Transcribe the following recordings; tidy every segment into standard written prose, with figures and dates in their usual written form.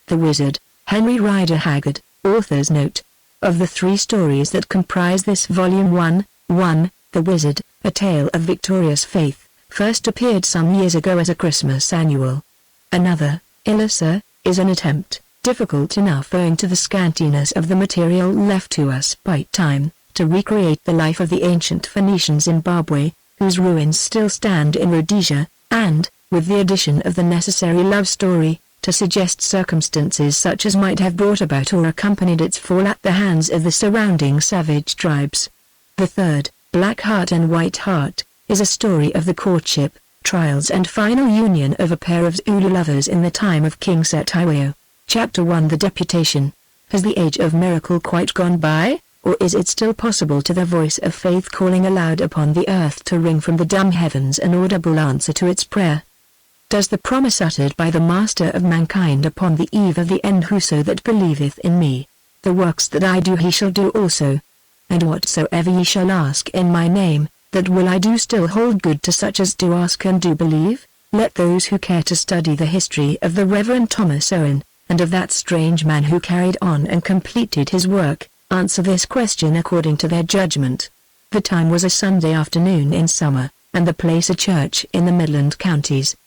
The Wizard, Henry Rider Haggard, Author's Note. Of the 3 stories that comprise this volume 1, The Wizard, A Tale of Victorious Faith, first appeared some years ago as a Christmas annual. Another, Illusa, is an attempt, difficult enough owing to the scantiness of the material left to us by time, to recreate the life of the ancient Phoenician Zimbabwe, whose ruins still stand in Rhodesia, and, with the addition of the necessary love story, to suggest circumstances such as might have brought about or accompanied its fall at the hands of the surrounding savage tribes. The third, Black Heart and White Heart, is a story of the courtship, trials and final union of a pair of Zulu lovers in the time of King Setiawo. Chapter 1 The Deputation. Has the age of miracle quite gone by, or is it still possible to the voice of faith calling aloud upon the earth to wring from the dumb heavens an audible answer to its prayer? Does the promise uttered by the Master of mankind upon the eve of the end, whoso that believeth in me, the works that I do he shall do also, and whatsoever ye shall ask in my name, that will I do, still hold good to such as do ask and do believe? Let those who care to study the history of the Reverend Thomas Owen, and of that strange man who carried on and completed his work, answer this question according to their judgment. The time was a Sunday afternoon in summer, and the place a church in the Midland counties.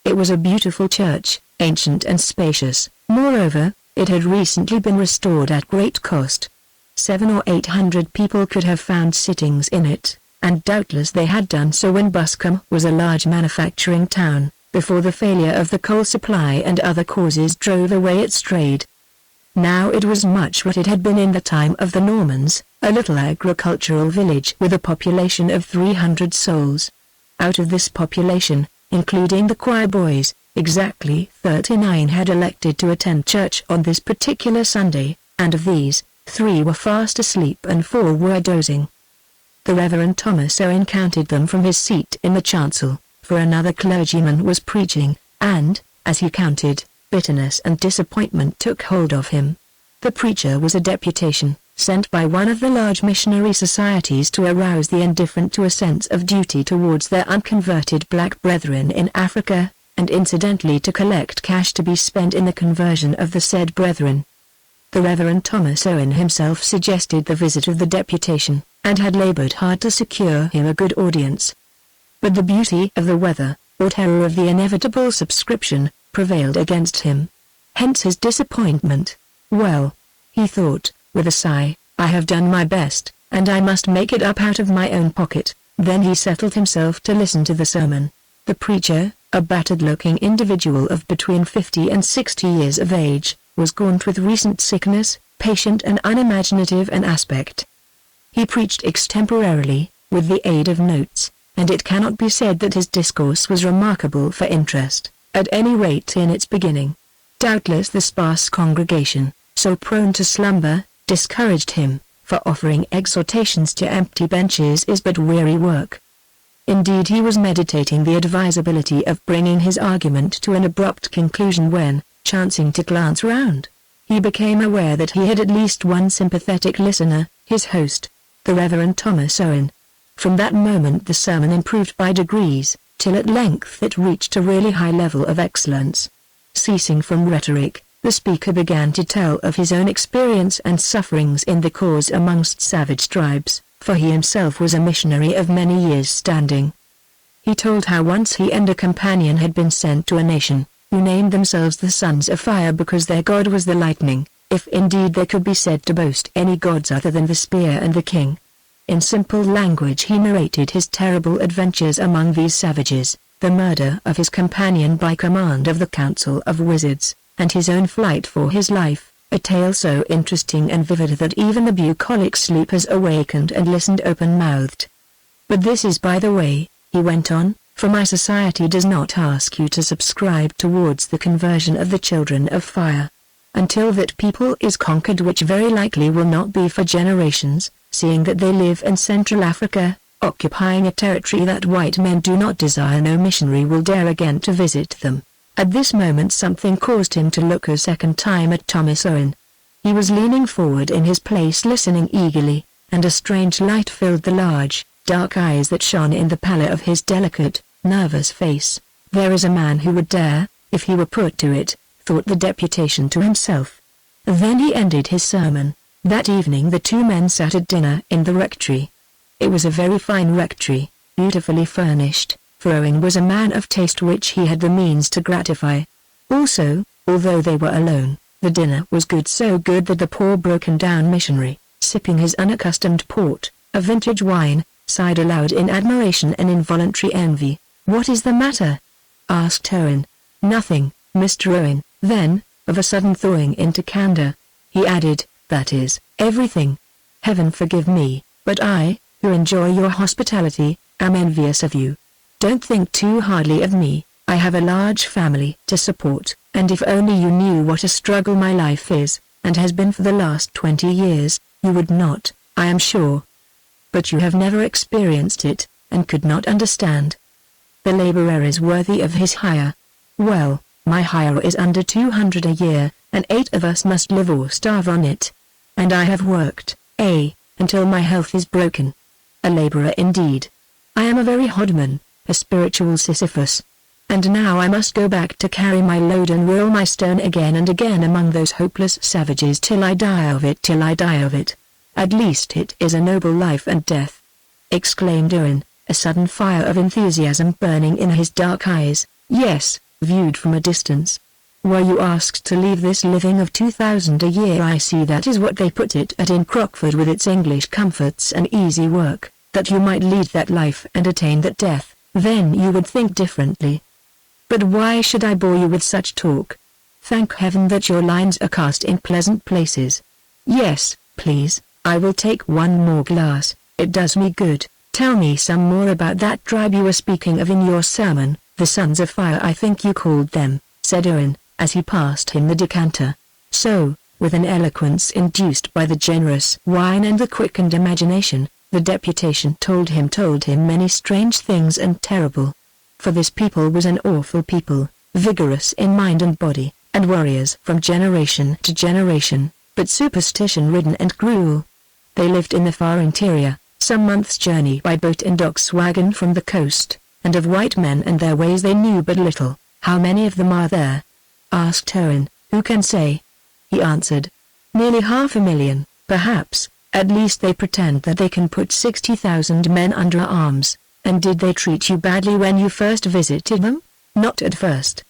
It was a beautiful church, ancient and spacious. Moreover, it had recently been restored at great cost. 700 or 800 people could have found sittings in it, and doubtless they had done so when Buscombe was a large manufacturing town, before the failure of the coal supply and other causes drove away its trade. Now it was much what it had been in the time of the Normans, a little agricultural village with a population of 300 souls. Out of this population, including the choir boys, exactly 39 had elected to attend church on this particular Sunday, and of these, 3 were fast asleep and 4 were dozing. The Reverend Thomas Owen counted them from his seat in the chancel, for another clergyman was preaching, and, as he counted, bitterness and disappointment took hold of him. The preacher was a deputation, sent by one of the large missionary societies to arouse the indifferent to a sense of duty towards their unconverted black brethren in Africa, and incidentally to collect cash to be spent in the conversion of the said brethren. The Reverend Thomas Owen himself suggested the visit of the deputation, and had labored hard to secure him a good audience. But the beauty of the weather, or terror of the inevitable subscription, prevailed against him. Hence his disappointment. Well, he thought, with a sigh, I have done my best, and I must make it up out of my own pocket. Then he settled himself to listen to the sermon. The preacher, a battered-looking individual of between 50 and 60 years of age, was gaunt with recent sickness, patient and unimaginative in aspect. He preached extemporarily, with the aid of notes, and it cannot be said that his discourse was remarkable for interest, at any rate in its beginning. Doubtless the sparse congregation, so prone to slumber, discouraged him, for offering exhortations to empty benches is but weary work. Indeed, he was meditating the advisability of bringing his argument to an abrupt conclusion when, chancing to glance round, he became aware that he had at least one sympathetic listener, his host, the Reverend Thomas Owen. From that moment the sermon improved by degrees, till at length it reached a really high level of excellence. Ceasing from rhetoric, the speaker began to tell of his own experience and sufferings in the cause amongst savage tribes, for he himself was a missionary of many years' standing. He told how once he and a companion had been sent to a nation, who named themselves the Sons of Fire because their god was the lightning, if indeed they could be said to boast any gods other than the spear and the king. In simple language he narrated his terrible adventures among these savages, the murder of his companion by command of the Council of Wizards, and his own flight for his life, a tale so interesting and vivid that even the bucolic sleepers awakened and listened open-mouthed. But this is by the way, he went on, for my society does not ask you to subscribe towards the conversion of the children of fire. Until that people is conquered, which very likely will not be for generations, seeing that they live in Central Africa, occupying a territory that white men do not desire, no missionary will dare again to visit them. At this moment something caused him to look a second time at Thomas Owen. He was leaning forward in his place listening eagerly, and a strange light filled the large, dark eyes that shone in the pallor of his delicate, nervous face. There is a man who would dare, if he were put to it, thought the deputation to himself. Then he ended his sermon. That evening the two men sat at dinner in the rectory. It was a very fine rectory, beautifully furnished, for Owen was a man of taste which he had the means to gratify. Also, although they were alone, the dinner was good, so good that the poor broken-down missionary, sipping his unaccustomed port, a vintage wine, sighed aloud in admiration and involuntary envy. "What is the matter?" asked Owen. "Nothing, Mr. Owen." Then, of a sudden thawing into candor, he added, "That is, everything. Heaven forgive me, but I, who enjoy your hospitality, am envious of you. Don't think too hardly of me. I have a large family to support, and if only you knew what a struggle my life is, and has been for the last 20 years, you would not, I am sure. But you have never experienced it, and could not understand. The laborer is worthy of his hire. Well, my hire is under 200 a year, and 8 of us must live or starve on it. And I have worked, until my health is broken. A laborer indeed. I am a very hodman, a spiritual Sisyphus. And now I must go back to carry my load and roll my stone again and again among those hopeless savages till I die of it, till I die of it. At least it is a noble life and death," exclaimed Owen, a sudden fire of enthusiasm burning in his dark eyes. "Yes, viewed from a distance. Were you asked to leave this living of 2,000 a year, I see that is what they put it at in Crockford with its English comforts and easy work, that you might lead that life and attain that death, then you would think differently. But why should I bore you with such talk? Thank heaven that your lines are cast in pleasant places. Yes, please, I will take one more glass, it does me good. Tell me some more about that tribe you were speaking of in your sermon, the sons of fire I think you called them," said Owen, as he passed him the decanter. So, with an eloquence induced by the generous wine and the quickened imagination, the deputation told him many strange things and terrible. For this people was an awful people, vigorous in mind and body, and warriors from generation to generation, but superstition-ridden and cruel. They lived in the far interior, some months' journey by boat and ox wagon from the coast, and of white men and their ways they knew but little. "How many of them are there?" asked Owen. "Who can say?" he answered. "Nearly 500,000, perhaps. At least they pretend that they can put 60,000 men under arms. And did they treat you badly when you first visited them?" "Not at first.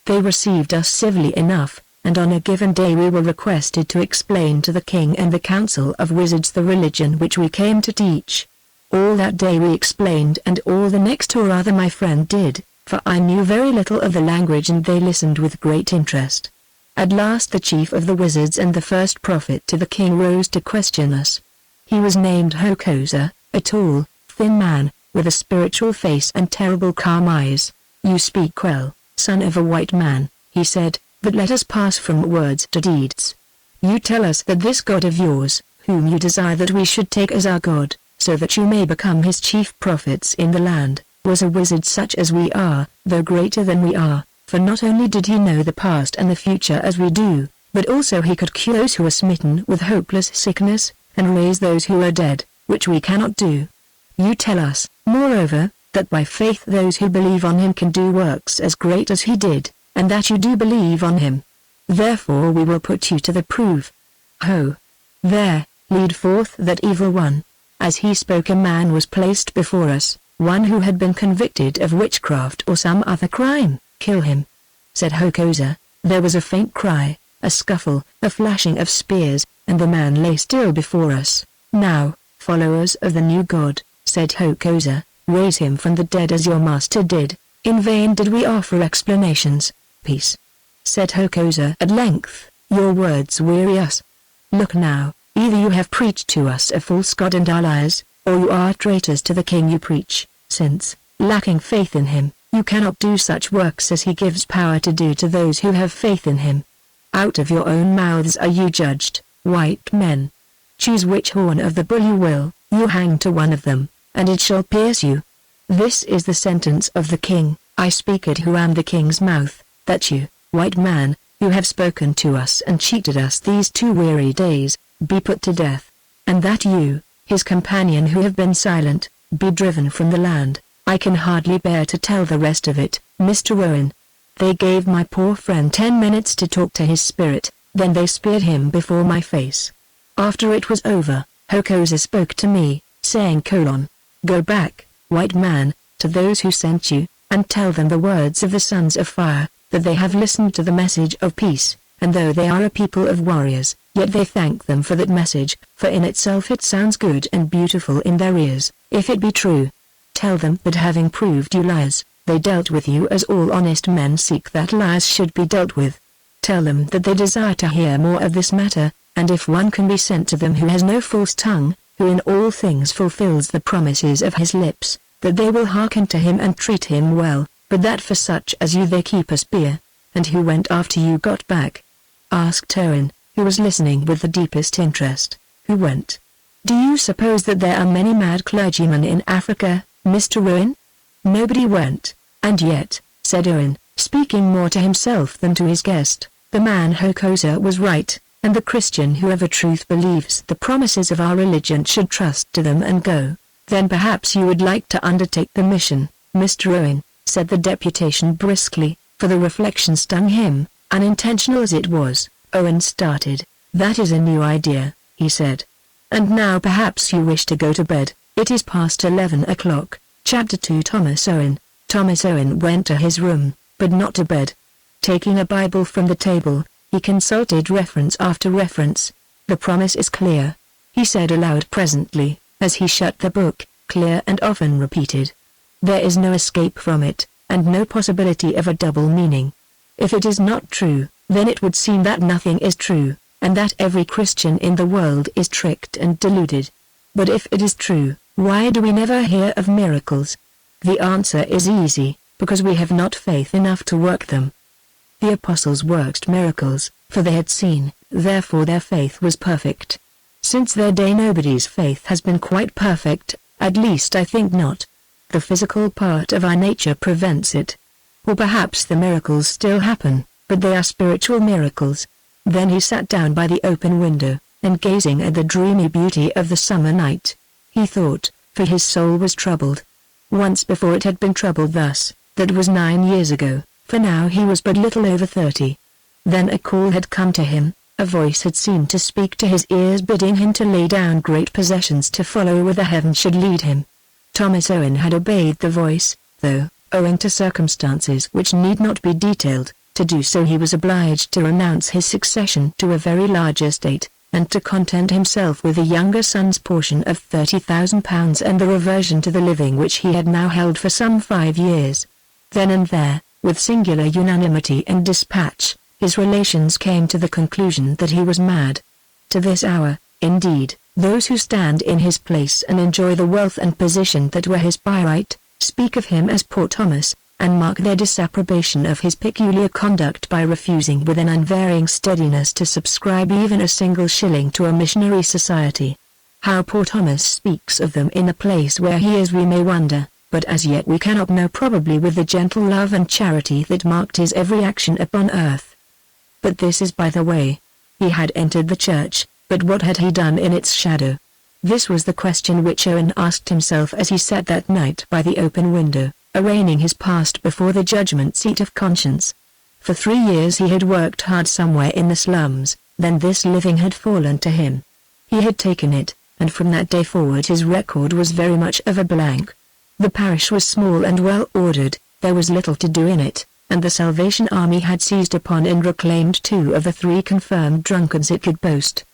They received us civilly enough, and on a given day we were requested to explain to the king and the council of wizards the religion which we came to teach. All that day we explained, and all the next, or rather my friend did, for I knew very little of the language, and they listened with great interest. At last the chief of the wizards and the first prophet to the king rose to question us. He was named Hokosa, a tall, thin man, with a spiritual face and terrible calm eyes. "You speak well, son of a white man," he said, "but let us pass from words to deeds. You tell us that this God of yours, whom you desire that we should take as our God, so that you may become his chief prophets in the land, was a wizard such as we are, though greater than we are, for not only did he know the past and the future as we do, but also he could cure those who are smitten with hopeless sickness, and raise those who are dead, which we cannot do. You tell us, moreover, that by faith those who believe on him can do works as great as he did, and that you do believe on him. Therefore we will put you to the proof. Ho! There, lead forth that evil one." As he spoke a man was placed before us, one who had been convicted of witchcraft or some other crime. "Kill him," said Hokosa. There was a faint cry, a scuffle, a flashing of spears, and the man lay still before us. "Now, followers of the new God," said Hokosa, "raise him from the dead as your master did." In vain did we offer explanations. "Peace," said Hokosa at length, "your words weary us. Look now, either you have preached to us a false God and are liars, or you are traitors to the king you preach, since, lacking faith in him, you cannot do such works as he gives power to do to those who have faith in him. Out of your own mouths are you judged, white men. Choose which horn of the bull you will, you hang to one of them, and it shall pierce you. This is the sentence of the king. I speak it who am the king's mouth, that you, white man, who have spoken to us and cheated us these 2 weary days, be put to death, and that you, his companion who have been silent, be driven from the land. I can hardly bear to tell the rest of it, Mr. Owen. They gave my poor friend 10 minutes to talk to his spirit, then they speared him before my face. After it was over, Hokosa spoke to me, saying: Go back, white man, to those who sent you, and tell them the words of the Sons of Fire, that they have listened to the message of peace, and though they are a people of warriors, yet they thank them for that message, for in itself it sounds good and beautiful in their ears, if it be true. Tell them that having proved you liars, they dealt with you as all honest men seek that liars should be dealt with. Tell them that they desire to hear more of this matter, and if one can be sent to them who has no false tongue, who in all things fulfills the promises of his lips, that they will hearken to him and treat him well, but that for such as you they keep a spear. And who went after you got back? Asked Owen, who was listening with the deepest interest. Who went? Do you suppose that there are many mad clergymen in Africa, Mr. Owen? Nobody went, and yet, said Owen, speaking more to himself than to his guest, the man Hokosa was right, and the Christian who of a truth believes the promises of our religion should trust to them and go. Then perhaps you would like to undertake the mission, Mr. Owen, said the deputation briskly, for the reflection stung him, unintentional as it was. Owen started. That is a new idea, he said. And now perhaps you wish to go to bed. It is past 11 o'clock. Chapter 2. Thomas Owen. Thomas Owen went to his room, but not to bed. Taking a Bible from the table, he consulted reference after reference. The promise is clear, he said aloud presently, as he shut the book, clear and often repeated. There is no escape from it, and no possibility of a double meaning. If it is not true, then it would seem that nothing is true, and that every Christian in the world is tricked and deluded. But if it is true, why do we never hear of miracles? The answer is easy, because we have not faith enough to work them. The apostles worked miracles, for they had seen, therefore their faith was perfect. Since their day nobody's faith has been quite perfect, at least I think not. The physical part of our nature prevents it. Or perhaps the miracles still happen, but they are spiritual miracles. Then he sat down by the open window, and gazing at the dreamy beauty of the summer night, he thought, for his soul was troubled. Once before it had been troubled thus, that was 9 years ago, for now he was but little over 30. Then a call had come to him, a voice had seemed to speak to his ears bidding him to lay down great possessions to follow where the heavens should lead him. Thomas Owen had obeyed the voice, though, owing to circumstances which need not be detailed, to do so he was obliged to renounce his succession to a very large estate, and to content himself with a younger son's portion of £30,000 and the reversion to the living which he had now held for some 5 years. Then and there, with singular unanimity and dispatch, his relations came to the conclusion that he was mad. To this hour, indeed, those who stand in his place and enjoy the wealth and position that were his by right, speak of him as poor Thomas, and mark their disapprobation of his peculiar conduct by refusing with an unvarying steadiness to subscribe even a single shilling to a missionary society. How poor Thomas speaks of them in the place where he is we may wonder, but as yet we cannot know probably with the gentle love and charity that marked his every action upon earth. But this is by the way. He had entered the church, but what had he done in its shadow? This was the question which Owen asked himself as he sat that night by the open window, arraigning his past before the judgment seat of conscience. For 3 years he had worked hard somewhere in the slums, then this living had fallen to him. He had taken it, and from that day forward his record was very much of a blank. The parish was small and well ordered, there was little to do in it, and the Salvation Army had seized upon and reclaimed 2 of the 3 confirmed drunkards it could boast.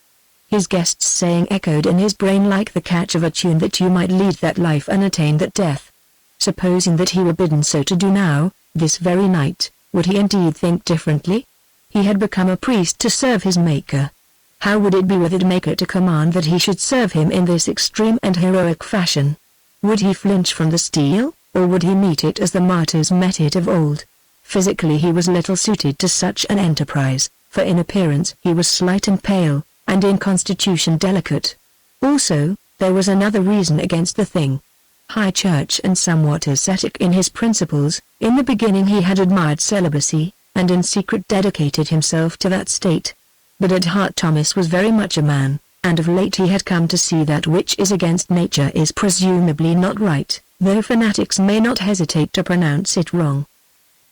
His guest's saying echoed in his brain like the catch of a tune that you might lead that life and attain that death. Supposing that he were bidden so to do now, this very night, would he indeed think differently? He had become a priest to serve his Maker. How would it be with his Maker to command that he should serve him in this extreme and heroic fashion? Would he flinch from the steel, or would he meet it as the martyrs met it of old? Physically he was little suited to such an enterprise, for in appearance he was slight and pale, and in constitution delicate. Also, there was another reason against the thing. High church and somewhat ascetic in his principles, in the beginning he had admired celibacy, and in secret dedicated himself to that state. But at heart Thomas was very much a man, and of late he had come to see that which is against nature is presumably not right, though fanatics may not hesitate to pronounce it wrong.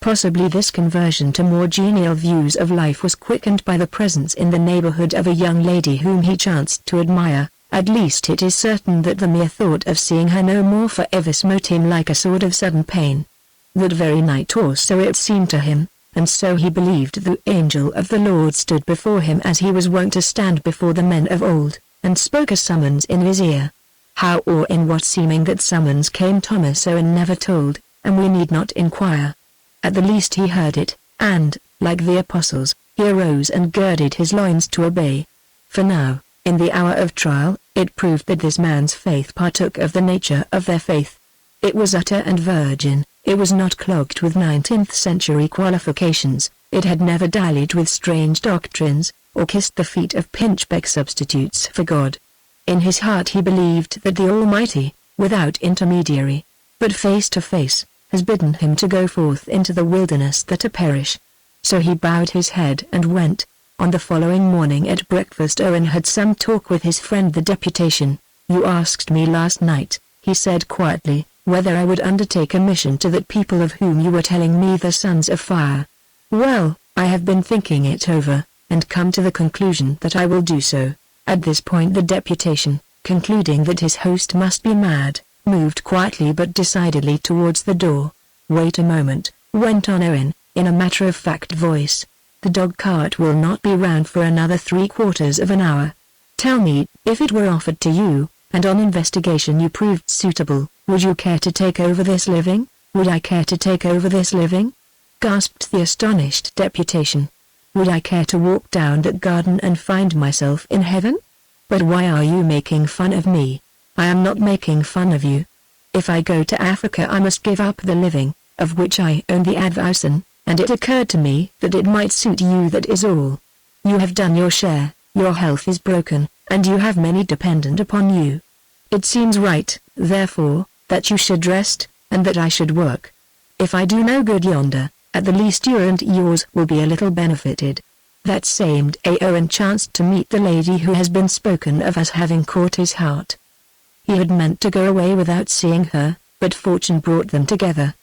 Possibly this conversion to more genial views of life was quickened by the presence in the neighborhood of a young lady whom he chanced to admire. At least it is certain that the mere thought of seeing her no more forever smote him like a sword of sudden pain. That very night, or so it seemed to him, and so he believed, the angel of the Lord stood before him as he was wont to stand before the men of old, and spoke a summons in his ear. How or in what seeming that summons came Thomas Owen never told, and we need not inquire. At the least he heard it, and, like the apostles, he arose and girded his loins to obey. For now, in the hour of trial, it proved that this man's faith partook of the nature of their faith. It was utter and virgin, it was not clogged with 19th century qualifications, it had never dallied with strange doctrines, or kissed the feet of pinchbeck substitutes for God. In his heart he believed that the Almighty, without intermediary, but face to face, has bidden him to go forth into the wilderness there to perish. So he bowed his head and went. On the following morning at breakfast Owen had some talk with his friend the deputation. "You asked me last night," he said quietly, "whether I would undertake a mission to that people of whom you were telling me, the Sons of Fire. Well, I have been thinking it over, and come to the conclusion that I will do so." At this point the deputation, concluding that his host must be mad, moved quietly but decidedly towards the door. "Wait a moment," went on Owen, in a matter-of-fact voice. "The dog-cart will not be round for another 3/4 of an hour. Tell me, if it were offered to you, and on investigation you proved suitable, would you care to take over this living?" "Would I care to take over this living?" gasped the astonished deputation. "Would I care to walk down that garden and find myself in heaven? But why are you making fun of me?" "I am not making fun of you. If I go to Africa I must give up the living, of which I own the advowson, and it occurred to me that it might suit you, that is all. You have done your share, your health is broken, and you have many dependent upon you. It seems right, therefore, that you should rest, and that I should work. If I do no good yonder, at the least you and yours will be a little benefited." That same day Owen chanced to meet the lady who has been spoken of as having caught his heart. He had meant to go away without seeing her, but fortune brought them together.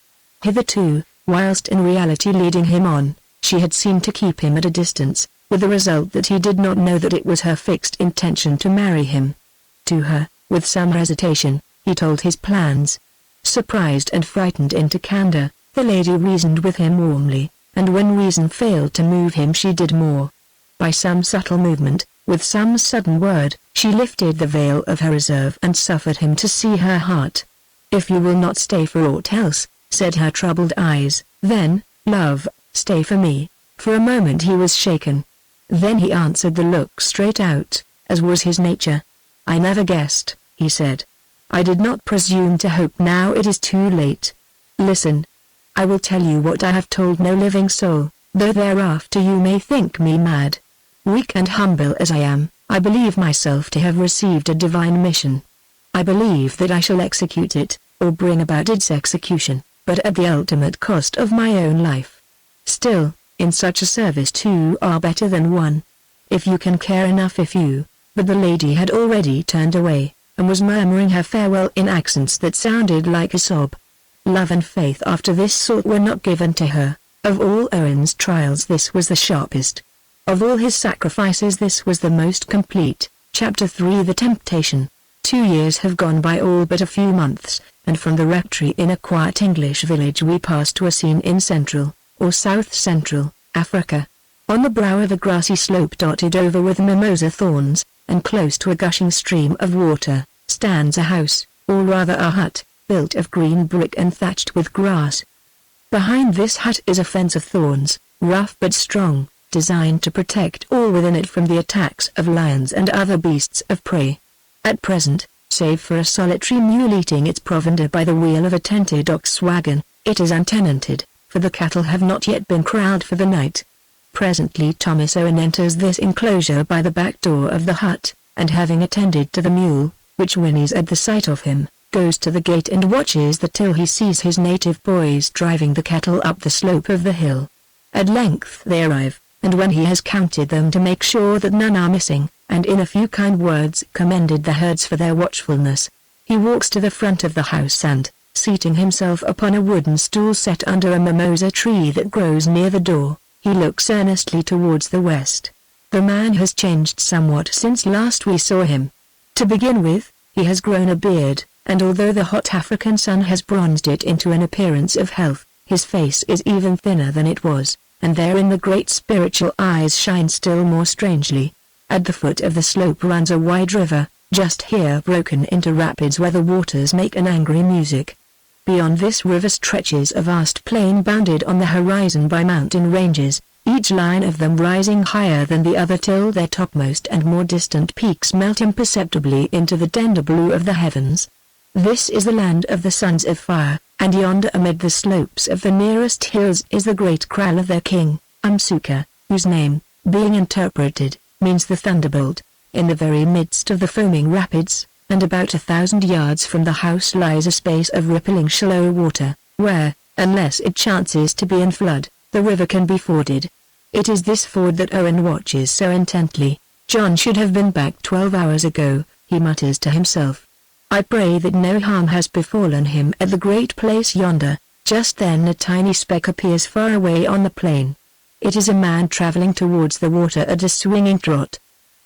Hitherto, whilst in reality leading him on, she had seemed to keep him at a distance, with the result that he did not know that it was her fixed intention to marry him. To her, with some hesitation, he told his plans. Surprised and frightened into candor, the lady reasoned with him warmly, and when reason failed to move him she did more. By some subtle movement, with some sudden word, she lifted the veil of her reserve and suffered him to see her heart. "If you will not stay for aught else," said her troubled eyes, "then, love, stay for me." For a moment he was shaken. Then he answered the look straight out, as was his nature. "I never guessed," he said. "I did not presume to hope. Now it is too late. Listen. I will tell you what I have told no living soul, though thereafter you may think me mad. Weak and humble as I am, I believe myself to have received a divine mission. I believe that I shall execute it, or bring about its execution, but at the ultimate cost of my own life. Still, in such a service two are better than one. If you can care enough, if you—" But the lady had already turned away, and was murmuring her farewell in accents that sounded like a sob. Love and faith after this sort were not given to her. Of all Owen's trials this was the sharpest. Of all his sacrifices this was the most complete. Chapter 3 The Temptation. 2 years have gone by, all but a few months, and from the rectory in a quiet English village we pass to a scene in Central, or South Central, Africa. On the brow of a grassy slope dotted over with mimosa thorns, and close to a gushing stream of water, stands a house, or rather a hut, built of green brick and thatched with grass. Behind this hut is a fence of thorns, rough but strong, designed to protect all within it from the attacks of lions and other beasts of prey. At present, save for a solitary mule eating its provender by the wheel of a tented ox wagon, it is untenanted, for the cattle have not yet been corralled for the night. Presently Thomas Owen enters this enclosure by the back door of the hut, and having attended to the mule, which whinnies at the sight of him, goes to the gate and watches till he sees his native boys driving the cattle up the slope of the hill. At length they arrive, and when he has counted them to make sure that none are missing, and in a few kind words commended the herds for their watchfulness, he walks to the front of the house and, Seating himself upon a wooden stool set under a mimosa tree that grows near the door, he looks earnestly towards the west. The man has changed somewhat since last we saw him. To begin with, he has grown a beard, and although the hot African sun has bronzed it into an appearance of health, his face is even thinner than it was, and therein the great spiritual eyes shine still more strangely. At the foot of the slope runs a wide river, just here broken into rapids where the waters make an angry music. Beyond this river stretches a vast plain bounded on the horizon by mountain ranges, each line of them rising higher than the other till their topmost and more distant peaks melt imperceptibly into the tender blue of the heavens. This is the land of the sons of fire, and yonder amid the slopes of the nearest hills is the great kraal of their king, Umsuka, whose name, being interpreted, means the thunderbolt. In the very midst of the foaming rapids, and about 1,000 yards from the house lies a space of rippling shallow water, where, unless it chances to be in flood, the river can be forded. It is this ford that Owen watches so intently. John should have been back 12 hours ago, he mutters to himself. I pray that no harm has befallen him at the great place yonder. Just then a tiny speck appears far away on the plain. It is a man traveling towards the water at a swinging trot.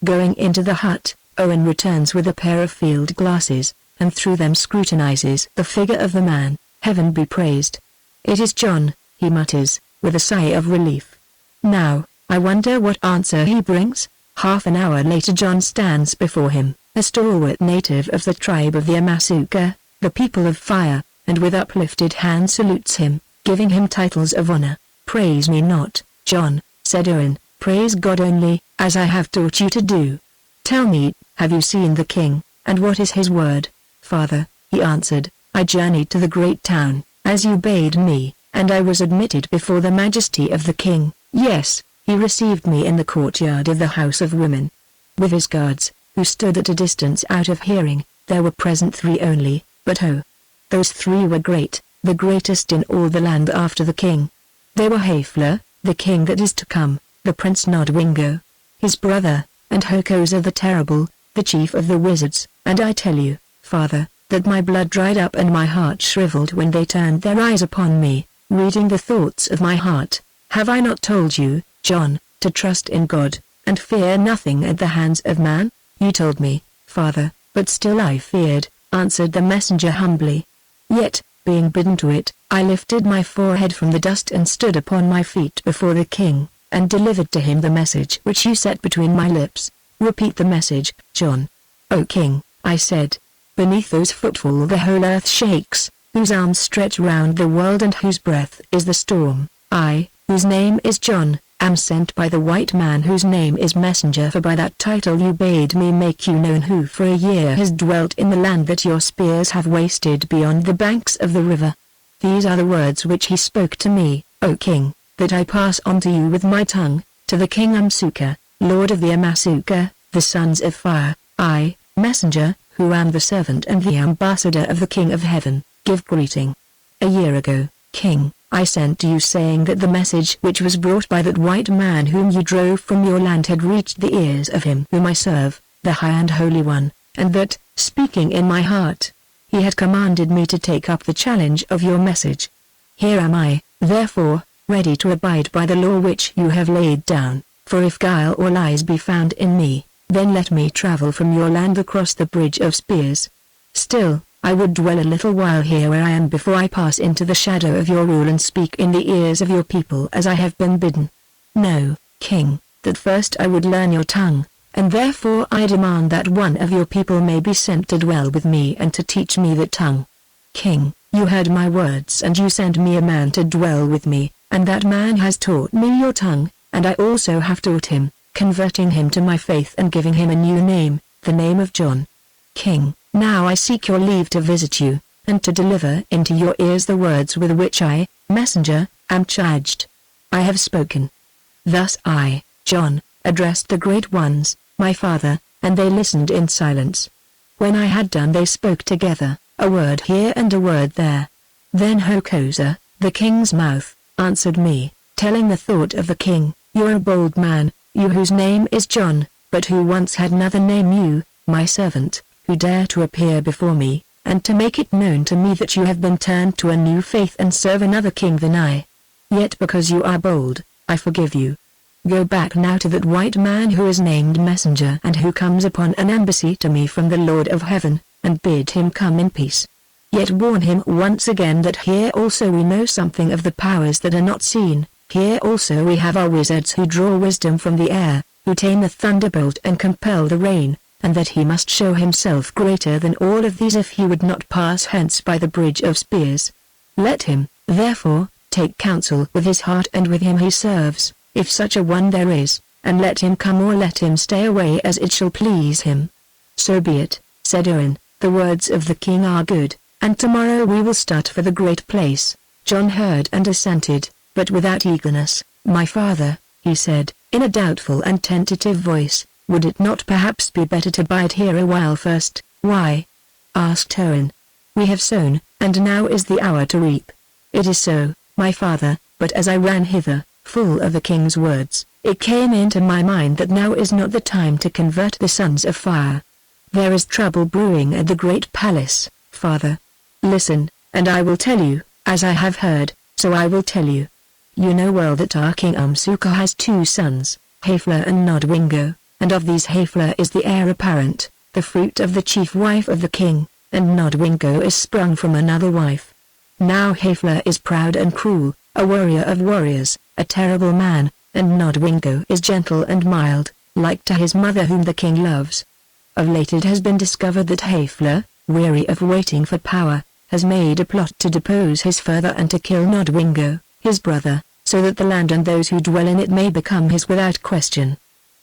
Going into the hut, Owen returns with a pair of field glasses, and through them scrutinizes the figure of the man. Heaven be praised. It is John, he mutters, with a sigh of relief. Now, I wonder what answer he brings. Half an hour later John stands before him, a stalwart native of the tribe of the Amasuka, the people of fire, and with uplifted hand salutes him, giving him titles of honor. Praise me not, John, said Owen, praise God only, as I have taught you to do. Tell me, have you seen the king, and what is his word? Father, he answered, I journeyed to the great town, as you bade me, and I was admitted before the majesty of the king. Yes, he received me in the courtyard of the House of Women. With his guards, who stood at a distance out of hearing, there were present 3 only, but oh! Those 3 were great, the greatest in all the land after the king. They were Hafler, the king that is to come, the Prince Nodwingo, his brother, and Hokosa the Terrible, the chief of the wizards, and I tell you, Father, that my blood dried up and my heart shriveled when they turned their eyes upon me, reading the thoughts of my heart. Have I not told you, John, to trust in God, and fear nothing at the hands of man? You told me, Father, but still I feared, answered the messenger humbly. Yet, being bidden to it, I lifted my forehead from the dust and stood upon my feet before the king, and delivered to him the message which you set between my lips. Repeat the message, John. O king, I said. Beneath those footfall the whole earth shakes, whose arms stretch round the world and whose breath is the storm. I, whose name is John, am sent by the white man whose name is messenger, for by that title you bade me make you known, who for a year has dwelt in the land that your spears have wasted beyond the banks of the river. These are the words which he spoke to me, O king, that I pass on to you with my tongue, to the king Umsuka, lord of the Amasuka, the sons of fire. I, messenger, who am the servant and the ambassador of the king of heaven, give greeting. A year ago, king, I sent to you saying that the message which was brought by that white man whom you drove from your land had reached the ears of him whom I serve, the High and Holy One, and that, speaking in my heart, he had commanded me to take up the challenge of your message. Here am I, therefore, ready to abide by the law which you have laid down, for if guile or lies be found in me, then let me travel from your land across the bridge of spears. Still, I would dwell a little while here where I am before I pass into the shadow of your rule and speak in the ears of your people as I have been bidden. Know, king, that first I would learn your tongue, and therefore I demand that one of your people may be sent to dwell with me and to teach me that tongue. King, you heard my words and you sent me a man to dwell with me, and that man has taught me your tongue, and I also have taught him, converting him to my faith and giving him a new name, the name of John. King, now I seek your leave to visit you, and to deliver into your ears the words with which I, messenger, am charged. I have spoken. Thus I, John, addressed the great ones, my father, and they listened in silence. When I had done they spoke together, a word here and a word there. Then Hokosa, the king's mouth, answered me, telling the thought of the king. You're a bold man, you whose name is John, but who once had another name, you, my servant, who dare to appear before me, and to make it known to me that you have been turned to a new faith and serve another king than I. Yet because you are bold, I forgive you. Go back now to that white man who is named Messenger and who comes upon an embassy to me from the Lord of Heaven, and bid him come in peace. Yet warn him once again that here also we know something of the powers that are not seen, here also we have our wizards who draw wisdom from the air, who tame the thunderbolt and compel the rain, and that he must show himself greater than all of these if he would not pass hence by the bridge of spears. Let him, therefore, take counsel with his heart and with him he serves, if such a one there is, and let him come or let him stay away as it shall please him. So be it, said Owen, the words of the king are good, and tomorrow we will start for the great place. John heard and assented, but without eagerness. My father, he said, in a doubtful and tentative voice, would it not perhaps be better to bide here a while first? Why? Asked Owen. We have sown, and now is the hour to reap. It is so, my father, but as I ran hither, full of the king's words, it came into my mind that now is not the time to convert the sons of fire. There is trouble brewing at the great palace, father. Listen, and I will tell you, as I have heard, so I will tell you. You know well that our king Umsuka has 2 sons, Haefler and Nodwengo, and of these Haefler is the heir apparent, the fruit of the chief wife of the king, and Nodwengo is sprung from another wife. Now Haefler is proud and cruel, a warrior of warriors, a terrible man, and Nodwengo is gentle and mild, like to his mother whom the king loves. Of late it has been discovered that Haefler, weary of waiting for power, has made a plot to depose his father and to kill Nodwengo, his brother, so that the land and those who dwell in it may become his without question.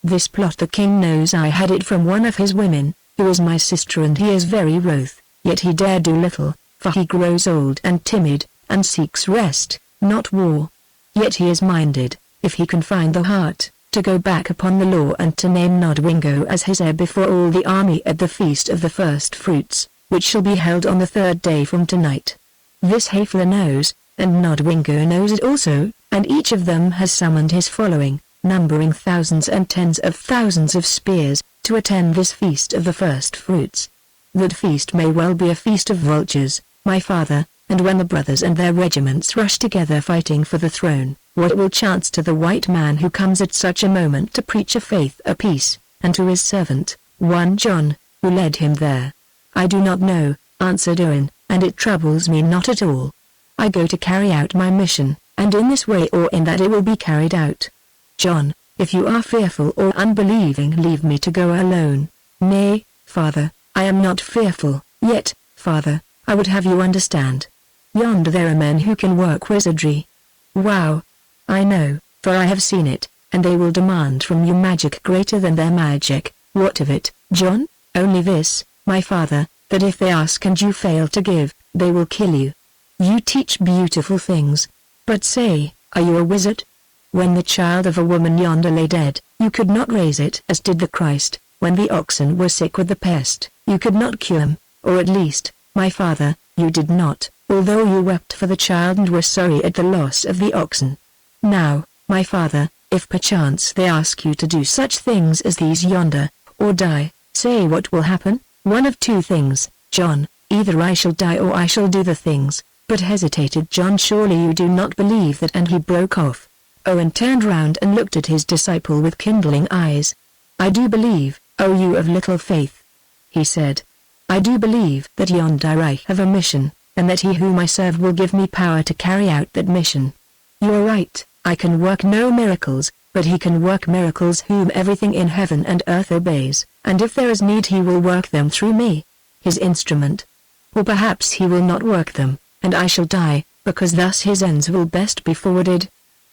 This plot the king knows. I had it from one of his women, who is my sister, and he is very wroth, yet he dare do little, for he grows old and timid, and seeks rest, not war. Yet he is minded, if he can find the heart, to go back upon the law and to name Nodwengo as his heir before all the army at the feast of the first fruits, which shall be held on the 3rd day from tonight. This Haefler knows, and Nodwengo knows it also, and each of them has summoned his following, numbering thousands and tens of thousands of spears, to attend this feast of the first fruits. That feast may well be a feast of vultures, my father, and when the brothers and their regiments rush together fighting for the throne, what will chance to the white man who comes at such a moment to preach a faith a peace, and to his servant, one John, who led him there? I do not know, answered Owen, and it troubles me not at all. I go to carry out my mission, and in this way or in that it will be carried out. John, if you are fearful or unbelieving, leave me to go alone. Nay, father, I am not fearful, yet, father, I would have you understand. Yonder there are men who can work wizardry. Wow! I know, for I have seen it, and they will demand from you magic greater than their magic. What of it, John? Only this, my father, that if they ask and you fail to give, they will kill you. You teach beautiful things. But say, are you a wizard? When the child of a woman yonder lay dead, you could not raise it as did the Christ. When the oxen were sick with the pest, you could not cure them, or at least, my father, you did not, although you wept for the child and were sorry at the loss of the oxen. Now, my father, if perchance they ask you to do such things as these yonder, or die, say what will happen. One of 2 things, John, either I shall die or I shall do the things. But hesitated John. Surely you do not believe that? And he broke off. Owen turned round and looked at his disciple with kindling eyes. I do believe, O you of little faith, he said. I do believe that yonder I have a mission, and that he whom I serve will give me power to carry out that mission. You are right, I can work no miracles, but he can work miracles whom everything in heaven and earth obeys, and if there is need he will work them through me, his instrument. Or perhaps he will not work them, and I shall die, because thus his ends will best be forwarded.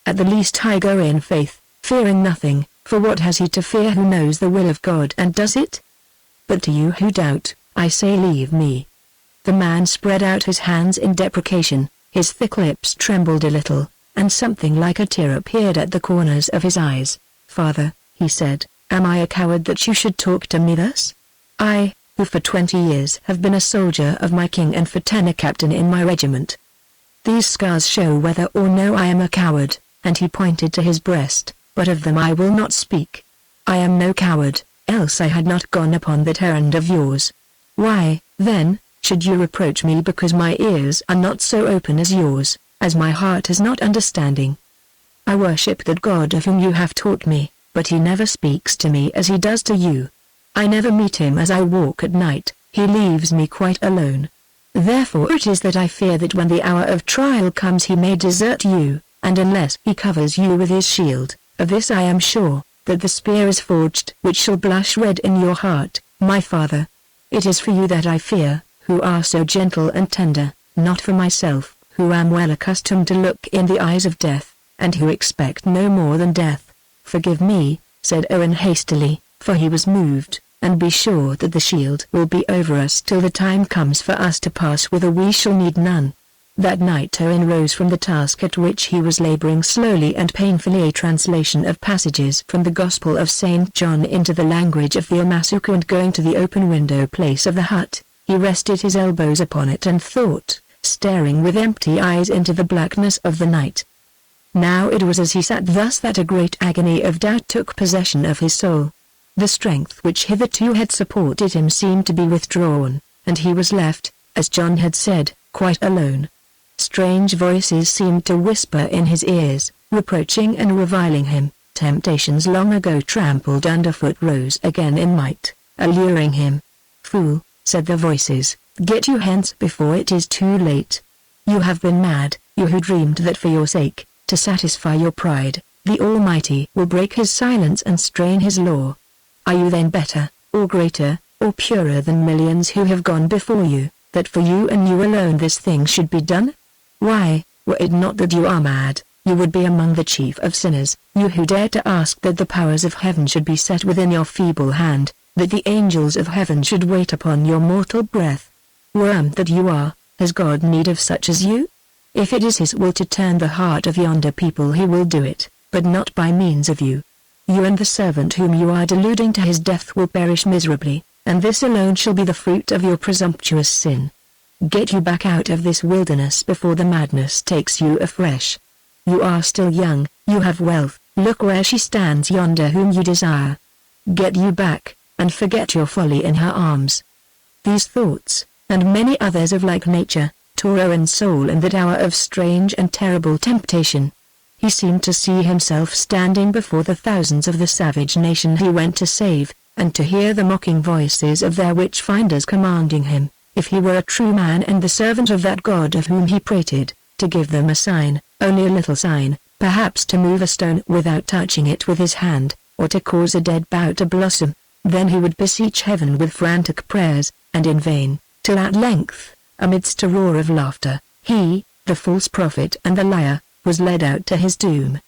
At the least I go in faith, fearing nothing, for what has he to fear who knows the will of God and does it? But to you who doubt, I say leave me. The man spread out his hands in deprecation, his thick lips trembled a little, and something like a tear appeared at the corners of his eyes. Father, he said, am I a coward that you should talk to me thus? I, who for 20 years have been a soldier of my king and for 10 a captain in my regiment. These scars show whether or no I am a coward, and he pointed to his breast, but of them I will not speak. I am no coward, else I had not gone upon that errand of yours. Why, then, should you reproach me because my ears are not so open as yours, as my heart is not understanding? I worship that God of whom you have taught me, but he never speaks to me as he does to you. I never meet him as I walk at night, he leaves me quite alone. Therefore it is that I fear that when the hour of trial comes he may desert you, and unless he covers you with his shield, of this I am sure, that the spear is forged which shall blush red in your heart, my father. It is for you that I fear, who are so gentle and tender, not for myself, who am well accustomed to look in the eyes of death, and who expect no more than death. Forgive me, said Owen hastily, for he was moved, and be sure that the shield will be over us till the time comes for us to pass whither we shall need none. That night Owen rose from the task at which he was laboring slowly and painfully, a translation of passages from the Gospel of St. John into the language of the Amasuka, and going to the open window place of the hut, he rested his elbows upon it and thought, staring with empty eyes into the blackness of the night. Now it was as he sat thus that a great agony of doubt took possession of his soul. The strength which hitherto had supported him seemed to be withdrawn, and he was left, as John had said, quite alone. Strange voices seemed to whisper in his ears, reproaching and reviling him. Temptations long ago trampled underfoot rose again in might, alluring him. Fool, said the voices, get you hence before it is too late. You have been mad, you who dreamed that for your sake, to satisfy your pride, the Almighty will break his silence and strain his law. Are you then better, or greater, or purer than millions who have gone before you, that for you and you alone this thing should be done? Why, were it not that you are mad, you would be among the chief of sinners, you who dare to ask that the powers of heaven should be set within your feeble hand, that the angels of heaven should wait upon your mortal breath. Worm that you are, has God need of such as you? If it is his will to turn the heart of yonder people he will do it, but not by means of you. You and the servant whom you are deluding to his death will perish miserably, and this alone shall be the fruit of your presumptuous sin. Get you back out of this wilderness before the madness takes you afresh. You are still young, you have wealth, look where she stands yonder whom you desire. Get you back, and forget your folly in her arms. These thoughts, and many others of like nature, tore Owen's soul in that hour of strange and terrible temptation. He seemed to see himself standing before the thousands of the savage nation he went to save, and to hear the mocking voices of their witch-finders commanding him, if he were a true man and the servant of that God of whom he prated, to give them a sign, only a little sign, perhaps to move a stone without touching it with his hand, or to cause a dead bough to blossom. Then he would beseech heaven with frantic prayers, and in vain, till at length, amidst a roar of laughter, he, the false prophet and the liar, was led out to his doom.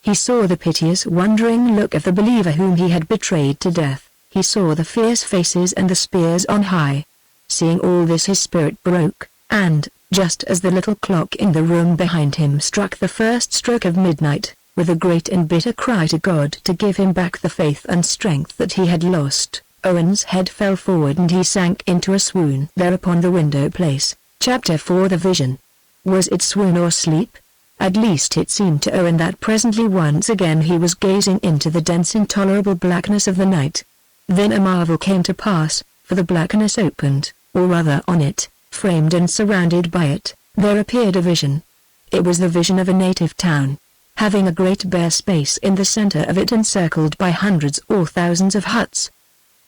He saw the piteous wondering look of the believer whom he had betrayed to death, he saw the fierce faces and the spears on high. Seeing all this his spirit broke, and, just as the little clock in the room behind him struck the first stroke of midnight, with a great and bitter cry to God to give him back the faith and strength that he had lost, Owen's head fell forward and he sank into a swoon there upon the window place. Chapter 4. The Vision. Was it swoon or sleep? At least it seemed to Owen that presently once again he was gazing into the dense intolerable blackness of the night. Then a marvel came to pass, for the blackness opened, or rather on it, framed and surrounded by it, there appeared a vision. It was the vision of a native town, having a great bare space in the center of it encircled by hundreds or thousands of huts.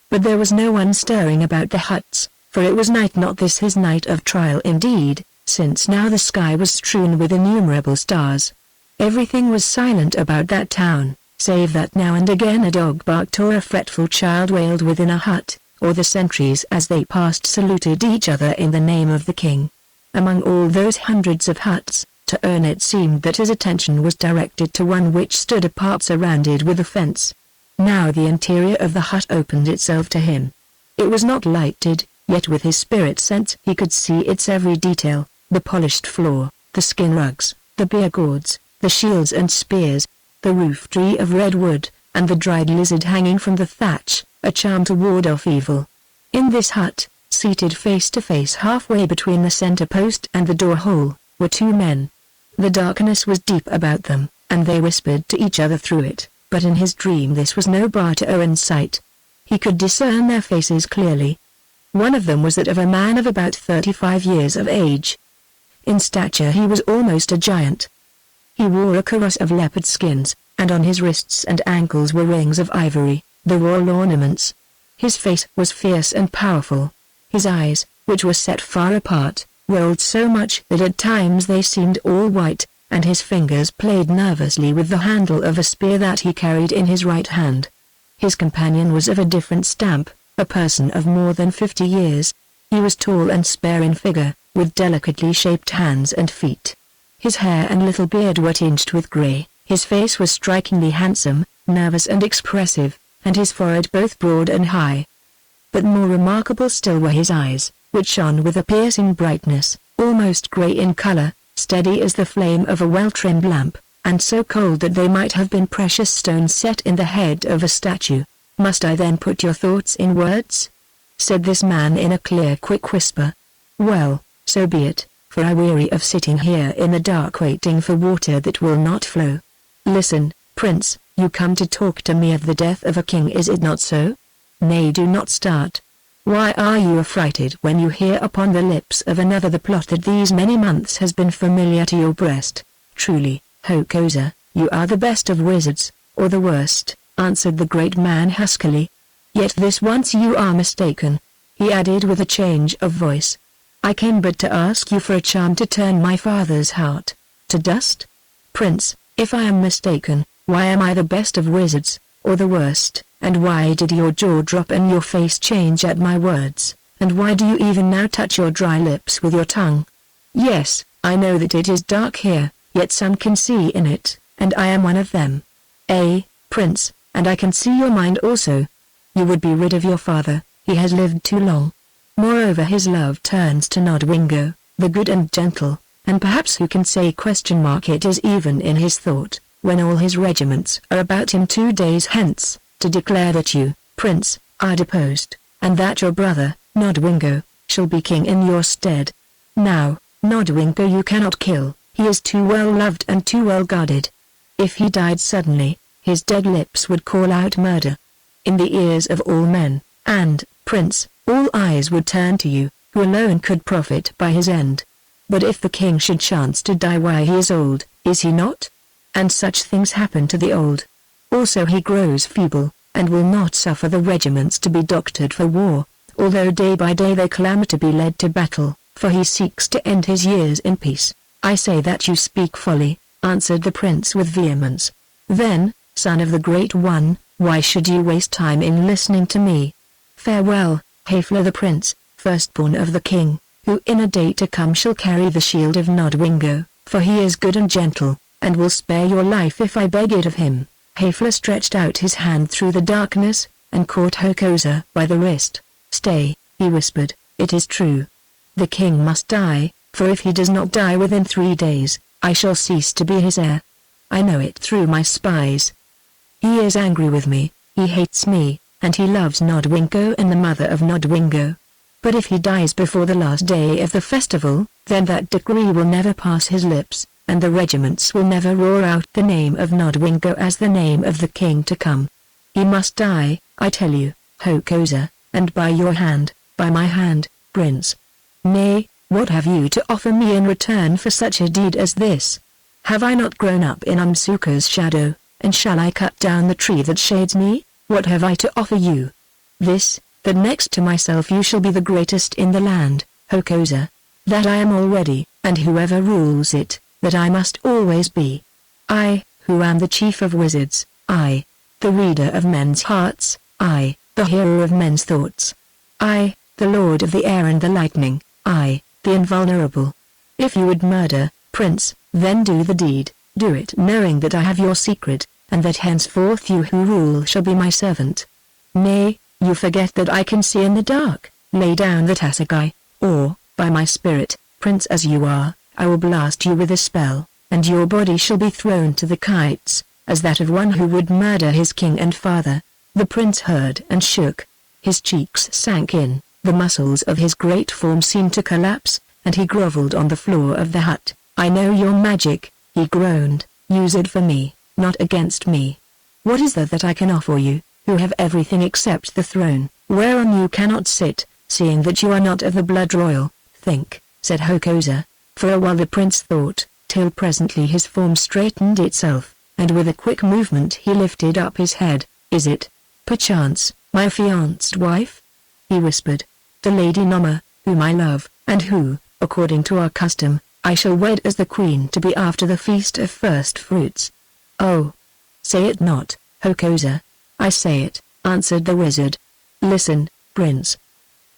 But there was no one stirring about the huts, for it was night, not this his night of trial indeed, since now the sky was strewn with innumerable stars. Everything was silent about that town, save that now and again a dog barked or a fretful child wailed within a hut, or the sentries as they passed saluted each other in the name of the king. Among all those hundreds of huts, to Owen it seemed that his attention was directed to one which stood apart surrounded with a fence. Now the interior of the hut opened itself to him. It was not lighted, yet with his spirit sense he could see its every detail, the polished floor, the skin rugs, the beer gourds, the shields and spears, the roof tree of red wood, and the dried lizard hanging from the thatch, a charm to ward off evil. In this hut, seated face to face halfway between the center post and the door hole, were two men. The darkness was deep about them, and they whispered to each other through it, but in his dream this was no bar to Owen's sight. He could discern their faces clearly. One of them was that of a man of about 35 years of age. In stature he was almost a giant. He wore a cuirass of leopard skins, and on his wrists and ankles were rings of ivory, the royal ornaments. His face was fierce and powerful. His eyes, which were set far apart, rolled so much that at times they seemed all white, and his fingers played nervously with the handle of a spear that he carried in his right hand. His companion was of a different stamp, a person of more than 50 years. He was tall and spare in figure, with delicately shaped hands and feet. His hair and little beard were tinged with grey, his face was strikingly handsome, nervous and expressive, and his forehead both broad and high. But more remarkable still were his eyes, which shone with a piercing brightness, almost grey in colour, steady as the flame of a well-trimmed lamp, and so cold that they might have been precious stones set in the head of a statue. "Must I then put your thoughts in words?" said this man in a clear quick whisper. "Well, so be it, for I weary of sitting here in the dark waiting for water that will not flow. Listen, Prince, you come to talk to me of the death of a king, is it not so? Nay, do not start. Why are you affrighted when you hear upon the lips of another the plot that these many months has been familiar to your breast? Truly, Hokosa, you are the best of wizards, or the worst," answered the great man huskily. "Yet this once you are mistaken," he added with a change of voice. "I came but to ask you for a charm to turn my father's heart to dust. Prince, if I am mistaken, why am I the best of wizards, or the worst, and why did your jaw drop and your face change at my words, and why do you even now touch your dry lips with your tongue? Yes, I know that it is dark here, yet some can see in it, and I am one of them. Prince, and I can see your mind also. You would be rid of your father, he has lived too long. Moreover, his love turns to Nodwengo, the good and gentle, and perhaps who can say it is even in his thought, when all his regiments are about him 2 days hence, to declare that you, Prince, are deposed, and that your brother, Nodwengo, shall be king in your stead. Now, Nodwengo you cannot kill, he is too well loved and too well guarded. If he died suddenly, his dead lips would call out murder in the ears of all men, and, Prince, all eyes would turn to you, who alone could profit by his end. But if the king should chance to die while he is old, is he not? And such things happen to the old. Also he grows feeble, and will not suffer the regiments to be doctored for war, although day by day they clamor to be led to battle, for he seeks to end his years in peace. I say that you speak folly, answered the prince with vehemence. Then, son of the Great One, why should you waste time in listening to me? Farewell, Hafler the prince, firstborn of the king, who in a day to come shall carry the shield of Nodwengo, for he is good and gentle, and will spare your life if I beg it of him. Hafler stretched out his hand through the darkness, and caught Hokosa by the wrist. Stay, he whispered, it is true. The king must die, for if he does not die within 3 days, I shall cease to be his heir. I know it through my spies. He is angry with me, he hates me, and he loves Nodwengo and the mother of Nodwengo. But if he dies before the last day of the festival, then that decree will never pass his lips, and the regiments will never roar out the name of Nodwengo as the name of the king to come. He must die, I tell you, Hokosa, and by your hand, by my hand, prince. Nay, what have you to offer me in return for such a deed as this? Have I not grown up in Umsuka's shadow, and shall I cut down the tree that shades me? What have I to offer you? This, that next to myself you shall be the greatest in the land, Hokosa. That I am already, and whoever rules it, that I must always be. I, who am the chief of wizards, I, the reader of men's hearts, I, the hero of men's thoughts. I, the lord of the air and the lightning, I, the invulnerable. If you would murder, prince, then do the deed, do it knowing that I have your secret, and that henceforth you who rule shall be my servant. Nay, you forget that I can see in the dark. Lay down that assegai, or, by my spirit, prince as you are, I will blast you with a spell, and your body shall be thrown to the kites, as that of one who would murder his king and father. The prince heard and shook. His cheeks sank in, the muscles of his great form seemed to collapse, and he grovelled on the floor of the hut. I know your magic, he groaned, use it for me, not against me. What is there that I can offer you, who have everything except the throne, whereon you cannot sit, seeing that you are not of the blood royal. Think, said Hokosa. For a while the prince thought, till presently his form straightened itself, and with a quick movement he lifted up his head. Is it, perchance, my affianced wife? He whispered. The Lady Nama, whom I love, and who, according to our custom, I shall wed as the queen to be after the feast of first fruits. Oh! Say it not, Hokosa. I say it, answered the wizard. Listen, prince.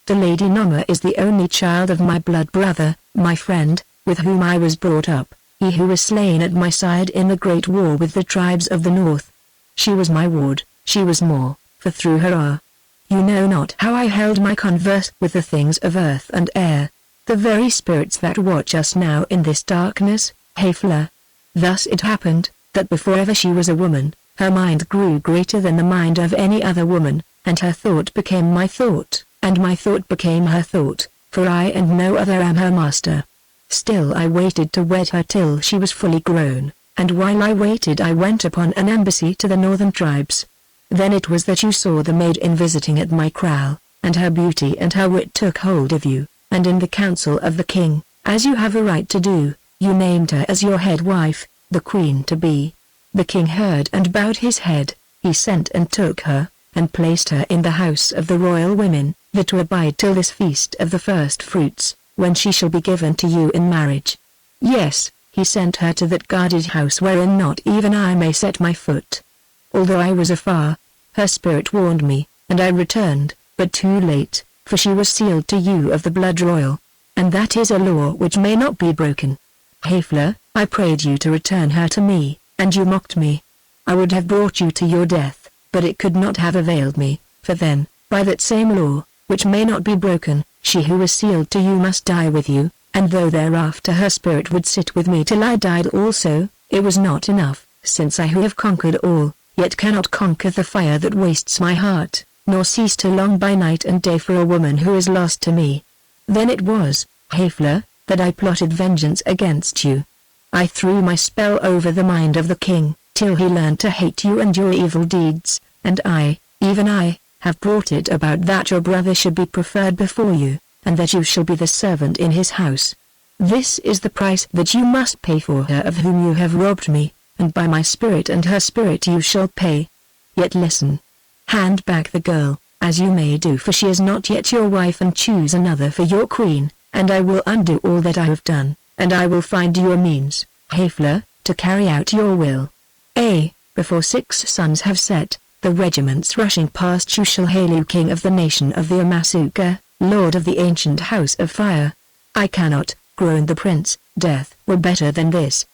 The Lady Nama is the only child of my blood brother, my friend, with whom I was brought up, he who was slain at my side in the great war with the tribes of the north. She was my ward, she was more, for through her you know not how I held my converse with the things of earth and air, the very spirits that watch us now in this darkness, Haefler. Thus it happened, that before ever she was a woman, her mind grew greater than the mind of any other woman, and her thought became my thought, and my thought became her thought, for I and no other am her master. Still I waited to wed her till she was fully grown, and while I waited I went upon an embassy to the northern tribes. Then it was that you saw the maid in visiting at my kraal, and her beauty and her wit took hold of you, and in the council of the king, as you have a right to do, you named her as your head wife, the queen to be. The king heard and bowed his head. He sent and took her, and placed her in the house of the royal women, that to abide till this feast of the first fruits, when she shall be given to you in marriage. Yes, he sent her to that guarded house wherein not even I may set my foot. Although I was afar, her spirit warned me, and I returned, but too late, for she was sealed to you of the blood royal, and that is a law which may not be broken. Haefler, I prayed you to return her to me, and you mocked me. I would have brought you to your death, but it could not have availed me, for then, by that same law, which may not be broken, she who was sealed to you must die with you, and though thereafter her spirit would sit with me till I died also, it was not enough, since I who have conquered all, yet cannot conquer the fire that wastes my heart, nor cease to long by night and day for a woman who is lost to me. Then it was, Haefler, that I plotted vengeance against you. I threw my spell over the mind of the king, till he learned to hate you and your evil deeds, and I, even I, have brought it about that your brother should be preferred before you, and that you shall be the servant in his house. This is the price that you must pay for her of whom you have robbed me, and by my spirit and her spirit you shall pay. Yet listen. Hand back the girl, as you may do, for she is not yet your wife, and choose another for your queen, and I will undo all that I have done, and I will find you a means, Haefler, to carry out your will. Before 6 suns have set, the regiments rushing past you shall hail you king of the nation of the Amasuka, lord of the ancient house of fire. I cannot, groaned the prince, death were better than this,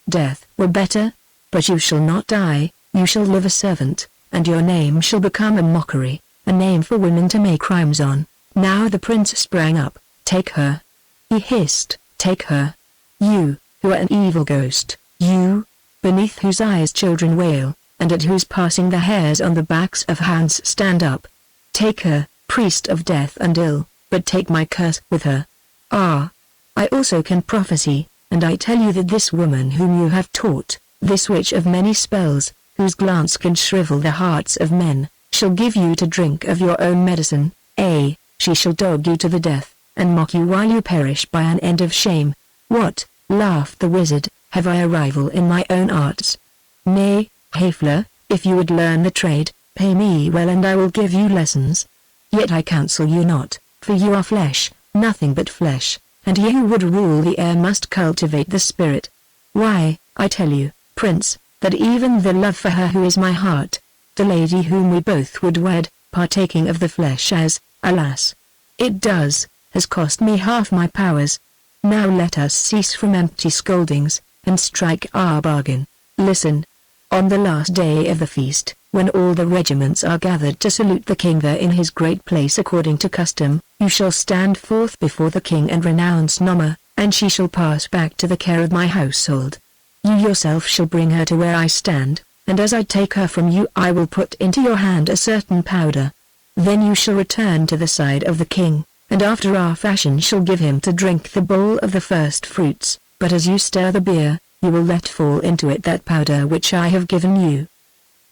death were better? But you shall not die, you shall live a servant, and your name shall become a mockery, a name for women to make crimes on. Now the prince sprang up. Take her. He hissed, take her. You, who are an evil ghost, you, beneath whose eyes children wail, and at whose passing the hairs on the backs of hands stand up. Take her, priest of death and ill, but take my curse with her. I also can prophesy, and I tell you that this woman whom you have taught, this witch of many spells, whose glance can shrivel the hearts of men, shall give you to drink of your own medicine. She shall dog you to the death, and mock you while you perish by an end of shame. What, laughed the wizard, have I a rival in my own arts? Nay, Haefler, if you would learn the trade, pay me well and I will give you lessons. Yet I counsel you not, for you are flesh, nothing but flesh, and he who would rule the air must cultivate the spirit. Why, I tell you, prince, that even the love for her who is my heart, the lady whom we both would wed, partaking of the flesh as, alas, it does, has cost me half my powers. Now let us cease from empty scoldings, and strike our bargain. Listen. On the last day of the feast, when all the regiments are gathered to salute the king there in his great place according to custom, you shall stand forth before the king and renounce Nama, and she shall pass back to the care of my household. You yourself shall bring her to where I stand, and as I take her from you I will put into your hand a certain powder. Then you shall return to the side of the king, and after our fashion shall give him to drink the bowl of the first fruits, but as you stir the beer, you will let fall into it that powder which I have given you.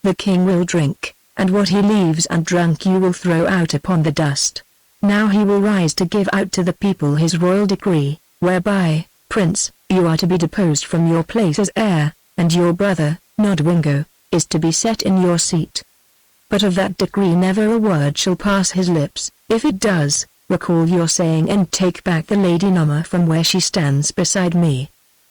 The king will drink, and what he leaves undrunk you will throw out upon the dust. Now he will rise to give out to the people his royal decree, whereby, Prince, you are to be deposed from your place as heir, and your brother, Nodwengo, is to be set in your seat. But of that decree never a word shall pass his lips. If it does, recall your saying and take back the Lady Nama from where she stands beside me.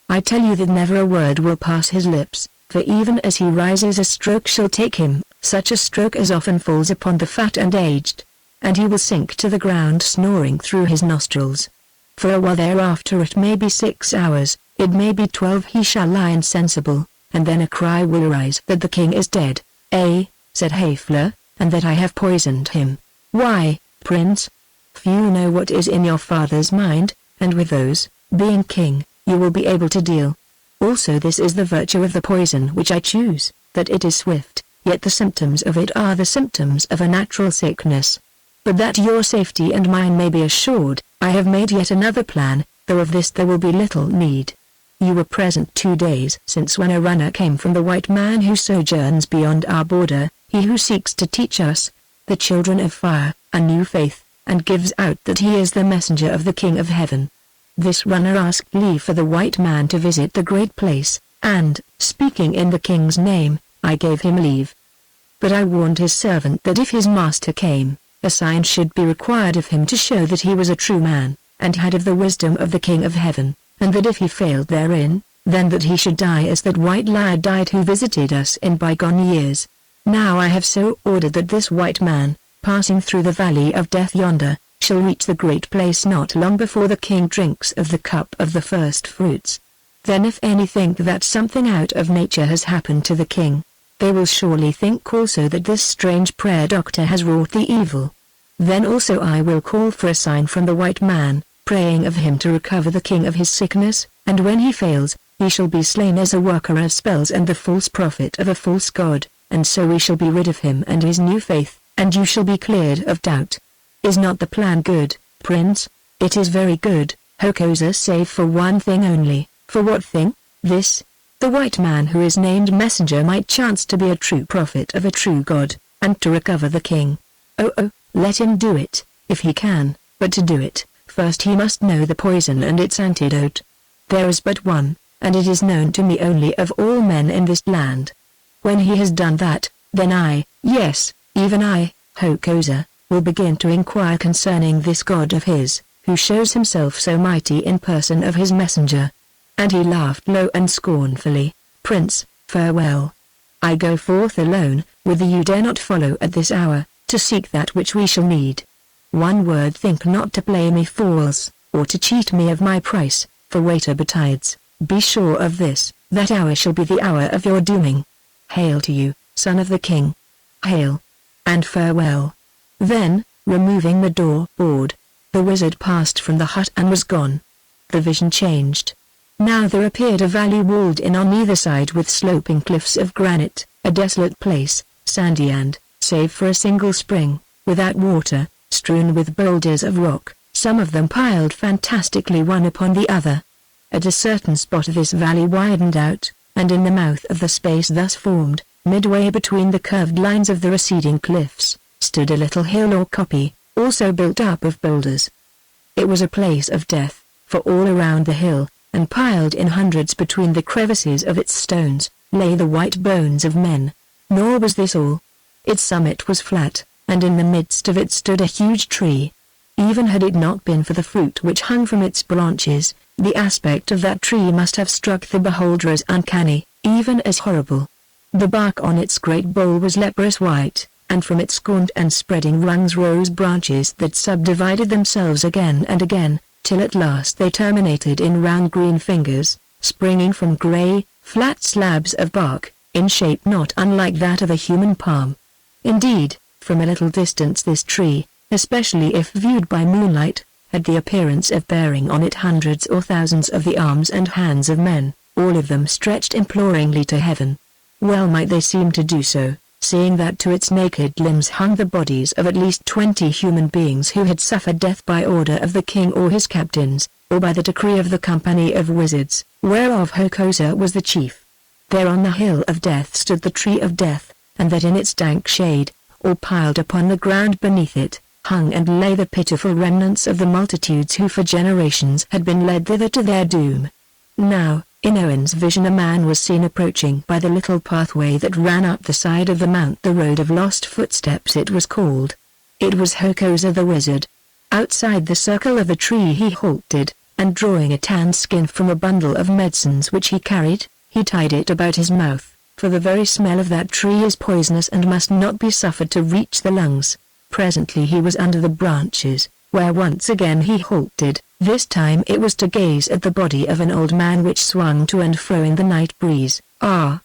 I tell you that never a word will pass his lips, for even as he rises a stroke shall take him, such a stroke as often falls upon the fat and aged, and he will sink to the ground snoring through his nostrils. For a while thereafter, it may be 6 hours, it may be 12, he shall lie insensible, and then a cry will arise that the king is dead, said Hafler, and that I have poisoned him. Why, Prince? Few know what is in your father's mind, and with those, being king, you will be able to deal. Also this is the virtue of the poison which I choose, that it is swift, yet the symptoms of it are the symptoms of a natural sickness. But that your safety and mine may be assured, I have made yet another plan, though of this there will be little need. You were present 2 days since when a runner came from the white man who sojourns beyond our border, he who seeks to teach us, the children of fire, a new faith, and gives out that he is the messenger of the King of Heaven. This runner asked leave for the white man to visit the great place, and, speaking in the king's name, I gave him leave. But I warned his servant that if his master came, a sign should be required of him to show that he was a true man, and had of the wisdom of the King of Heaven, and that if he failed therein, then that he should die as that white lad died who visited us in bygone years. Now I have so ordered that this white man, passing through the valley of death yonder, shall reach the great place not long before the king drinks of the cup of the first fruits. Then if any think that something out of nature has happened to the king, they will surely think also that this strange prayer doctor has wrought the evil. Then also I will call for a sign from the white man, praying of him to recover the king of his sickness, and when he fails, he shall be slain as a worker of spells and the false prophet of a false god, and so we shall be rid of him and his new faith, and you shall be cleared of doubt. Is not the plan good, Prince? It is very good, Hokosa, save for one thing only. For what thing? This. The white man who is named messenger might chance to be a true prophet of a true god, and to recover the king. Oh, let him do it, if he can, but to do it, first he must know the poison and its antidote. There is but one, and it is known to me only of all men in this land. When he has done that, then I, yes, even I, Hokosa, will begin to inquire concerning this god of his, who shows himself so mighty in person of his messenger. And he laughed low and scornfully. Prince, farewell. I go forth alone, whither you dare not follow at this hour, to seek that which we shall need. One word, think not to play me false, or to cheat me of my price, for waiter betides. Be sure of this, that hour shall be the hour of your dooming. Hail to you, son of the king. Hail. And farewell. Then, removing the door board, the wizard passed from the hut and was gone. The vision changed. Now there appeared a valley walled in on either side with sloping cliffs of granite, a desolate place, sandy and, save for a single spring, without water, strewn with boulders of rock, some of them piled fantastically one upon the other. At a certain spot this valley widened out, and in the mouth of the space thus formed, midway between the curved lines of the receding cliffs, stood a little hill or kopje, also built up of boulders. It was a place of death, for all around the hill, and piled in hundreds between the crevices of its stones, lay the white bones of men. Nor was this all. Its summit was flat, and in the midst of it stood a huge tree. Even had it not been for the fruit which hung from its branches, the aspect of that tree must have struck the beholder as uncanny, even as horrible. The bark on its great bole was leprous white, and from its gaunt and spreading rungs rose branches that subdivided themselves again and again, till at last they terminated in round green fingers, springing from grey, flat slabs of bark, in shape not unlike that of a human palm. Indeed, from a little distance this tree, especially if viewed by moonlight, had the appearance of bearing on it hundreds or thousands of the arms and hands of men, all of them stretched imploringly to heaven. Well might they seem to do so, seeing that to its naked limbs hung the bodies of at least 20 human beings who had suffered death by order of the king or his captains, or by the decree of the company of wizards, whereof Hokosa was the chief. There on the hill of death stood the tree of death, and that in its dank shade, or piled upon the ground beneath it, hung and lay the pitiful remnants of the multitudes who for generations had been led thither to their doom. Now, in Owen's vision a man was seen approaching by the little pathway that ran up the side of the mount, the Road of Lost Footsteps it was called. It was Hokosa the wizard. Outside the circle of a tree he halted, and drawing a tanned skin from a bundle of medicines which he carried, he tied it about his mouth, for the very smell of that tree is poisonous and must not be suffered to reach the lungs. Presently he was under the branches, where once again he halted. This time it was to gaze at the body of an old man which swung to and fro in the night breeze. "Ah,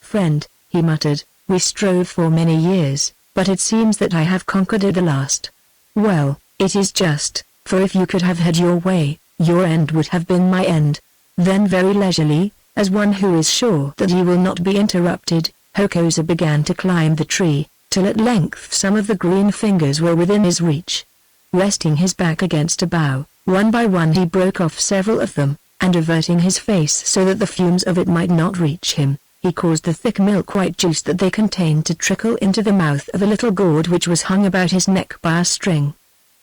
friend," he muttered, "we strove for many years, but it seems that I have conquered at the last. Well, it is just, for if you could have had your way, your end would have been my end." Then very leisurely, as one who is sure that he will not be interrupted, Hokosa began to climb the tree, till at length some of the green fingers were within his reach. Resting his back against a bough, one by one he broke off several of them, and averting his face so that the fumes of it might not reach him, he caused the thick milk-white juice that they contained to trickle into the mouth of a little gourd which was hung about his neck by a string.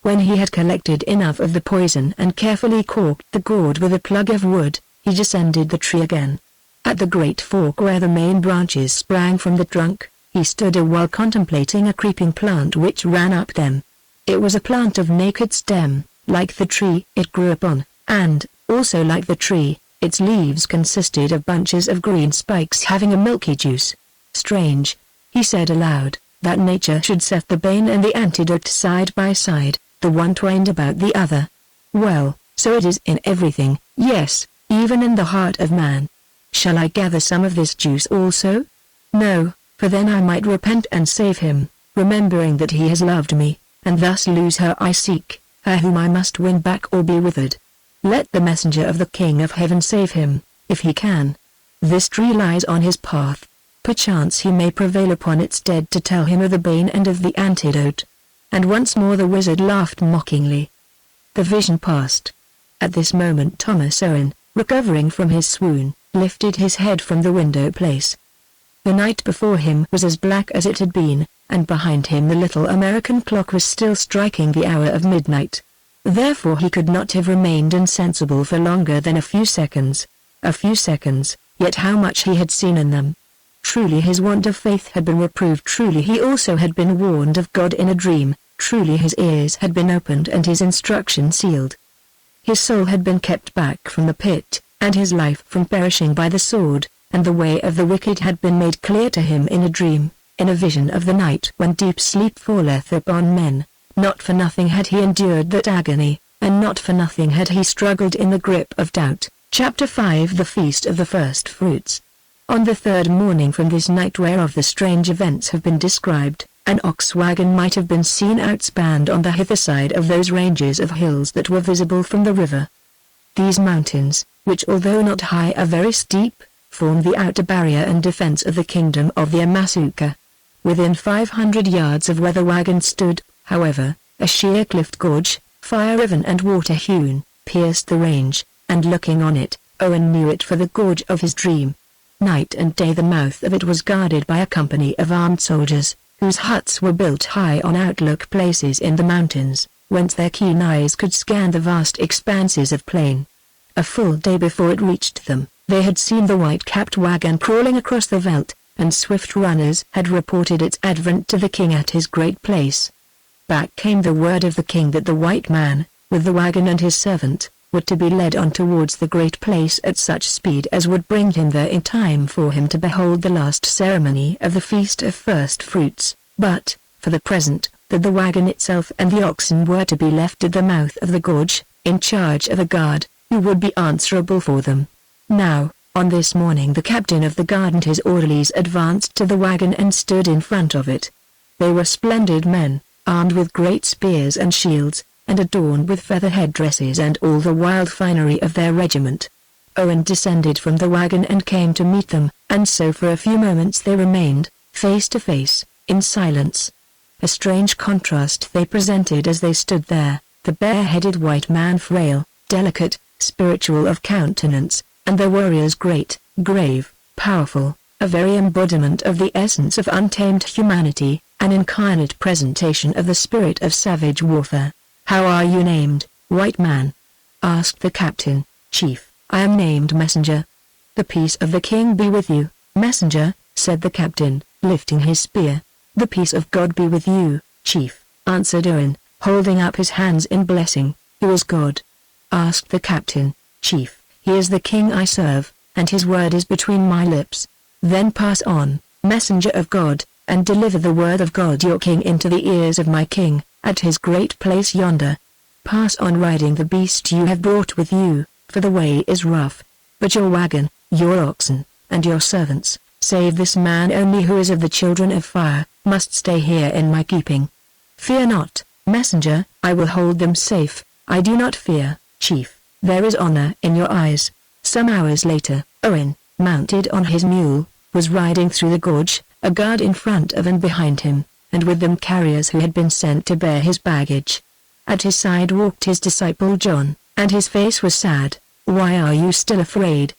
When he had collected enough of the poison and carefully corked the gourd with a plug of wood, he descended the tree again. At the great fork where the main branches sprang from the trunk, he stood a while contemplating a creeping plant which ran up them. It was a plant of naked stem, like the tree it grew upon, and, also like the tree, its leaves consisted of bunches of green spikes having a milky juice. "Strange," he said aloud, "that nature should set the bane and the antidote side by side, the one twined about the other. Well, so it is in everything, yes, even in the heart of man. Shall I gather some of this juice also? No, for then I might repent and save him, remembering that he has loved me, and thus lose her I seek, her whom I must win back or be withered. Let the messenger of the King of Heaven save him, if he can. This tree lies on his path. Perchance he may prevail upon its dead to tell him of the bane and of the antidote." And once more the wizard laughed mockingly. The vision passed. At this moment Thomas Owen, recovering from his swoon, lifted his head from the window place. The night before him was as black as it had been, and behind him the little American clock was still striking the hour of midnight. Therefore he could not have remained insensible for longer than a few seconds. A few seconds, yet how much he had seen in them. Truly his want of faith had been reproved, truly he also had been warned of God in a dream, truly his ears had been opened and his instruction sealed. His soul had been kept back from the pit, and his life from perishing by the sword, and the way of the wicked had been made clear to him in a dream, in a vision of the night when deep sleep falleth upon men. Not for nothing had he endured that agony, and not for nothing had he struggled in the grip of doubt. Chapter 5 The Feast of the First Fruits. On the third morning from this night whereof the strange events have been described, an ox wagon might have been seen outspanned on the hither side of those ranges of hills that were visible from the river. These mountains, which although not high are very steep, form the outer barrier and defense of the kingdom of the Amasuka. Within 500 yards of where the wagon stood, however, a sheer cliffed gorge, fire-riven and water-hewn, pierced the range, and looking on it, Owen knew it for the gorge of his dream. Night and day the mouth of it was guarded by a company of armed soldiers, whose huts were built high on outlook places in the mountains, whence their keen eyes could scan the vast expanses of plain. A full day before it reached them, they had seen the white-capped wagon crawling across the veldt, and swift runners had reported its advent to the king at his great place. Back came the word of the king that the white man, with the wagon and his servant, were to be led on towards the great place at such speed as would bring him there in time for him to behold the last ceremony of the Feast of First Fruits, but, for the present, that the wagon itself and the oxen were to be left at the mouth of the gorge, in charge of a guard, who would be answerable for them. Now, on this morning the captain of the guard and his orderlies advanced to the wagon and stood in front of it. They were splendid men, armed with great spears and shields, and adorned with feather headdresses and all the wild finery of their regiment. Owen descended from the wagon and came to meet them, and so for a few moments they remained, face to face, in silence. A strange contrast they presented as they stood there, the bare-headed white man frail, delicate, spiritual of countenance, and the warriors great, grave, powerful, a very embodiment of the essence of untamed humanity, an incarnate presentation of the spirit of savage warfare. "How are you named, white man?" asked the captain. "Chief, I am named Messenger." "The peace of the king be with you, Messenger," said the captain, lifting his spear. "The peace of God be with you, Chief," answered Owen, holding up his hands in blessing. "Who is God?" asked the captain. "Chief, he is the king I serve, and his word is between my lips." "Then pass on, messenger of God, and deliver the word of God your king into the ears of my king, at his great place yonder. Pass on riding the beast you have brought with you, for the way is rough. But your wagon, your oxen, and your servants, save this man only who is of the children of fire, must stay here in my keeping. Fear not, messenger, I will hold them safe. I do not fear, chief, there is honor in your eyes." Some hours later, Owen, mounted on his mule, was riding through the gorge, a guard in front of and behind him, and with them carriers who had been sent to bear his baggage. At his side walked his disciple John, and his face was sad. "Why are you still afraid?"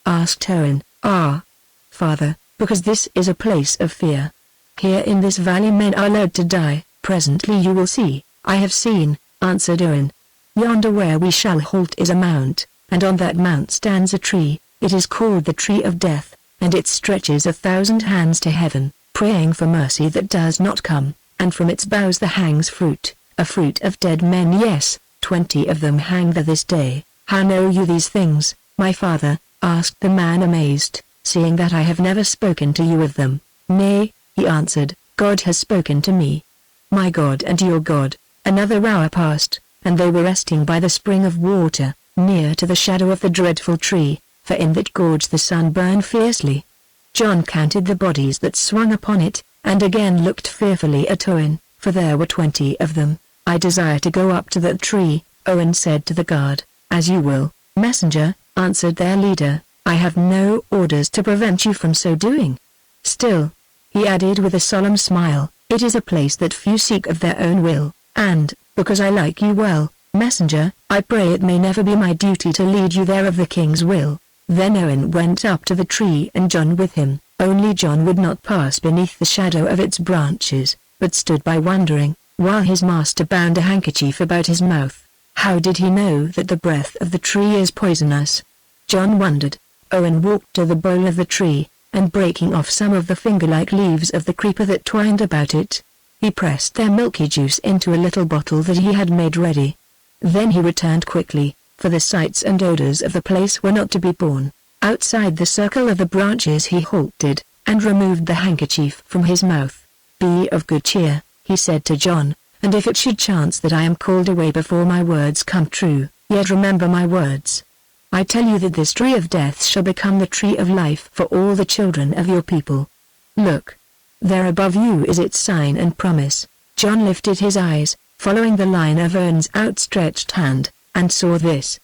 asked Owen. "Ah, Father, because this is a place of fear. Here in this valley men are led to die." "Presently you will see." "I have seen," answered Owen. "Yonder where we shall halt is a mount, and on that mount stands a tree. It is called the Tree of Death, and it stretches 1,000 hands to heaven, praying for mercy that does not come, and from its boughs there hangs fruit, a fruit of dead men. Yes, 20 of them hang there this day." "How know you these things, my father?" asked the man amazed, "seeing that I have never spoken to you of them." "Nay," he answered, "God has spoken to me." "My God and your God." Another hour passed, and they were resting by the spring of water, near to the shadow of the dreadful tree, for in that gorge the sun burned fiercely. John counted the bodies that swung upon it, and again looked fearfully at Owen, for there were 20 of them. "I desire to go up to that tree," Owen said to the guard. "As you will, messenger," answered their leader. "I have no orders to prevent you from so doing. Still," he added with a solemn smile, "it is a place that few seek of their own will, and, because I like you well, messenger, I pray it may never be my duty to lead you there of the king's will." Then Owen went up to the tree and John with him. Only John would not pass beneath the shadow of its branches, but stood by wondering, while his master bound a handkerchief about his mouth. How did he know that the breath of the tree is poisonous? John wondered. Owen walked to the bole of the tree, and breaking off some of the finger-like leaves of the creeper that twined about it, he pressed their milky juice into a little bottle that he had made ready. Then he returned quickly, for the sights and odors of the place were not to be borne. Outside the circle of the branches he halted, and removed the handkerchief from his mouth. "Be of good cheer," he said to John, "and if it should chance that I am called away before my words come true, yet remember my words. I tell you that this tree of death shall become the tree of life for all the children of your people. Look, there above you is its sign and promise." John lifted his eyes, following the line of Owen's outstretched hand, and saw this.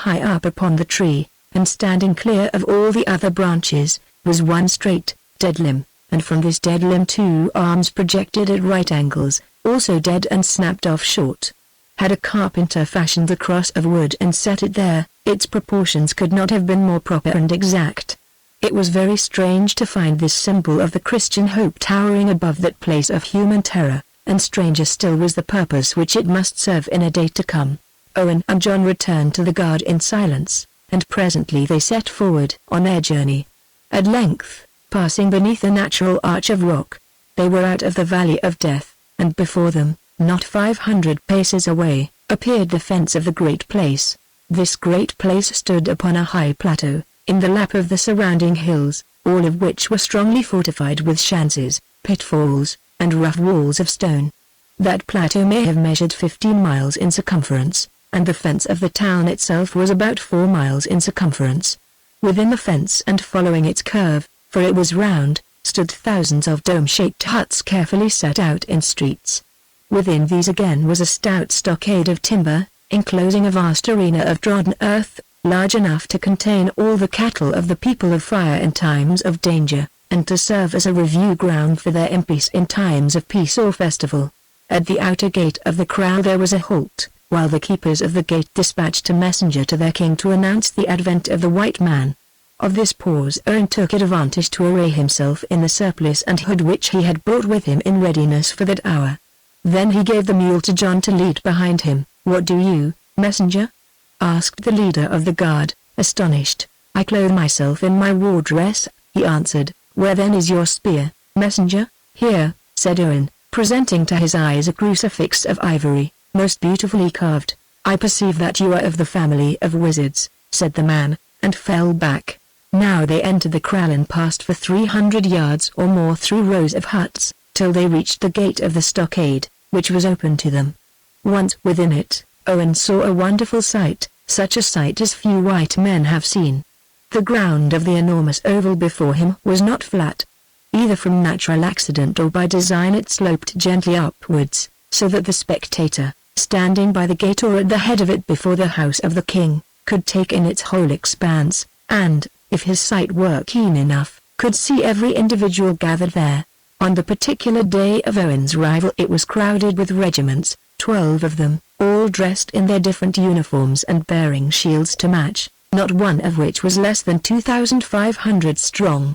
High up upon the tree, and standing clear of all the other branches, was one straight, dead limb, and from this dead limb 2 arms projected at right angles, also dead and snapped off short. Had a carpenter fashioned the cross of wood and set it there, its proportions could not have been more proper and exact. It was very strange to find this symbol of the Christian hope towering above that place of human terror, and stranger still was the purpose which it must serve in a day to come. Owen and John returned to the guard in silence, and presently they set forward on their journey. At length, passing beneath a natural arch of rock, they were out of the valley of death, and before them, not 500 paces away, appeared the fence of the great place. This great place stood upon a high plateau, in the lap of the surrounding hills, all of which were strongly fortified with schanses, pitfalls, and rough walls of stone. That plateau may have measured 15 miles in circumference, and the fence of the town itself was about 4 miles in circumference. Within the fence and following its curve, for it was round, stood thousands of dome-shaped huts carefully set out in streets. Within these again was a stout stockade of timber, enclosing a vast arena of trodden earth, large enough to contain all the cattle of the people of fire in times of danger, and to serve as a review ground for their impieces in times of peace or festival. At the outer gate of the kraal there was a halt, while the keepers of the gate dispatched a messenger to their king to announce the advent of the white man. Of this pause Owen took advantage to array himself in the surplice and hood which he had brought with him in readiness for that hour. Then he gave the mule to John to lead behind him. "What do you, messenger?" asked the leader of the guard, astonished. "I clothe myself in my war dress," he answered. "Where then is your spear, messenger?" "Here," said Owen, presenting to his eyes a crucifix of ivory, most beautifully carved. "I perceive that you are of the family of wizards," said the man, and fell back. Now they entered the kraal and passed for 300 yards or more through rows of huts, till they reached the gate of the stockade, which was open to them. Once within it, Owen saw a wonderful sight, such a sight as few white men have seen. The ground of the enormous oval before him was not flat. Either from natural accident or by design it sloped gently upwards, so that the spectator, standing by the gate or at the head of it before the house of the king, could take in its whole expanse, and, if his sight were keen enough, could see every individual gathered there. On the particular day of Owen's arrival it was crowded with regiments, 12 of them, all dressed in their different uniforms and bearing shields to match, not one of which was less than 2,500 strong.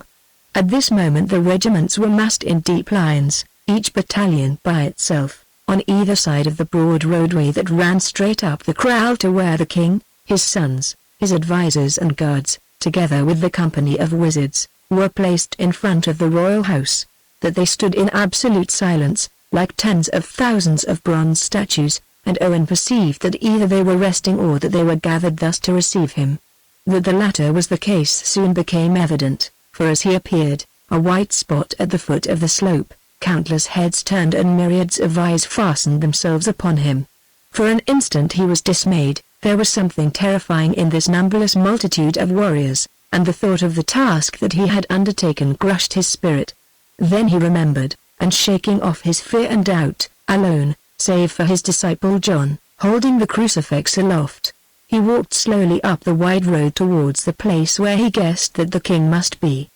At this moment the regiments were massed in deep lines, each battalion by itself, on either side of the broad roadway that ran straight up the kraal to where the king, his sons, his advisers and guards, together with the company of wizards, were placed in front of the royal house. That they stood in absolute silence, like tens of thousands of bronze statues, and Owen perceived that either they were resting or that they were gathered thus to receive him. That the latter was the case soon became evident, for as he appeared, a white spot at the foot of the slope, countless heads turned and myriads of eyes fastened themselves upon him. For an instant he was dismayed. There was something terrifying in this numberless multitude of warriors, and the thought of the task that he had undertaken crushed his spirit. Then he remembered, and shaking off his fear and doubt, alone, save for his disciple John, holding the crucifix aloft, he walked slowly up the wide road towards the place where he guessed that the king must be.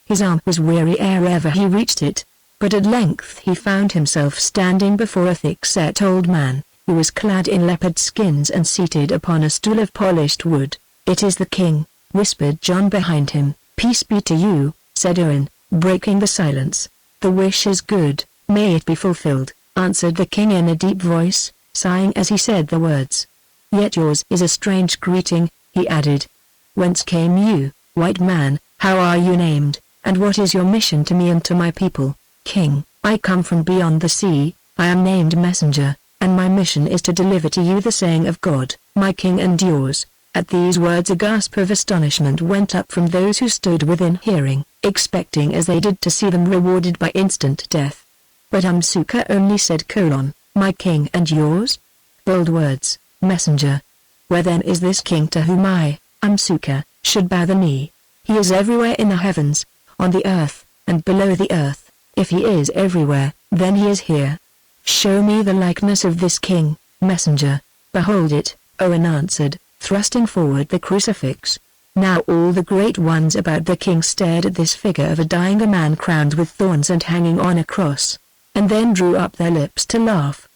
His arm was weary ere ever he reached it, but at length he found himself standing before a thick-set old man, who was clad in leopard skins and seated upon a stool of polished wood. "It is the king," whispered John behind him. "Peace be to you," said Owen, breaking the silence. "The wish is good, may it be fulfilled," answered the king in a deep voice, sighing as he said the words. "Yet yours is a strange greeting," he added. "Whence came you, white man, how are you named, and what is your mission to me and to my people?" "King, I come from beyond the sea, I am named messenger, and my mission is to deliver to you the saying of God, my king and yours." At these words a gasp of astonishment went up from those who stood within hearing, expecting as they did to see them rewarded by instant death. But Umsuka only said, "My king and yours? Bold words, messenger. Where then is this king to whom I, Umsuka, should bow the knee? He is everywhere in the heavens, on the earth, and below the earth. If he is everywhere, then he is here. Show me the likeness of this king, messenger." "Behold it," Owen answered, thrusting forward the crucifix. Now all the great ones about the king stared at this figure of a dying man crowned with thorns and hanging on a cross, and then drew up their lips to laugh.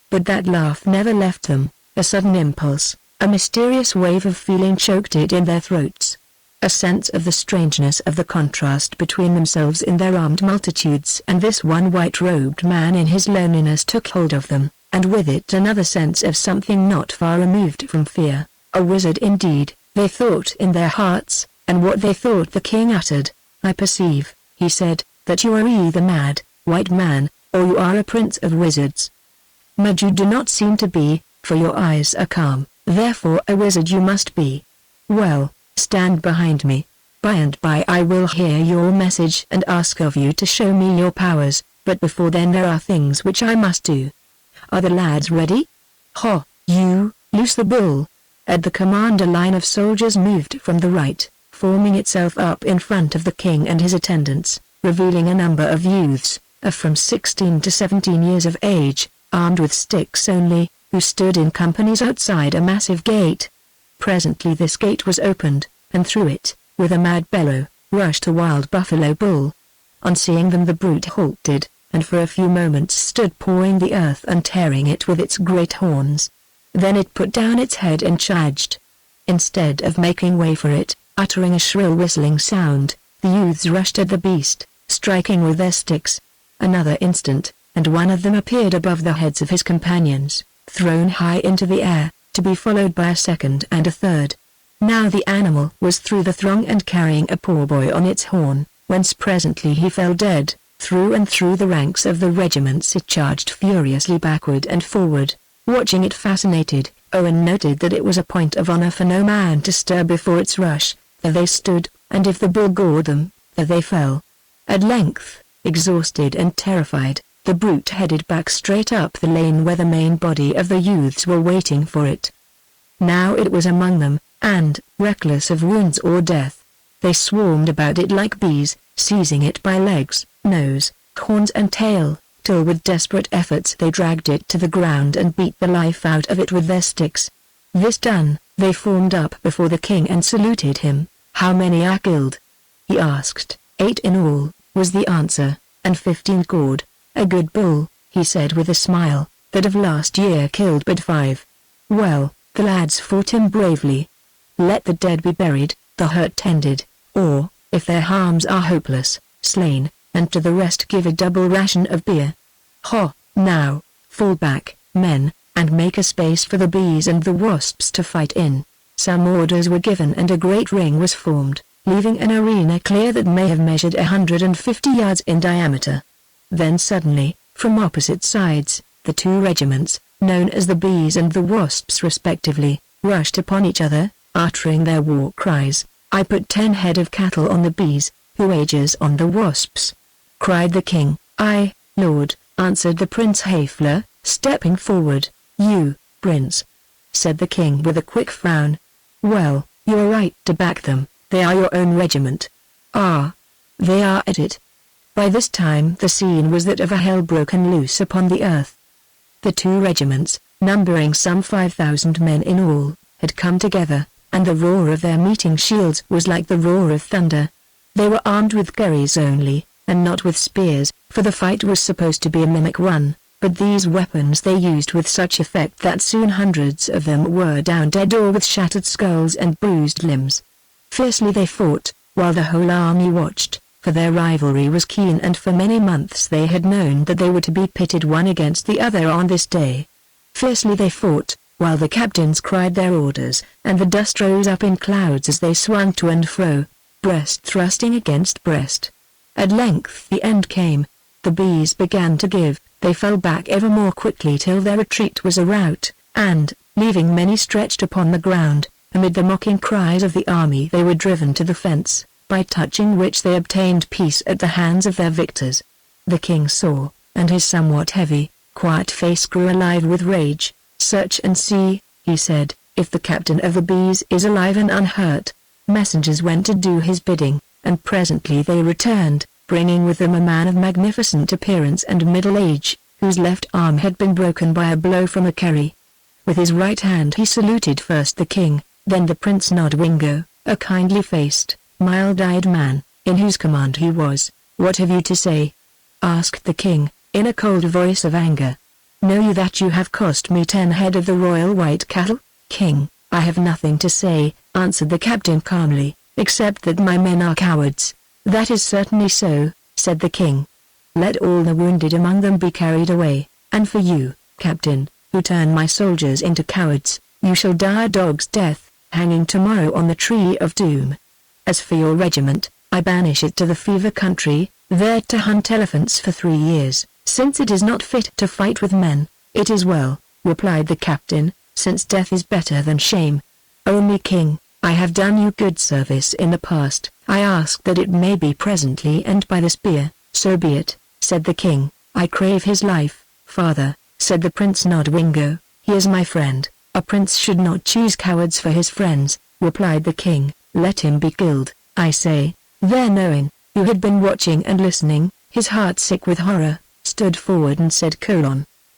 But that laugh never left them. A sudden impulse, a mysterious wave of feeling choked it in their throats. A sense of the strangeness of the contrast between themselves in their armed multitudes and this one white-robed man in his loneliness took hold of them, and with it another sense of something not far removed from fear. A wizard indeed, they thought in their hearts, and what they thought the king uttered. "I perceive," he said, "that you are either mad, white man, or you are a prince of wizards. But you do not seem to be, for your eyes are calm, therefore a wizard you must be. Well, stand behind me. By and by I will hear your message and ask of you to show me your powers, but before then there are things which I must do. Are the lads ready? Ho, you, loose the bull." At the command a line of soldiers moved from the right, forming itself up in front of the king and his attendants, revealing a number of youths, of from 16 to 17 years of age, armed with sticks only, who stood in companies outside a massive gate. Presently this gate was opened, and through it, with a mad bellow, rushed a wild buffalo bull. On seeing them the brute halted, and for a few moments stood pawing the earth and tearing it with its great horns. Then it put down its head and charged. Instead of making way for it, Uttering a shrill whistling sound, the youths rushed at the beast, striking with their sticks. Another instant, and one of them appeared above the heads of his companions, thrown high into the air, to be followed by a second and a third. Now the animal was through the throng and carrying a poor boy on its horn, whence presently he fell dead. Through and through the ranks of the regiments it charged furiously backward and forward. Watching it fascinated, Owen noted that it was a point of honor for no man to stir before its rush. There they stood, and if the bull gored them, there they fell. At length, exhausted and terrified, the brute headed back straight up the lane where the main body of the youths were waiting for it. Now it was among them, and, reckless of wounds or death, they swarmed about it like bees, seizing it by legs, nose, horns and tail, till with desperate efforts they dragged it to the ground and beat the life out of it with their sticks. This done, they formed up before the king and saluted him. "How many are killed?" he asked. "8 in all," was the answer, "and 15 gored. A good bull," he said with a smile, "that of last year killed but 5. Well, the lads fought him bravely. Let the dead be buried, the hurt tended, or, if their harms are hopeless, slain, and to the rest give a double ration of beer. Ho, now, fall back, men, and make a space for the bees and the wasps to fight in." Some orders were given and a great ring was formed, leaving an arena clear that may have measured 150 yards in diameter. Then suddenly, from opposite sides, the 2 regiments, known as the bees and the wasps respectively, rushed upon each other, uttering their war cries. "I put 10 head of cattle on the bees, who wagers on the wasps?" cried the king. "I, lord," answered the Prince Hafler, stepping forward. "You, prince," said the king with a quick frown. "Well, you are right to back them, they are your own regiment." "Ah, they are at it." By this time the scene was that of a hell broken loose upon the earth. The 2 regiments, numbering some 5,000 men in all, had come together, and the roar of their meeting shields was like the roar of thunder. They were armed with curries only, and not with spears, for the fight was supposed to be a mimic one, but these weapons they used with such effect that soon hundreds of them were down dead or with shattered skulls and bruised limbs. Fiercely they fought, while the whole army watched, for their rivalry was keen and for many months they had known that they were to be pitted one against the other on this day. Fiercely they fought, while the captains cried their orders, and the dust rose up in clouds as they swung to and fro, breast thrusting against breast. At length the end came. The bees began to give, they fell back ever more quickly till their retreat was a rout, and, leaving many stretched upon the ground, amid the mocking cries of the army they were driven to the fence, by touching which they obtained peace at the hands of their victors. The king saw, and his somewhat heavy, quiet face grew alive with rage. "Search and see," he said, "if the captain of the bees is alive and unhurt." Messengers went to do his bidding, and presently they returned, bringing with them a man of magnificent appearance and middle age, whose left arm had been broken by a blow from a kerry. With his right hand he saluted first the king, then the Prince Nodwengo, a kindly-faced, mild-eyed man, in whose command he was. "What have you to say?" asked the king, in a cold voice of anger. "Know you that you have cost me 10 head of the royal white cattle?" "King, I have nothing to say," answered the captain calmly, "except that my men are cowards." "That is certainly so," said the king. "Let all the wounded among them be carried away, and for you, captain, who turn my soldiers into cowards, you shall die a dog's death, hanging tomorrow on the tree of doom. As for your regiment, I banish it to the fever country, there to hunt elephants for 3 years, since it is not fit to fight with men." "It is well," replied the captain, "since death is better than shame. Only, king, I have done you good service in the past. I ask that it may be presently and by the spear." "So be it," said the king. "I crave his life." "Father," said the Prince Nodwengo, "he is my friend." "A prince should not choose cowards for his friends," replied the king. "Let him be killed, I say." There Owen, who had been watching and listening, his heart sick with horror, stood forward and said,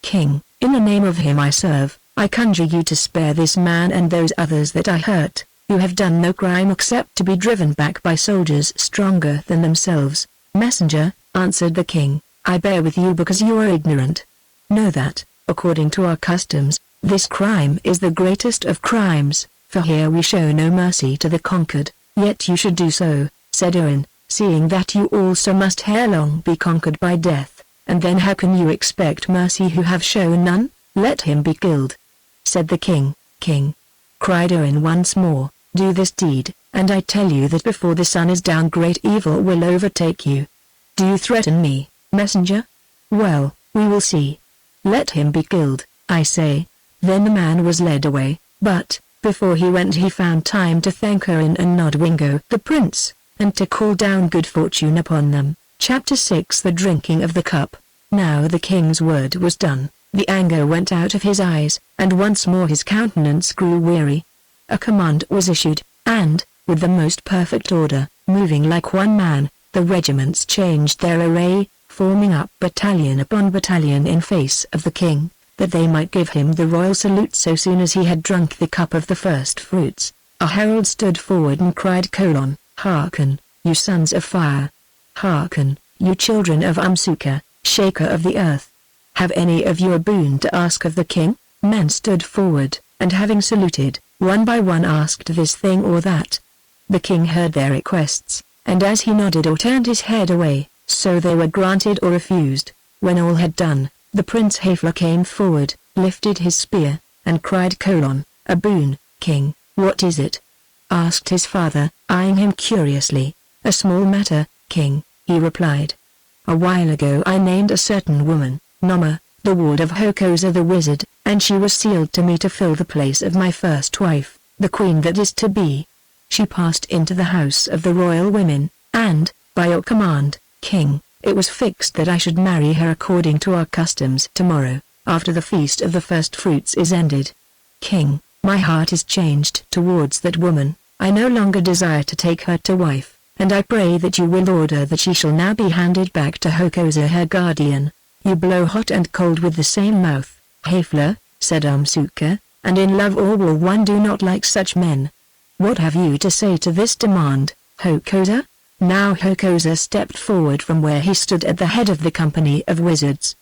"King, in the name of him I serve, I conjure you to spare this man and those others that I hurt, who have done no crime except to be driven back by soldiers stronger than themselves." "Messenger," answered the king, "I bear with you because you are ignorant. Know that, according to our customs, this crime is the greatest of crimes, for here we show no mercy to the conquered. Yet you should do so, said Owen, seeing that you also must ere long be conquered by death, and then how can you expect mercy who have shown none? Let him be killed. Said the king. King, cried Owen once more, do this deed, and I tell you that before the sun is down great evil will overtake you. Do you threaten me, messenger? Well, we will see. Let him be killed, I say. Then the man was led away, but, before he went he found time to thank Owen and Nodwengo the prince, and to call down good fortune upon them. Chapter 6 The Drinking of the Cup. Now the king's word was done, the anger went out of his eyes, and once more his countenance grew weary. A command was issued, and, with the most perfect order, moving like one man, the regiments changed their array, forming up battalion upon battalion in face of the king, that they might give him the royal salute so soon as he had drunk the cup of the first fruits. A herald stood forward and cried: Hearken, you sons of fire! Hearken, you children of Umsuka, shaker of the earth! Have any of you a boon to ask of the king? Men stood forward, and having saluted, one by one asked this thing or that. The king heard their requests, and as he nodded or turned his head away, so they were granted or refused. When all had done, the Prince Hafler came forward, lifted his spear, and cried: A boon, king, what is it? Asked his father, eyeing him curiously. A small matter, king, he replied. A while ago I named a certain woman, Noma, the ward of Hokoza the wizard, and she was sealed to me to fill the place of my first wife, the queen that is to be. She passed into the house of the royal women, and, by your command, king, it was fixed that I should marry her according to our customs tomorrow, after the feast of the first fruits is ended. King, my heart is changed towards that woman, I no longer desire to take her to wife, and I pray that you will order that she shall now be handed back to Hokoza her guardian. You blow hot and cold with the same mouth, Hafler, said Umsuka, and in love or war one do not like such men. What have you to say to this demand, Hokoza? Now Hokoza stepped forward from where he stood at the head of the company of wizards.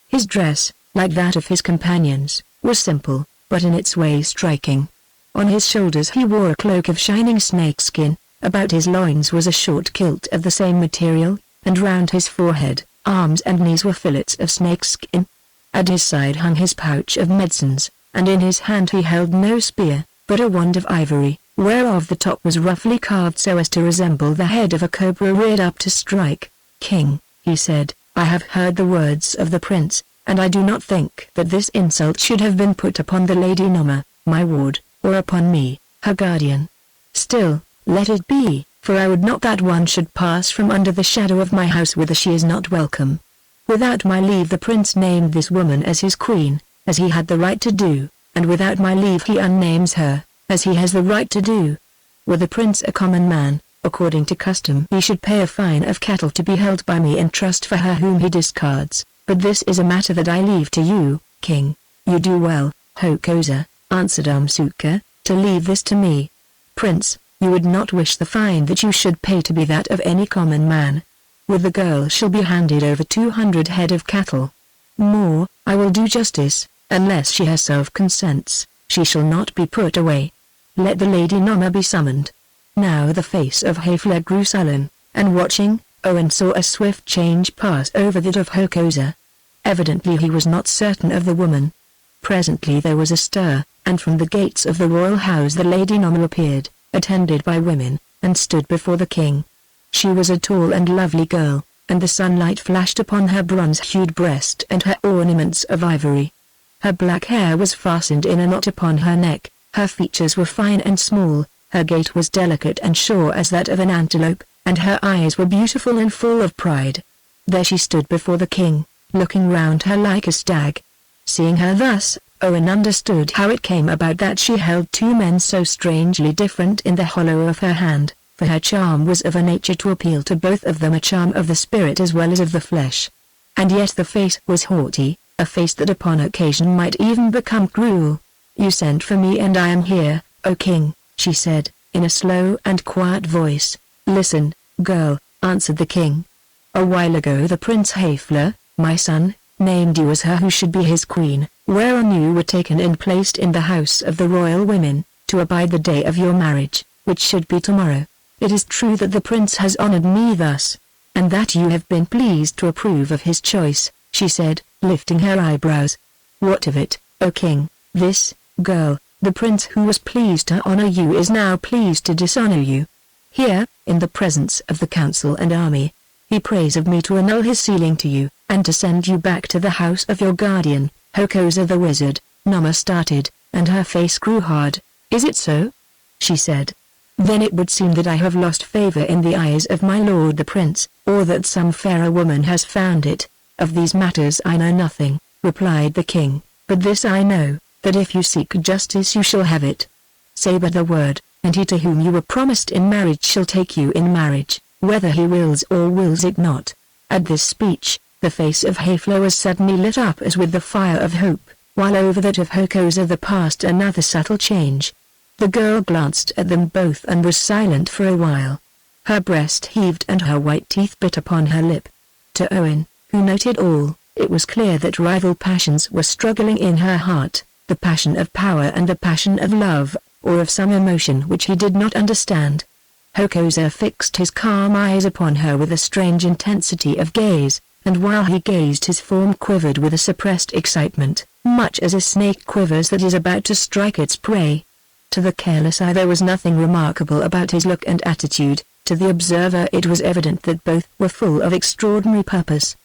His dress, like that of his companions, was simple, but in its way striking. On his shoulders he wore a cloak of shining snakeskin, about his loins was a short kilt of the same material, and round his forehead, arms and knees were fillets of snakeskin. At his side hung his pouch of medicines, and in his hand he held no spear, but a wand of ivory, whereof the top was roughly carved so as to resemble the head of a cobra reared up to strike. King, he said, I have heard the words of the prince, and I do not think that this insult should have been put upon the Lady Noma, my ward, or upon me, her guardian. Still, let it be, for I would not that one should pass from under the shadow of my house whither she is not welcome. Without my leave the prince named this woman as his queen, as he had the right to do, and without my leave he unnames her, as he has the right to do. Were the prince a common man, according to custom he should pay a fine of cattle to be held by me in trust for her whom he discards, but this is a matter that I leave to you, king. You do well, Hokoza, answered Umsuka, to leave this to me. Prince, you would not wish the fine that you should pay to be that of any common man. With the girl shall be handed over 200 head of cattle. More, I will do justice, unless she herself consents, she shall not be put away. Let the Lady Noma be summoned. Now the face of Hafler grew sullen, and watching, Owen saw a swift change pass over that of Hokoza. Evidently he was not certain of the woman. Presently there was a stir, and from the gates of the royal house the Lady Noma appeared, attended by women, and stood before the king. She was a tall and lovely girl, and the sunlight flashed upon her bronze-hued breast and her ornaments of ivory. Her black hair was fastened in a knot upon her neck, her features were fine and small, her gait was delicate and sure as that of an antelope, and her eyes were beautiful and full of pride. There she stood before the king, looking round her like a stag. Seeing her thus, Owen understood how it came about that she held two men so strangely different in the hollow of her hand, for her charm was of a nature to appeal to both of them, a charm of the spirit as well as of the flesh. And yet the face was haughty, a face that upon occasion might even become cruel. You sent for me and I am here, O king, she said, in a slow and quiet voice. Listen, girl, answered the king. A while ago the Prince Hafler, my son, named you as her who should be his queen, whereon you were taken and placed in the house of the royal women, to abide the day of your marriage, which should be tomorrow. it is true that the prince has honored me thus, and that you have been pleased to approve of his choice," she said, lifting her eyebrows. "What of it, O king? This girl, the prince who was pleased to honor you, is now pleased to dishonor you. Here, in the presence of the council and army, he prays of me to annul his sealing to you, and to send you back to the house of your guardian, Hokosa the wizard." Nama started, and her face grew hard. "Is it so?" she said. "Then it would seem that I have lost favor in the eyes of my lord the prince, or that some fairer woman has found it. Of these matters I know nothing," replied the king, "but this I know, that if you seek justice you shall have it. Say but the word, and he to whom you were promised in marriage shall take you in marriage, whether he wills or wills it not." At this speech, the face of Haefler was suddenly lit up as with the fire of hope, while over that of Hokosa there passed another subtle change. The girl glanced at them both and was silent for a while. Her breast heaved and her white teeth bit upon her lip. To Owen, who noted all, it was clear that rival passions were struggling in her heart, the passion of power and the passion of love, or of some emotion which he did not understand. Hokosa fixed his calm eyes upon her with a strange intensity of gaze, and while he gazed his form quivered with a suppressed excitement, much as a snake quivers that is about to strike its prey. To the careless eye there was nothing remarkable about his look and attitude, to the observer it was evident that both were full of extraordinary purpose.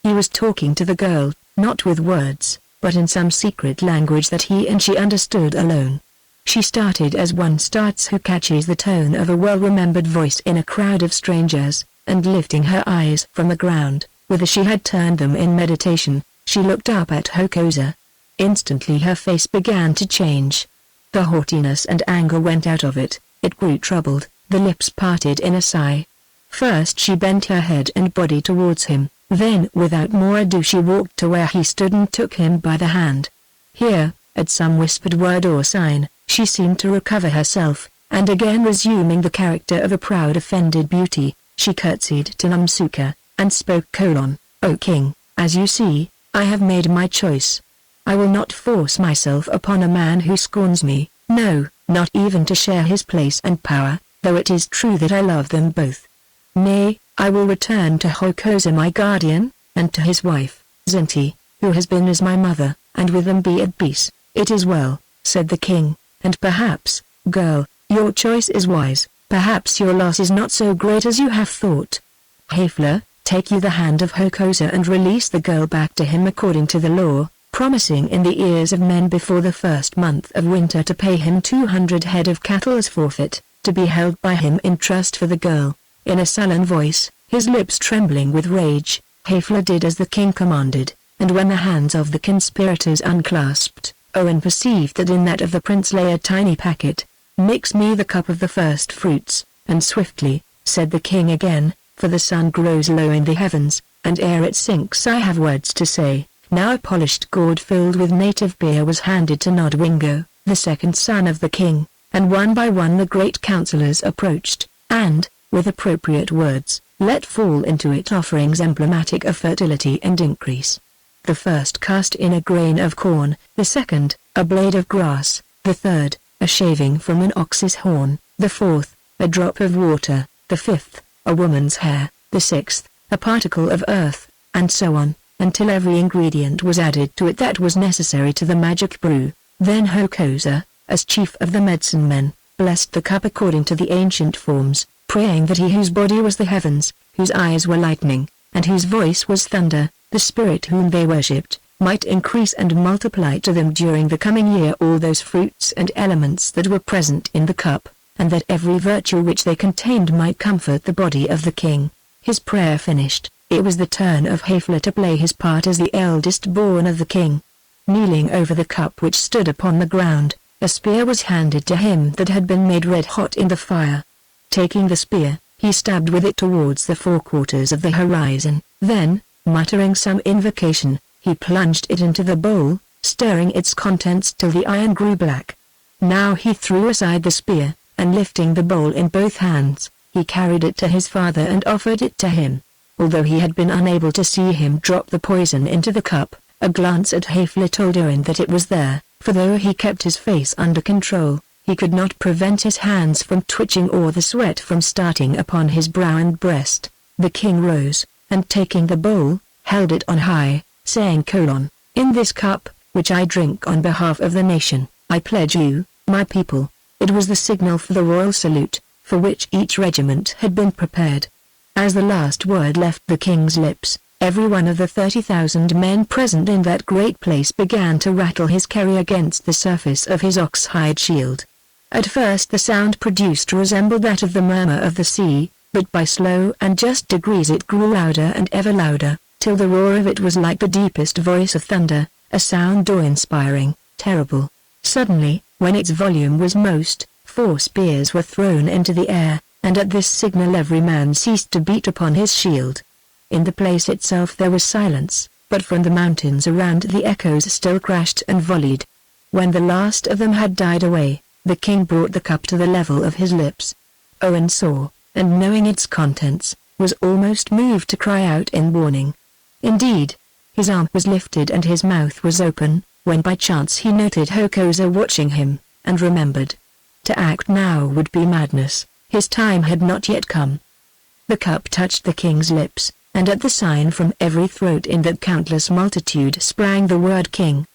He was talking to the girl, not with words, but in some secret language that he and she understood alone. She started as one starts who catches the tone of a well-remembered voice in a crowd of strangers, and lifting her eyes from the ground, whither she had turned them in meditation, she looked up at Hokosa. Instantly her face began to change. The haughtiness and anger went out of it, it grew troubled, the lips parted in a sigh. First she bent her head and body towards him, then without more ado she walked to where he stood and took him by the hand. Here, at some whispered word or sign, she seemed to recover herself, and again resuming the character of a proud offended beauty, she curtsied to Namsuka, and spoke: "O king, as you see, I have made my choice. I will not force myself upon a man who scorns me, no, not even to share his place and power, though it is true that I love them both. Nay, I will return to Hokosa my guardian, and to his wife, Zinti, who has been as my mother, and with them be at peace." "It is well," said the king, "and perhaps, girl, your choice is wise, perhaps your loss is not so great as you have thought. Haefler, take you the hand of Hokosa and release the girl back to him according to the law, promising in the ears of men before the first month of winter to pay him 200 head of cattle as forfeit, to be held by him in trust for the girl." In a sullen voice, his lips trembling with rage, Haefler did as the king commanded, and when the hands of the conspirators unclasped, Owen perceived that in that of the prince lay a tiny packet. "Mix me the cup of the first fruits, and swiftly," said the king again, "for the sun grows low in the heavens, and ere it sinks I have words to say." Now a polished gourd filled with native beer was handed to Nodwingo, the second son of the king, and one by one the great councillors approached, and, with appropriate words, let fall into it offerings emblematic of fertility and increase. The first cast in a grain of corn, the second, a blade of grass, the third, a shaving from an ox's horn, the fourth, a drop of water, the fifth, a woman's hair, the sixth, a particle of earth, and so on, until every ingredient was added to it that was necessary to the magic brew. Then Hokosa, as chief of the medicine men, blessed the cup according to the ancient forms, praying that he whose body was the heavens, whose eyes were lightning, and whose voice was thunder, the spirit whom they worshipped, might increase and multiply to them during the coming year all those fruits and elements that were present in the cup, and that every virtue which they contained might comfort the body of the king. His prayer finished, it was the turn of Haefler to play his part as the eldest born of the king. Kneeling over the cup which stood upon the ground, a spear was handed to him that had been made red hot in the fire. Taking the spear, he stabbed with it towards the four quarters of the horizon, then, muttering some invocation, he plunged it into the bowl, stirring its contents till the iron grew black. Now he threw aside the spear, and lifting the bowl in both hands, he carried it to his father and offered it to him. Although he had been unable to see him drop the poison into the cup, a glance at Haefler told Owen that it was there, for though he kept his face under control, He could not prevent his hands from twitching or the sweat from starting upon his brow and breast. The king rose, and taking the bowl, held it on high, saying: "In this cup, which I drink on behalf of the nation, I pledge you, my people." It was the signal for the royal salute, for which each regiment had been prepared. As the last word left the king's lips, every one of the 30,000 men present in that great place began to rattle his kerry against the surface of his ox-hide shield. At first the sound produced resembled that of the murmur of the sea, but by slow and just degrees it grew louder and ever louder, till the roar of it was like the deepest voice of thunder, a sound awe-inspiring, terrible. Suddenly, when its volume was most, 4 spears were thrown into the air, and at this signal every man ceased to beat upon his shield. In the place itself there was silence, but from the mountains around the echoes still crashed and volleyed. When the last of them had died away, the king brought the cup to the level of his lips. Owen saw, and knowing its contents, was almost moved to cry out in warning. Indeed, his arm was lifted and his mouth was open, when by chance he noted Hokosa watching him, and remembered. To act now would be madness, his time had not yet come. The cup touched the king's lips, and at the sign from every throat in that countless multitude sprang the word "King."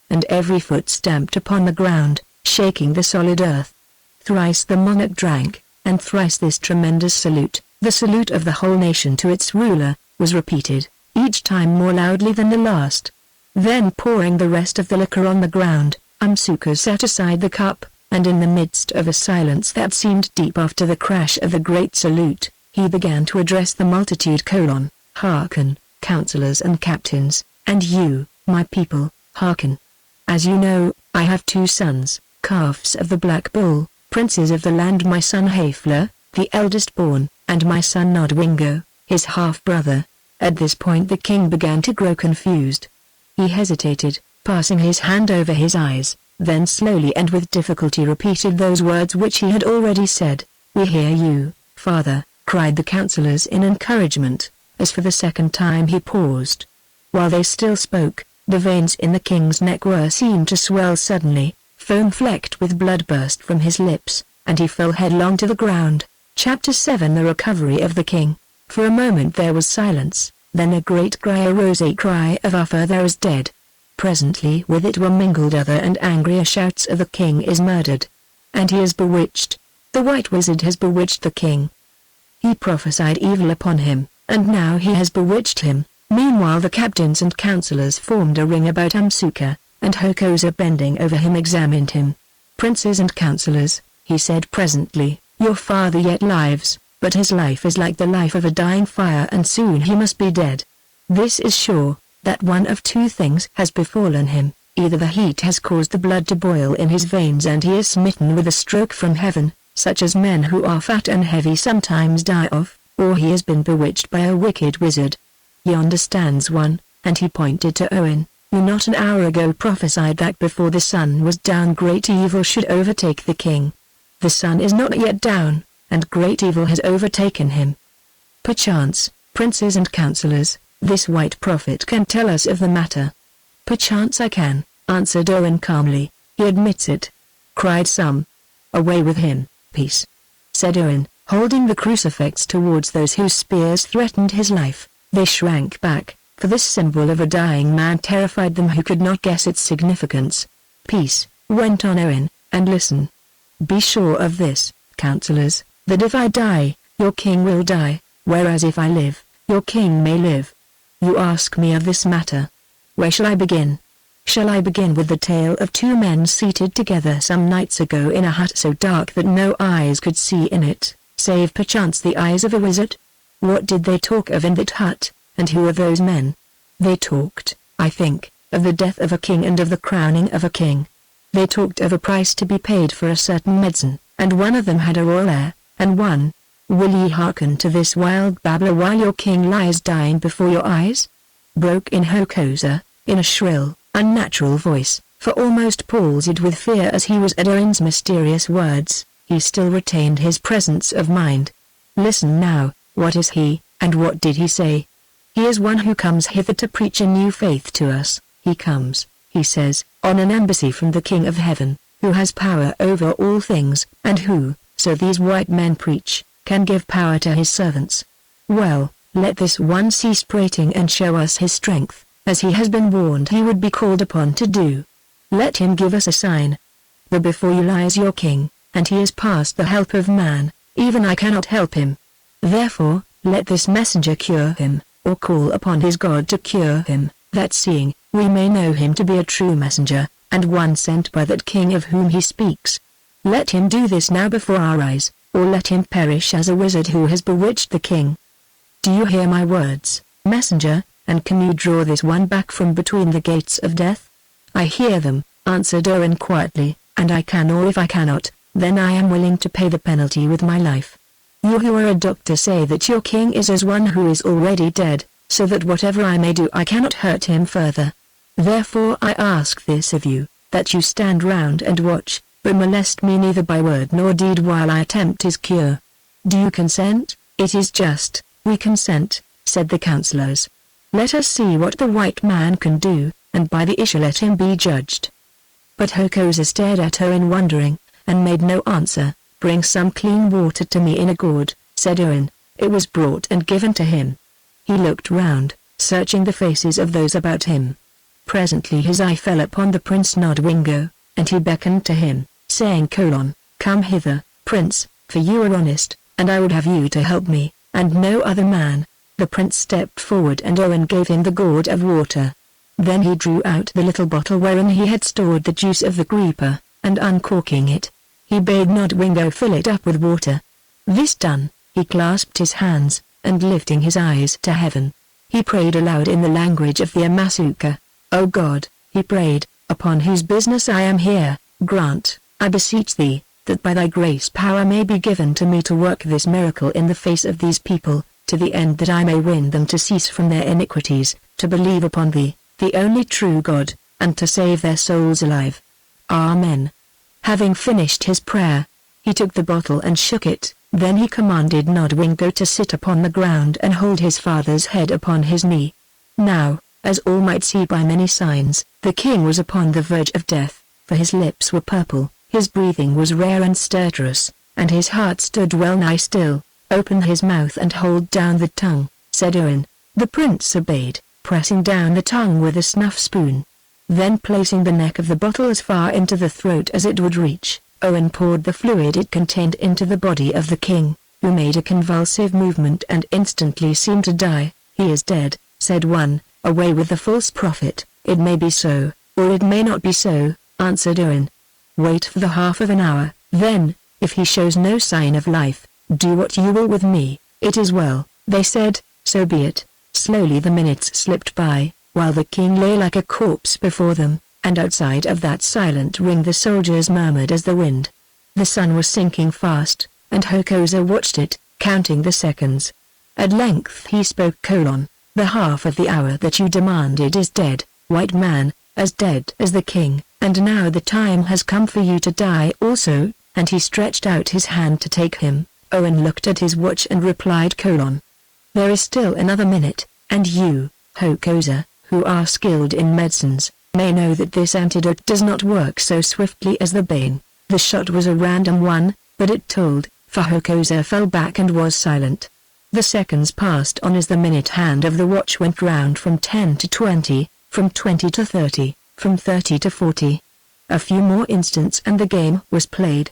And every foot stamped upon the ground, shaking the solid earth. Thrice the monarch drank, and thrice this tremendous salute, the salute of the whole nation to its ruler, was repeated, each time more loudly than the last. Then pouring the rest of the liquor on the ground, Umsuka set aside the cup, and in the midst of a silence that seemed deep after the crash of the great salute, he began to address the multitude: "Hearken, councillors and captains, and you, my people, hearken. As you know, I have 2 sons, calves of the Black Bull, princes of the land, my son Hafler, the eldest born, and my son Nodwingo, his half-brother." At this point the king began to grow confused. He hesitated, passing his hand over his eyes, then slowly and with difficulty repeated those words which he had already said. "We hear you, father," cried the councillors in encouragement, as for the second time he paused. While they still spoke, the veins in the king's neck were seen to swell suddenly, foam flecked with blood burst from his lips, and he fell headlong to the ground. Chapter 7: The Recovery of the King. For a moment there was silence, then a great cry arose, a cry of "Our father is dead." Presently with it were mingled other and angrier shouts of "The king is murdered. And he is bewitched. The white wizard has bewitched the king. He prophesied evil upon him, and now he has bewitched him." Meanwhile the captains and councillors formed a ring about Umsuka, and Hokosa bending over him examined him. "Princes and councillors," he said presently, "your father yet lives, but his life is like the life of a dying fire, and soon he must be dead. This is sure, that one of 2 things has befallen him: either the heat has caused the blood to boil in his veins and he is smitten with a stroke from heaven, such as men who are fat and heavy sometimes die of, or he has been bewitched by a wicked wizard. Yonder stands one," and he pointed to Owen, "who not an hour ago prophesied that before the sun was down great evil should overtake the king. The sun is not yet down, and great evil has overtaken him. Perchance, princes and councillors, this white prophet can tell us of the matter." "Perchance I can," answered Owen calmly. "He admits it," cried some. "Away with him." "Peace," said Owen, holding the crucifix towards those whose spears threatened his life. They shrank back, for this symbol of a dying man terrified them who could not guess its significance. "Peace," went on Owen, "and listen. Be sure of this, councillors, that if I die, your king will die, whereas if I live, your king may live. You ask me of this matter. Where shall I begin? Shall I begin with the tale of 2 men seated together some nights ago in a hut so dark that no eyes could see in it, save perchance the eyes of a wizard? What did they talk of in that hut, and who are those men? They talked, I think, of the death of a king and of the crowning of a king. They talked of a price to be paid for a certain medicine, and one of them had a royal heir, and one— Will ye hearken to this wild babbler while your king lies dying before your eyes?" broke in Hokosa, in a shrill, unnatural voice, for almost palsied with fear as he was at Owen's mysterious words, he still retained his presence of mind. "Listen now, what is he, and what did he say? He is one who comes hither to preach a new faith to us. He comes, he says, on an embassy from the King of Heaven, who has power over all things, and who, so these white men preach, can give power to his servants. Well, let this one cease prating and show us his strength, as he has been warned he would be called upon to do. Let him give us a sign. For before you lies your king, and he is past the help of man, even I cannot help him. Therefore, let this messenger cure him, or call upon his God to cure him, that seeing, we may know him to be a true messenger, and one sent by that king of whom he speaks. Let him do this now before our eyes, or let him perish as a wizard who has bewitched the king. Do you hear my words, messenger, and can you draw this one back from between the gates of death? I hear them, answered Owen quietly, and I can, or if I cannot, then I am willing to pay the penalty with my life. You who are a doctor say that your king is as one who is already dead, so that whatever I may do I cannot hurt him further. Therefore I ask this of you, that you stand round and watch, but molest me neither by word nor deed while I attempt his cure. Do you consent? It is just, we consent, said the councillors. Let us see what the white man can do, and by the issue let him be judged. But Hokosa stared at Owen wondering, and made no answer. Bring some clean water to me in a gourd, said Owen. It was brought and given to him. He looked round, searching the faces of those about him. Presently his eye fell upon the Prince Nodwengo, and he beckoned to him, saying, Come hither, Prince, for you are honest, and I would have you to help me, and no other man. The prince stepped forward and Owen gave him the gourd of water. Then he drew out the little bottle wherein he had stored the juice of the creeper, and uncorking it, he bade Nodwengo fill it up with water. This done, he clasped his hands, and lifting his eyes to heaven, he prayed aloud in the language of the Amasuka. O God, he prayed, upon whose business I am here, grant, I beseech thee, that by thy grace power may be given to me to work this miracle in the face of these people, to the end that I may win them to cease from their iniquities, to believe upon thee, the only true God, and to save their souls alive. Amen. Having finished his prayer, he took the bottle and shook it, then he commanded Nodwengo to sit upon the ground and hold his father's head upon his knee. Now, as all might see by many signs, the king was upon the verge of death, for his lips were purple, his breathing was rare and stertorous, and his heart stood well nigh still. Open his mouth and hold down the tongue, said Owen. The prince obeyed, pressing down the tongue with a snuff spoon. Then placing the neck of the bottle as far into the throat as it would reach, Owen poured the fluid it contained into the body of the king, who made a convulsive movement and instantly seemed to die. He is dead, said one. Away with the false prophet. It may be so, or it may not be so, answered Owen. Wait for the half of an hour, then, if he shows no sign of life, do what you will with me. It is well, they said, so be it. Slowly the minutes slipped by, while the king lay like a corpse before them, and outside of that silent ring the soldiers murmured as the wind. The sun was sinking fast, and Hokosa watched it, counting the seconds. At length he spoke: The half of the hour that you demanded is dead, white man, as dead as the king, and now the time has come for you to die also, and he stretched out his hand to take him. Owen looked at his watch and replied: There is still another minute, and you, Hokosa, who are skilled in medicines, may know that this antidote does not work so swiftly as the bane. The shot was a random one, but it told, for Hokosa fell back and was silent. The seconds passed on as the minute hand of the watch went round from 10 to 20, from 20 to 30, from 30 to 40. A few more instants and the game was played.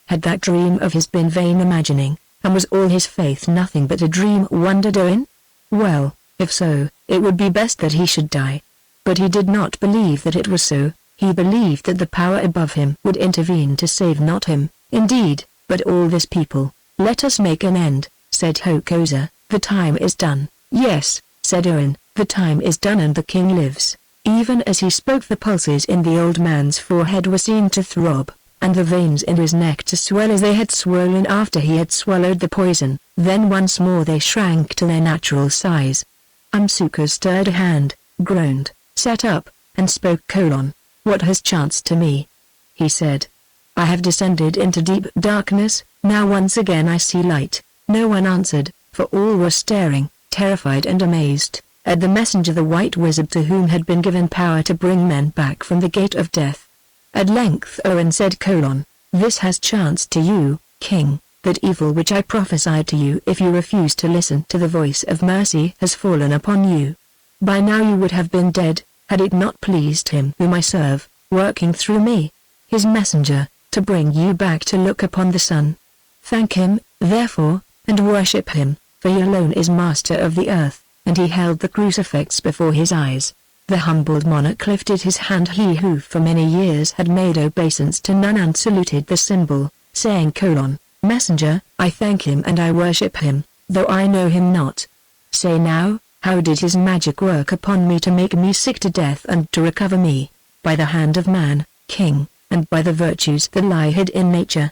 Had that dream of his been vain imagining, and was all his faith nothing but a dream, wondered Owen? Well, if so, it would be best that he should die. But he did not believe that it was so. He believed that the power above him would intervene to save not him, indeed, but all this people. Let us make an end, said Hokosa. The time is done. Yes, said Owen, the time is done and the king lives. Even as he spoke the pulses in the old man's forehead were seen to throb, and the veins in his neck to swell as they had swollen after he had swallowed the poison. Then once more they shrank to their natural size. Amsuka stirred a hand, groaned, sat up, and spoke: What has chanced to me? He said. I have descended into deep darkness, now once again I see light. No one answered, for all were staring, terrified and amazed, at the messenger, the white wizard to whom had been given power to bring men back from the gate of death. At length Owen said: "This has chanced to you, King, that evil which I prophesied to you if you refuse to listen to the voice of mercy has fallen upon you. By now you would have been dead, had it not pleased him whom I serve, working through me, his messenger, to bring you back to look upon the sun. Thank him, therefore, and worship him, for he alone is master of the earth." And he held the crucifix before his eyes. The humbled monarch lifted his hand, he who for many years had made obeisance to none, and saluted the symbol, saying: "Messenger, I thank him and I worship him, though I know him not. Say now, how did his magic work upon me to make me sick to death and to recover me? By the hand of man, King, and by the virtues that lie hid in nature.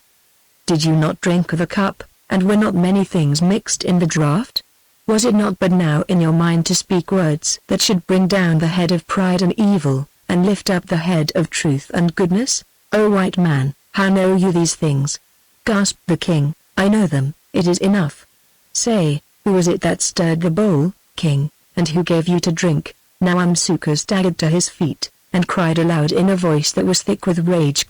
Did you not drink of the cup, and were not many things mixed in the draught? Was it not but now in your mind to speak words that should bring down the head of pride and evil, and lift up the head of truth and goodness? O white man, how know you these things?" Gasped the king. "I know them, it is enough. Say, who was it that stirred the bowl, King, and who gave you to drink?" Now Umsuka staggered to his feet, and cried aloud in a voice that was thick with rage: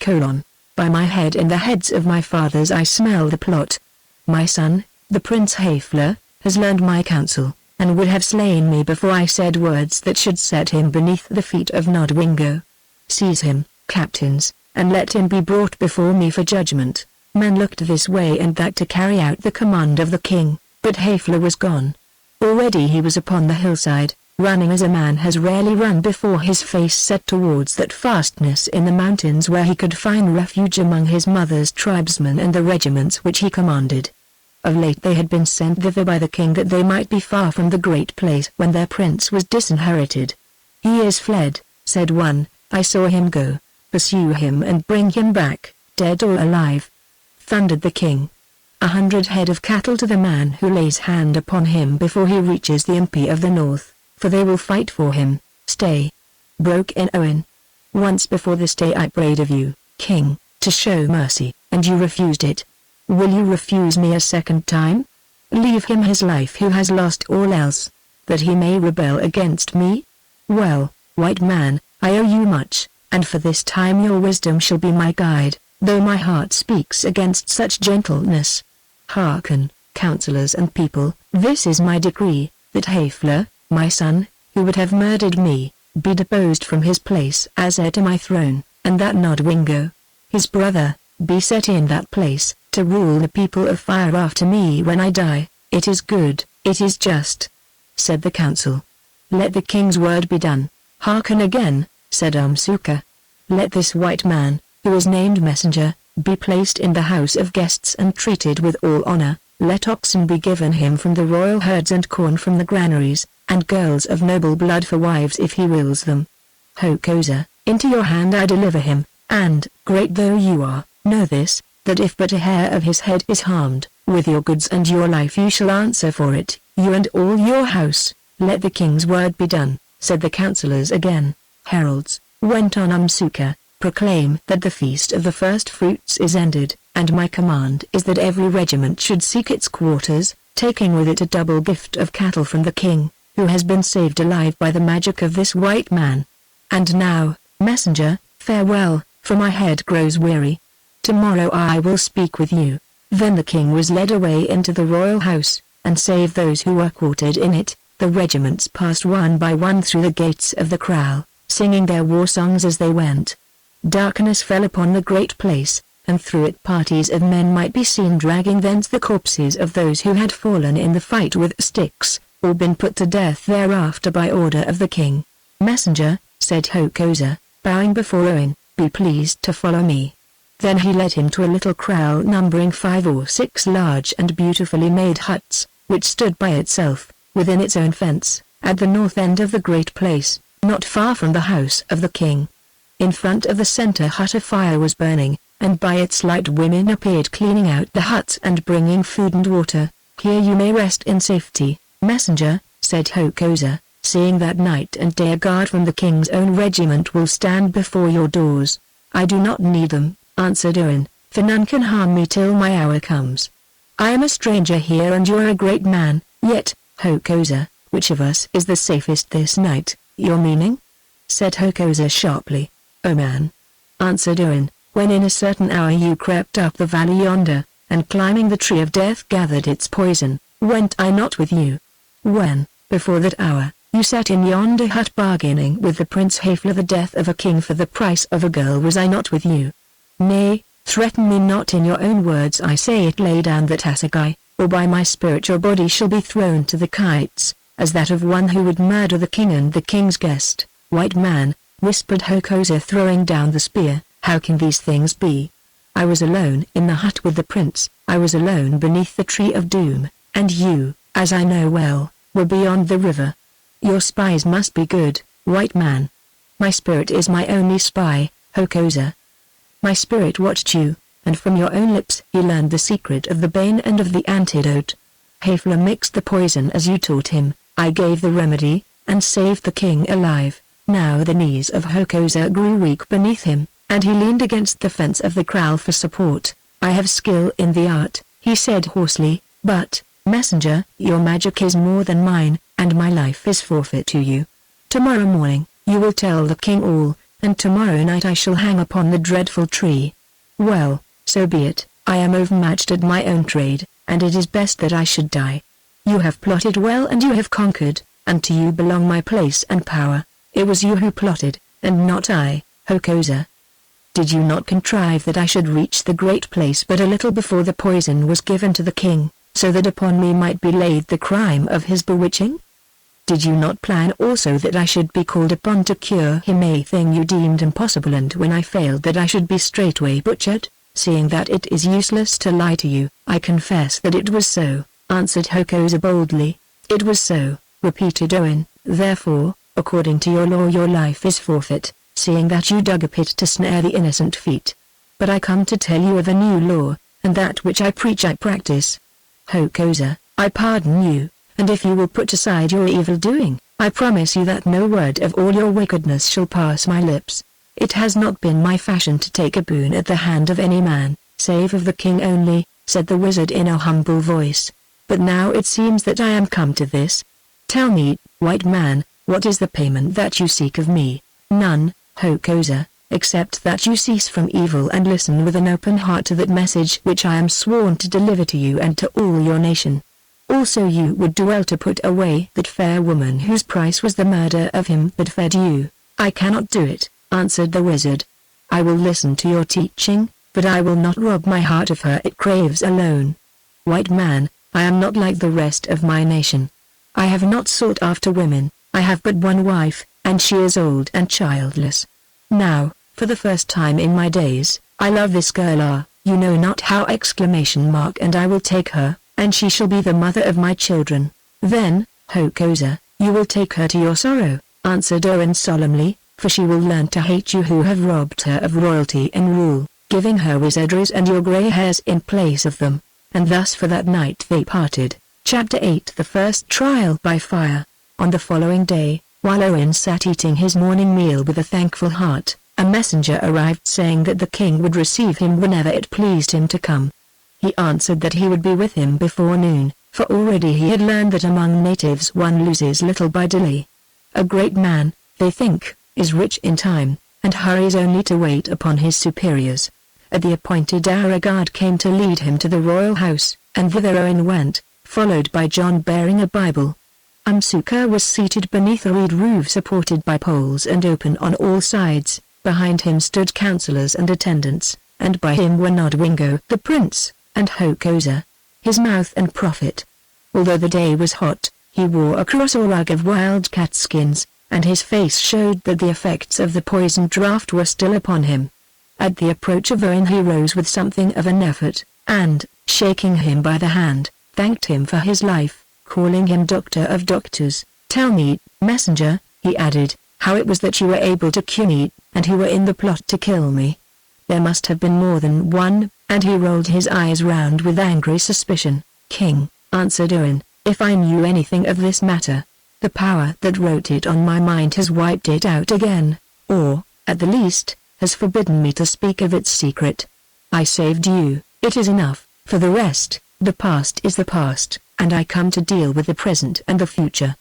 "By my head and the heads of my fathers I smell the plot. My son, the Prince Hafler, has learned my counsel, and would have slain me before I said words that should set him beneath the feet of Nodwengo. Seize him, captains, and let him be brought before me for judgment." Men looked this way and that to carry out the command of the king, but Hafler was gone. Already he was upon the hillside, running as a man has rarely run before, his face set towards that fastness in the mountains where he could find refuge among his mother's tribesmen and the regiments which he commanded. Of late they had been sent thither by the king that they might be far from the great place when their prince was disinherited. "He is fled," said one. "I saw him go. Pursue him and bring him back, dead or alive," thundered the king. "100 head of cattle to the man who lays hand upon him before he reaches the MP of the north, for they will fight for him." "Stay," broke in Owen. "Once before this day I prayed of you, King, to show mercy, and you refused it. Will you refuse me a second time? Leave him his life who has lost all else, that he may rebel against me? Well, white man, I owe you much, and for this time your wisdom shall be my guide, though my heart speaks against such gentleness. Hearken, counselors and people, this is my decree, that Hafler, my son, who would have murdered me, be deposed from his place as heir to my throne, and that Nodwengo, his brother, be set in that place, to rule the people of fire after me when I die. It is good, it is just," said the council. "Let the king's word be done." "Hearken again," said Umsuka. "Let this white man, who is named messenger, be placed in the house of guests and treated with all honor. Let oxen be given him from the royal herds and corn from the granaries, and girls of noble blood for wives if he wills them. Hokosa, into your hand I deliver him, and, great though you are, know this, that if but a hair of his head is harmed, with your goods and your life you shall answer for it, you and all your house." "Let the king's word be done," said the councillors again. "Heralds," went on Umsuka, "proclaim that the feast of the first fruits is ended, and my command is that every regiment should seek its quarters, taking with it a double gift of cattle from the king, who has been saved alive by the magic of this white man. And now, messenger, farewell, for my head grows weary. Tomorrow I will speak with you." Then the king was led away into the royal house, and save those who were quartered in it, the regiments passed one by one through the gates of the kraal, singing their war songs as they went. Darkness fell upon the great place, and through it parties of men might be seen dragging thence the corpses of those who had fallen in the fight with sticks, or been put to death thereafter by order of the king. "Messenger," said Hokosa, bowing before Owen, "be pleased to follow me." Then he led him to a little kraal numbering 5 or 6 large and beautifully made huts, which stood by itself, within its own fence, at the north end of the great place, not far from the house of the king. In front of the center hut a fire was burning, and by its light women appeared cleaning out the huts and bringing food and water. "Here you may rest in safety, messenger," said Hokosa, "seeing that night and day a guard from the king's own regiment will stand before your doors." "I do not need them," answered Owen, "for none can harm me till my hour comes. I am a stranger here and you're a great man, yet, Hokosa, which of us is the safest this night?" "Your meaning?" said Hokosa sharply. "Oh man, answered Owen, when in a certain hour you crept up the valley yonder, and climbing the tree of death gathered its poison. Went I not with you? When, before that hour, you sat in yonder hut bargaining with the Prince Hafler the death of a king for the price of a girl, was I not with you? Nay, threaten me not in your own words, I say it, lay down that assegai, or by my spirit your body shall be thrown to the kites, as that of one who would murder the king and the king's guest. White man, whispered Hokosa, throwing down the spear, how can these things be? I was alone in the hut with the prince, I was alone beneath the tree of doom, and you, as I know well, were beyond the river. Your spies must be good, white man. My spirit is my only spy, Hokosa. My spirit watched you, and from your own lips he learned the secret of the bane and of the antidote. Hafler mixed the poison as you taught him, I gave the remedy, and saved the king alive. Now the knees of Hokosa grew weak beneath him, and he leaned against the fence of the kraal for support. I have skill in the art, he said hoarsely, but, messenger, your magic is more than mine, and my life is forfeit to you. Tomorrow morning, you will tell the king all, and tomorrow night I shall hang upon the dreadful tree. Well, so be it, I am overmatched at my own trade, and it is best that I should die. You have plotted well and you have conquered, and to you belong my place and power. It was you who plotted, and not I, Hokosa. Did you not contrive that I should reach the great place but a little before the poison was given to the king, so that upon me might be laid the crime of his bewitching? Did you not plan also that I should be called upon to cure him, a thing you deemed impossible, and when I failed that I should be straightway butchered? Seeing that it is useless to lie to you, I confess that it was so, answered Hokosa boldly. It was so, repeated Owen, therefore, according to your law your life is forfeit, seeing that you dug a pit to snare the innocent feet. But I come to tell you of a new law, and that which I preach I practice. Hokosa, I pardon you, and if you will put aside your evil doing, I promise you that no word of all your wickedness shall pass my lips. It has not been my fashion to take a boon at the hand of any man, save of the king only, said the wizard in a humble voice. But now it seems that I am come to this. Tell me, white man, what is the payment that you seek of me? None, Hokosa, except that you cease from evil and listen with an open heart to that message which I am sworn to deliver to you and to all your nation. Also you would do well to put away that fair woman whose price was the murder of him that fed you. I cannot do it, answered the wizard. I will listen to your teaching, but I will not rob my heart of her it craves alone. White man, I am not like the rest of my nation. I have not sought after women, I have but one wife, and she is old and childless. Now, for the first time in my days, I love this girl, you know not how, and I will take her, and she shall be the mother of my children. Then, Hokosa, you will take her to your sorrow, answered Owen solemnly, for she will learn to hate you who have robbed her of royalty and rule, giving her wizardries and your grey hairs in place of them. And thus for that night they parted. Chapter 8. The First Trial by Fire. On the following day, while Owen sat eating his morning meal with a thankful heart, a messenger arrived saying that the king would receive him whenever it pleased him to come. He answered that he would be with him before noon, for already he had learned that among natives one loses little by delay. A great man, they think, is rich in time, and hurries only to wait upon his superiors. At the appointed hour a guard came to lead him to the royal house, and thither Owen went, followed by John bearing a Bible. Umsuka was seated beneath a reed roof supported by poles and open on all sides. Behind him stood councillors and attendants, and by him were Nodwingo, the prince, and Hokosa, his mouth and prophet. Although the day was hot, he wore a cross or rug of wildcat skins, and his face showed that the effects of the poison draught were still upon him. At the approach of Owen he rose with something of an effort, and, shaking him by the hand, thanked him for his life, calling him Doctor of Doctors. Tell me, messenger, he added, how it was that you were able to cure me, and who were in the plot to kill me. There must have been more than one, and he rolled his eyes round with angry suspicion. King, answered Owen, if I knew anything of this matter, the power that wrote it on my mind has wiped it out again, or, at the least, has forbidden me to speak of its secret. I saved you, it is enough. For the rest, the past is the past, and I come to deal with the present and the future.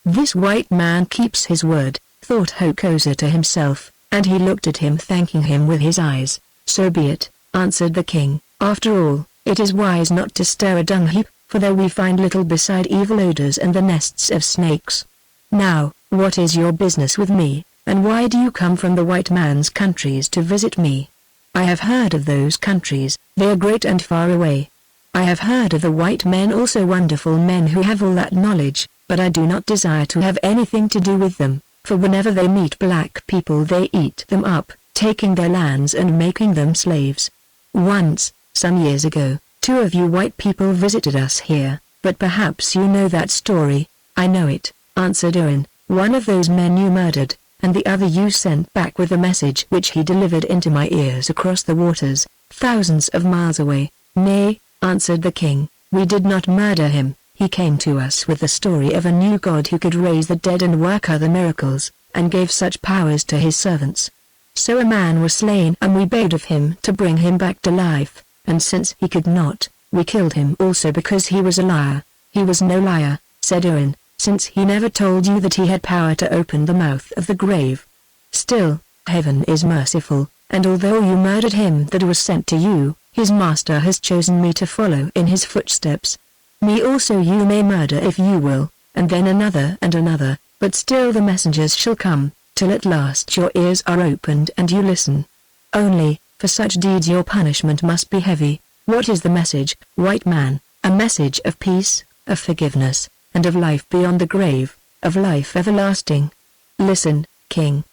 This white man keeps his word, thought Hokosa to himself, and he looked at him thanking him with his eyes. "So be it," answered the king. "After all, it is wise not to stir a dung heap, for there we find little beside evil odors and the nests of snakes. Now, what is your business with me, and why do you come from the white man's countries to visit me?" "I have heard of those countries, they are great and far away. I have heard of the white men, also wonderful men who have all that knowledge, but I do not desire to have anything to do with them, for whenever they meet black people they eat them up, taking their lands and making them slaves. Once, some years ago, 2 of you white people visited us here, but perhaps you know that story." "I know it," answered Owen. "One of those men you murdered, and the other you sent back with a message which he delivered into my ears across the waters, thousands of miles away." "Nay," answered the king, "we did not murder him. He came to us with the story of a new God who could raise the dead and work other miracles, and gave such powers to his servants. So a man was slain and we begged of him to bring him back to life, and since he could not, we killed him also because he was a liar." "He was no liar," said Owen, "since he never told you that he had power to open the mouth of the grave. Still, heaven is merciful, and although you murdered him that was sent to you, his master has chosen me to follow in his footsteps. Me also you may murder if you will, and then another and another, but still the messengers shall come, till at last your ears are opened and you listen. Only, for such deeds your punishment must be heavy." "What is the message, white man?" "A message of peace, of forgiveness, and of life beyond the grave, of life everlasting. Listen, king.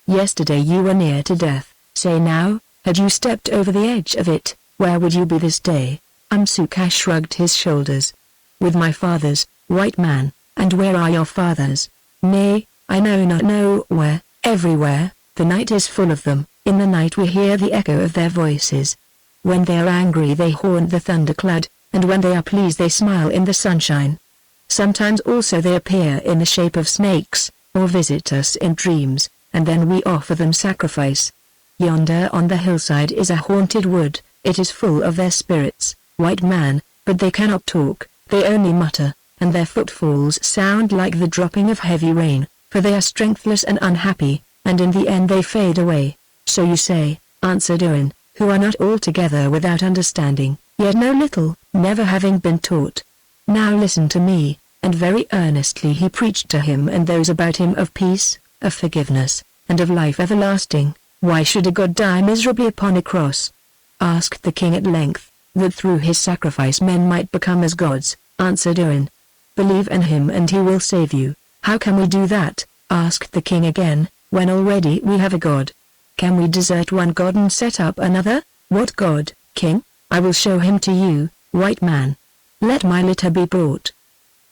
Yesterday you were near to death. Say now, had you stepped over the edge of it, where would you be this day?" Umsuka shrugged his shoulders. "With my fathers, white man." "And where are your fathers?" "Nay, I know where." "Everywhere, the night is full of them. In the night we hear the echo of their voices. When they are angry they haunt the thundercloud, and when they are pleased they smile in the sunshine. Sometimes also they appear in the shape of snakes, or visit us in dreams, and then we offer them sacrifice. Yonder on the hillside is a haunted wood, it is full of their spirits, white man, but they cannot talk, they only mutter, and their footfalls sound like the dropping of heavy rain, for they are strengthless and unhappy, and in the end they fade away." "So you say," answered Owen, "who are not altogether without understanding, yet know little, never having been taught. Now listen to me." And very earnestly he preached to him and those about him of peace, of forgiveness, and of life everlasting. "Why should a god die miserably upon a cross?" asked the king at length. "That through his sacrifice men might become as gods," answered Owen. "Believe in him and he will save you." "How can we do that?" asked the king again, "when already we have a god? Can we desert one god and set up another?" "What god, king?" "I will show him to you, white man. Let my litter be brought."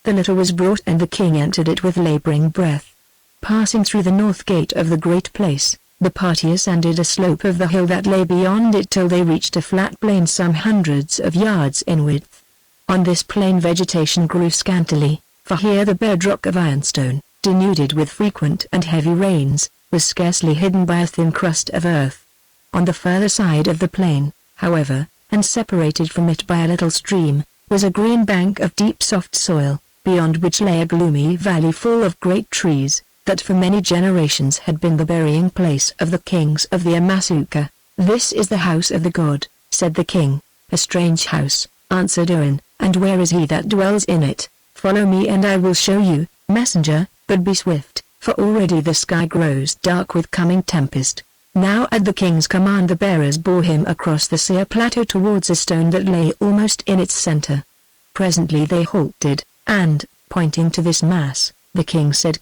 The litter was brought and the king entered it with laboring breath. Passing through the north gate of the great place, the party ascended a slope of the hill that lay beyond it till they reached a flat plain some hundreds of yards in width. On this plain vegetation grew scantily, for here the bedrock of ironstone, denuded with frequent and heavy rains, was scarcely hidden by a thin crust of earth. On the further side of the plain, however, and separated from it by a little stream, was a green bank of deep soft soil, beyond which lay a gloomy valley full of great trees, that for many generations had been the burying place of the kings of the Amasuka. "This is the house of the god," said the king. "A strange house," answered Owen, "and where is he that dwells in it? Follow me and I will show you, messenger, but be swift, for already the sky grows dark with coming tempest." Now at the king's command the bearers bore him across the sere plateau towards a stone that lay almost in its center. Presently they halted, and, pointing to this mass, the king said,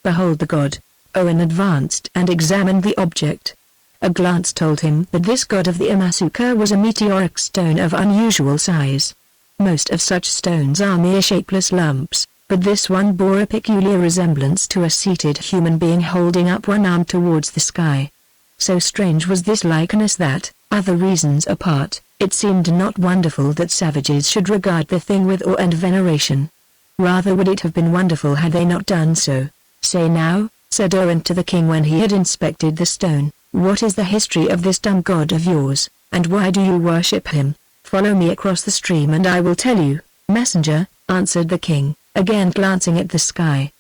"Behold the god." Owen advanced and examined the object. A glance told him that this god of the Amasuka was a meteoric stone of unusual size. Most of such stones are mere shapeless lumps, but this one bore a peculiar resemblance to a seated human being holding up one arm towards the sky. So strange was this likeness that, other reasons apart, it seemed not wonderful that savages should regard the thing with awe and veneration. Rather would it have been wonderful had they not done so. "Say now," said Owen to the king when he had inspected the stone, "what is the history of this dumb god of yours, and why do you worship him? Follow me across the stream and I will tell you." "Messenger," answered the king, again glancing at the sky.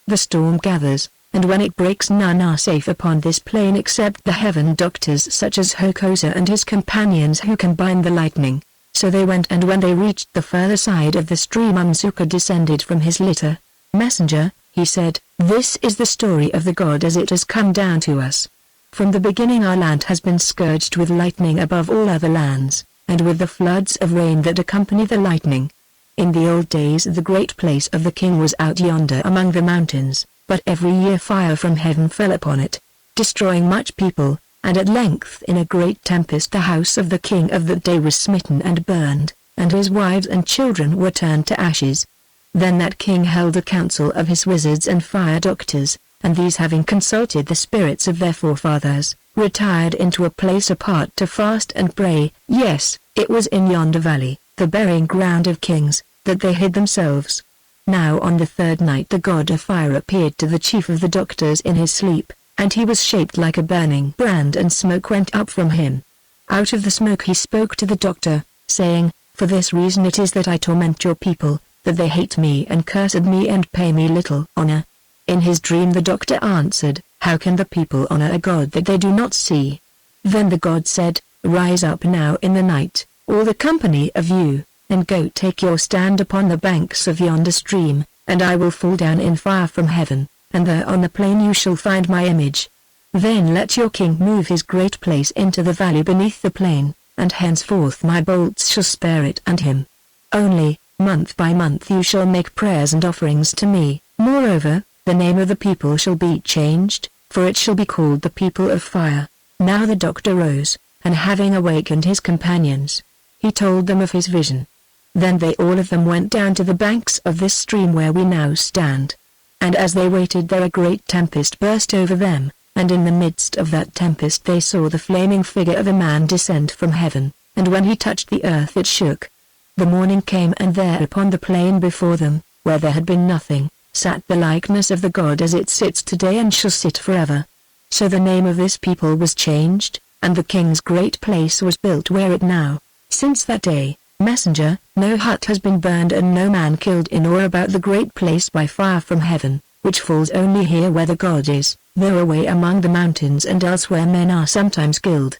"The storm gathers, and when it breaks none are safe upon this plane except the heaven doctors such as Hokosa and his companions who can bind the lightning. So they went, and when they reached the further side of the stream Umsuka descended from his litter. "Messenger," he said, "this is the story of the god as it has come down to us. From the beginning our land has been scourged with lightning above all other lands, and with the floods of rain that accompany the lightning. In the old days the great place of the king was out yonder among the mountains, but every year fire from heaven fell upon it, destroying much people, and at length in a great tempest the house of the king of that day was smitten and burned, and his wives and children were turned to ashes. Then that king held a council of his wizards and fire doctors, and these having consulted the spirits of their forefathers, retired into a place apart to fast and pray. Yes, it was in yonder valley, the burying ground of kings, that they hid themselves. Now on the third night the god of fire appeared to the chief of the doctors in his sleep, and he was shaped like a burning brand, and smoke went up from him. Out of the smoke he spoke to the doctor, saying, "For this reason it is that I torment your people, that they hate me and cursed me and pay me little honor." In his dream the doctor answered, "How can the people honor a god that they do not see?" Then the god said, "Rise up now in the night, all the company of you, and go take your stand upon the banks of yonder stream, and I will fall down in fire from heaven, and there on the plain you shall find my image. Then let your king move his great place into the valley beneath the plain, and henceforth my bolts shall spare it and him. Only, month by month you shall make prayers and offerings to me. Moreover, the name of the people shall be changed, for it shall be called the people of fire." Now the doctor rose, and having awakened his companions, he told them of his vision. Then they all of them went down to the banks of this stream where we now stand. And as they waited there a great tempest burst over them, and in the midst of that tempest they saw the flaming figure of a man descend from heaven, and when he touched the earth it shook. The morning came, and there upon the plain before them, where there had been nothing, sat the likeness of the god as it sits today and shall sit forever. So the name of this people was changed, and the king's great place was built where it now. Since that day, messenger, no hut has been burned and no man killed in or about the great place by fire from heaven, which falls only here where the god is, though away among the mountains and elsewhere men are sometimes killed.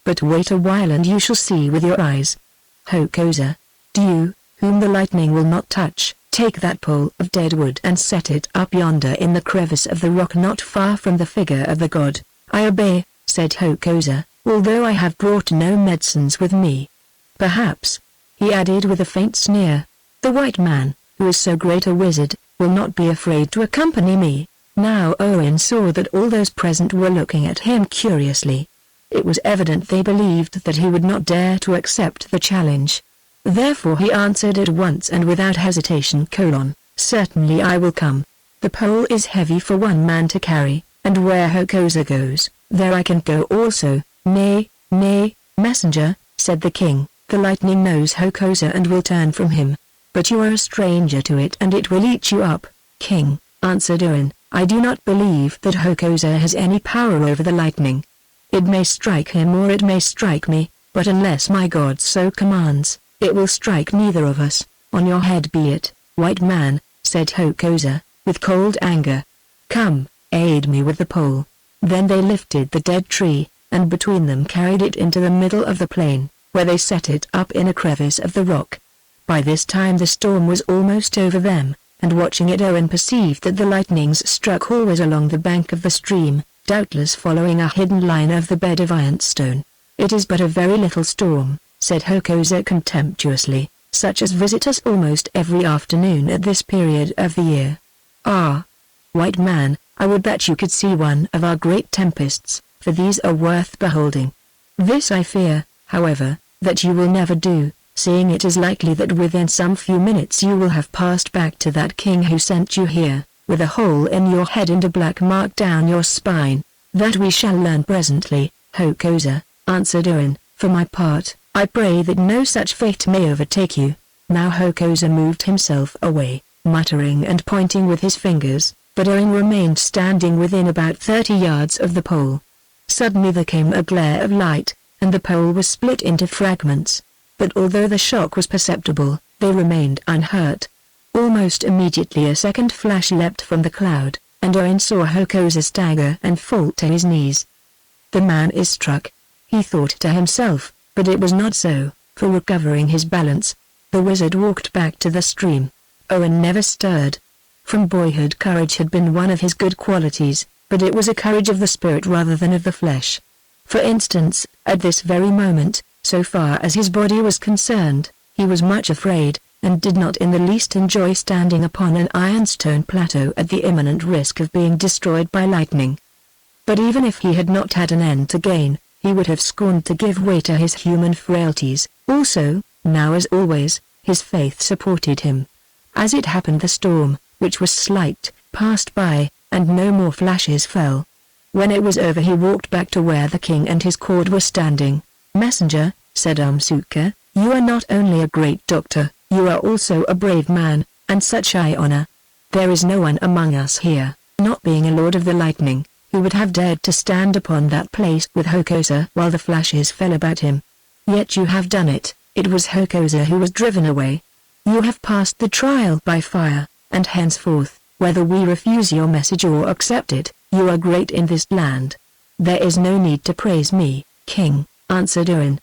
But wait a while and you shall see with your eyes. Hokosa, do you, whom the lightning will not touch, take that pole of dead wood and set it up yonder in the crevice of the rock not far from the figure of the god." "I obey," said Hokosa, "although I have brought no medicines with me. Perhaps," he added with a faint sneer, "the white man, who is so great a wizard, will not be afraid to accompany me." Now Owen saw that all those present were looking at him curiously. It was evident they believed that he would not dare to accept the challenge. Therefore he answered at once and without hesitation: "Certainly I will come. The pole is heavy for one man to carry, and where Hokosa goes, there I can go also." Nay, messenger," said the king, "the lightning knows Hokosa and will turn from him. But you are a stranger to it and it will eat you up." "King," answered Owen, "I do not believe that Hokosa has any power over the lightning. It may strike him or it may strike me, but unless my god so commands, it will strike neither of us. On your head be it, white man," said Hokosa, with cold anger. "Come, aid me with the pole." Then they lifted the dead tree, and between them carried it into the middle of the plain, where they set it up in a crevice of the rock. By this time the storm was almost over them, and watching it Owen perceived that the lightnings struck always along the bank of the stream, doubtless following a hidden line of the bed of ironstone. "It is but a very little storm," said Hokosa contemptuously, "such as visit us almost every afternoon at this period of the year. Ah, white man, I would that you could see one of our great tempests, for these are worth beholding. This I fear, however, that you will never do, seeing it is likely that within some few minutes you will have passed back to that king who sent you here, with a hole in your head and a black mark down your spine." "That we shall learn presently, Hokosa," answered Owen. "For my part, I pray that no such fate may overtake you." Now Hokosa moved himself away, muttering and pointing with his fingers, but Owen remained standing within about 30 yards of the pole. Suddenly there came a glare of light, and the pole was split into fragments. But although the shock was perceptible, they remained unhurt. Almost immediately a second flash leapt from the cloud, and Owen saw Hokosa stagger and fall to his knees. "The man is struck," he thought to himself, but it was not so, for recovering his balance, the wizard walked back to the stream. Owen never stirred. From boyhood courage had been one of his good qualities, but it was a courage of the spirit rather than of the flesh. For instance, at this very moment, so far as his body was concerned, he was much afraid, and did not in the least enjoy standing upon an ironstone plateau at the imminent risk of being destroyed by lightning. But even if he had not had an end to gain, he would have scorned to give way to his human frailties. Also, now as always, his faith supported him. As it happened, the storm, which was slight, passed by, and no more flashes fell. When it was over, he walked back to where the king and his court were standing. "Messenger," said Umsuka, "you are not only a great doctor, you are also a brave man, and such I honor. There is no one among us here, not being a lord of the lightning, who would have dared to stand upon that place with Hokosa while the flashes fell about him. Yet you have done it. It was Hokosa who was driven away. You have passed the trial by fire, and henceforth, whether we refuse your message or accept it, you are great in this land." "There is no need to praise me, king," answered Owen.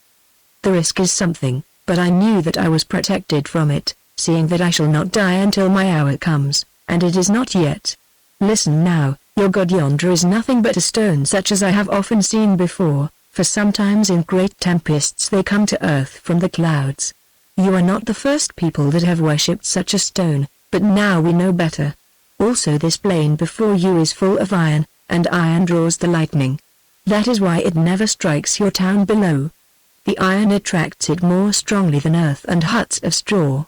"The risk is something, but I knew that I was protected from it, seeing that I shall not die until my hour comes, and it is not yet. Listen now, your god yonder is nothing but a stone such as I have often seen before, for sometimes in great tempests they come to earth from the clouds. You are not the first people that have worshipped such a stone, but now we know better. Also this plain before you is full of iron, and iron draws the lightning. That is why it never strikes your town below. The iron attracts it more strongly than earth and huts of straw.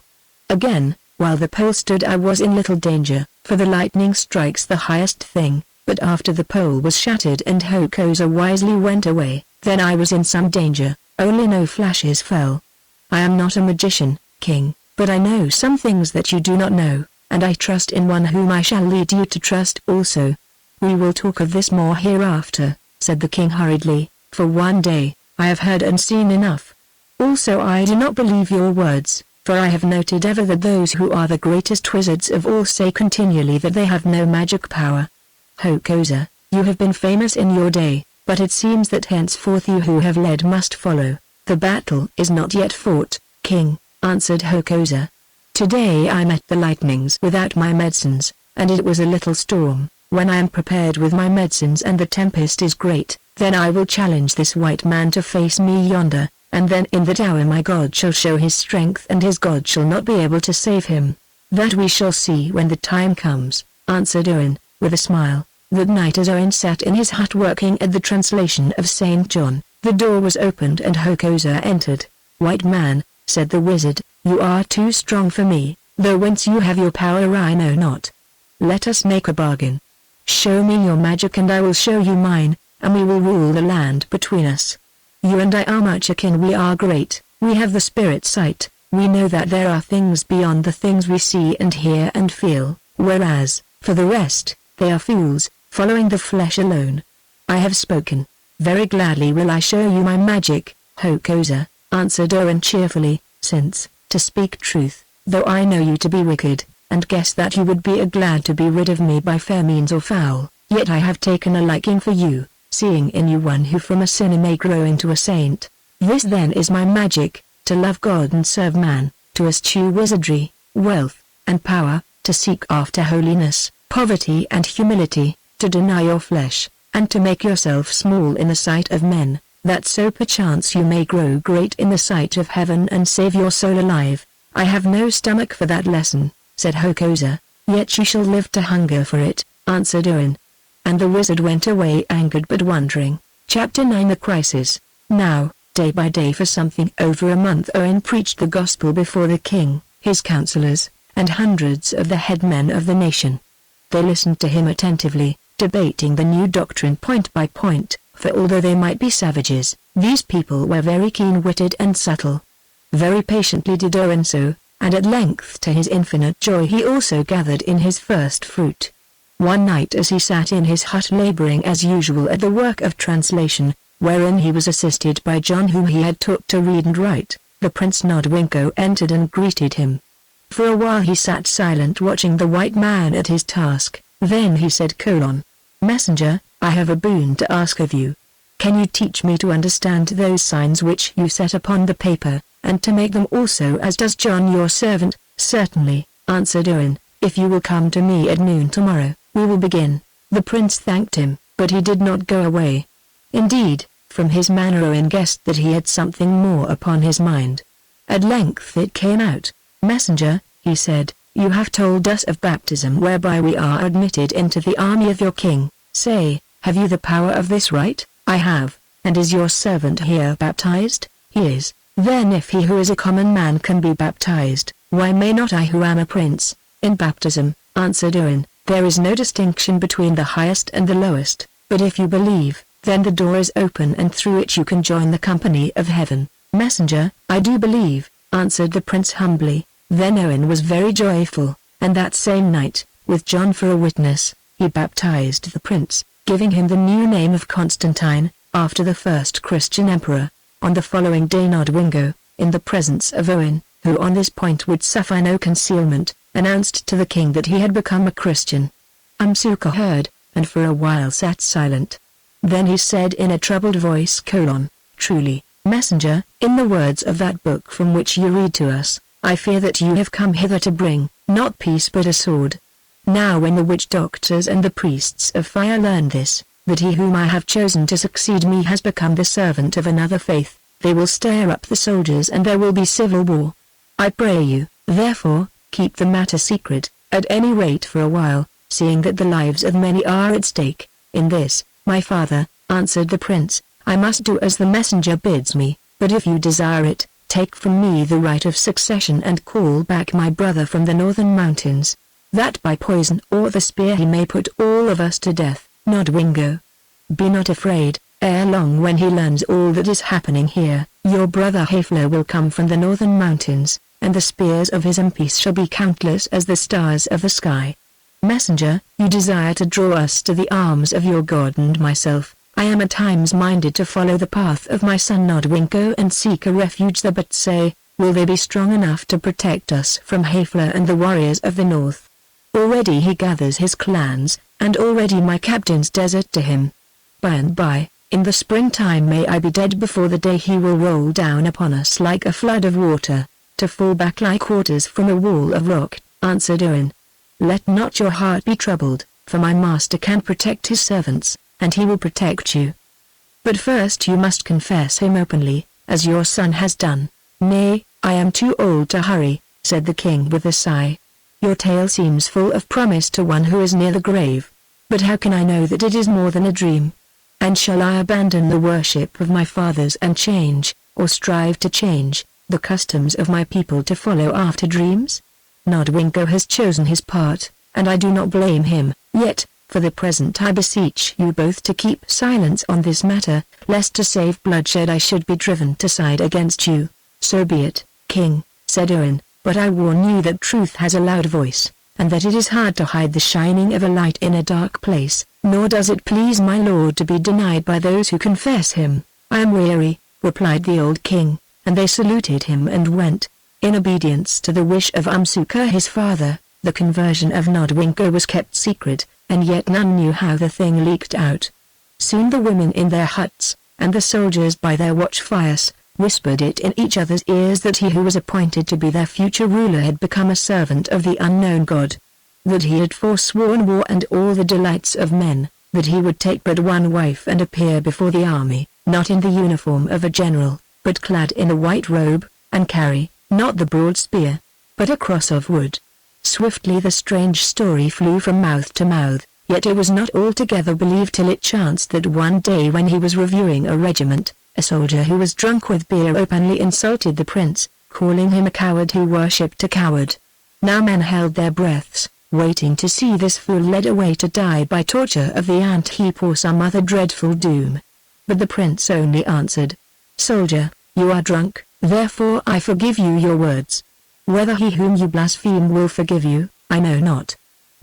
Again, while the pole stood I was in little danger, for the lightning strikes the highest thing, but after the pole was shattered and Hokosa wisely went away, then I was in some danger, only no flashes fell. I am not a magician, king, but I know some things that you do not know, and I trust in one whom I shall lead you to trust also. We will talk of this more hereafter," said the king hurriedly, "for one day, I have heard and seen enough. Also I do not believe your words, for I have noted ever that those who are the greatest wizards of all say continually that they have no magic power. Hokosa, you have been famous in your day, but it seems that henceforth you who have led must follow. The battle is not yet fought, king," answered Hokosa. "Today I met the lightnings without my medicines, and it was a little storm. When I am prepared with my medicines and the tempest is great, then I will challenge this white man to face me yonder, and then in that hour my God shall show his strength and his God shall not be able to save him." "That we shall see when the time comes," answered Owen, with a smile. That night as Owen sat in his hut working at the translation of St. John, the door was opened and Hokosa entered. "White man," said the wizard, "you are too strong for me, though whence you have your power I know not. Let us make a bargain. Show me your magic and I will show you mine, and we will rule the land between us. You and I are much akin, we are great, we have the spirit sight, we know that there are things beyond the things we see and hear and feel, whereas, for the rest, they are fools, following the flesh alone. I have spoken. Very gladly will I show you my magic, Hokosa," answered Owen cheerfully, "since, to speak truth, though I know you to be wicked, and guess that you would be glad to be rid of me by fair means or foul, yet I have taken a liking for you, seeing in you one who from a sinner may grow into a saint. This then is my magic, to love God and serve man, to eschew wizardry, wealth, and power, to seek after holiness, poverty and humility, to deny your flesh, and to make yourself small in the sight of men, that so perchance you may grow great in the sight of heaven and save your soul alive." "I have no stomach for that lesson," said Hokosa. "Yet you shall live to hunger for it," answered Owen. And the wizard went away angered but wondering. Chapter 9 The Crisis. Now, day by day for something over a month Owen preached the gospel before the king, his counselors, and hundreds of the headmen of the nation. They listened to him attentively, debating the new doctrine point by point, for although they might be savages, these people were very keen-witted and subtle. Very patiently did Owen so, and at length to his infinite joy he also gathered in his first fruit. One night as he sat in his hut laboring as usual at the work of translation, wherein he was assisted by John whom he had taught to read and write, the Prince Nodwinko entered and greeted him. For a while he sat silent watching the white man at his task, Then he said, Messenger, I have a boon to ask of you. Can you teach me to understand those signs which you set upon the paper, and to make them also as does John your servant? Certainly, answered Owen, if you will come to me at noon tomorrow, we will begin. The prince thanked him, but he did not go away. Indeed, from his manner Owen guessed that he had something more upon his mind. At length it came out. Messenger, he said, you have told us of baptism whereby we are admitted into the army of your king. Say, have you the power of this right? I have. And is your servant here baptized? He is. Then if he who is a common man can be baptized, why may not I who am a prince? In baptism, answered Owen, there is no distinction between the highest and the lowest, but if you believe, then the door is open and through it you can join the company of heaven. Messenger, I do believe, answered the prince humbly. Then Owen was very joyful, and that same night, with John for a witness, he baptized the prince, giving him the new name of Constantine, after the first Christian emperor. On the following day Nodwengo, in the presence of Owen, who on this point would suffer no concealment, announced to the king that he had become a Christian. Umsuka heard, and for a while sat silent. Then he said in a troubled voice, Truly, messenger, in the words of that book from which you read to us, I fear that you have come hither to bring, not peace but a sword. Now when the witch doctors and the priests of fire learn this, that he whom I have chosen to succeed me has become the servant of another faith, they will stir up the soldiers and there will be civil war. I pray you, therefore, keep the matter secret, at any rate for a while, seeing that the lives of many are at stake. In this, my father, answered the prince, I must do as the messenger bids me, but if you desire it, take from me the right of succession and call back my brother from the northern mountains, that by poison or the spear he may put all of us to death. Nodwengo, be not afraid, ere long when he learns all that is happening here, your brother Hafler will come from the northern mountains, and the spears of his impis shall be countless as the stars of the sky. Messenger, you desire to draw us to the arms of your God and myself. I am at times minded to follow the path of my son Nodwengo and seek a refuge there, but say, will they be strong enough to protect us from Hafler and the warriors of the north? Already he gathers his clans, and already my captains desert to him. By and by, in the springtime may I be dead before the day he will roll down upon us like a flood of water, to fall back like waters from a wall of rock, answered Owen. Let not your heart be troubled, for my master can protect his servants, and he will protect you. But first you must confess him openly, as your son has done. Nay, I am too old to hurry, said the king with a sigh. Your tale seems full of promise to one who is near the grave. But how can I know that it is more than a dream? And shall I abandon the worship of my fathers and change, or strive to change, the customs of my people to follow after dreams? Nodwengo has chosen his part, and I do not blame him, yet, for the present I beseech you both to keep silence on this matter, lest to save bloodshed I should be driven to side against you. So be it, king, said Owen, but I warn you that truth has a loud voice, and that it is hard to hide the shining of a light in a dark place, nor does it please my lord to be denied by those who confess him. I am weary, replied the old king, and they saluted him and went. In obedience to the wish of Umsuka his father, the conversion of Nodwengo was kept secret, and yet none knew how the thing leaked out. Soon the women in their huts, and the soldiers by their watchfires, whispered it in each other's ears that he who was appointed to be their future ruler had become a servant of the unknown God. That he had forsworn war and all the delights of men, that he would take but one wife and appear before the army, not in the uniform of a general, but clad in a white robe, and carry, not the broad spear, but a cross of wood. Swiftly the strange story flew from mouth to mouth, yet it was not altogether believed till it chanced that one day when he was reviewing a regiment, a soldier who was drunk with beer openly insulted the prince, calling him a coward who worshipped a coward. Now men held their breaths, waiting to see this fool led away to die by torture of the ant-heap or some other dreadful doom. But the prince only answered, Soldier, you are drunk, therefore I forgive you your words. Whether he whom you blaspheme will forgive you, I know not.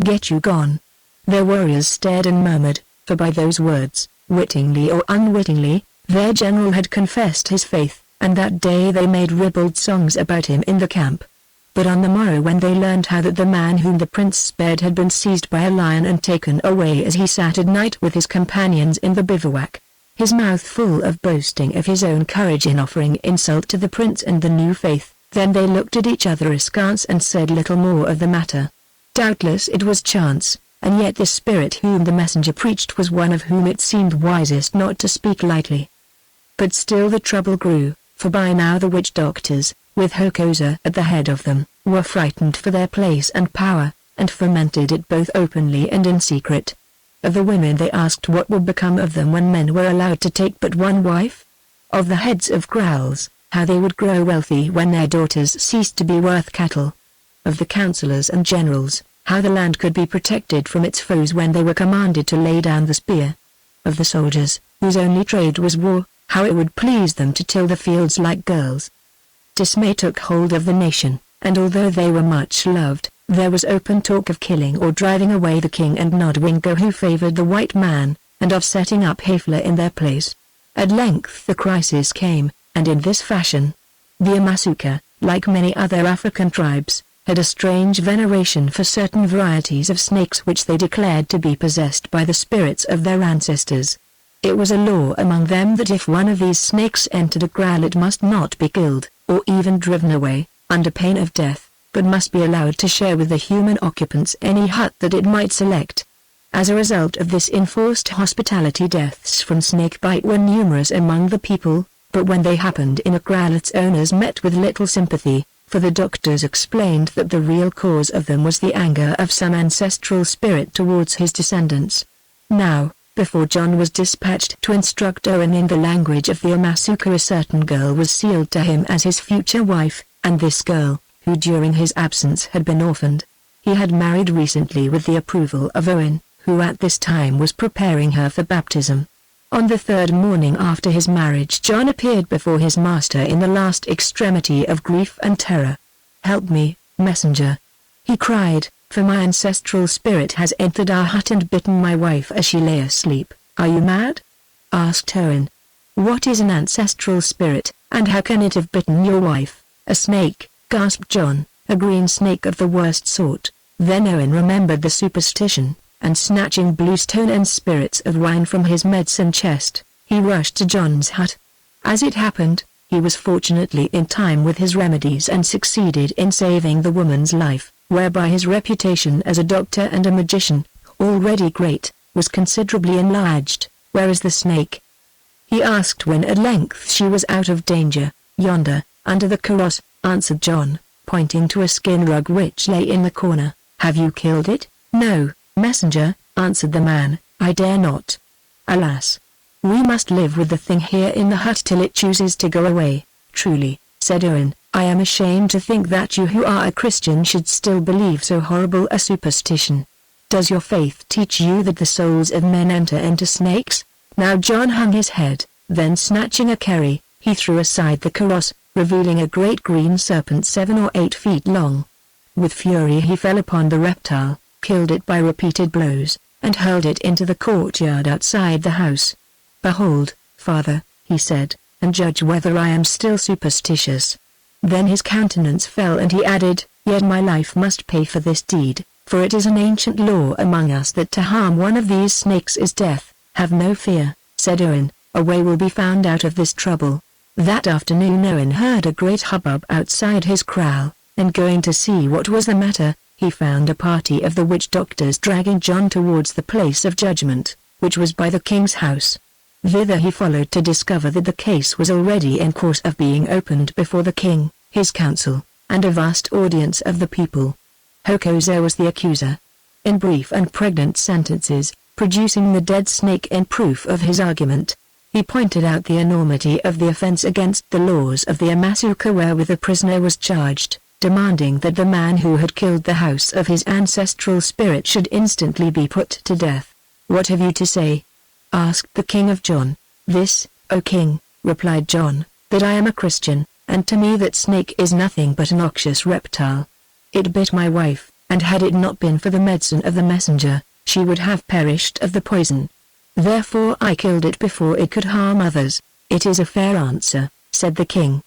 Get you gone. Their warriors stared and murmured, for by those words, wittingly or unwittingly, their general had confessed his faith, and that day they made ribald songs about him in the camp. But on the morrow when they learned how that the man whom the prince spared had been seized by a lion and taken away as he sat at night with his companions in the bivouac, his mouth full of boasting of his own courage in offering insult to the prince and the new faith, then they looked at each other askance and said little more of the matter. Doubtless it was chance, and yet the spirit whom the messenger preached was one of whom it seemed wisest not to speak lightly. But still the trouble grew, for by now the witch doctors, with Hokosa at the head of them, were frightened for their place and power, and fomented it both openly and in secret. Of the women they asked what would become of them when men were allowed to take but one wife. Of the heads of kraals, how they would grow wealthy when their daughters ceased to be worth cattle. Of the councillors and generals, how the land could be protected from its foes when they were commanded to lay down the spear. Of the soldiers, whose only trade was war, how it would please them to till the fields like girls. Dismay took hold of the nation, and although they were much loved, there was open talk of killing or driving away the king and Nodwengo who favored the white man, and of setting up Hefla in their place. At length the crisis came, and in this fashion. The Amasuka, like many other African tribes, had a strange veneration for certain varieties of snakes which they declared to be possessed by the spirits of their ancestors. It was a law among them that if one of these snakes entered a kraal it must not be killed, or even driven away, under pain of death, but must be allowed to share with the human occupants any hut that it might select. As a result of this enforced hospitality, deaths from snake bite were numerous among the people, but when they happened in a kraal its owners met with little sympathy, for the doctors explained that the real cause of them was the anger of some ancestral spirit towards his descendants. Now, before John was dispatched to instruct Owen in the language of the Amasuka, a certain girl was sealed to him as his future wife, and this girl, who during his absence had been orphaned, he had married recently with the approval of Owen, who at this time was preparing her for baptism. On the third morning after his marriage John appeared before his master in the last extremity of grief and terror. "Help me, messenger!" he cried, "for my ancestral spirit has entered our hut and bitten my wife as she lay asleep." "Are you mad?" asked Owen. "What is an ancestral spirit, and how can it have bitten your wife?" "A snake," gasped John, "a green snake of the worst sort." Then Owen remembered the superstition, and snatching bluestone and spirits of wine from his medicine chest, he rushed to John's hut. As it happened, he was fortunately in time with his remedies and succeeded in saving the woman's life, whereby his reputation as a doctor and a magician, already great, was considerably enlarged. "Where is the snake?" he asked when at length she was out of danger. "Yonder, under the kaross," answered John, pointing to a skin rug which lay in the corner. "Have you killed it?" "No, messenger," answered the man, "I dare not. Alas! We must live with the thing here in the hut till it chooses to go away." "Truly," said Owen, "I am ashamed to think that you who are a Christian should still believe so horrible a superstition. Does your faith teach you that the souls of men enter into snakes?" Now John hung his head, then snatching a kerry, he threw aside the kaross, revealing a great green serpent 7 or 8 feet long. With fury he fell upon the reptile, killed it by repeated blows, and hurled it into the courtyard outside the house. "Behold, father," he said, "and judge whether I am still superstitious." Then his countenance fell and he added, "Yet my life must pay for this deed, for it is an ancient law among us that to harm one of these snakes is death." "Have no fear," said Owen, "a way will be found out of this trouble." That afternoon Owen heard a great hubbub outside his kraal, and going to see what was the matter, he found a party of the witch doctors dragging John towards the place of judgment, which was by the king's house. Thither he followed to discover that the case was already in course of being opened before the king, his council, and a vast audience of the people. Hokosa was the accuser. In brief and pregnant sentences, producing the dead snake in proof of his argument, he pointed out the enormity of the offense against the laws of the Amasuka wherewith the prisoner was charged, demanding that the man who had killed the house of his ancestral spirit should instantly be put to death. "What have you to say?" asked the king of John. "This, O king," replied John, "that I am a Christian, and to me that snake is nothing but a noxious reptile. It bit my wife, and had it not been for the medicine of the messenger, she would have perished of the poison. Therefore I killed it before it could harm others." "It is a fair answer," said the king.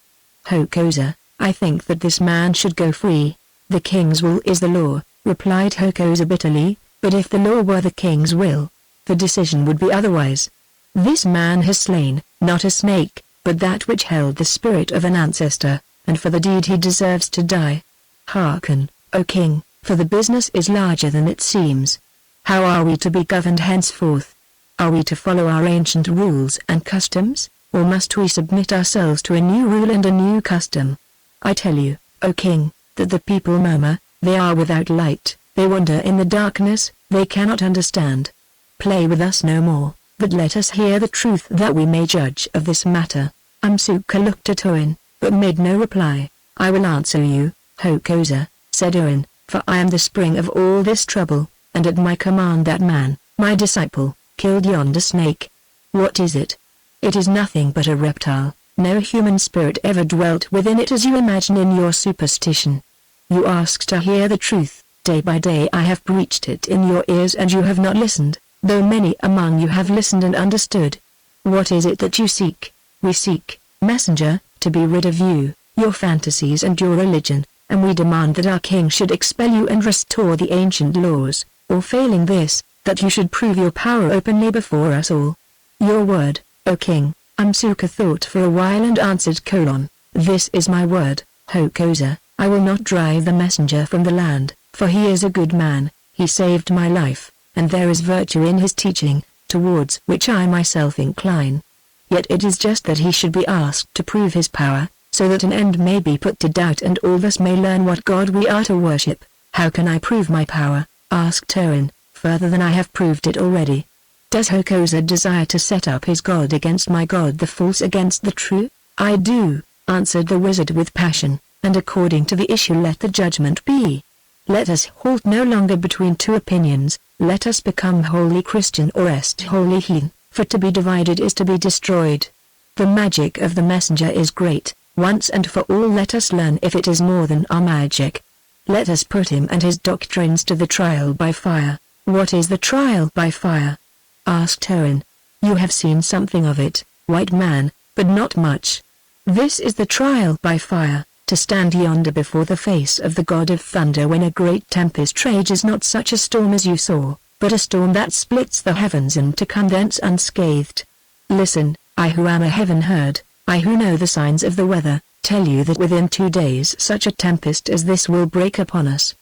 "Hokosa, I think that this man should go free. The king's will is the law, replied Hokosa bitterly, but if the law were the king's will, the decision would be otherwise. This man has slain, not a snake, but that which held the spirit of an ancestor, and for the deed he deserves to die. Hearken, O king, for the business is larger than it seems. How are we to be governed henceforth? Are we to follow our ancient rules and customs, or must we submit ourselves to a new rule and a new custom? I tell you, O king, that the people murmur, they are without light, they wander in the darkness, they cannot understand. Play with us no more, but let us hear the truth that we may judge of this matter. Umsuka looked at Orin, but made no reply. I will answer you, Hokosa, said Orin, for I am the spring of all this trouble, and at my command that man, my disciple, killed yonder snake. What is it? It is nothing but a reptile. No human spirit ever dwelt within it as you imagine in your superstition. You ask to hear the truth. Day by day I have preached it in your ears and you have not listened, though many among you have listened and understood. What is it that you seek? We seek, messenger, to be rid of you, your fantasies and your religion, and we demand that our king should expel you and restore the ancient laws, or failing this, that you should prove your power openly before us all. Your word, O king. Umsuka thought for a while and answered: This is my word, Hokosa, I will not drive the messenger from the land, for he is a good man, he saved my life, and there is virtue in his teaching, towards which I myself incline. Yet it is just that he should be asked to prove his power, so that an end may be put to doubt and all of us may learn what God we are to worship. How can I prove my power? Asked Orin, further than I have proved it already. Does Hokosa desire to set up his god against my god, the false against the true? I do, answered the wizard with passion, and according to the issue let the judgment be. Let us halt no longer between two opinions, let us become wholly Christian or est wholly heathen, for to be divided is to be destroyed. The magic of the messenger is great, once and for all let us learn if it is more than our magic. Let us put him and his doctrines to the trial by fire. What is the trial by fire? Asked Orin. You have seen something of it, white man, but not much. This is the trial by fire, to stand yonder before the face of the god of thunder when a great tempest rages, not such a storm as you saw, but a storm that splits the heavens and to come thence unscathed. Listen, I who am a heaven herd, I who know the signs of the weather, tell you that within 2 days such a tempest as this will break upon us.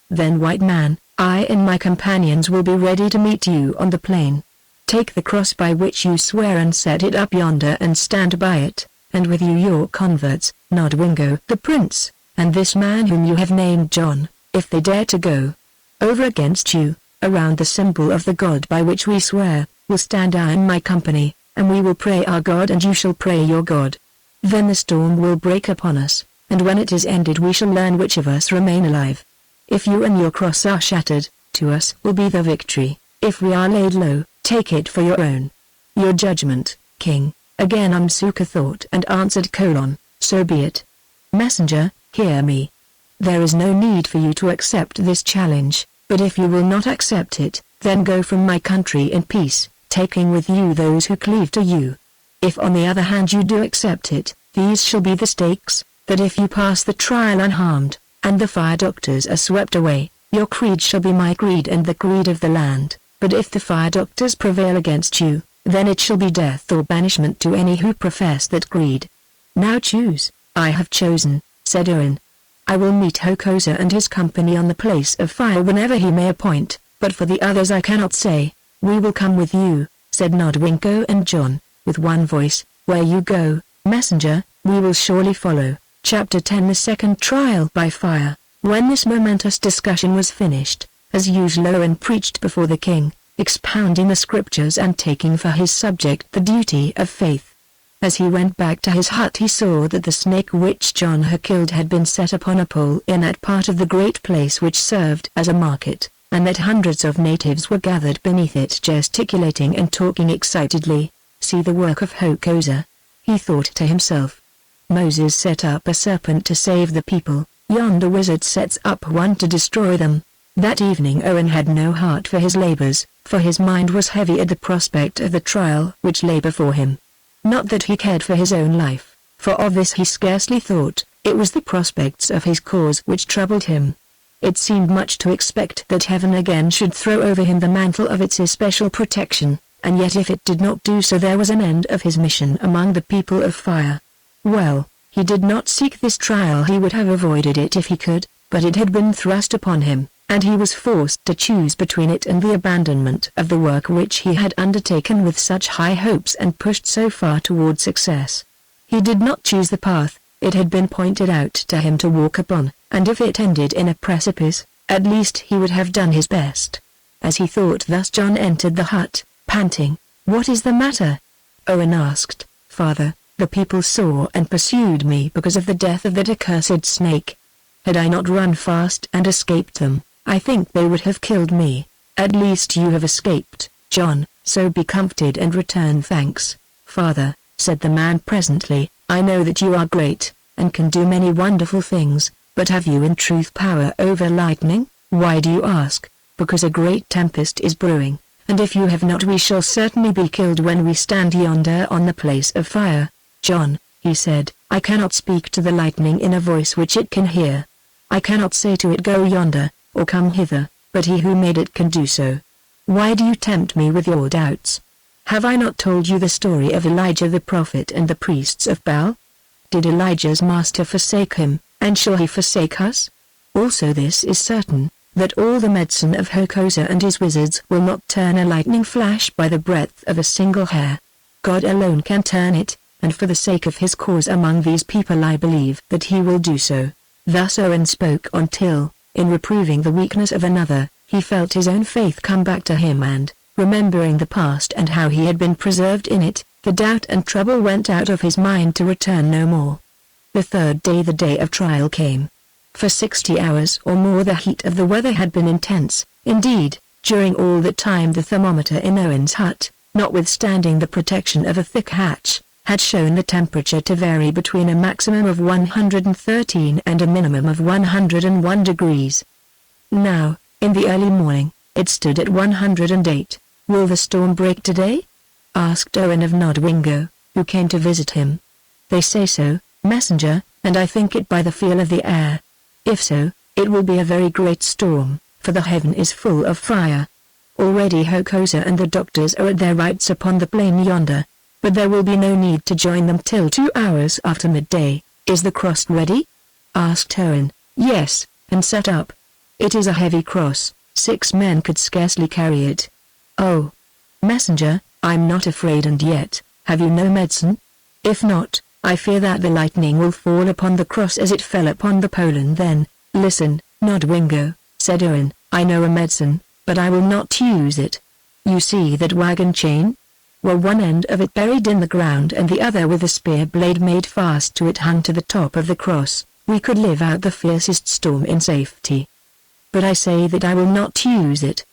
Then white man, I and my companions will be ready to meet you on the plain. Take the cross by which you swear and set it up yonder and stand by it, and with you your converts, Nodwingo the prince, and this man whom you have named John, if they dare to go over against you, around the symbol of the God by which we swear, will stand I and my company, and we will pray our God and you shall pray your God. Then the storm will break upon us, and when it is ended we shall learn which of us remain alive. If you and your cross are shattered, to us will be the victory, if we are laid low, take it for your own. Your judgment, king. Again Umsuka thought and answered: So be it. Messenger, hear me. There is no need for you to accept this challenge, but if you will not accept it, then go from my country in peace, taking with you those who cleave to you. If on the other hand you do accept it, these shall be the stakes, that if you pass the trial unharmed, and the fire doctors are swept away, your creed shall be my creed and the creed of the land. But if the fire doctors prevail against you, then it shall be death or banishment to any who profess that creed. Now choose. I have chosen, said Orin. I will meet Hokosa and his company on the place of fire whenever he may appoint, but for the others I cannot say. We will come with you, said Nodwingo and John, with one voice. Where you go, messenger, we will surely follow. Chapter 10 The Second Trial by Fire. When this momentous discussion was finished, as usual Orin preached before the king, expounding the scriptures and taking for his subject the duty of faith. As he went back to his hut he saw that the snake which John had killed had been set upon a pole in that part of the great place which served as a market, and that hundreds of natives were gathered beneath it gesticulating and talking excitedly. See the work of Hokosa, he thought to himself. Moses set up a serpent to save the people, yonder wizard sets up one to destroy them. That evening Orin had no heart for his labors, for his mind was heavy at the prospect of the trial which lay before him. Not that he cared for his own life, for of this he scarcely thought, It was the prospects of his cause which troubled him. It seemed much to expect that heaven again should throw over him the mantle of its especial protection, and yet if it did not do so there was an end of his mission among the people of fire. Well, he did not seek this trial, he would have avoided it if he could, but it had been thrust upon him, and he was forced to choose between it and the abandonment of the work which he had undertaken with such high hopes and pushed so far toward success. He did not choose the path it had been pointed out to him to walk upon, and if it ended in a precipice, at least he would have done his best. As he thought thus, John entered the hut, panting. "What is the matter?" Owen asked. "Father, the people saw and pursued me because of the death of that accursed snake. Had I not run fast and escaped them, I think they would have killed me. At least you have escaped, John, so be comforted and return thanks." "Father," said the man presently, "I know that you are great, and can do many wonderful things, but have you in truth power over lightning?" "Why do you ask?" "Because a great tempest is brewing, and if you have not we shall certainly be killed when we stand yonder on the place of fire." "John," he said, "I cannot speak to the lightning in a voice which it can hear. I cannot say to it go yonder, or come hither, but he who made it can do so. Why do you tempt me with your doubts? Have I not told you the story of Elijah the prophet and the priests of Baal? Did Elijah's master forsake him, and shall he forsake us? Also this is certain, that all the medicine of Hokosa and his wizards will not turn a lightning flash by the breadth of a single hair. God alone can turn it, and for the sake of his cause among these people I believe that he will do so." Thus Owen spoke until, in reproving the weakness of another, he felt his own faith come back to him and, remembering the past and how he had been preserved in it, the doubt and trouble went out of his mind to return no more. The third day, the day of trial, came. For 60 hours or more the heat of the weather had been intense. Indeed, during all that time the thermometer in Owen's hut, notwithstanding the protection of a thick hatch, had shown the temperature to vary between a maximum of 113 and a minimum of 101 degrees. Now, in the early morning, it stood at 108. "Will the storm break today?" asked Owen of Nodwengo, who came to visit him. "They say so, messenger, and I think it by the feel of the air. If so, it will be a very great storm, for the heaven is full of fire. Already Hokosa and the doctors are at their rights upon the plain yonder, but there will be no need to join them till 2 hours after midday. Is the cross ready?" asked Owen. "Yes, and set up. It is a heavy cross, 6 men could scarcely carry it." "Oh, messenger, I'm not afraid, and yet, have you no medicine? If not, I fear that the lightning will fall upon the cross as it fell upon the pole, and then—" "Listen, Nodwengo," said Owen, "I know a medicine, but I will not use it. You see that wagon chain? Well, one end of it buried in the ground and the other with a spear blade made fast to it hung to the top of the cross. We could live out the fiercest storm in safety. But I say that I will not use it.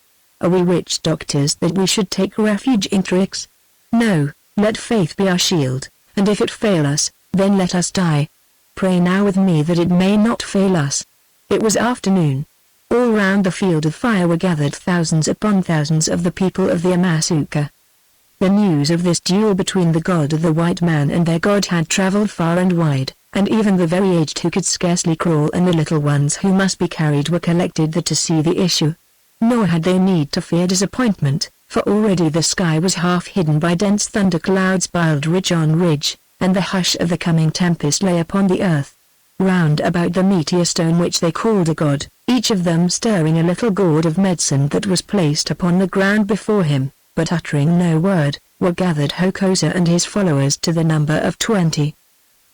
Are we witch doctors that we should take refuge in tricks? No, let faith be our shield, and if it fail us, then let us die. Pray now with me that it may not fail us." It was afternoon. All round the field of fire were gathered thousands upon thousands of the people of the Amasuka. The news of this duel between the god of the white man and their god had traveled far and wide, and even the very aged who could scarcely crawl and the little ones who must be carried were collected there to see the issue. Nor had they need to fear disappointment, for already the sky was half hidden by dense thunderclouds piled ridge on ridge, and the hush of the coming tempest lay upon the earth. Round about the meteor stone which they called a god, each of them stirring a little gourd of medicine that was placed upon the ground before him, but uttering no word, were gathered Hokosa and his followers to the number of 20.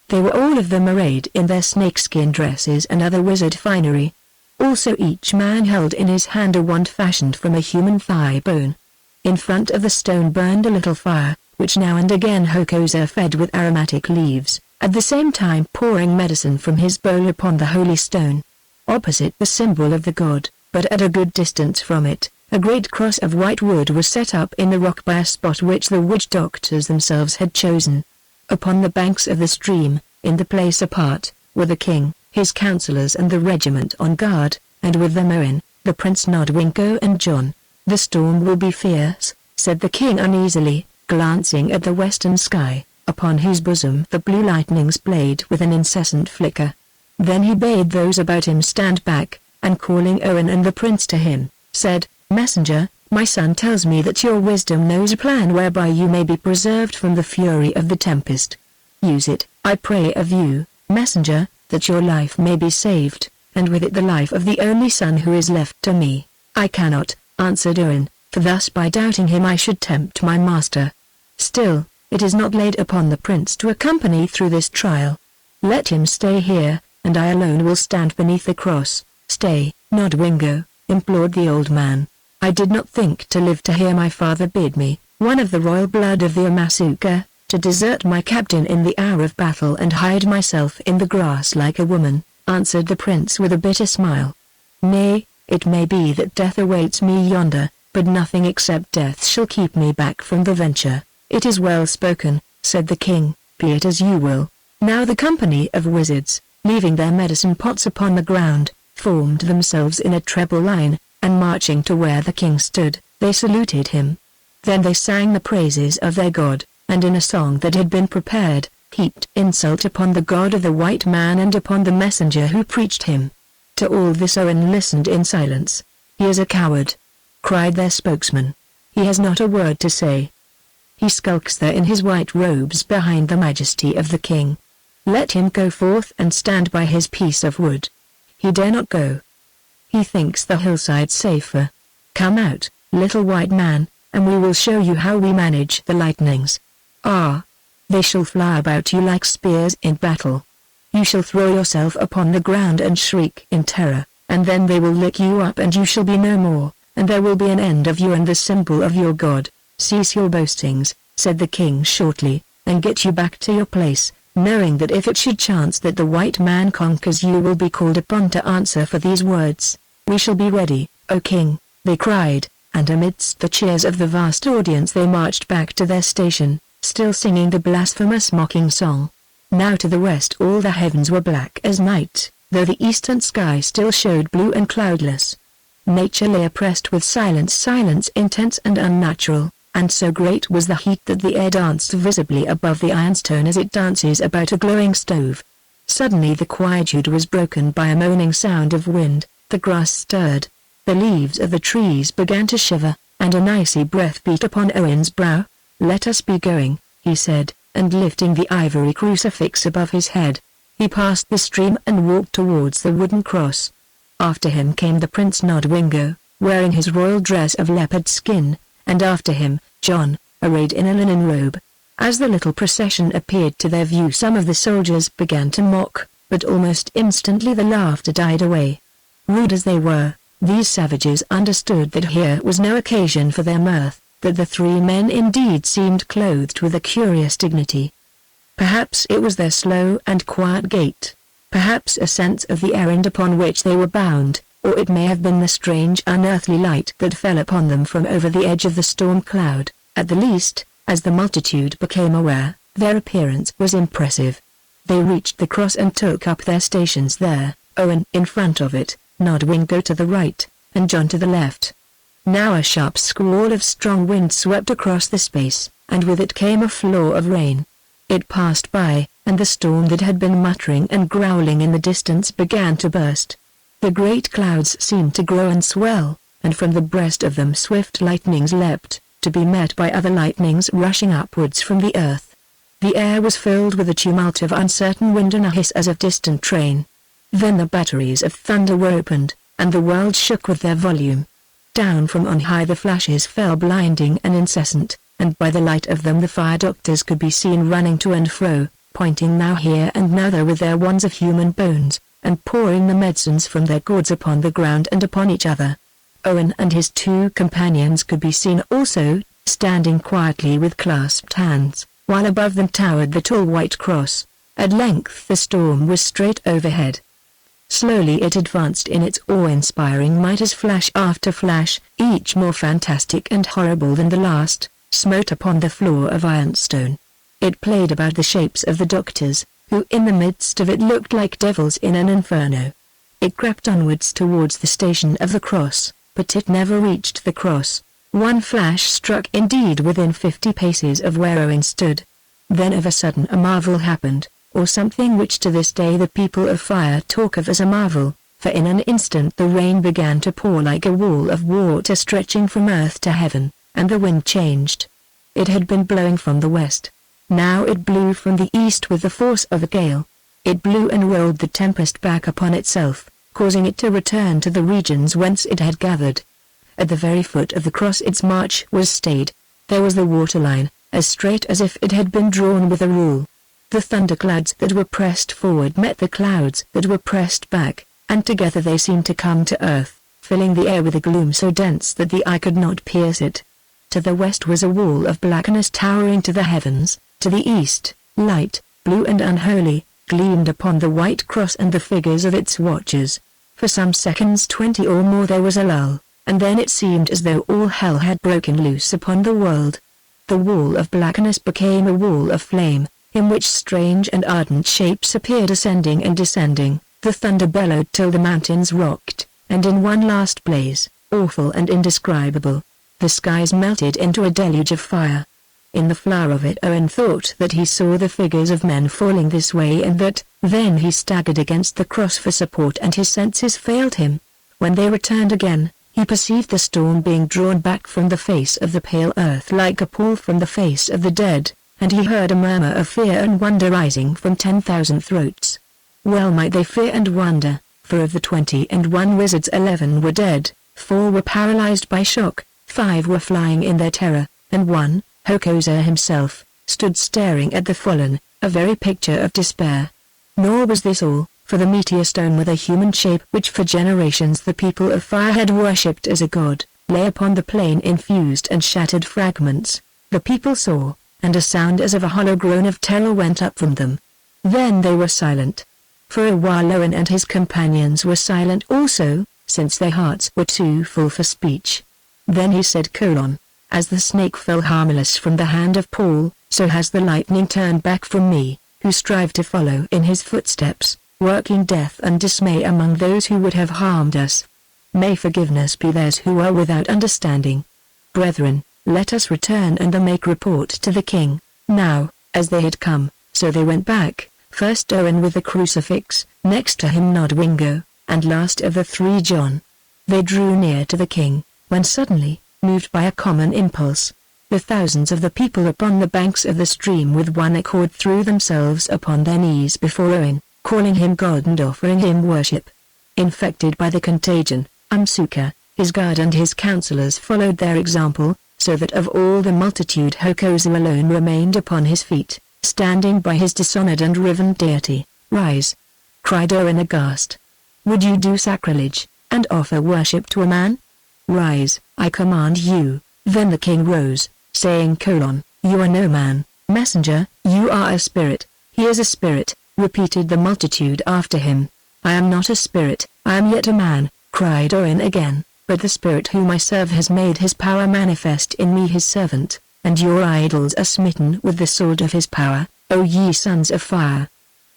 They were all of them arrayed in their snakeskin dresses and other wizard finery. Also each man held in his hand a wand fashioned from a human thigh bone. In front of the stone burned a little fire, which now and again Hokosa fed with aromatic leaves, at the same time pouring medicine from his bowl upon the holy stone. Opposite the symbol of the god, but at a good distance from it, a great cross of white wood was set up in the rock by a spot which the witch doctors themselves had chosen. Upon the banks of the stream, in the place apart, were the king, his councillors and the regiment on guard, and with them Owen, the Prince Nodwengo and John. "The storm will be fierce," said the king uneasily, glancing at the western sky, upon whose bosom the blue lightnings played with an incessant flicker. Then he bade those about him stand back, and calling Owen and the prince to him, said, "Messenger, my son tells me that your wisdom knows a plan whereby you may be preserved from the fury of the tempest. Use it, I pray of you, messenger, that your life may be saved, and with it the life of the only son who is left to me." "I cannot," answered Owen, "for thus by doubting him I should tempt my master. Still, it is not laid upon the prince to accompany through this trial. Let him stay here, and I alone will stand beneath the cross." "Stay, Nodwengo," implored the old man. "I did not think to live to hear my father bid me, one of the royal blood of the Amasuka, to desert my captain in the hour of battle and hide myself in the grass like a woman," answered the prince with a bitter smile. "Nay, it may be that death awaits me yonder, but nothing except death shall keep me back from the venture." "It is well spoken," said the king, "be it as you will." Now the company of wizards, leaving their medicine pots upon the ground, formed themselves in a treble line, and marching to where the king stood, they saluted him. Then they sang the praises of their god, and in a song that had been prepared, heaped insult upon the god of the white man and upon the messenger who preached him. To all this Owen listened in silence. "He is a coward," cried their spokesman. "He has not a word to say. He skulks there in his white robes behind the majesty of the king. Let him go forth and stand by his piece of wood. He dare not go. He thinks the hillside safer. Come out, little white man, and we will show you how we manage the lightnings. Ah! They shall fly about you like spears in battle. You shall throw yourself upon the ground and shriek in terror, and then they will lick you up and you shall be no more, and there will be an end of you and the symbol of your god. Cease your boastings," said the king shortly, "and get you back to your place, knowing that if it should chance that the white man conquers you will be called upon to answer for these words." "We shall be ready, O king," they cried, and amidst the cheers of the vast audience they marched back to their station, still singing the blasphemous mocking song. Now to the west all the heavens were black as night, though the eastern sky still showed blue and cloudless. Nature lay oppressed with silence intense and unnatural, and so great was the heat that the air danced visibly above the ironstone as it dances about a glowing stove. Suddenly the quietude was broken by a moaning sound of wind, the grass stirred, the leaves of the trees began to shiver, and an icy breath beat upon Owen's brow. "Let us be going," he said, and lifting the ivory crucifix above his head, he passed the stream and walked towards the wooden cross. After him came the Prince Nodwengo, wearing his royal dress of leopard skin, and after him, John, arrayed in a linen robe. As the little procession appeared to their view some of the soldiers began to mock, but almost instantly the laughter died away. Rude as they were, these savages understood that here was no occasion for their mirth, that the three men indeed seemed clothed with a curious dignity. Perhaps it was their slow and quiet gait, perhaps a sense of the errand upon which they were bound, or it may have been the strange unearthly light that fell upon them from over the edge of the storm cloud. At the least, as the multitude became aware, their appearance was impressive. They reached the cross and took up their stations there, Owen in front of it, Nodwengo to the right, and John to the left. Now a sharp squall of strong wind swept across the space, and with it came a flaw of rain. It passed by, and the storm that had been muttering and growling in the distance began to burst. The great clouds seemed to grow and swell, and from the breast of them swift lightnings leapt, to be met by other lightnings rushing upwards from the earth. The air was filled with a tumult of uncertain wind and a hiss as of distant train. Then the batteries of thunder were opened, and the world shook with their volume. Down from on high the flashes fell blinding and incessant, and by the light of them the fire doctors could be seen running to and fro, pointing now here and now there with their wands of human bones, and pouring the medicines from their gourds upon the ground and upon each other. Owen and his two companions could be seen also, standing quietly with clasped hands, while above them towered the tall white cross. At length the storm was straight overhead. Slowly it advanced in its awe-inspiring might as flash after flash, each more fantastic and horrible than the last, smote upon the floor of ironstone. It played about the shapes of the doctors, who in the midst of it looked like devils in an inferno. It crept onwards towards the station of the cross, but it never reached the cross. One flash struck indeed within 50 paces of where Owen stood. Then of a sudden a marvel happened. or something which to this day the people of fire talk of as a marvel, for in an instant the rain began to pour like a wall of water stretching from earth to heaven, and the wind changed. It had been blowing from the west. Now it blew from the east with the force of a gale. It blew and rolled the tempest back upon itself, causing it to return to the regions whence it had gathered. At the very foot of the cross its march was stayed. There was the waterline, as straight as if it had been drawn with a rule. The thunderclouds that were pressed forward met the clouds that were pressed back, and together they seemed to come to earth, filling the air with a gloom so dense that the eye could not pierce it. To the west was a wall of blackness towering to the heavens. To the east, light, blue and unholy, gleamed upon the white cross and the figures of its watchers. For some seconds 20 or more there was a lull, and then it seemed as though all hell had broken loose upon the world. The wall of blackness became a wall of flame, in which strange and ardent shapes appeared ascending and descending. The thunder bellowed till the mountains rocked, and in one last blaze, awful and indescribable, the skies melted into a deluge of fire. In the flower of it Owen thought that he saw the figures of men falling this way and that. Then he staggered against the cross for support and his senses failed him. When they returned again, he perceived the storm being drawn back from the face of the pale earth like a pall from the face of the dead, and he heard a murmur of fear and wonder rising from 10,000 throats. Well might they fear and wonder, for of the 21 wizards 11 were dead, 4 were paralyzed by shock, 5 were flying in their terror, and 1, Hokosa himself, stood staring at the fallen, a very picture of despair. Nor was this all, for the meteor stone with a human shape which for generations the people of fire had worshipped as a god, lay upon the plain in fused and shattered fragments. The people saw, and a sound as of a hollow groan of terror went up from them. Then they were silent. For a while Owen and his companions were silent also, since their hearts were too full for speech. Then he said: As the snake fell harmless from the hand of Paul, so has the lightning turned back from me, who strive to follow in his footsteps, working death and dismay among those who would have harmed us. May forgiveness be theirs who are without understanding. Brethren, let us return and make report to the king. Now, as they had come, so they went back, first Owen with the crucifix, next to him Nodwengo, and last of the 3 John. They drew near to the king, when suddenly, moved by a common impulse, the thousands of the people upon the banks of the stream with one accord threw themselves upon their knees before Owen, calling him God and offering him worship. Infected by the contagion, Umsuka, his guard and his counselors followed their example, so that of all the multitude Hokosa alone remained upon his feet, standing by his dishonored and riven deity. Rise! Cried Owen aghast. Would you do sacrilege, and offer worship to a man? Rise, I command you. Then the king rose, saying: You are no man, messenger, you are a spirit. He is a spirit, repeated the multitude after him. I am not a spirit, I am yet a man, cried Owen again, but the spirit whom I serve has made his power manifest in me his servant, and your idols are smitten with the sword of his power, O ye sons of fire.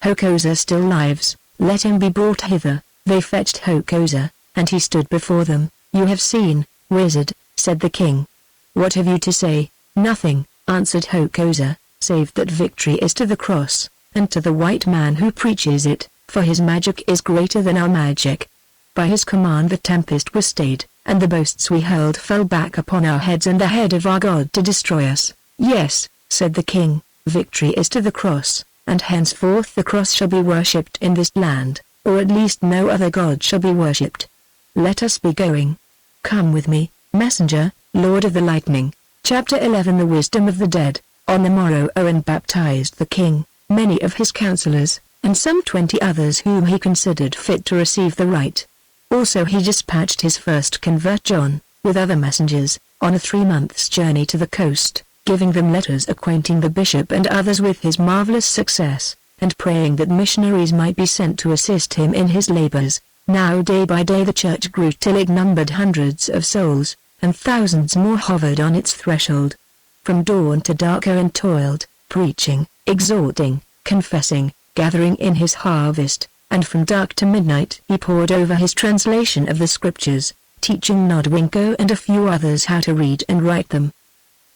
Hokosa still lives, let him be brought hither. They fetched Hokosa, and he stood before them. You have seen, wizard, said the king. What have you to say? Nothing, answered Hokosa, save that victory is to the cross, and to the white man who preaches it, for his magic is greater than our magic. By his command the tempest was stayed, and the boasts we hurled fell back upon our heads and the head of our God to destroy us. Yes, said the king, victory is to the cross, and henceforth the cross shall be worshipped in this land, or at least no other god shall be worshipped. Let us be going. Come with me, messenger, Lord of the Lightning. Chapter 11 The Wisdom of the Dead. On the morrow Owen baptized the king, many of his counselors, and some 20 others whom he considered fit to receive the rite. Also he dispatched his first convert John, with other messengers, on a 3 months' journey to the coast, giving them letters acquainting the bishop and others with his marvelous success, and praying that missionaries might be sent to assist him in his labors. Now day by day the church grew till it numbered hundreds of souls, and thousands more hovered on its threshold. From dawn to dark Owen toiled, preaching, exhorting, confessing, gathering in his harvest, and from dark to midnight he pored over his translation of the scriptures, teaching Nodwengo and a few others how to read and write them.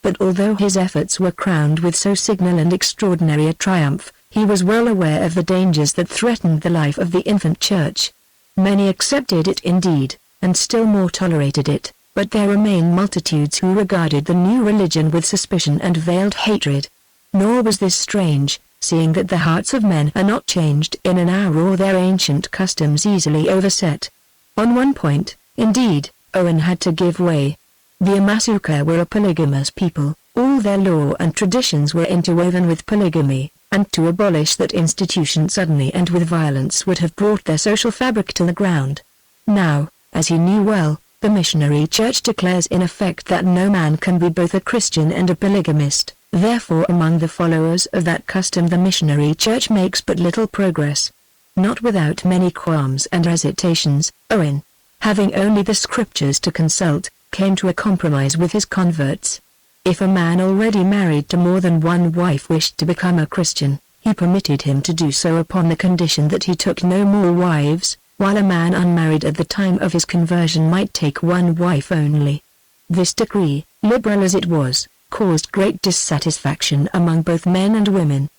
But although his efforts were crowned with so signal and extraordinary a triumph, He was well aware of the dangers that threatened the life of the infant church. Many accepted it indeed, and still more tolerated it, but there remained multitudes who regarded the new religion with suspicion and veiled hatred. Nor was this strange, seeing that the hearts of men are not changed in an hour or their ancient customs easily overset. On one point, indeed, Owen had to give way. The Amasuka were a polygamous people, all their law and traditions were interwoven with polygamy, and to abolish that institution suddenly and with violence would have brought their social fabric to the ground. Now, as he knew well, the missionary church declares in effect that no man can be both a Christian and a polygamist. Therefore among the followers of that custom the missionary church makes but little progress. Not without many qualms and hesitations, Owen, having only the scriptures to consult, came to a compromise with his converts. If a man already married to more than one wife wished to become a Christian, he permitted him to do so upon the condition that he took no more wives, while a man unmarried at the time of his conversion might take one wife only. This decree, liberal as it was, caused great dissatisfaction among both men and women.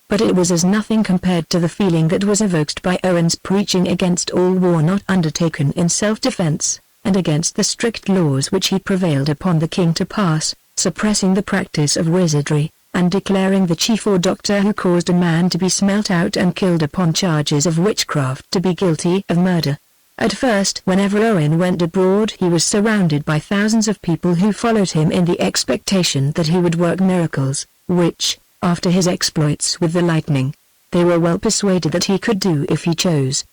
But it was as nothing compared to the feeling that was evoked by Owen's preaching against all war not undertaken in self-defense, and against the strict laws which he prevailed upon the king to pass, suppressing the practice of wizardry, and declaring the chief or doctor who caused a man to be smelt out and killed upon charges of witchcraft to be guilty of murder. At first, whenever Owen went abroad, he was surrounded by thousands of people who followed him in the expectation that he would work miracles, which, after his exploits with the lightning, they were well persuaded that he could do if he chose.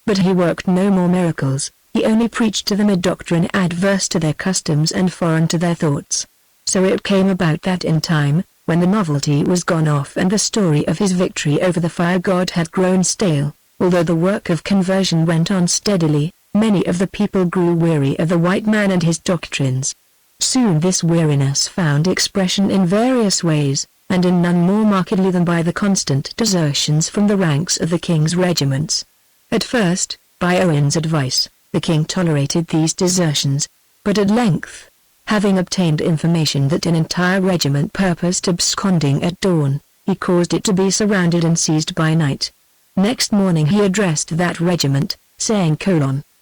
But he worked no more miracles, he only preached to them a doctrine adverse to their customs and foreign to their thoughts. So it came about that in time, when the novelty was gone off and the story of his victory over the fire god had grown stale, although the work of conversion went on steadily, many of the people grew weary of the white man and his doctrines. Soon this weariness found expression in various ways, and in none more markedly than by the constant desertions from the ranks of the king's regiments. At first, by Owen's advice, the king tolerated these desertions, but at length, having obtained information that an entire regiment purposed absconding at dawn, he caused it to be surrounded and seized by night. Next morning he addressed that regiment, saying: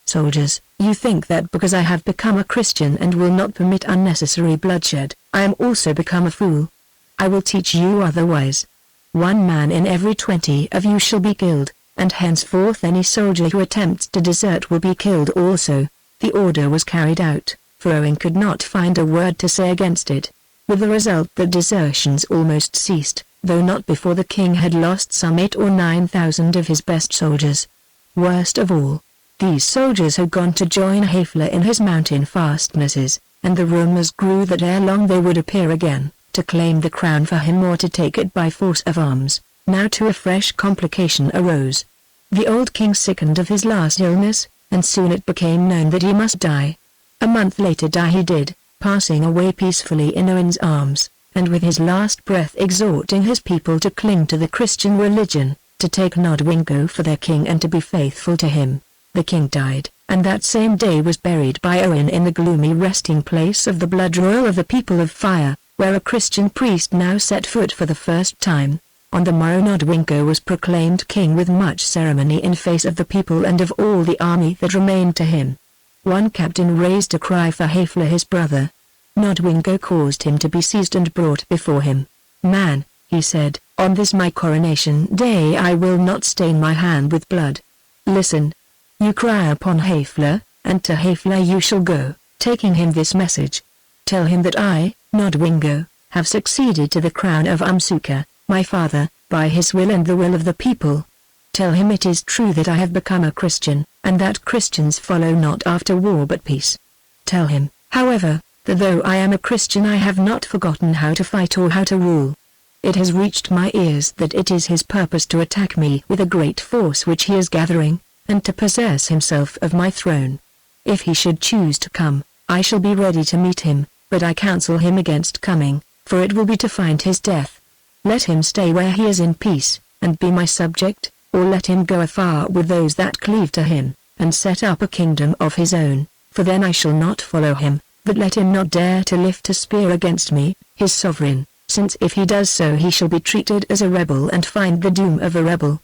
"Soldiers, you think that because I have become a Christian and will not permit unnecessary bloodshed, I am also become a fool. I will teach you otherwise. 1 man in every 20 of you shall be killed, and henceforth any soldier who attempts to desert will be killed also." The order was carried out, for Owen could not find a word to say against it, with the result that desertions almost ceased, though not before the king had lost some 8 or 9,000 of his best soldiers. Worst of all, these soldiers had gone to join Haefler in his mountain fastnesses, and the rumors grew that ere long they would appear again, to claim the crown for him or to take it by force of arms. Now a fresh complication arose. The old king sickened of his last illness, and soon it became known that he must die. A month later die he did, passing away peacefully in Owen's arms, and with his last breath exhorting his people to cling to the Christian religion, to take Nodwengo for their king and to be faithful to him. The king died, and that same day was buried by Owen in the gloomy resting place of the blood royal of the people of fire, where a Christian priest now set foot for the first time. On the morrow Nodwengo was proclaimed king with much ceremony in face of the people and of all the army that remained to him. One captain raised a cry for Haefler his brother. Nodwengo caused him to be seized and brought before him. "Man," he said, "on this my coronation day I will not stain my hand with blood. Listen. You cry upon Haefler, and to Haefler you shall go, taking him this message. Tell him that I, Nodwengo, have succeeded to the crown of Amsuka, my father, by his will and the will of the people. Tell him it is true that I have become a Christian, and that Christians follow not after war but peace. Tell him, however, that though I am a Christian I have not forgotten how to fight or how to rule. It has reached my ears that it is his purpose to attack me with a great force which he is gathering, and to possess himself of my throne. If he should choose to come, I shall be ready to meet him, but I counsel him against coming, for it will be to find his death. Let him stay where he is in peace, and be my subject, or let him go afar with those that cleave to him, and set up a kingdom of his own, for then I shall not follow him, but let him not dare to lift a spear against me, his sovereign. since if he does so he shall be treated as a rebel and find the doom of a rebel.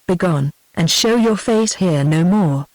Begone, and show your face here no more."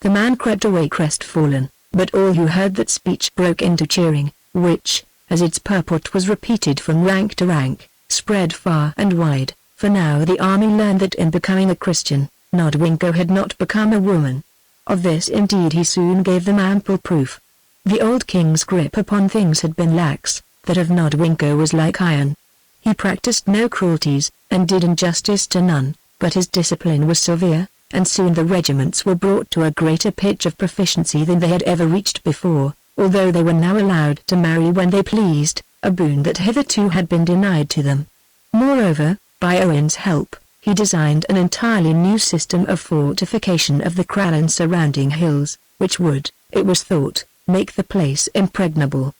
The man crept away crestfallen, but all who heard that speech broke into cheering, which, as its purport was repeated from rank to rank, spread far and wide, for now the army learned that in becoming a Christian, Nodwengo had not become a woman. Of this indeed he soon gave them ample proof. The old king's grip upon things had been lax, that of Nodwengo was like iron. He practiced no cruelties, and did injustice to none, but his discipline was severe, and soon the regiments were brought to a greater pitch of proficiency than they had ever reached before, although they were now allowed to marry when they pleased, a boon that hitherto had been denied to them. Moreover, by Owen's help, he designed an entirely new system of fortification of the kraal and surrounding hills, which would, it was thought, make the place impregnable.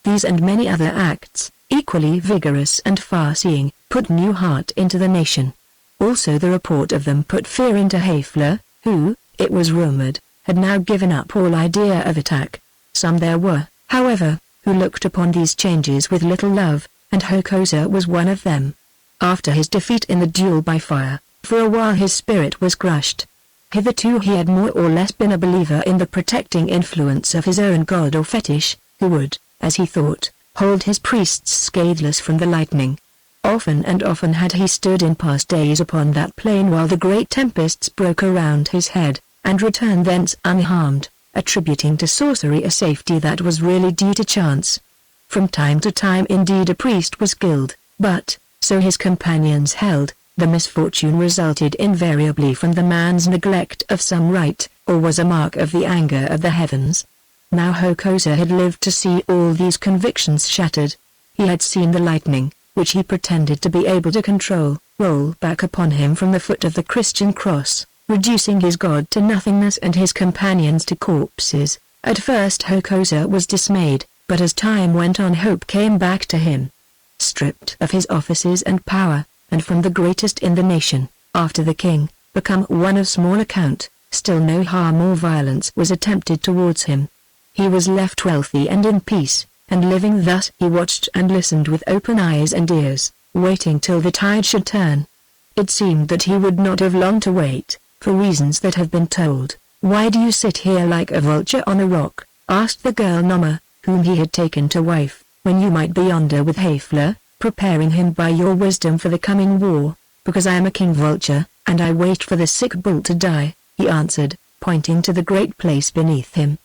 These and many other acts, equally vigorous and far-seeing, put new heart into the nation. Also the report of them put fear into Haefler, who, it was rumored, had now given up all idea of attack. Some there were, however, who looked upon these changes with little love, and Hokosa was one of them. After his defeat in the duel by fire, for a while his spirit was crushed. Hitherto he had more or less been a believer in the protecting influence of his own god or fetish, who would, as he thought, hold his priests scatheless from the lightning. Often and often had he stood in past days upon that plain while the great tempests broke around his head, and returned thence unharmed, attributing to sorcery a safety that was really due to chance. From time to time indeed a priest was killed, but, so his companions held, the misfortune resulted invariably from the man's neglect of some rite, or was a mark of the anger of the heavens. Now Hokosa had lived to see all these convictions shattered. He had seen the lightning, which he pretended to be able to control, roll back upon him from the foot of the Christian cross, reducing his god to nothingness and his companions to corpses. At first Hokosa was dismayed, but as time went on hope came back to him. Stripped of his offices and power, and from the greatest in the nation, after the king, become one of small account, still no harm or violence was attempted towards him. He was left wealthy and in peace, and living thus he watched and listened with open eyes and ears, waiting till the tide should turn. It seemed that he would not have long to wait, for reasons that have been told. "Why do you sit here like a vulture on a rock?" asked the girl Noma, whom he had taken to wife, "when you might be yonder with Haefler, preparing him by your wisdom for the coming war." "Because I am a king vulture, and I wait for the sick bull to die," he answered, pointing to the great place beneath him.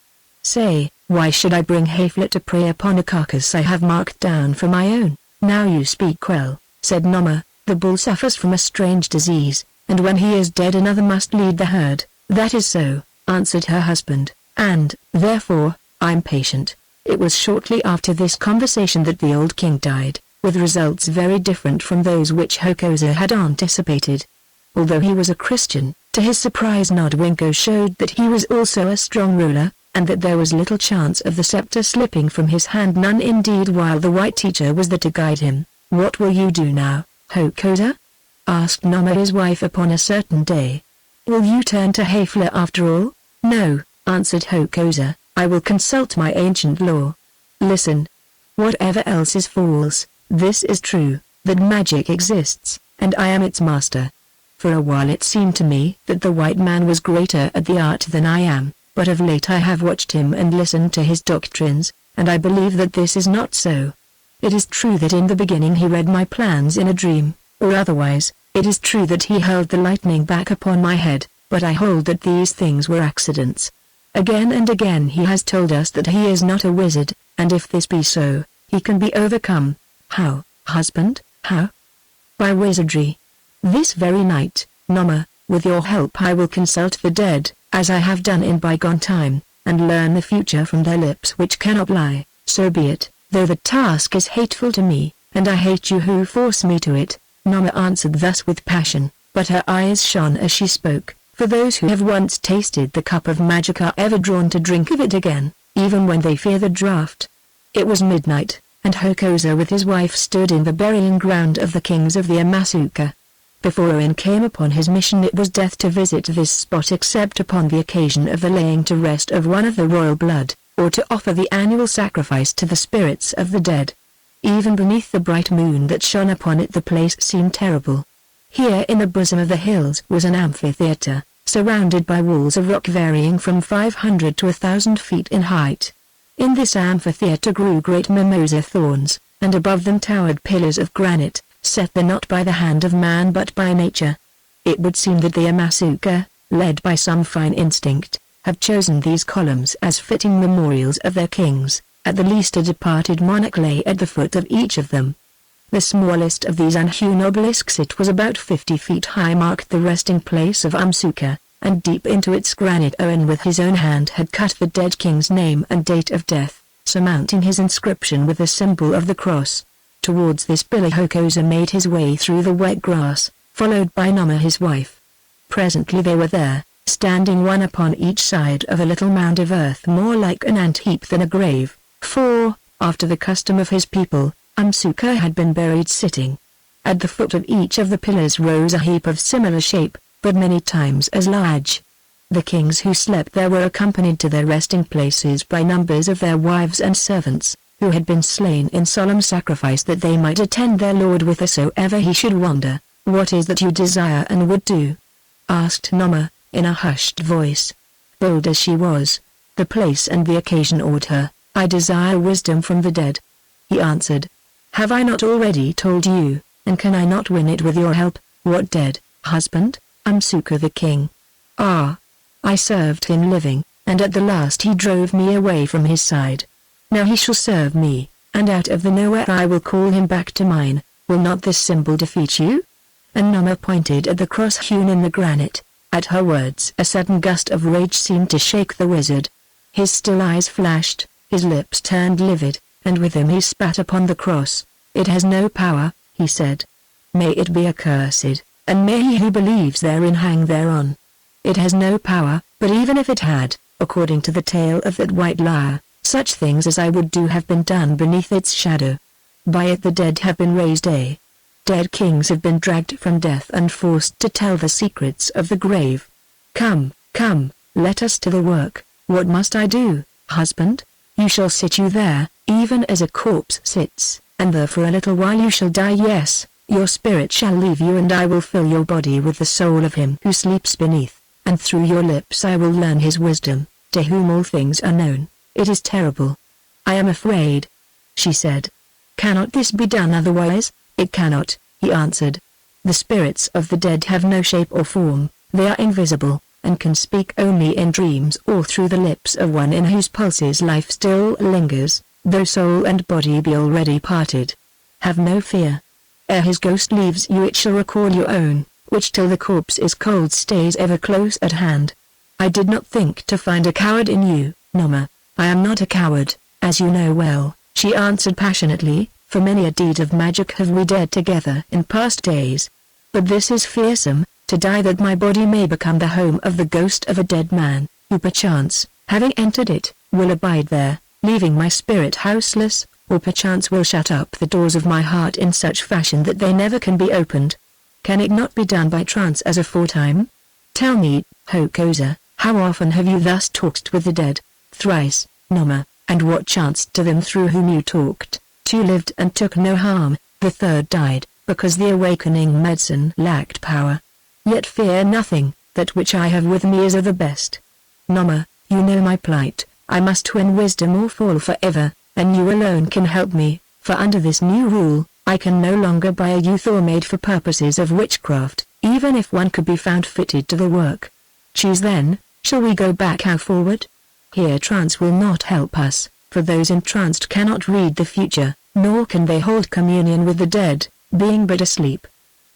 "Say, why should I bring Haefler to prey upon a carcass I have marked down for my own?" "Now you speak well," said Noma. "The bull suffers from a strange disease, and when he is dead another must lead the herd." "That is so," answered her husband, "and, therefore, I'm patient." It was shortly after this conversation that the old king died, with results very different from those which Hokosa had anticipated. Although he was a Christian, to his surprise Nodwengo showed that he was also a strong ruler, and that there was little chance of the scepter slipping from his hand, none indeed, while the white teacher was there to guide him. "What will you do now, Hokosa?" asked Noma his wife upon a certain day. "Will you turn to Haefler after all?" "No," answered Hokosa, "I will consult my ancient law. Listen. Whatever else is false, this is true, that magic exists, and I am its master. For a while it seemed to me that the white man was greater at the art than I am, but of late I have watched him and listened to his doctrines, and I believe that this is not so. It is true that in the beginning he read my plans in a dream, or otherwise, it is true that he held the lightning back upon my head, but I hold that these things were accidents. Again and again he has told us that he is not a wizard, and if this be so, he can be overcome." "How, husband, how?" "By wizardry. This very night, Noma, with your help I will consult the dead, as I have done in bygone time, and learn the future from their lips which cannot lie. So be it, though the task is hateful to me, and I hate you who force me to it." Noma answered thus with passion, but her eyes shone as she spoke, for those who have once tasted the cup of magic are ever drawn to drink of it again, even when they fear the draught. It was midnight, and Hokosa with his wife stood in the burying ground of the kings of the Amasuka. Before Owen came upon his mission it was death to visit this spot except upon the occasion of the laying to rest of one of the royal blood, or to offer the annual sacrifice to the spirits of the dead. Even beneath the bright moon that shone upon it the place seemed terrible. Here in the bosom of the hills was an amphitheater, surrounded by walls of rock varying from 500 to 1,000 feet in height. In this amphitheater grew great mimosa thorns, and above them towered pillars of granite, set there not by the hand of man but by nature. It would seem that the Amasuka, led by some fine instinct, have chosen these columns as fitting memorials of their kings. At the least a departed monarch lay at the foot of each of them. The smallest of these unhewn obelisks, it was about 50 feet high, marked the resting place of Amsuka, and deep into its granite Owen with his own hand had cut the dead king's name and date of death, surmounting his inscription with the symbol of the cross. Towards this pillar Hokosa made his way through the wet grass, followed by Noma his wife. Presently they were there, standing one upon each side of a little mound of earth more like an ant heap than a grave, for, after the custom of his people, Amsuka had been buried sitting. At the foot of each of the pillars rose a heap of similar shape, but many times as large. The kings who slept there were accompanied to their resting places by numbers of their wives and servants, who had been slain in solemn sacrifice that they might attend their lord whithersoever he should wander. "What is that you desire and would do?" asked Noma, in a hushed voice. Bold as she was, the place and the occasion awed her. "I desire wisdom from the dead," he answered. "Have I not already told you, and can I not win it with your help?" "What dead, husband?" "Amsuka the king." "Ah. I served him living, and at the last he drove me away from his side. Now he shall serve me, and out of the nowhere I will call him back to mine. Will not this symbol defeat you?" And Noma pointed at the cross hewn in the granite. At her words a sudden gust of rage seemed to shake the wizard. His still eyes flashed, his lips turned livid, and with them he spat upon the cross. "It has no power," he said. "May it be accursed, and may he who believes therein hang thereon. It has no power, but even if it had, according to the tale of that white liar, such things as I would do have been done beneath its shadow. By it the dead have been raised, dead kings have been dragged from death and forced to tell the secrets of the grave. Come, let us to the work. What must I do, husband?" "You shall sit you there, even as a corpse sits, and there for a little while you shall die. Yes, your spirit shall leave you, and I will fill your body with the soul of him who sleeps beneath, and through your lips I will learn his wisdom, to whom all things are known. It is terrible." "I am afraid," she said. "Cannot this be done otherwise?" "It cannot," he answered. "The spirits of the dead have no shape or form, they are invisible, and can speak only in dreams or through the lips of one in whose pulses life still lingers, though soul and body be already parted. Have no fear. Ere his ghost leaves you it shall recall your own, which till the corpse is cold stays ever close at hand. I did not think to find a coward in you, Noma." "I am not a coward, as you know well," she answered passionately, "for many a deed of magic have we dared together in past days. But this is fearsome, to die that my body may become the home of the ghost of a dead man, who perchance, having entered it, will abide there, leaving my spirit houseless, or perchance will shut up the doors of my heart in such fashion that they never can be opened. Can it not be done by trance as aforetime? Tell me, Hokosa, how often have you thus talked with the dead?" "Thrice, Noma, and what chanced to them through whom you talked? 2 lived and took no harm, the 3rd died, because the awakening medicine lacked power. Yet fear nothing, that which I have with me is of the best. Noma, you know my plight, I must win wisdom or fall forever, and you alone can help me, for under this new rule, I can no longer buy a youth or maid for purposes of witchcraft, even if one could be found fitted to the work. Choose then, shall we go back or forward? Here trance will not help us, for those entranced cannot read the future, nor can they hold communion with the dead, being but asleep.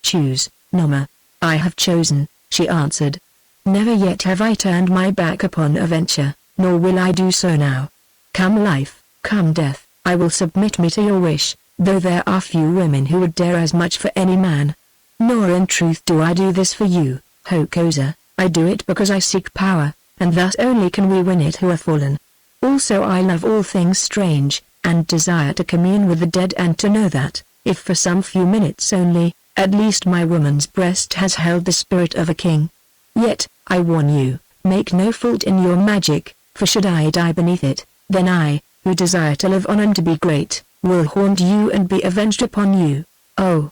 Choose, Noma." "I have chosen," she answered. "Never yet have I turned my back upon a venture, nor will I do so now. Come life, come death, I will submit me to your wish, though there are few women who would dare as much for any man. Nor in truth do I do this for you, Hokosa, I do it because I seek power, and thus only can we win it who are fallen. Also I love all things strange, and desire to commune with the dead and to know that, if for some few minutes only, at least my woman's breast has held the spirit of a king. Yet, I warn you, make no fault in your magic, for should I die beneath it, then I, who desire to live on and to be great, will haunt you and be avenged upon you. Oh,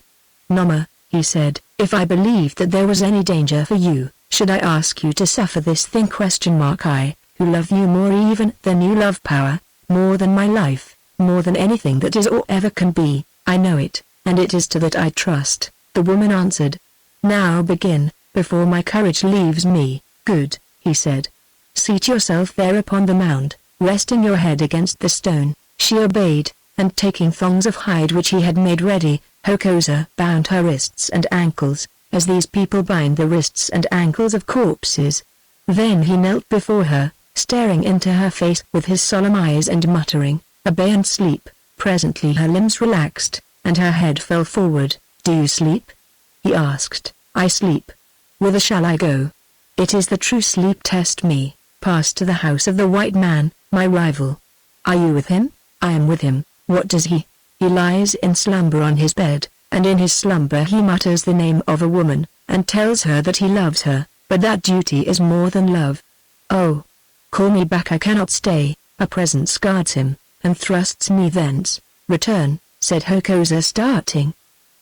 Nama, he said, if I believed that there was any danger for you, should I ask you to suffer this thing? I, who love you more even than you love power, more than my life, more than anything that is or ever can be, I know it, and it is to that I trust, the woman answered. Now begin, before my courage leaves me. Good, he said. Seat yourself there upon the mound, resting your head against the stone. She obeyed, and taking thongs of hide which he had made ready, Hokosa bound her wrists and ankles, as these people bind the wrists and ankles of corpses. Then he knelt before her, staring into her face with his solemn eyes and muttering, "Obey and sleep." Presently her limbs relaxed, and her head fell forward. "Do you sleep?" he asked. "I sleep. Whither shall I go?" "It is the true sleep. Test me. Pass to the house of the white man, my rival." "Are you with him?" "I am with him." "What does he?" "He lies in slumber on his bed, and in his slumber he mutters the name of a woman, and tells her that he loves her, but that duty is more than love." "Oh! Call me back. I cannot stay." A presence guards him, and thrusts me thence. "Return," said Hokosa, starting.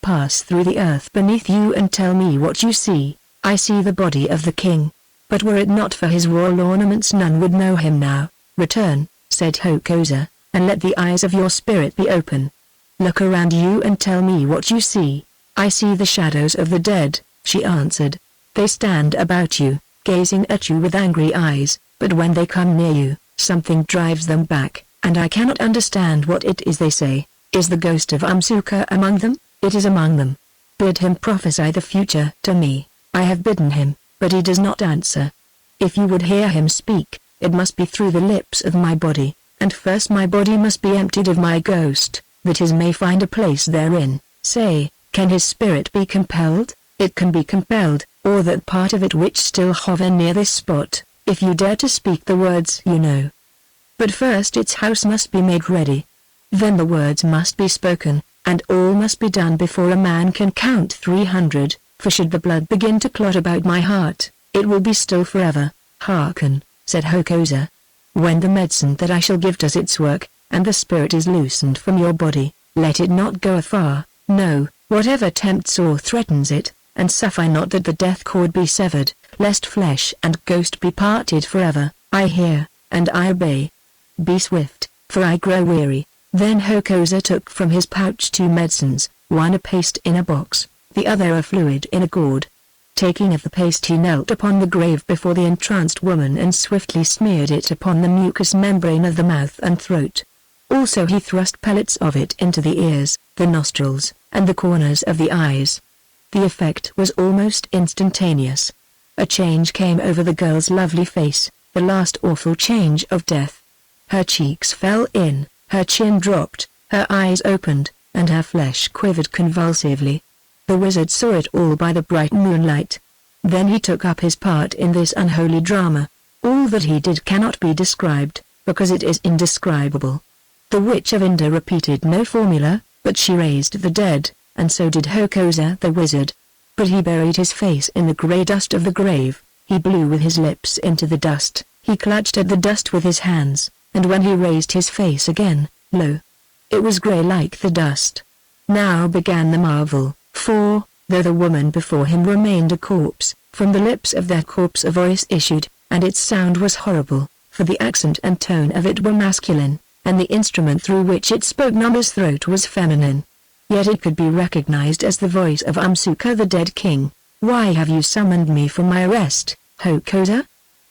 "Pass through the earth beneath you and tell me what you see." "I see the body of the king. But were it not for his royal ornaments none would know him now." "Return," said Hokosa, "and let the eyes of your spirit be open. Look around you and tell me what you see." "I see the shadows of the dead," she answered. "They stand about you, gazing at you with angry eyes, but when they come near you, something drives them back, and I cannot understand what it is they say." "Is the ghost of Amsuka among them?" "It is among them." "Bid him prophesy the future to me." "I have bidden him, but he does not answer." "If you would hear him speak, it must be through the lips of my body, and first my body must be emptied of my ghost, that his may find a place therein. Say, can his spirit be compelled?" "It can be compelled, or that part of it which still hover near this spot, if you dare to speak the words you know. But first its house must be made ready. Then the words must be spoken, and all must be done before a man can count 300, for should the blood begin to clot about my heart, it will be still forever." "Hearken," said Hokosa. "When the medicine that I shall give does its work, and the spirit is loosened from your body, let it not go afar, no, whatever tempts or threatens it, and suffer not that the death cord be severed, lest flesh and ghost be parted forever. I hear, and I obey. Be swift, for I grow weary." Then Hokosa took from his pouch 2 medicines, one a paste in a box, the other a fluid in a gourd. Taking of the paste he knelt upon the grave before the entranced woman and swiftly smeared it upon the mucous membrane of the mouth and throat. Also he thrust pellets of it into the ears, the nostrils, and the corners of the eyes. The effect was almost instantaneous. A change came over the girl's lovely face, the last awful change of death. Her cheeks fell in, her chin dropped, her eyes opened, and her flesh quivered convulsively. The wizard saw it all by the bright moonlight. Then he took up his part in this unholy drama. All that he did cannot be described, because it is indescribable. The Witch of Inda repeated no formula, but she raised the dead, and so did Hokosa the wizard. But he buried his face in the grey dust of the grave, he blew with his lips into the dust, he clutched at the dust with his hands, and when he raised his face again, lo! It was grey like the dust. Now began the marvel, for, though the woman before him remained a corpse, from the lips of that corpse a voice issued, and its sound was horrible, for the accent and tone of it were masculine, and the instrument through which it spoke Nama's throat was feminine. Yet it could be recognized as the voice of Amsuka the dead king. "Why have you summoned me for my arrest, Hokosa?"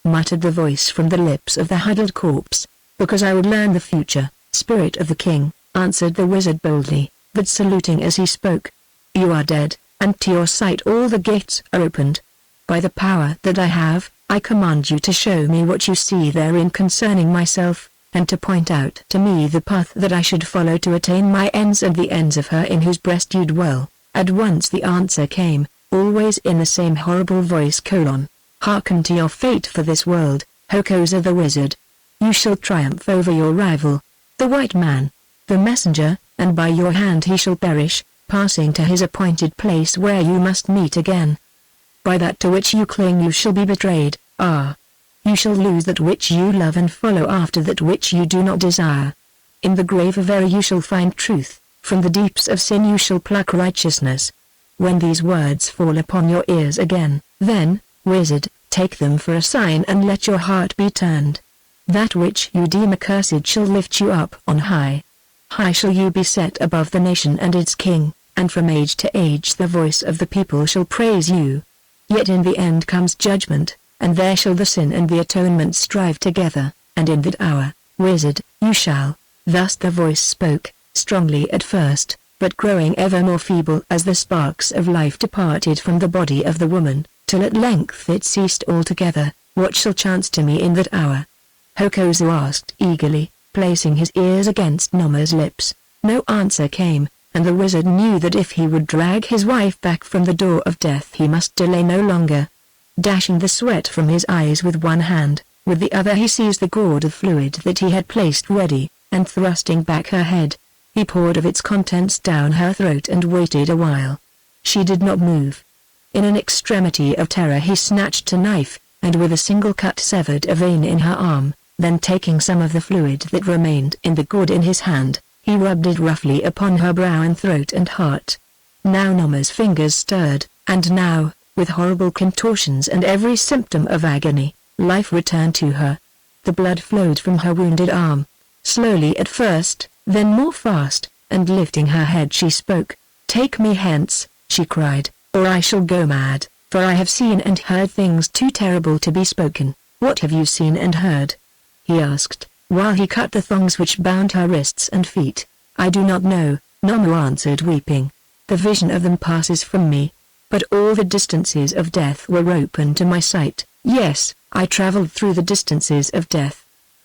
muttered the voice from the lips of the huddled corpse. "Because I would learn the future, spirit of the king," answered the wizard boldly, but saluting as he spoke. "You are dead, and to your sight all the gates are opened. By the power that I have, I command you to show me what you see therein concerning myself, and to point out to me the path that I should follow to attain my ends and the ends of her in whose breast you dwell." At once the answer came, always in the same horrible voice: "Hearken to your fate for this world, Hokosa the wizard. You shall triumph over your rival, the white man, the messenger, and by your hand he shall perish, passing to his appointed place where you must meet again. By that to which you cling you shall be betrayed, you shall lose that which you love and follow after that which you do not desire. In the grave of error you shall find truth, from the deeps of sin you shall pluck righteousness. When these words fall upon your ears again, then, wizard, take them for a sign and let your heart be turned. That which you deem accursed shall lift you up on high. High shall you be set above the nation and its king, and from age to age the voice of the people shall praise you. Yet in the end comes judgment, and there shall the sin and the atonement strive together, and in that hour, wizard, you shall. Thus the voice spoke, strongly at first, but growing ever more feeble as the sparks of life departed from the body of the woman, till at length it ceased altogether. What shall chance to me in that hour? Hokosa asked eagerly, placing his ears against Noma's lips. No answer came, and the wizard knew that if he would drag his wife back from the door of death he must delay no longer. Dashing the sweat from his eyes with one hand, with the other he seized the gourd of fluid that he had placed ready, and thrusting back her head, he poured of its contents down her throat and waited a while. She did not move. In an extremity of terror he snatched a knife, and with a single cut severed a vein in her arm, then taking some of the fluid that remained in the gourd in his hand, he rubbed it roughly upon her brow and throat and heart. Now Noma's fingers stirred, and now, with horrible contortions and every symptom of agony, life returned to her. The blood flowed from her wounded arm, slowly at first, then more fast, and lifting her head she spoke. "Take me hence," she cried, "or I shall go mad, for I have seen and heard things too terrible to be spoken." "What have you seen and heard?" he asked, while he cut the thongs which bound her wrists and feet. "I do not know," Noma answered weeping. "The vision of them passes from me. But all the distances of death were open to my sight. Yes, I traveled through the distances of death.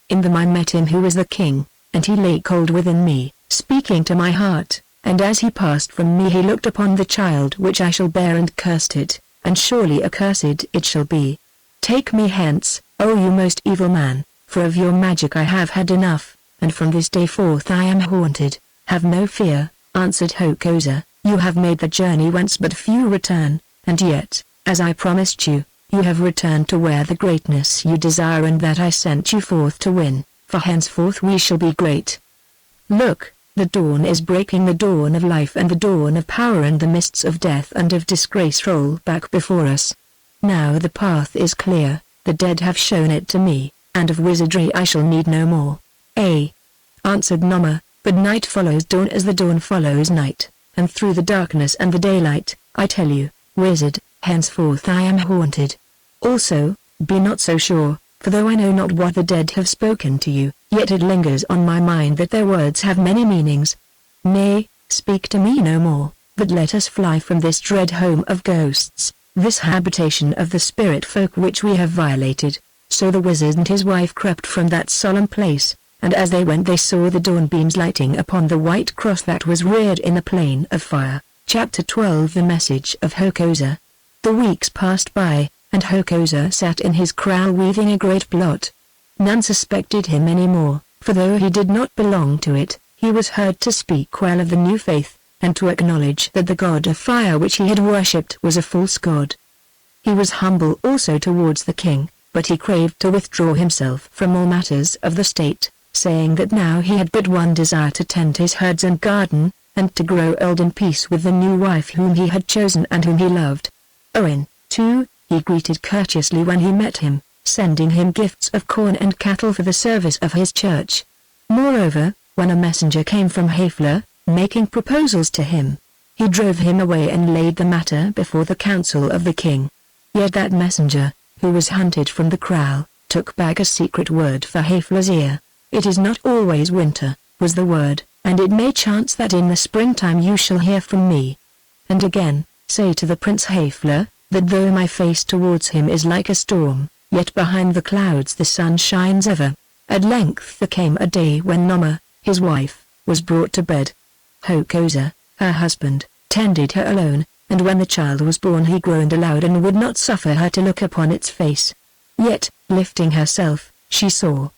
In them I met him who was the king, and he lay cold within me, speaking to my heart, and as he passed from me he looked upon the child which I shall bear and cursed it, and surely accursed it shall be. Take me hence, O you most evil man, for of your magic I have had enough, and from this day forth I am haunted." "Have no fear," answered Hokosa, "you have made the journey whence but few return, and yet, as I promised you, you have returned to where the greatness you desire and that I sent you forth to win, for henceforth we shall be great. Look, the dawn is breaking, the dawn of life and the dawn of power, and the mists of death and of disgrace roll back before us. Now the path is clear, the dead have shown it to me, and of wizardry I shall need no more." Answered Noma, "but night follows dawn as the dawn follows night, and through the darkness and the daylight, I tell you, wizard, henceforth I am haunted. Also, be not so sure, for though I know not what the dead have spoken to you, yet it lingers on my mind that their words have many meanings. Nay, speak to me no more, but let us fly from this dread home of ghosts, this habitation of the spirit folk which we have violated." So the wizard and his wife crept from that solemn place, and as they went they saw the dawn beams lighting upon the white cross that was reared in the plain of fire. Chapter 12 The Message of Hokosa. The weeks passed by, and Hokosa sat in his kraal weaving a great plot. None suspected him any more, for though he did not belong to it, he was heard to speak well of the new faith, and to acknowledge that the god of fire which he had worshipped was a false god. He was humble also towards the king, but he craved to withdraw himself from all matters of the state, saying that now he had but one desire, to tend his herds and garden, and to grow old in peace with the new wife whom he had chosen and whom he loved. Owen, too, he greeted courteously when he met him, sending him gifts of corn and cattle for the service of his church. Moreover, when a messenger came from Hafler, making proposals to him, he drove him away and laid the matter before the council of the king. Yet that messenger, who was hunted from the kraal, took back a secret word for Hafler's ear. "It is not always winter," was the word, "and it may chance that in the springtime you shall hear from me. And again, say to the Prince Hafler, that though my face towards him is like a storm, yet behind the clouds the sun shines ever." At length there came a day when Noma, his wife, was brought to bed. Hokosa, her husband, tended her alone, and when the child was born he groaned aloud and would not suffer her to look upon its face. Yet, lifting herself, she saw.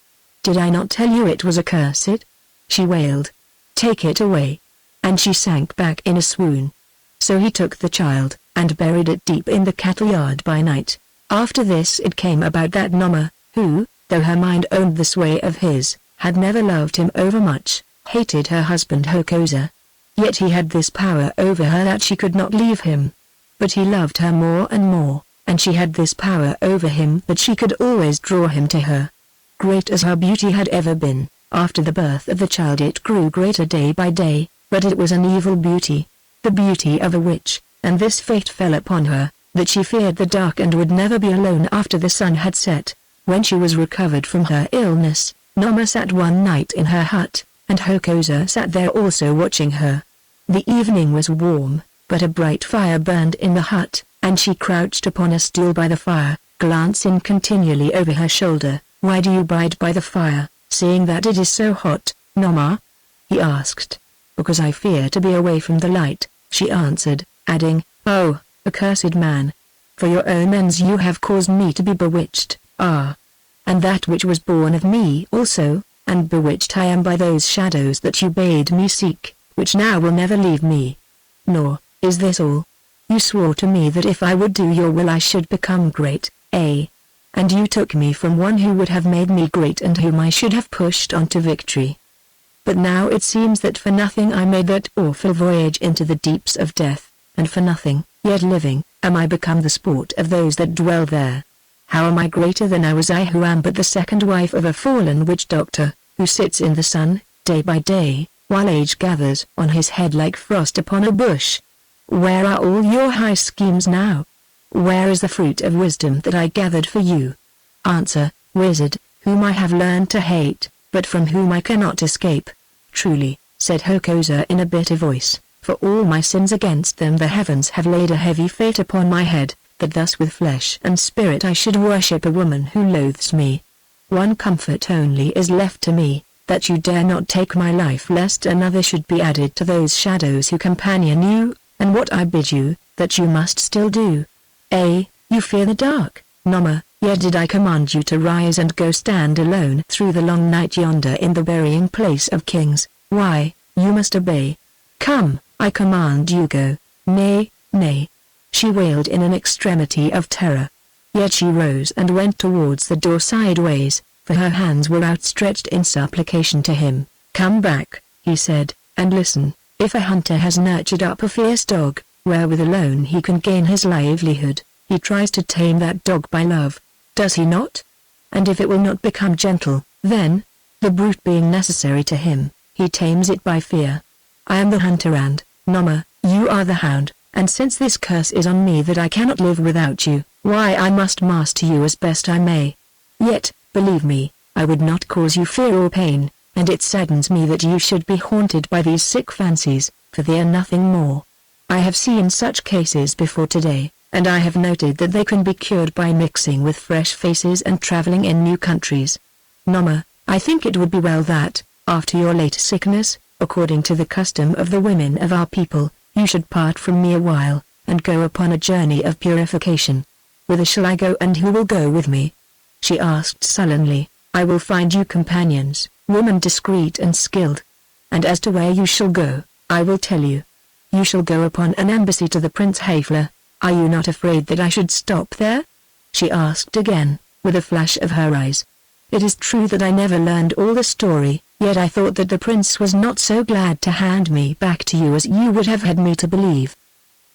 "Did I not tell you it was accursed?" she wailed. "Take it away." And she sank back in a swoon. So he took the child, and buried it deep in the cattle yard by night. After this it came about that Noma, who, though her mind owned the sway of his, had never loved him overmuch, hated her husband Hokosa. Yet he had this power over her that she could not leave him. But he loved her more and more, and she had this power over him that she could always draw him to her. Great as her beauty had ever been, after the birth of the child it grew greater day by day, but it was an evil beauty, the beauty of a witch, and this fate fell upon her, that she feared the dark and would never be alone after the sun had set. When she was recovered from her illness, Noma sat one night in her hut, and Hokosa sat there also watching her. The evening was warm, but a bright fire burned in the hut, and she crouched upon a stool by the fire, glancing continually over her shoulder. "Why do you bide by the fire, seeing that it is so hot, Noma?" he asked. "Because I fear to be away from the light," she answered, adding, "Oh, accursed man! For your own ends you have caused me to be bewitched, and that which was born of me also, and bewitched I am by those shadows that you bade me seek, which now will never leave me. Nor, is this all? You swore to me that if I would do your will I should become great, and you took me from one who would have made me great and whom I should have pushed on to victory. But now it seems that for nothing I made that awful voyage into the deeps of death, and for nothing, yet living, am I become the sport of those that dwell there. How am I greater than I was, I who am but the second wife of a fallen witch doctor, who sits in the sun, day by day, while age gathers on his head like frost upon a bush? Where are all your high schemes now? Where is the fruit of wisdom that I gathered for you? Answer, wizard, whom I have learned to hate, but from whom I cannot escape." "Truly," said Hokosa in a bitter voice, "for all my sins against them the heavens have laid a heavy fate upon my head, that thus with flesh and spirit I should worship a woman who loathes me. One comfort only is left to me, that you dare not take my life lest another should be added to those shadows who companion you, and what I bid you, that you must still do. You fear the dark, Noma, yet did I command you to rise and go stand alone through the long night yonder in the burying place of kings. Why, you must obey. Come, I command you go." "Nay, nay," she wailed in an extremity of terror. Yet she rose and went towards the door sideways, for her hands were outstretched in supplication to him. "Come back," he said, "and listen. If a hunter has nurtured up a fierce dog, wherewith alone he can gain his livelihood, he tries to tame that dog by love, does he not? And if it will not become gentle, then, the brute being necessary to him, he tames it by fear. I am the hunter and, Noma, you are the hound, and since this curse is on me that I cannot live without you, why I must master you as best I may. Yet, believe me, I would not cause you fear or pain, and it saddens me that you should be haunted by these sick fancies, for they are nothing more. I have seen such cases before today, and I have noted that they can be cured by mixing with fresh faces and traveling in new countries. Noma, I think it would be well that, after your late sickness, according to the custom of the women of our people, you should part from me a while, and go upon a journey of purification. Whither shall I go and who will go with me?" she asked sullenly. "I will find you companions, women discreet and skilled. And as to where you shall go, I will tell you. You shall go upon an embassy to the Prince Hafler. Are you not afraid that I should stop there?" she asked again, with a flash of her eyes. "It is true that I never learned all the story, yet I thought that the prince was not so glad to hand me back to you as you would have had me to believe.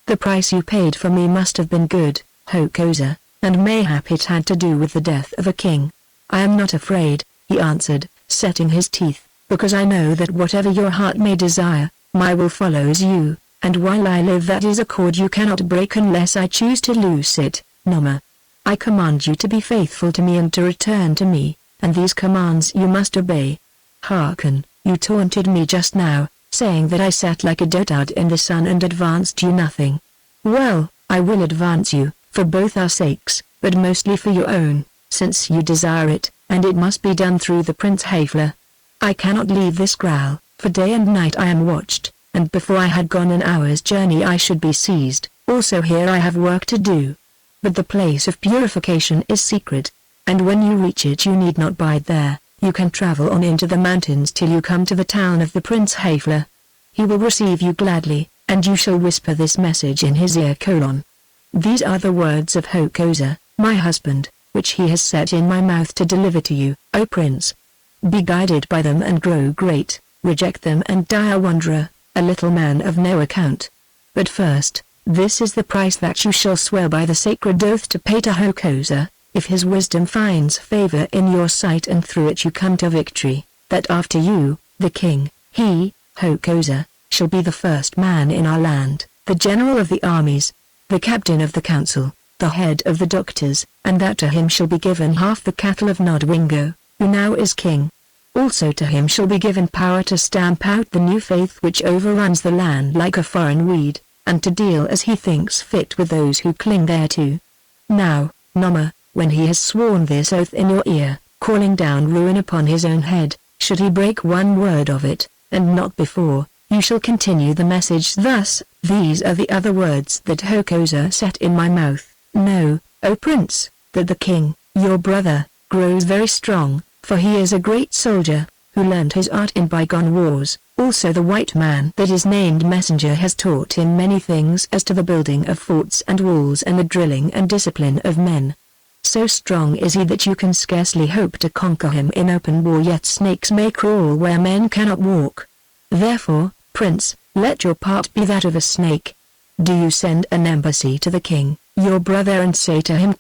The price you paid for me must have been good, Hokosa, and mayhap it had to do with the death of a king." "I am not afraid," he answered, setting his teeth, "because I know that whatever your heart may desire, my will follows you, and while I live that is a cord you cannot break unless I choose to loose it, Noma. I command you to be faithful to me and to return to me, and these commands you must obey. Hearken, you taunted me just now, saying that I sat like a dotard in the sun and advanced you nothing. Well, I will advance you, for both our sakes, but mostly for your own, since you desire it, and it must be done through the Prince Hafler. I cannot leave this growl, for day and night I am watched, and before I had gone an hour's journey I should be seized. Also here I have work to do. But the place of purification is secret, and when you reach it you need not bide there. You can travel on into the mountains till you come to the town of the Prince Hafler. He will receive you gladly, and you shall whisper this message in his ear: These are the words of Hokosa, my husband, which he has set in my mouth to deliver to you, O prince. Be guided by them and grow great, reject them and die a wanderer, a little man of no account. But first, this is the price that you shall swear by the sacred oath to pay to Hokosa, if his wisdom finds favor in your sight and through it you come to victory, that after you, the king, he, Hokosa, shall be the first man in our land, the general of the armies, the captain of the council, the head of the doctors, and that to him shall be given half the cattle of Nodwengo, who now is king. Also to him shall be given power to stamp out the new faith which overruns the land like a foreign weed, and to deal as he thinks fit with those who cling thereto. Now, Noma, when he has sworn this oath in your ear, calling down ruin upon his own head, should he break one word of it, and not before, you shall continue the message thus: these are the other words that Hokosa set in my mouth. Know, O prince, that the king, your brother, grows very strong, for he is a great soldier, who learned his art in bygone wars. Also the white man that is named Messenger has taught him many things as to the building of forts and walls and the drilling and discipline of men. So strong is he that you can scarcely hope to conquer him in open war, yet snakes may crawl where men cannot walk. Therefore, prince, let your part be that of a snake. Do you send an embassy to the king, your brother, and say to him: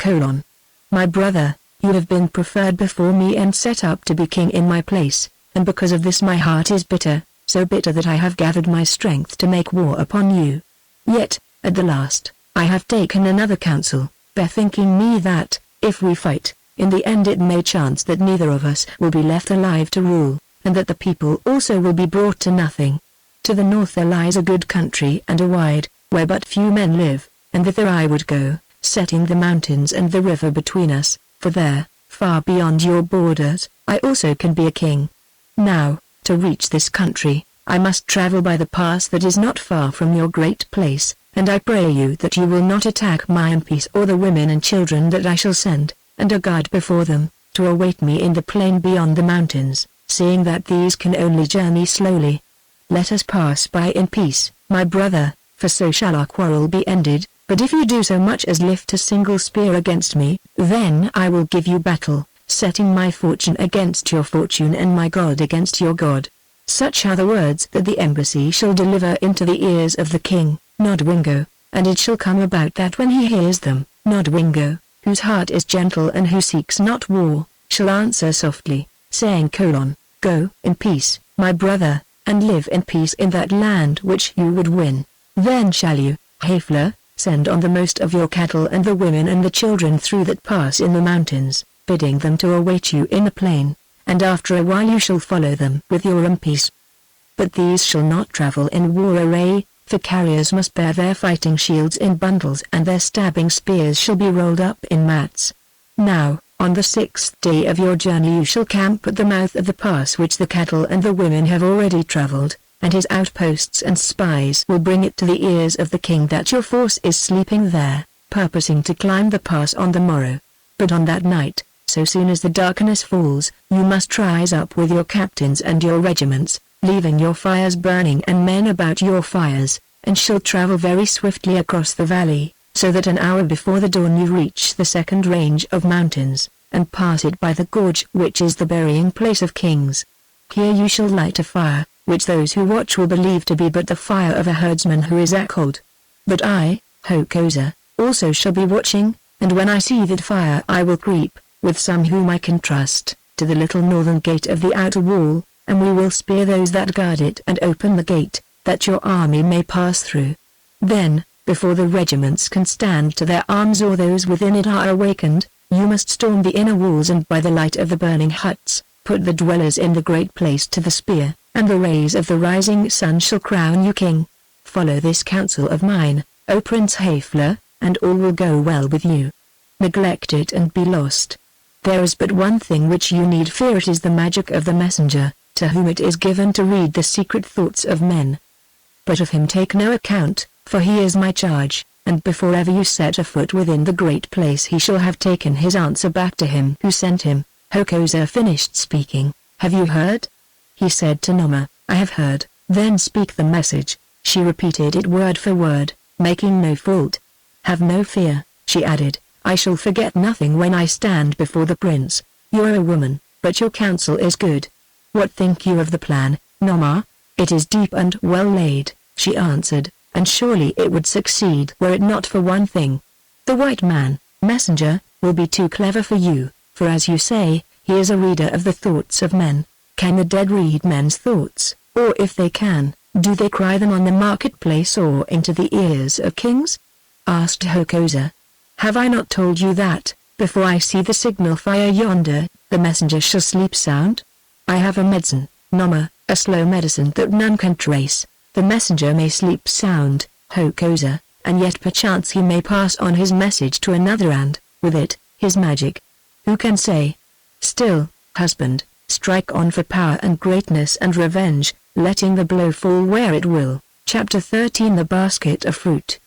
My brother, you have been preferred before me and set up to be king in my place, and because of this my heart is bitter, so bitter that I have gathered my strength to make war upon you. Yet, at the last, I have taken another counsel, bethinking me that, if we fight, in the end it may chance that neither of us will be left alive to rule, and that the people also will be brought to nothing. To the north there lies a good country and a wide, where but few men live, and thither I would go, setting the mountains and the river between us, for there, far beyond your borders, I also can be a king. Now, to reach this country, I must travel by the pass that is not far from your great place, and I pray you that you will not attack my in peace or the women and children that I shall send, and a guard before them, to await me in the plain beyond the mountains, seeing that these can only journey slowly. Let us pass by in peace, my brother, for so shall our quarrel be ended, but if you do so much as lift a single spear against me, then I will give you battle, setting my fortune against your fortune and my God against your God. Such are the words that the embassy shall deliver into the ears of the king, Nodwengo, and it shall come about that when he hears them, Nodwengo, whose heart is gentle and who seeks not war, shall answer softly, saying: Go in peace, my brother, and live in peace in that land which you would win. Then shall you, Hafler, send on the most of your cattle and the women and the children through that pass in the mountains, bidding them to await you in the plain, and after a while you shall follow them with your in peace. But these shall not travel in war array, for carriers must bear their fighting shields in bundles and their stabbing spears shall be rolled up in mats. Now, on the 6th day of your journey you shall camp at the mouth of the pass which the cattle and the women have already traveled, and his outposts and spies will bring it to the ears of the king that your force is sleeping there, purposing to climb the pass on the morrow. But on that night, so soon as the darkness falls, you must rise up with your captains and your regiments, leaving your fires burning and men about your fires, and shall travel very swiftly across the valley, so that an hour before the dawn you reach the second range of mountains, and pass it by the gorge which is the burying place of kings. Here you shall light a fire, which those who watch will believe to be but the fire of a herdsman who is cold. But I, Hokosa, also shall be watching, and when I see that fire I will creep, with some whom I can trust, to the little northern gate of the outer wall, and we will spear those that guard it and open the gate, that your army may pass through. Then, before the regiments can stand to their arms or those within it are awakened, you must storm the inner walls and by the light of the burning huts, put the dwellers in the great place to the spear, and the rays of the rising sun shall crown you king. Follow this counsel of mine, O Prince Hafler, and all will go well with you. Neglect it and be lost. There is but one thing which you need fear, it is the magic of the messenger, to whom it is given to read the secret thoughts of men. But of him take no account, for he is my charge, and before ever you set a foot within the great place he shall have taken his answer back to him who sent him. Hokosa finished speaking. Have you heard? He said to Noma. I have heard. Then speak the message. She repeated it word for word, making no fault. Have no fear, she added. I shall forget nothing when I stand before the prince. You are a woman, but your counsel is good. What think you of the plan, Nama, it is deep and well laid, she answered, and surely it would succeed were it not for one thing. The white man, messenger, will be too clever for you, for as you say, he is a reader of the thoughts of men. Can the dead read men's thoughts, or if they can, do they cry them on the marketplace or into the ears of kings? Asked Hokosa. Have I not told you that, before I see the signal fire yonder, the messenger shall sleep sound? I have a medicine, Nama, a slow medicine that none can trace. The messenger may sleep sound, Hokosa, and yet perchance he may pass on his message to another and, with it, his magic. Who can say? Still, husband, strike on for power and greatness and revenge, letting the blow fall where it will. Chapter 13 The Basket of Fruit.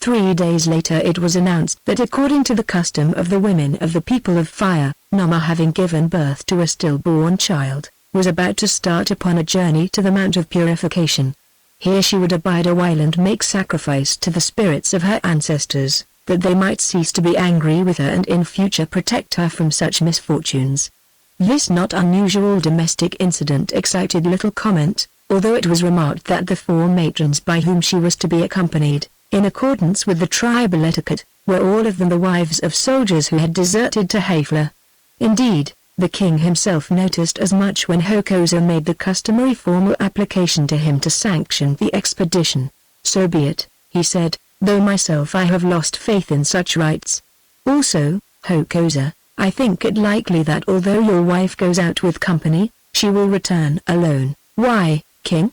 3 days later it was announced that according to the custom of the women of the people of fire, Nama having given birth to a stillborn child, was about to start upon a journey to the Mount of Purification. Here she would abide a while and make sacrifice to the spirits of her ancestors, that they might cease to be angry with her and in future protect her from such misfortunes. This not unusual domestic incident excited little comment, although it was remarked that the 4 matrons by whom she was to be accompanied, in accordance with the tribal etiquette, were all of them the wives of soldiers who had deserted to Hafler. Indeed, the king himself noticed as much when Hokosa made the customary formal application to him to sanction the expedition. So be it, he said, though myself I have lost faith in such rites. Also, Hokosa, I think it likely that although your wife goes out with company, she will return alone. Why, king?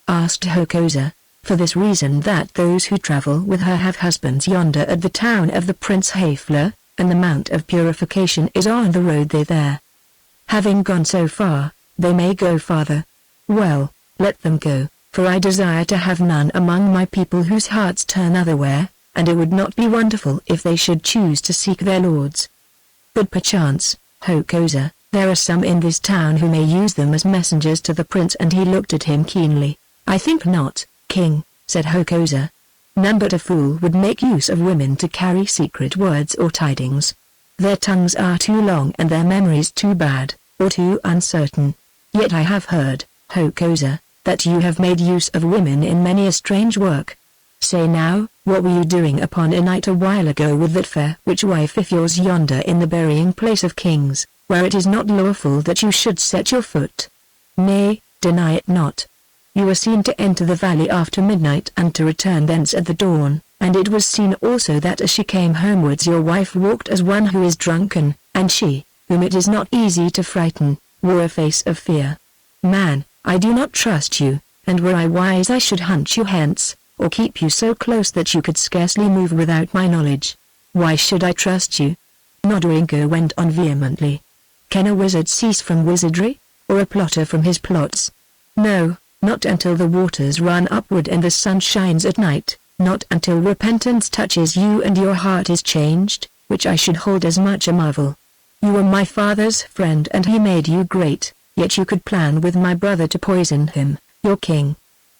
Asked Hokosa. For this reason that those who travel with her have husbands yonder at the town of the Prince Hafler, and the Mount of Purification is on the road thither. Having gone so far, they may go farther. Well, let them go, for I desire to have none among my people whose hearts turn otherwhere, and it would not be wonderful if they should choose to seek their lords. But perchance, Hokosa, there are some in this town who may use them as messengers to the prince, and he looked at him keenly. I think not, king, said Hokosa. None but a fool would make use of women to carry secret words or tidings. Their tongues are too long and their memories too bad, or too uncertain. Yet I have heard, Hokosa, that you have made use of women in many a strange work. Say now, what were you doing upon a night a while ago with that fair witch wife of yours yonder in the burying place of kings, where it is not lawful that you should set your foot? Nay, deny it not. You were seen to enter the valley after midnight and to return thence at the dawn, and it was seen also that as she came homewards your wife walked as one who is drunken, and she, whom it is not easy to frighten, wore a face of fear. Man, I do not trust you, and were I wise I should hunt you hence, or keep you so close that you could scarcely move without my knowledge. Why should I trust you? Nodringo went on vehemently. Can a wizard cease from wizardry, or a plotter from his plots? No. Not until the waters run upward and the sun shines at night, not until repentance touches you and your heart is changed, which I should hold as much a marvel. You were my father's friend and he made you great, yet you could plan with my brother to poison him, your king.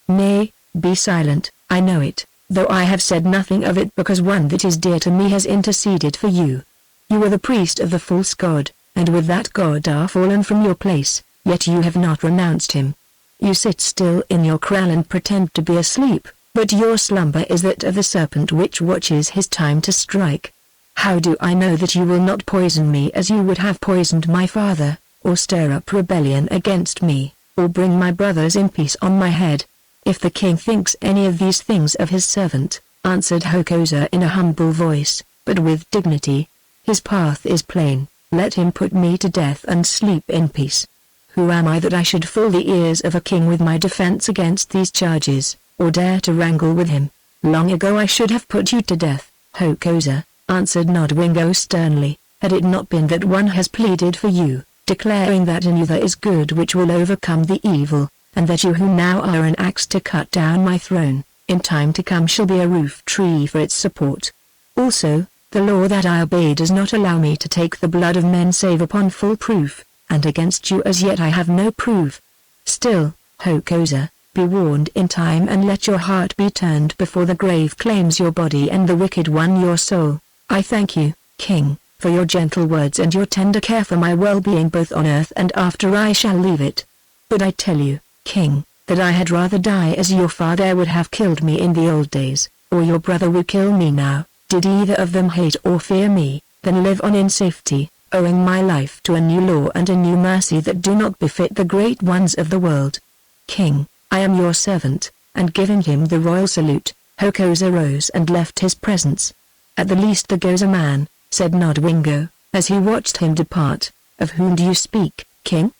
Nay, be silent, I know it, though I have said nothing of it because one that is dear to me has interceded for you. You were the priest of the false god, and with that god are fallen from your place, yet you have not renounced him. You sit still in your kraal and pretend to be asleep, but your slumber is that of the serpent which watches his time to strike. How do I know that you will not poison me as you would have poisoned my father, or stir up rebellion against me, or bring my brothers in peace on my head? If the king thinks any of these things of his servant, answered Hokosa in a humble voice, but with dignity, his path is plain, let him put me to death and sleep in peace. Who am I that I should fool the ears of a king with my defense against these charges, or dare to wrangle with him? Long ago I should have put you to death, Hokosa, answered Nodringo sternly, had it not been that one has pleaded for you, declaring that in you there is good which will overcome the evil, and that you who now are an axe to cut down my throne, in time to come shall be a roof tree for its support. Also, the law that I obey does not allow me to take the blood of men save upon full proof, and against you as yet I have no proof. Still, Hokosa, be warned in time and let your heart be turned before the grave claims your body and the wicked one your soul. I thank you, king, for your gentle words and your tender care for my well-being both on earth and after I shall leave it. But I tell you, King, that I had rather die as your father would have killed me in the old days, or your brother would kill me now, did either of them hate or fear me, than live on in safety, owing my life to a new law and a new mercy that do not befit the great ones of the world. King, I am your servant, and giving him the royal salute, Hokosa rose and left his presence. At the least there goes a man, said Nodwengo, as he watched him depart. Of whom do you speak, King?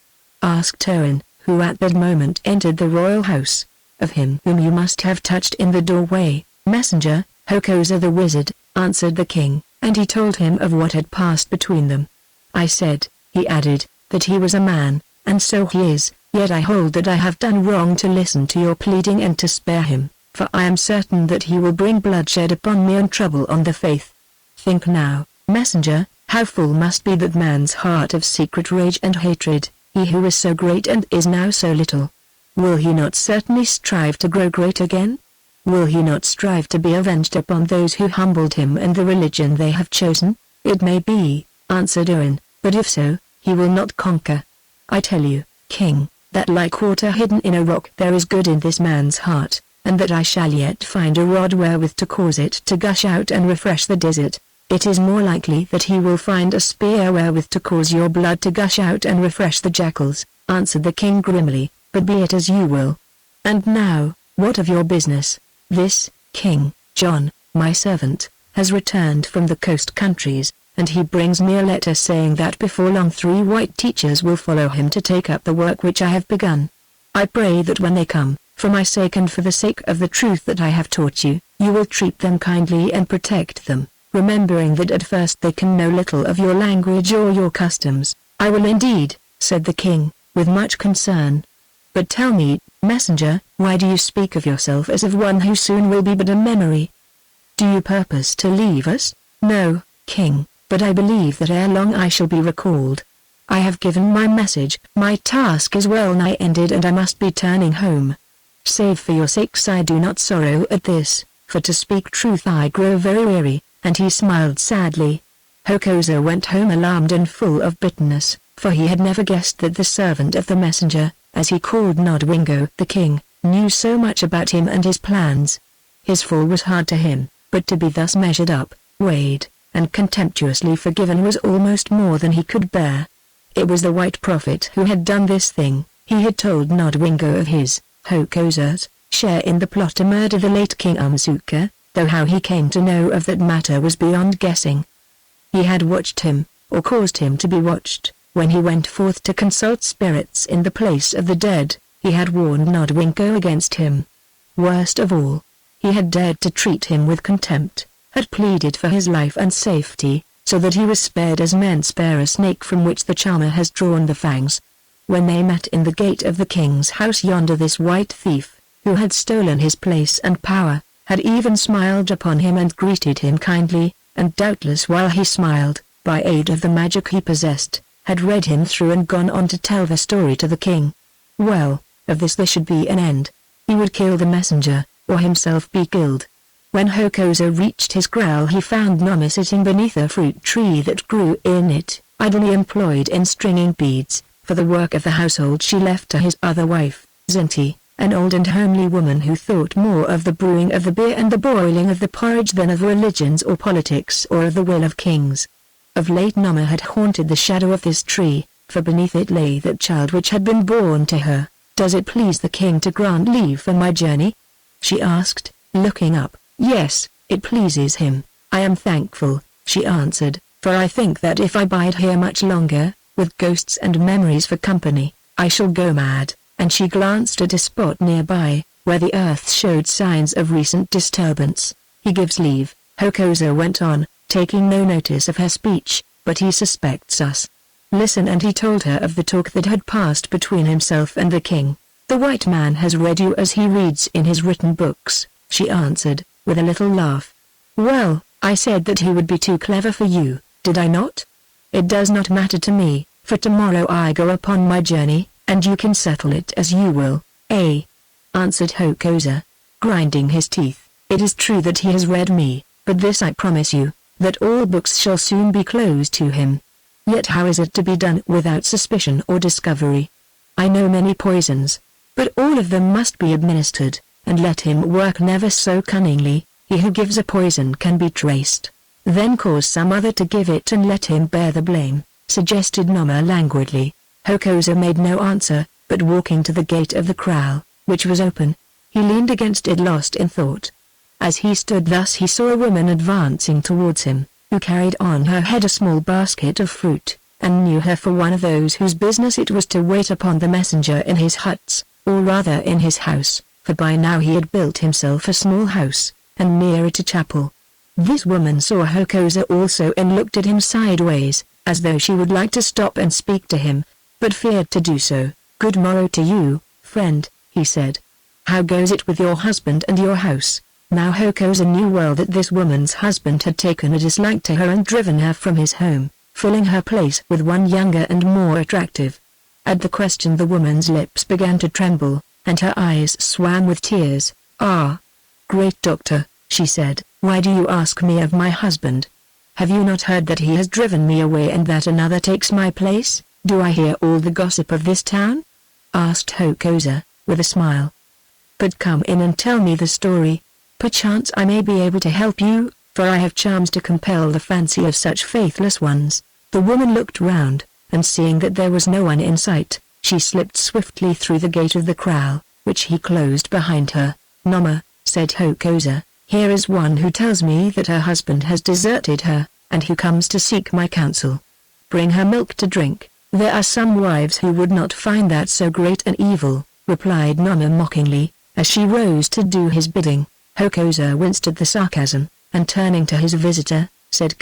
Asked Owen, who at that moment entered the royal house. Of him whom you must have touched in the doorway, messenger, Hokosa the wizard, answered the king, and he told him of what had passed between them. I said, he added, that he was a man, and so he is, yet I hold that I have done wrong to listen to your pleading and to spare him, for I am certain that he will bring bloodshed upon me and trouble on the faith. Think now, messenger, how full must be that man's heart of secret rage and hatred, he who is so great and is now so little. Will he not certainly strive to grow great again? Will he not strive to be avenged upon those who humbled him and the religion they have chosen? It may be, answered Owen, but if so, he will not conquer. I tell you, King, that like water hidden in a rock there is good in this man's heart, and that I shall yet find a rod wherewith to cause it to gush out and refresh the desert. It is more likely that he will find a spear wherewith to cause your blood to gush out and refresh the jackals, answered the king grimly, but be it as you will. And now, what of your business? This, King, John, my servant, has returned from the coast countries, and he brings me a letter saying that before long 3 white teachers will follow him to take up the work which I have begun. I pray that when they come, for my sake and for the sake of the truth that I have taught you, you will treat them kindly and protect them, remembering that at first they can know little of your language or your customs. I will indeed, said the king, with much concern. But tell me, messenger, why do you speak of yourself as of one who soon will be but a memory? Do you purpose to leave us? No, king, but I believe that ere long I shall be recalled. I have given my message, my task is well nigh ended and I must be turning home. Save for your sakes I do not sorrow at this, for to speak truth I grow very weary, and he smiled sadly. Hokosa went home alarmed and full of bitterness, for he had never guessed that the servant of the messenger, as he called Nodwengo the king, knew so much about him and his plans. His fall was hard to him, but to be thus measured up, weighed, and contemptuously forgiven was almost more than he could bear. It was the white prophet who had done this thing. He had told Nodwengo of his, Hokosa's, share in the plot to murder the late King Umsuka, though how he came to know of that matter was beyond guessing. He had watched him, or caused him to be watched, when he went forth to consult spirits in the place of the dead. He had warned Nodwengo against him. Worst of all, he had dared to treat him with contempt, had pleaded for his life and safety, so that he was spared as men spare a snake from which the charmer has drawn the fangs. When they met in the gate of the king's house yonder, this white thief, who had stolen his place and power, had even smiled upon him and greeted him kindly, and doubtless while he smiled, by aid of the magic he possessed, had read him through and gone on to tell the story to the king. Well, of this there should be an end. He would kill the messenger, or himself be killed. When Hokosa reached his kraal he found Noma sitting beneath a fruit tree that grew in it, idly employed in stringing beads, for the work of the household she left to his other wife, Zinti, an old and homely woman who thought more of the brewing of the beer and the boiling of the porridge than of religions or politics or of the will of kings. Of late Noma had haunted the shadow of this tree, for beneath it lay that child which had been born to her. "Does it please the king to grant leave for my journey?" she asked, looking up. "Yes, it pleases him. I am thankful," she answered, "for I think that if I bide here much longer, with ghosts and memories for company, I shall go mad." And she glanced at a spot nearby, where the earth showed signs of recent disturbance. "He gives leave," Hokosa went on, taking no notice of her speech, "but he suspects us. Listen." And he told her of the talk that had passed between himself and the king. "The white man has read you as he reads in his written books," she answered, with a little laugh. "Well, I said that he would be too clever for you, did I not? It does not matter to me, for tomorrow I go upon my journey, and you can settle it as you will." Answered Hokosa, grinding his teeth. "It is true that he has read me, but this I promise you, that all books shall soon be closed to him. Yet how is it to be done without suspicion or discovery? I know many poisons. but all of them must be administered, and let him work never so cunningly. He who gives a poison can be traced. Then cause some other to give it and let him bear the blame, suggested Noma languidly. Hokosa made no answer, but walking to the gate of the kraal, which was open, he leaned against it lost in thought. As he stood thus he saw a woman advancing towards him, who carried on her head a small basket of fruit, and knew her for one of those whose business it was to wait upon the messenger in his huts, or rather in his house, for by now he had built himself a small house, and near it a chapel. This woman saw Hokosa also and looked at him sideways, as though she would like to stop and speak to him, but feared to do so. "Good morrow to you, friend," he said. "How goes it with your husband and your house?" Now Hokosa knew well that this woman's husband had taken a dislike to her and driven her from his home, filling her place with one younger and more attractive. At the question the woman's lips began to tremble, and her eyes swam with tears. "Ah, great doctor," she said, "why do you ask me of my husband? Have you not heard that he has driven me away and that another takes my place? Do I hear all the gossip of this town?" asked Hokosa, with a smile. "But come in and tell me the story. Perchance I may be able to help you, for I have charms to compel the fancy of such faithless ones." The woman looked round, and seeing that there was no one in sight, she slipped swiftly through the gate of the kraal, which he closed behind her. "Noma," said Hokosa, "here is one who tells me that her husband has deserted her, and who comes to seek my counsel. Bring her milk to drink." "There are some wives who would not find that so great an evil," replied Noma mockingly, as she rose to do his bidding. Hokosa winced at the sarcasm, and turning to his visitor, said,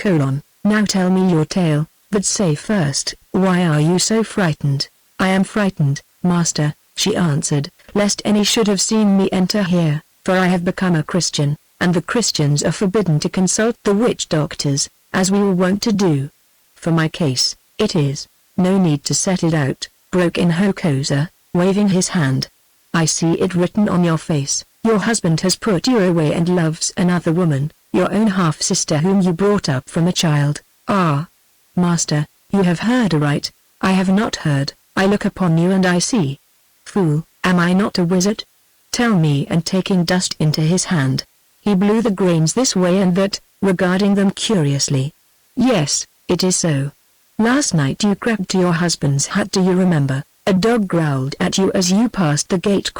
"Now tell me your tale, but say first, why are you so frightened?" "I am frightened, master," she answered, "lest any should have seen me enter here, for I have become a Christian, and the Christians are forbidden to consult the witch doctors, as we were wont to do. For my case, it is—" "No need to set it out," broke in Hokosa, waving his hand. "I see it written on your face. Your husband has put you away and loves another woman, your own half-sister whom you brought up from a child." "Ah, master, you have heard aright." "I have not heard. I look upon you and I see." "Fool, am I not a wizard? Tell me." And taking dust into his hand, he blew the grains this way and that, regarding them curiously. "Yes, it is so. Last night you crept to your husband's hut, do you remember? A dog growled at you as you passed the gate ?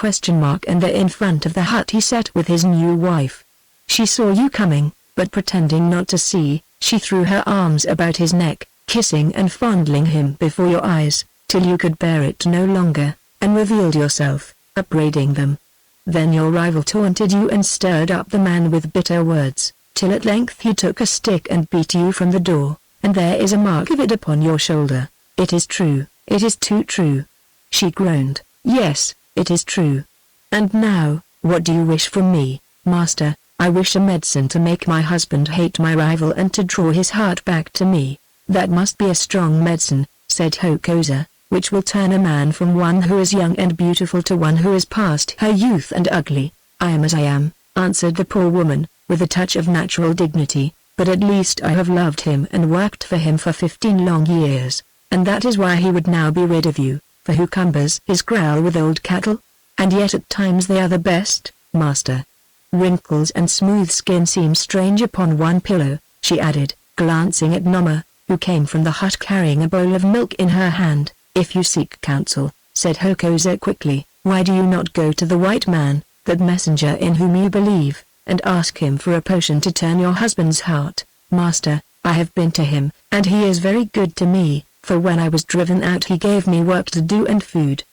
And there in front of the hut he sat with his new wife. She saw you coming, but pretending not to see, she threw her arms about his neck, kissing and fondling him before your eyes, till you could bear it no longer, and revealed yourself, upbraiding them. Then your rival taunted you and stirred up the man with bitter words, till at length he took a stick and beat you from the door, and there is a mark of it upon your shoulder. It is true, it is too true." She groaned. "Yes, it is true. And now, what do you wish from me, master?" "I wish a medicine to make my husband hate my rival and to draw his heart back to me." "That must be a strong medicine," said Hokosa, "which will turn a man from one who is young and beautiful to one who is past her youth and ugly." "I am as I am," answered the poor woman, with a touch of natural dignity, "but at least I have loved him and worked for him for 15 long years, and that is why he would now be rid of you, for who cumbers his kraal with old cattle? And yet at times they are the best, master. Wrinkles and smooth skin seem strange upon one pillow," she added, glancing at Noma, who came from the hut carrying a bowl of milk in her hand. "If you seek counsel," said Hokosa quickly, "why do you not go to the white man, that messenger in whom you believe, and ask him for a potion to turn your husband's heart?" "Master, I have been to him, and he is very good to me, for when I was driven out he gave me work to do and food.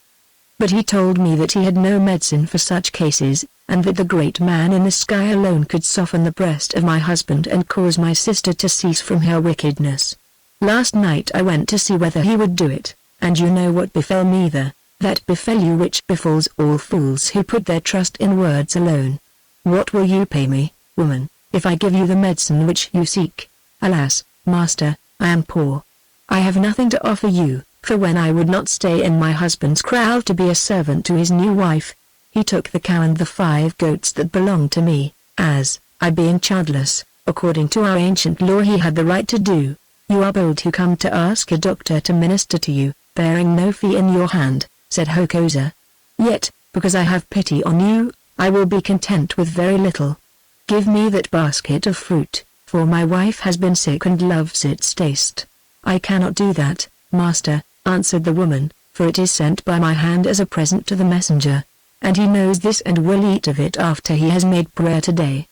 But he told me that he had no medicine for such cases, and that the great man in the sky alone could soften the breast of my husband and cause my sister to cease from her wickedness. Last night I went to see whether he would do it, and you know what befell me there. That befell you which befalls all fools who put their trust in words alone. What will you pay me, woman, if I give you the medicine which you seek?" "Alas, master, I am poor. I have nothing to offer you, for when I would not stay in my husband's kraal to be a servant to his new wife, he took the cow and the 5 goats that belonged to me, as, I being childless, according to our ancient law he had the right to do. You are bold who come to ask a doctor to minister to you, bearing no fee in your hand," said Hokosa. "Yet, because I have pity on you, I will be content with very little. Give me that basket of fruit, for my wife has been sick and loves its taste." "I cannot do that, master," answered the woman, "for it is sent by my hand as a present to the messenger. And he knows this and will eat of it after he has made prayer today.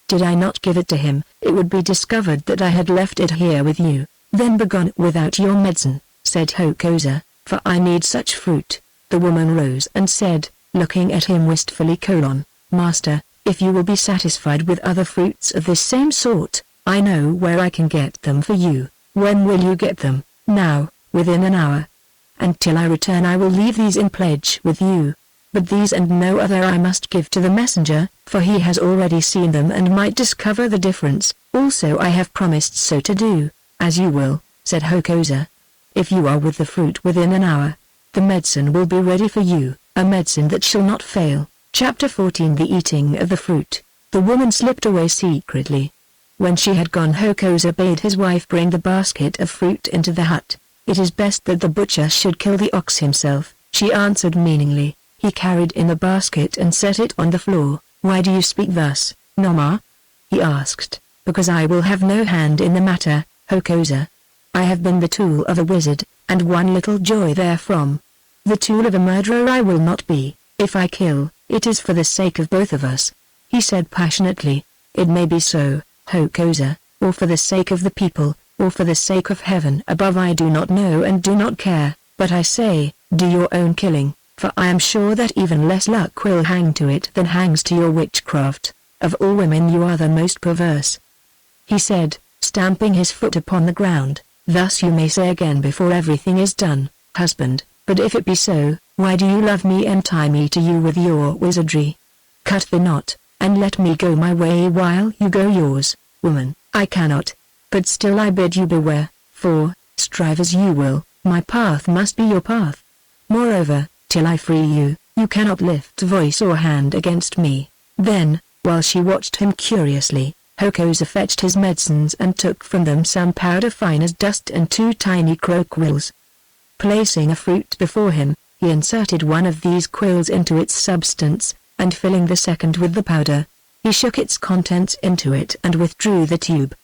Did I not give it to him, it would be discovered that I had left it here with you." "Then begone without your medicine," said Hokosa, "for I need such fruit." The woman rose and said, looking at him wistfully, "Master, if you will be satisfied with other fruits of this same sort, I know where I can get them for you." "When will you get them?" "Now, within an hour. And till I return I will leave these in pledge with you. But these and no other I must give to the messenger, for he has already seen them and might discover the difference. Also I have promised so to do." "As you will," said Hokosa. "If you are with the fruit within an hour, the medicine will be ready for you, a medicine that shall not fail." Chapter 14 The Eating of the Fruit. The woman slipped away secretly. When she had gone, Hokosa bade his wife bring the basket of fruit into the hut. "It is best that the butcher should kill the ox himself," she answered meaningly. He carried in the basket and set it on the floor. "Why do you speak thus, Noma?" he asked. "Because I will have no hand in the matter, Hokosa. I have been the tool of a wizard, and won little joy therefrom. The tool of a murderer I will not be. If I kill, it is for the sake of both of us," he said passionately. "It may be so, Hokosa, or for the sake of the people, or for the sake of heaven above, I do not know and do not care, but I say, do your own killing, for I am sure that even less luck will hang to it than hangs to your witchcraft. Of all women you are the most perverse," he said, stamping his foot upon the ground. "Thus you may say again before everything is done, husband, but if it be so, why do you love me and tie me to you with your wizardry? Cut the knot, and let me go my way while you go yours." "Woman, I cannot. But still I bid you beware, for, strive as you will, my path must be your path. Moreover, till I free you, you cannot lift voice or hand against me." Then, while she watched him curiously, Hokosa fetched his medicines and took from them some powder fine as dust and 2 tiny crow quills. Placing a fruit before him, he inserted one of these quills into its substance, and filling the second with the powder, he shook its contents into it and withdrew the tube.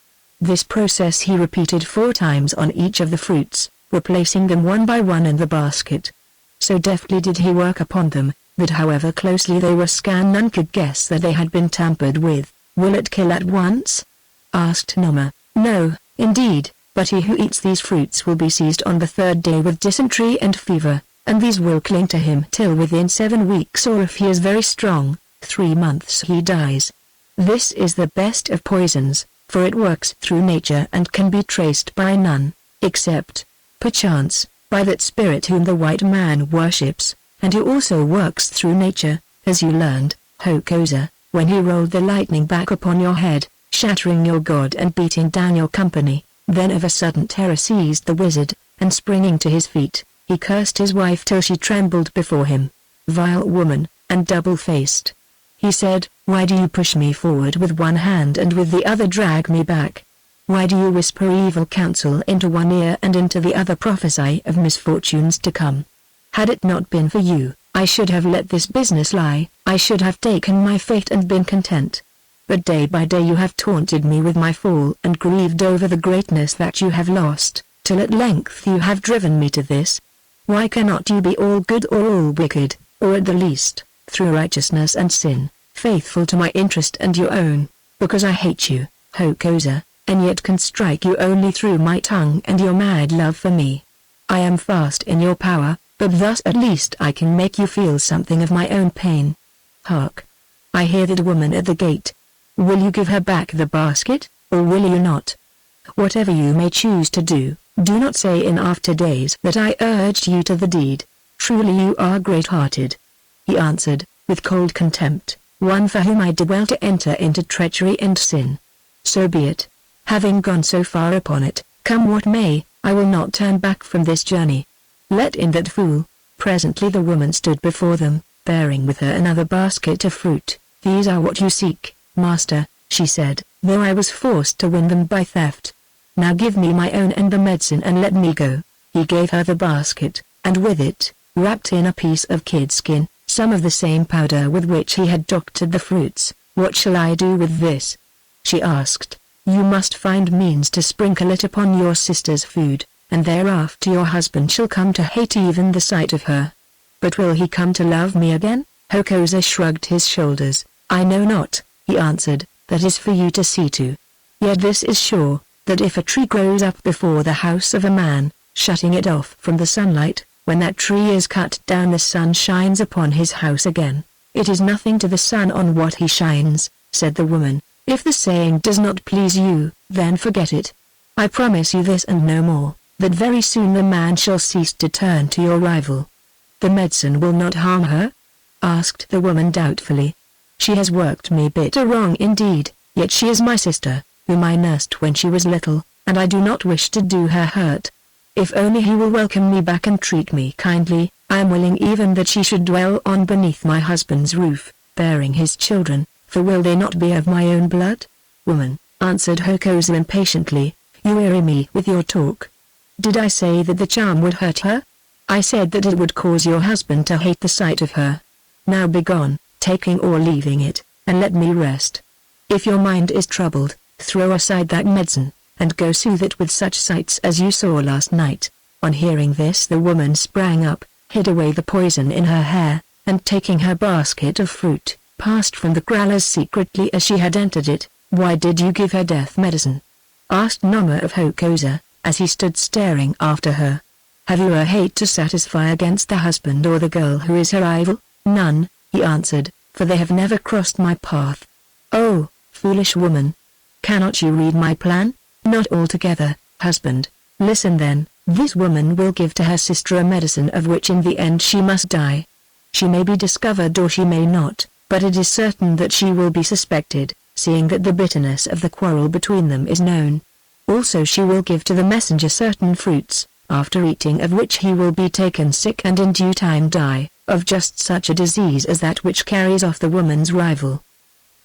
This process he repeated 4 times on each of the fruits, replacing them one by one in the basket. So deftly did he work upon them, that however closely they were scanned none could guess that they had been tampered with. "Will it kill at once?" asked Noma. "No, indeed, but he who eats these fruits will be seized on the 3rd day with dysentery and fever, and these will cling to him till within 7 weeks, or if he is very strong, 3 months he dies. This is the best of poisons, for it works through nature and can be traced by none, except, perchance, by that spirit whom the white man worships, and who also works through nature, as you learned, Hokosa, when he rolled the lightning back upon your head, shattering your god and beating down your company." Then of a sudden terror seized the wizard, and springing to his feet, he cursed his wife till she trembled before him. "Vile woman, and double-faced," he said, "why do you push me forward with one hand and with the other drag me back? Why do you whisper evil counsel into one ear and into the other prophesy of misfortunes to come? Had it not been for you, I should have let this business lie. I should have taken my fate and been content. But day by day you have taunted me with my fall and grieved over the greatness that you have lost, till at length you have driven me to this. Why cannot you be all good or all wicked, or at the least, through righteousness and sin, faithful to my interest and your own? Because I hate you, Hokosa, and yet can strike you only through my tongue and your mad love for me. I am fast in your power, but thus at least I can make you feel something of my own pain. Hark! I hear that woman at the gate. Will you give her back the basket, or will you not? Whatever you may choose to do, do not say in after days that I urged you to the deed. Truly you are great-hearted." He answered, with cold contempt, "One for whom I did well to enter into treachery and sin. So be it. Having gone so far upon it, come what may, I will not turn back from this journey. Let in that fool." Presently the woman stood before them, bearing with her another basket of fruit. "These are what you seek, master," she said, "though I was forced to win them by theft. Now give me my own and the medicine and let me go." He gave her the basket, and with it, wrapped in a piece of kid skin, some of the same powder with which he had doctored the fruits. "What shall I do with this?" she asked. "You must find means to sprinkle it upon your sister's food, and thereafter your husband shall come to hate even the sight of her." "But will he come to love me again?" Hokosa shrugged his shoulders. "I know not," he answered, "that is for you to see to. Yet this is sure, that if a tree grows up before the house of a man, shutting it off from the sunlight, when that tree is cut down the sun shines upon his house again." "It is nothing to the sun on what he shines," said the woman. "If the saying does not please you, then forget it. I promise you this and no more, that very soon the man shall cease to turn to your rival." "The medicine will not harm her?" asked the woman doubtfully. "She has worked me bitter wrong indeed, yet she is my sister, whom I nursed when she was little, and I do not wish to do her hurt. If only he will welcome me back and treat me kindly, I am willing even that she should dwell on beneath my husband's roof, bearing his children, for will they not be of my own blood?" "Woman," answered Hokosa impatiently, "you weary me with your talk. Did I say that the charm would hurt her? I said that it would cause your husband to hate the sight of her. Now begone, taking or leaving it, and let me rest. If your mind is troubled, throw aside that medicine, and go soothe it with such sights as you saw last night." On hearing this the woman sprang up, hid away the poison in her hair, and taking her basket of fruit, passed from the kraal as secretly as she had entered it. "Why did you give her death medicine?" asked Nama of Hokosa, as he stood staring after her. "Have you a hate to satisfy against the husband or the girl who is her rival?" "None," he answered, "for they have never crossed my path." "Oh, foolish woman! Cannot you read my plan?" "Not altogether, husband. Listen then, this woman will give to her sister a medicine of which in the end she must die. She may be discovered or she may not, but it is certain that she will be suspected, seeing that the bitterness of the quarrel between them is known. Also she will give to the messenger certain fruits, after eating of which he will be taken sick and in due time die, of just such a disease as that which carries off the woman's rival.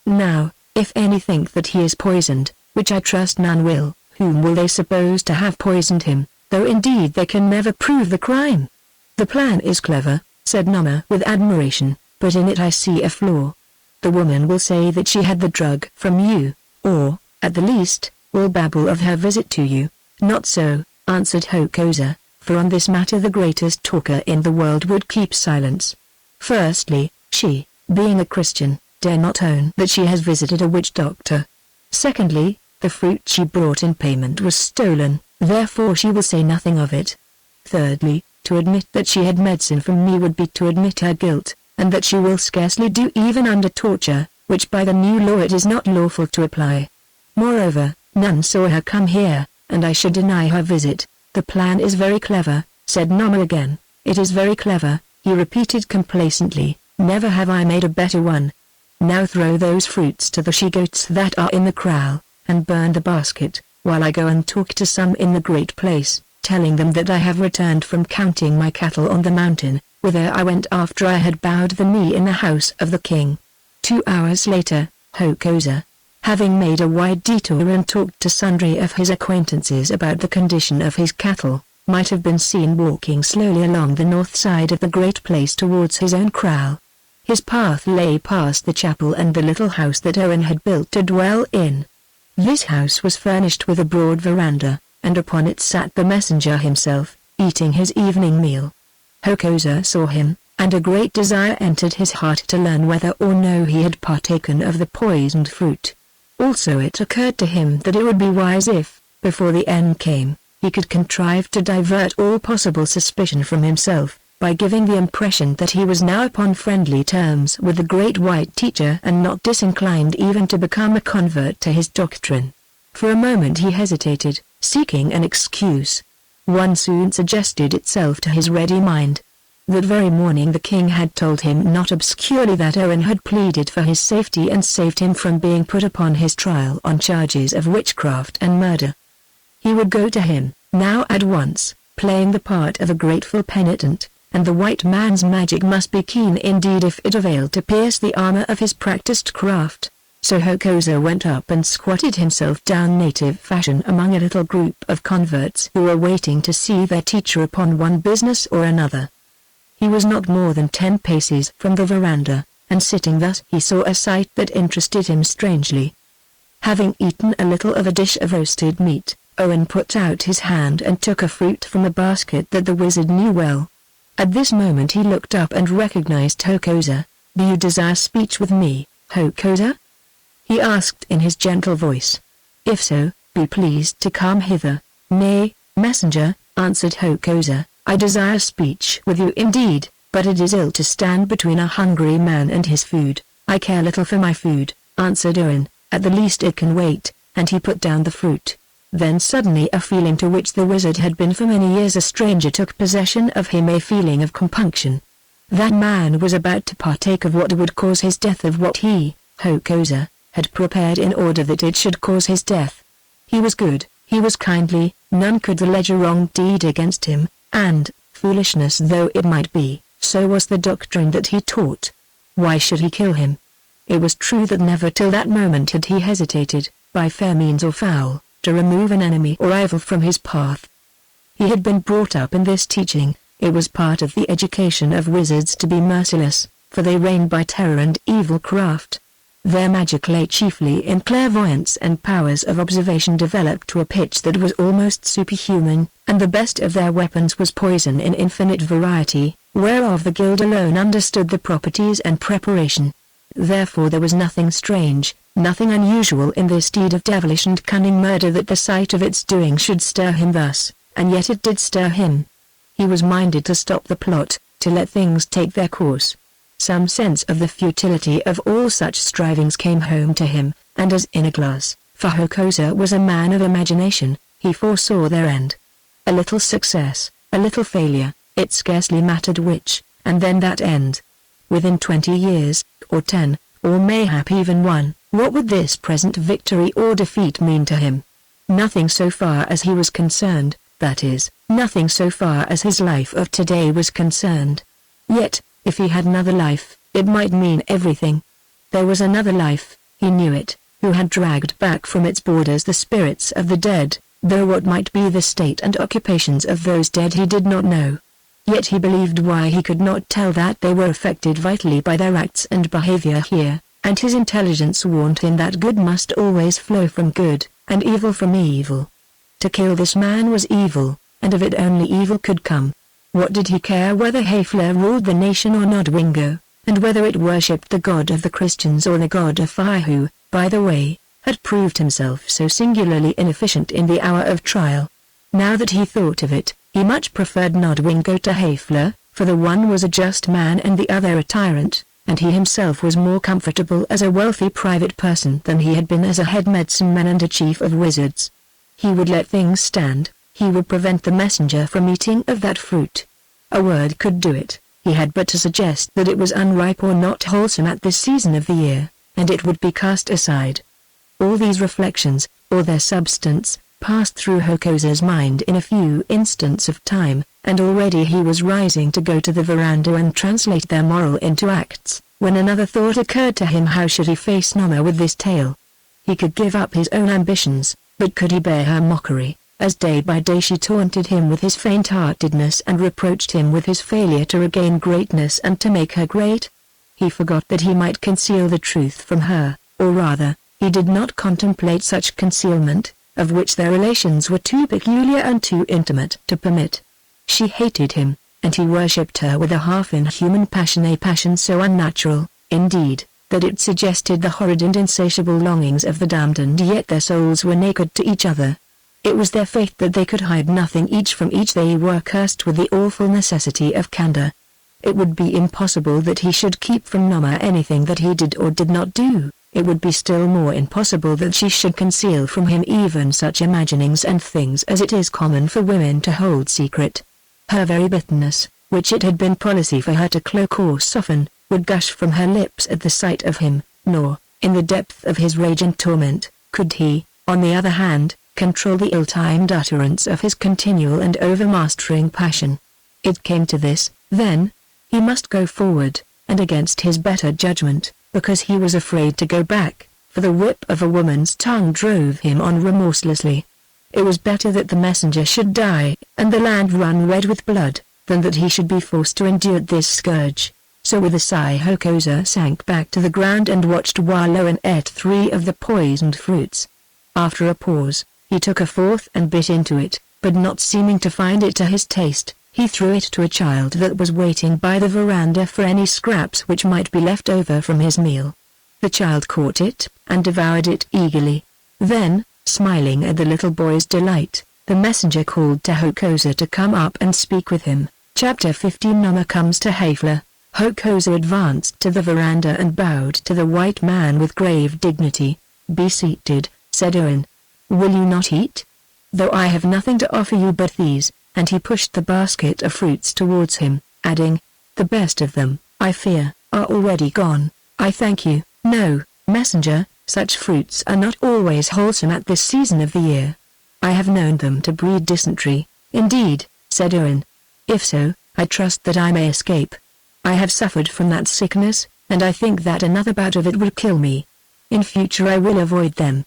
Now, if any think that he is poisoned, which I trust none will, whom will they suppose to have poisoned him, though indeed they can never prove the crime?" "The plan is clever," said Nama with admiration, "but in it I see a flaw. The woman will say that she had the drug from you, or, at the least, will babble of her visit to you." "Not so," answered Hokosa, "for on this matter the greatest talker in the world would keep silence. Firstly, she, being a Christian, dare not own that she has visited a witch doctor. Secondly, the fruit she brought in payment was stolen, therefore she will say nothing of it. Thirdly, to admit that she had medicine from me would be to admit her guilt, and that she will scarcely do even under torture, which by the new law it is not lawful to apply. Moreover, none saw her come here, and I should deny her visit." "The plan is very clever," said Nama again. "It is very clever," he repeated complacently, "never have I made a better one. Now throw those fruits to the she-goats that are in the kraal, and burn the basket, while I go and talk to some in the great place, telling them that I have returned from counting my cattle on the mountain, whither I went after I had bowed the knee in the house of the king." 2 hours later, Hokosa, having made a wide detour and talked to sundry of his acquaintances about the condition of his cattle, might have been seen walking slowly along the north side of the great place towards his own kraal. His path lay past the chapel and the little house that Owen had built to dwell in. This house was furnished with a broad veranda, and upon it sat the messenger himself, eating his evening meal. Hokosa saw him, and a great desire entered his heart to learn whether or no he had partaken of the poisoned fruit. Also it occurred to him that it would be wise if, before the end came, he could contrive to divert all possible suspicion from himself, by giving the impression that he was now upon friendly terms with the great white teacher and not disinclined even to become a convert to his doctrine. For a moment he hesitated, seeking an excuse. One soon suggested itself to his ready mind. That very morning the king had told him not obscurely that Owen had pleaded for his safety and saved him from being put upon his trial on charges of witchcraft and murder. He would go to him, now at once, playing the part of a grateful penitent, and the white man's magic must be keen indeed if it availed to pierce the armor of his practiced craft. So Hokosa went up and squatted himself down native fashion among a little group of converts who were waiting to see their teacher upon one business or another. He was not more than 10 paces from the veranda, and sitting thus he saw a sight that interested him strangely. Having eaten a little of a dish of roasted meat, Owen put out his hand and took a fruit from a basket that the wizard knew well. At this moment he looked up and recognized Hokosa. "Do you desire speech with me, Hokosa?" he asked in his gentle voice. "If so, be pleased to come hither." "Nay, messenger," answered Hokosa, "I desire speech with you indeed, but it is ill to stand between a hungry man and his food." "I care little for my food," answered Owen, "at the least it can wait," and he put down the fruit. Then suddenly a feeling to which the wizard had been for many years a stranger took possession of him, a feeling of compunction. That man was about to partake of what would cause his death, of what he, Hokosa, had prepared in order that it should cause his death. He was good, he was kindly, none could allege a wrong deed against him, and, foolishness though it might be, so was the doctrine that he taught. Why should he kill him? It was true that never till that moment had he hesitated, by fair means or foul, to remove an enemy or rival from his path. He had been brought up in this teaching. It was part of the education of wizards to be merciless, for they reign by terror and evil craft. Their magic lay chiefly in clairvoyance and powers of observation developed to a pitch that was almost superhuman, and the best of their weapons was poison in infinite variety, whereof the guild alone understood the properties and preparation. Therefore there was nothing strange, nothing unusual in this deed of devilish and cunning murder that the sight of its doing should stir him thus, and yet it did stir him. He was minded to stop the plot, to let things take their course. Some sense of the futility of all such strivings came home to him, and as in a glass, for Hokosa was a man of imagination, he foresaw their end. A little success, a little failure, it scarcely mattered which, and then that end. Within 20 years, or 10, or mayhap even 1, what would this present victory or defeat mean to him? Nothing so far as he was concerned, that is, nothing so far as his life of today was concerned. Yet, if he had another life, it might mean everything. There was another life, he knew it, who had dragged back from its borders the spirits of the dead, though what might be the state and occupations of those dead he did not know. Yet he believed why he could not tell that they were affected vitally by their acts and behavior here, and his intelligence warned him that good must always flow from good, and evil from evil. To kill this man was evil, and of it only evil could come. What did he care whether Haefler ruled the nation or Nodwengo, and whether it worshipped the god of the Christians or the god of fire who, by the way, had proved himself so singularly inefficient in the hour of trial? Now that he thought of it, he much preferred Nodwengo to Haefler, for the one was a just man and the other a tyrant, and he himself was more comfortable as a wealthy private person than he had been as a head medicine man and a chief of wizards. He would let things stand, he would prevent the messenger from eating of that fruit. A word could do it, he had but to suggest that it was unripe or not wholesome at this season of the year, and it would be cast aside. All these reflections, or their substance, passed through Hokosa's mind in a few instants of time, and already he was rising to go to the veranda and translate their moral into acts, when another thought occurred to him. How should he face Noma with this tale? He could give up his own ambitions, but could he bear her mockery, as day by day she taunted him with his faint-heartedness and reproached him with his failure to regain greatness and to make her great? He forgot that he might conceal the truth from her, or rather, he did not contemplate such concealment, of which their relations were too peculiar and too intimate to permit. She hated him, and he worshipped her with a half-inhuman passion, a passion so unnatural, indeed, that it suggested the horrid and insatiable longings of the damned, and yet their souls were naked to each other. It was their fate that they could hide nothing each from each. They were cursed with the awful necessity of candor. It would be impossible that he should keep from Noma anything that he did or did not do. It would be still more impossible that she should conceal from him even such imaginings and things as it is common for women to hold secret. Her very bitterness, which it had been policy for her to cloak or soften, would gush from her lips at the sight of him, nor, in the depth of his rage and torment, could he, on the other hand, control the ill-timed utterance of his continual and overmastering passion. It came to this, then: he must go forward, and against his better judgment, because he was afraid to go back, for the whip of a woman's tongue drove him on remorselessly. It was better that the messenger should die, and the land run red with blood, than that he should be forced to endure this scourge. So with a sigh Hokosa sank back to the ground and watched while Owen ate 3 of the poisoned fruits. After a pause, he took a 4th and bit into it, but not seeming to find it to his taste, he threw it to a child that was waiting by the veranda for any scraps which might be left over from his meal. The child caught it, and devoured it eagerly. Then, smiling at the little boy's delight, the messenger called to Hokosa to come up and speak with him. Chapter 15 Numa comes to Hafler. Hokosa advanced to the veranda and bowed to the white man with grave dignity. "Be seated," said Owen. "Will you not eat? Though I have nothing to offer you but these," and he pushed the basket of fruits towards him, adding, "The best of them, I fear, are already gone. I thank you." "No, messenger, such fruits are not always wholesome at this season of the year. I have known them to breed dysentery." "Indeed," said Owen. "If so, I trust that I may escape. I have suffered from that sickness, and I think that another bout of it would kill me. In future I will avoid them.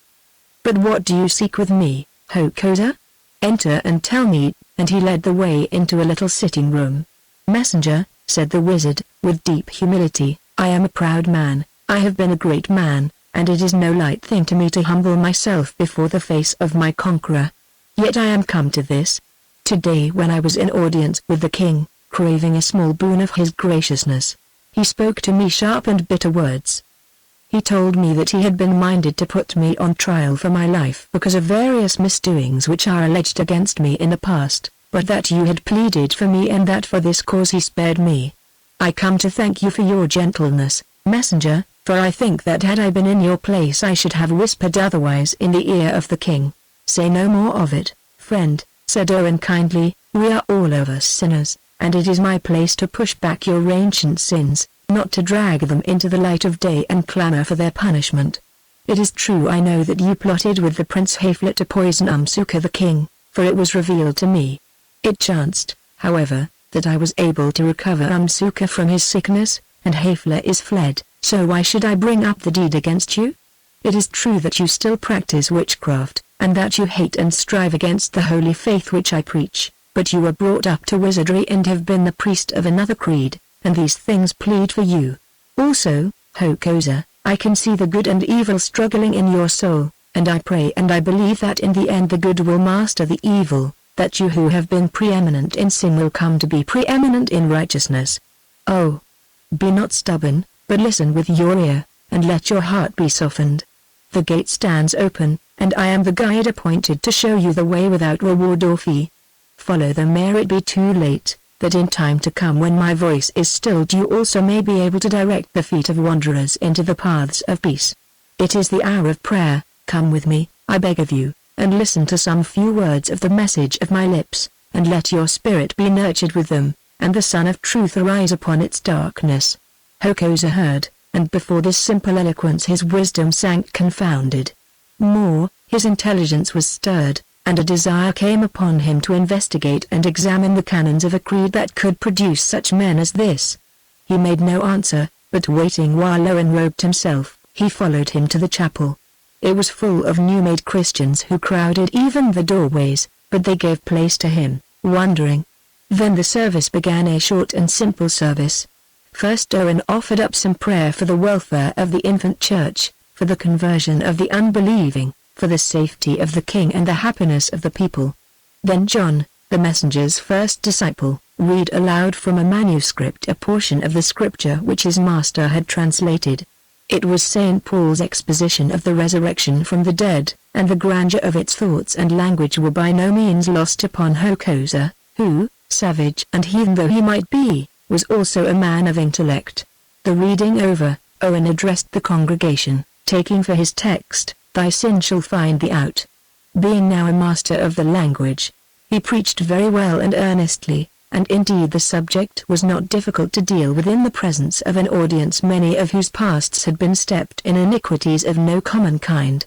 But what do you seek with me, Hokosa? Enter and tell me," and he led the way into a little sitting room. "Messenger," said the wizard, with deep humility, "I am a proud man, I have been a great man, and it is no light thing to me to humble myself before the face of my conqueror. Yet I am come to this. Today when I was in audience with the king, craving a small boon of his graciousness, he spoke to me sharp and bitter words. He told me that he had been minded to put me on trial for my life because of various misdoings which are alleged against me in the past, but that you had pleaded for me and that for this cause he spared me. I come to thank you for your gentleness, messenger, for I think that had I been in your place I should have whispered otherwise in the ear of the king." "Say no more of it, friend," said Owen kindly, "we are all of us sinners, and it is my place to push back your ancient sins, not to drag them into the light of day and clamor for their punishment. It is true I know that you plotted with the Prince Hafler to poison Umsuka the king, for it was revealed to me. It chanced, however, that I was able to recover Umsuka from his sickness, and Hafler is fled, so why should I bring up the deed against you? It is true that you still practice witchcraft, and that you hate and strive against the holy faith which I preach, but you were brought up to wizardry and have been the priest of another creed, and these things plead for you. Also, Hokosa, I can see the good and evil struggling in your soul, and I pray and I believe that in the end the good will master the evil, that you who have been preeminent in sin will come to be preeminent in righteousness. Oh, be not stubborn, but listen with your ear, and let your heart be softened. The gate stands open, and I am the guide appointed to show you the way without reward or fee. Follow them ere it be too late, that in time to come when my voice is stilled you also may be able to direct the feet of wanderers into the paths of peace. It is the hour of prayer, come with me, I beg of you, and listen to some few words of the message of my lips, and let your spirit be nurtured with them, and the sun of truth arise upon its darkness." Hokosa heard, and before this simple eloquence his wisdom sank confounded. More, his intelligence was stirred, and a desire came upon him to investigate and examine the canons of a creed that could produce such men as this. He made no answer, but waiting while Owen robed himself, he followed him to the chapel. It was full of new-made Christians who crowded even the doorways, but they gave place to him, wondering. Then the service began, a short and simple service. First Owen offered up some prayer for the welfare of the infant church, for the conversion of the unbelieving, for the safety of the king and the happiness of the people. Then John, the messenger's first disciple, read aloud from a manuscript a portion of the scripture which his master had translated. It was St. Paul's exposition of the resurrection from the dead, and the grandeur of its thoughts and language were by no means lost upon Hokosa, who, savage and heathen though he might be, was also a man of intellect. The reading over, Owen addressed the congregation, taking for his text, "Thy sin shall find thee out." Being now a master of the language, he preached very well and earnestly, and indeed the subject was not difficult to deal with in the presence of an audience many of whose pasts had been steeped in iniquities of no common kind.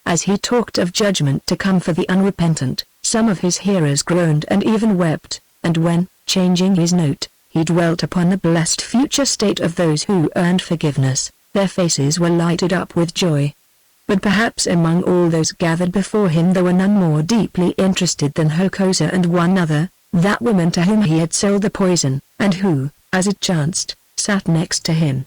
As he talked of judgment to come for the unrepentant, some of his hearers groaned and even wept, and when, changing his note, he dwelt upon the blessed future state of those who earned forgiveness, their faces were lighted up with joy. But perhaps among all those gathered before him there were none more deeply interested than Hokosa and one other, that woman to whom he had sold the poison, and who, as it chanced, sat next to him.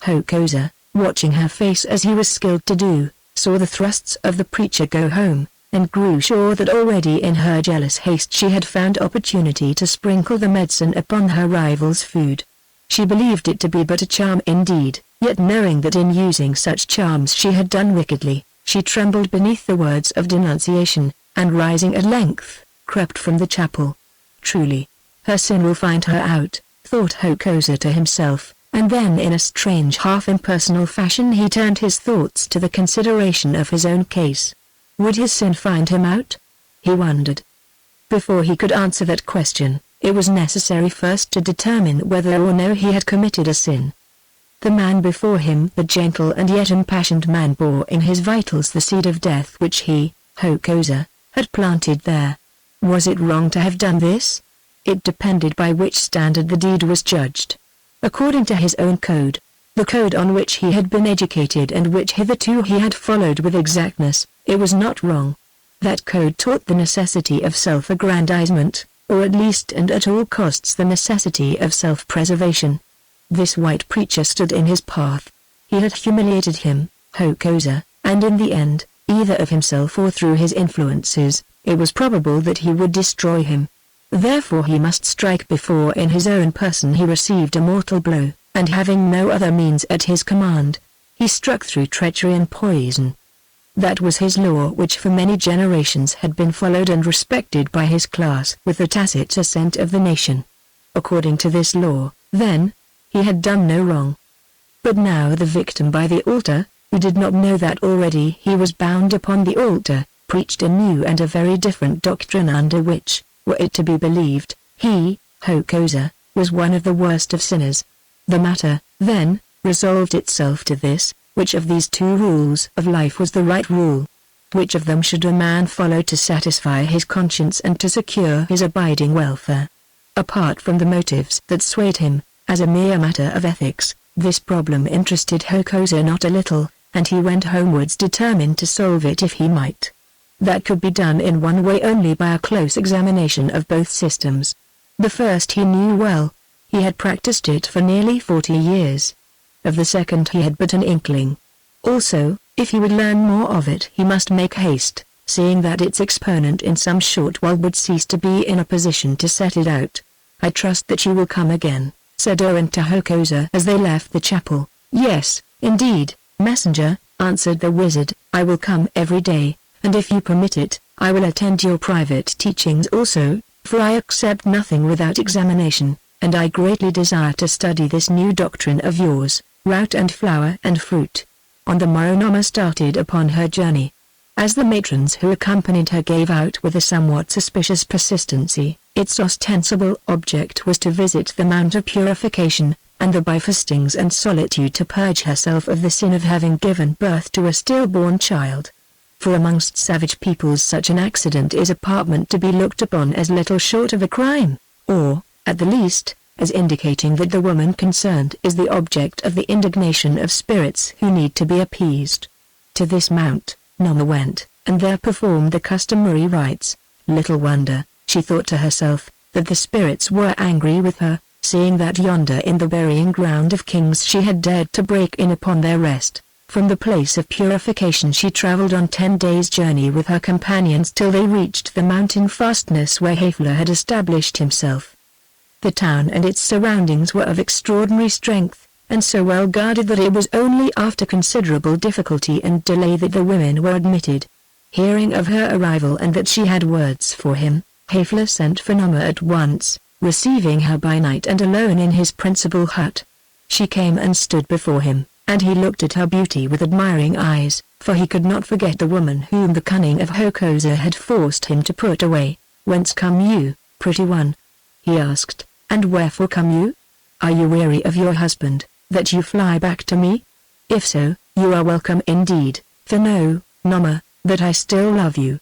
Hokosa, watching her face as he was skilled to do, saw the thrusts of the preacher go home, and grew sure that already in her jealous haste she had found opportunity to sprinkle the medicine upon her rival's food. She believed it to be but a charm indeed, yet knowing that in using such charms she had done wickedly, she trembled beneath the words of denunciation, and rising at length, crept from the chapel. Truly, her sin will find her out, thought Hokosa to himself, and then in a strange half-impersonal fashion he turned his thoughts to the consideration of his own case. Would his sin find him out? He wondered. Before he could answer that question, it was necessary first to determine whether or no he had committed a sin. The man before him, the gentle and yet impassioned man, bore in his vitals the seed of death which he, Hokosa, had planted there. Was it wrong to have done this? It depended by which standard the deed was judged. According to his own code, the code on which he had been educated and which hitherto he had followed with exactness, it was not wrong. That code taught the necessity of self-aggrandizement, or at least and at all costs the necessity of self-preservation. This white preacher stood in his path. He had humiliated him, Hokosa, and in the end, either of himself or through his influences, it was probable that he would destroy him. Therefore he must strike before in his own person he received a mortal blow, and having no other means at his command, he struck through treachery and poison. That was his law, which for many generations had been followed and respected by his class with the tacit assent of the nation. According to this law, then, he had done no wrong. But now the victim by the altar, who did not know that already he was bound upon the altar, preached a new and a very different doctrine under which, were it to be believed, he, Hokosa, was one of the worst of sinners. The matter, then, resolved itself to this: which of these two rules of life was the right rule? Which of them should a man follow to satisfy his conscience and to secure his abiding welfare? Apart from the motives that swayed him, as a mere matter of ethics, this problem interested Hokosa not a little, and he went homewards determined to solve it if he might. That could be done in one way only, by a close examination of both systems. The first he knew well. He had practiced it for nearly 40 years. Of the second he had but an inkling. Also, if he would learn more of it he must make haste, seeing that its exponent in some short while would cease to be in a position to set it out. "I trust that you will come again," said Owen to Hokosa as they left the chapel. "Yes, indeed, messenger," answered the wizard, "I will come every day, and if you permit it, I will attend your private teachings also, for I accept nothing without examination, and I greatly desire to study this new doctrine of yours, root and flower and fruit." On the morrow Noma started upon her journey. As the matrons who accompanied her gave out with a somewhat suspicious persistency, its ostensible object was to visit the Mount of Purification, and the by fastings and solitude to purge herself of the sin of having given birth to a stillborn child. For amongst savage peoples such an accident is apparent to be looked upon as little short of a crime, or, at the least, as indicating that the woman concerned is the object of the indignation of spirits who need to be appeased. To this mount, Noma went, and there performed the customary rites. Little wonder, she thought to herself, that the spirits were angry with her, seeing that yonder in the burying ground of kings she had dared to break in upon their rest. From the place of purification she travelled on 10 days' journey with her companions till they reached the mountain fastness where Haffler had established himself. The town and its surroundings were of extraordinary strength, and so well guarded that it was only after considerable difficulty and delay that the women were admitted. Hearing of her arrival and that she had words for him, Haffler sent for Noma at once, receiving her by night and alone in his principal hut. She came and stood before him, and he looked at her beauty with admiring eyes, for he could not forget the woman whom the cunning of Hokosa had forced him to put away. "Whence come you, pretty one?" he asked, "and wherefore come you? Are you weary of your husband, that you fly back to me? If so, you are welcome indeed, for know, Noma, that I still love you."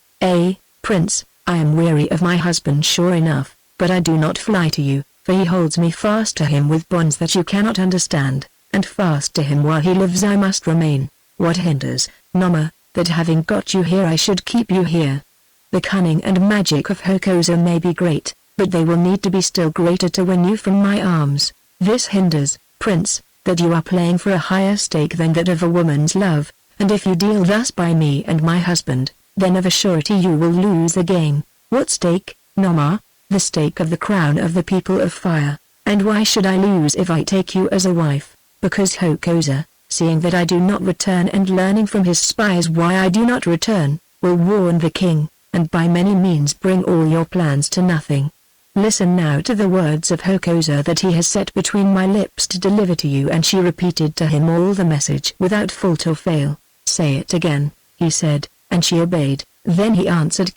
"Prince, I am weary of my husband sure enough, but I do not fly to you, for he holds me fast to him with bonds that you cannot understand, and fast to him while he lives I must remain. What hinders, Noma, that having got you here I should keep you here? The cunning and magic of Hokosa may be great, but they will need to be still greater to win you from my arms. This hinders, Prince, that you are playing for a higher stake than that of a woman's love, and if you deal thus by me and my husband, then of a surety you will lose the game. What stake, Nama? The stake of the crown of the people of fire. And why should I lose if I take you as a wife? Because Hokosa, seeing that I do not return and learning from his spies why I do not return, will warn the king, and by many means bring all your plans to nothing. Listen now to the words of Hokosa that he has set between my lips to deliver to you, and she repeated to him all the message without fault or fail. Say it again, he said, and she obeyed. Then he answered: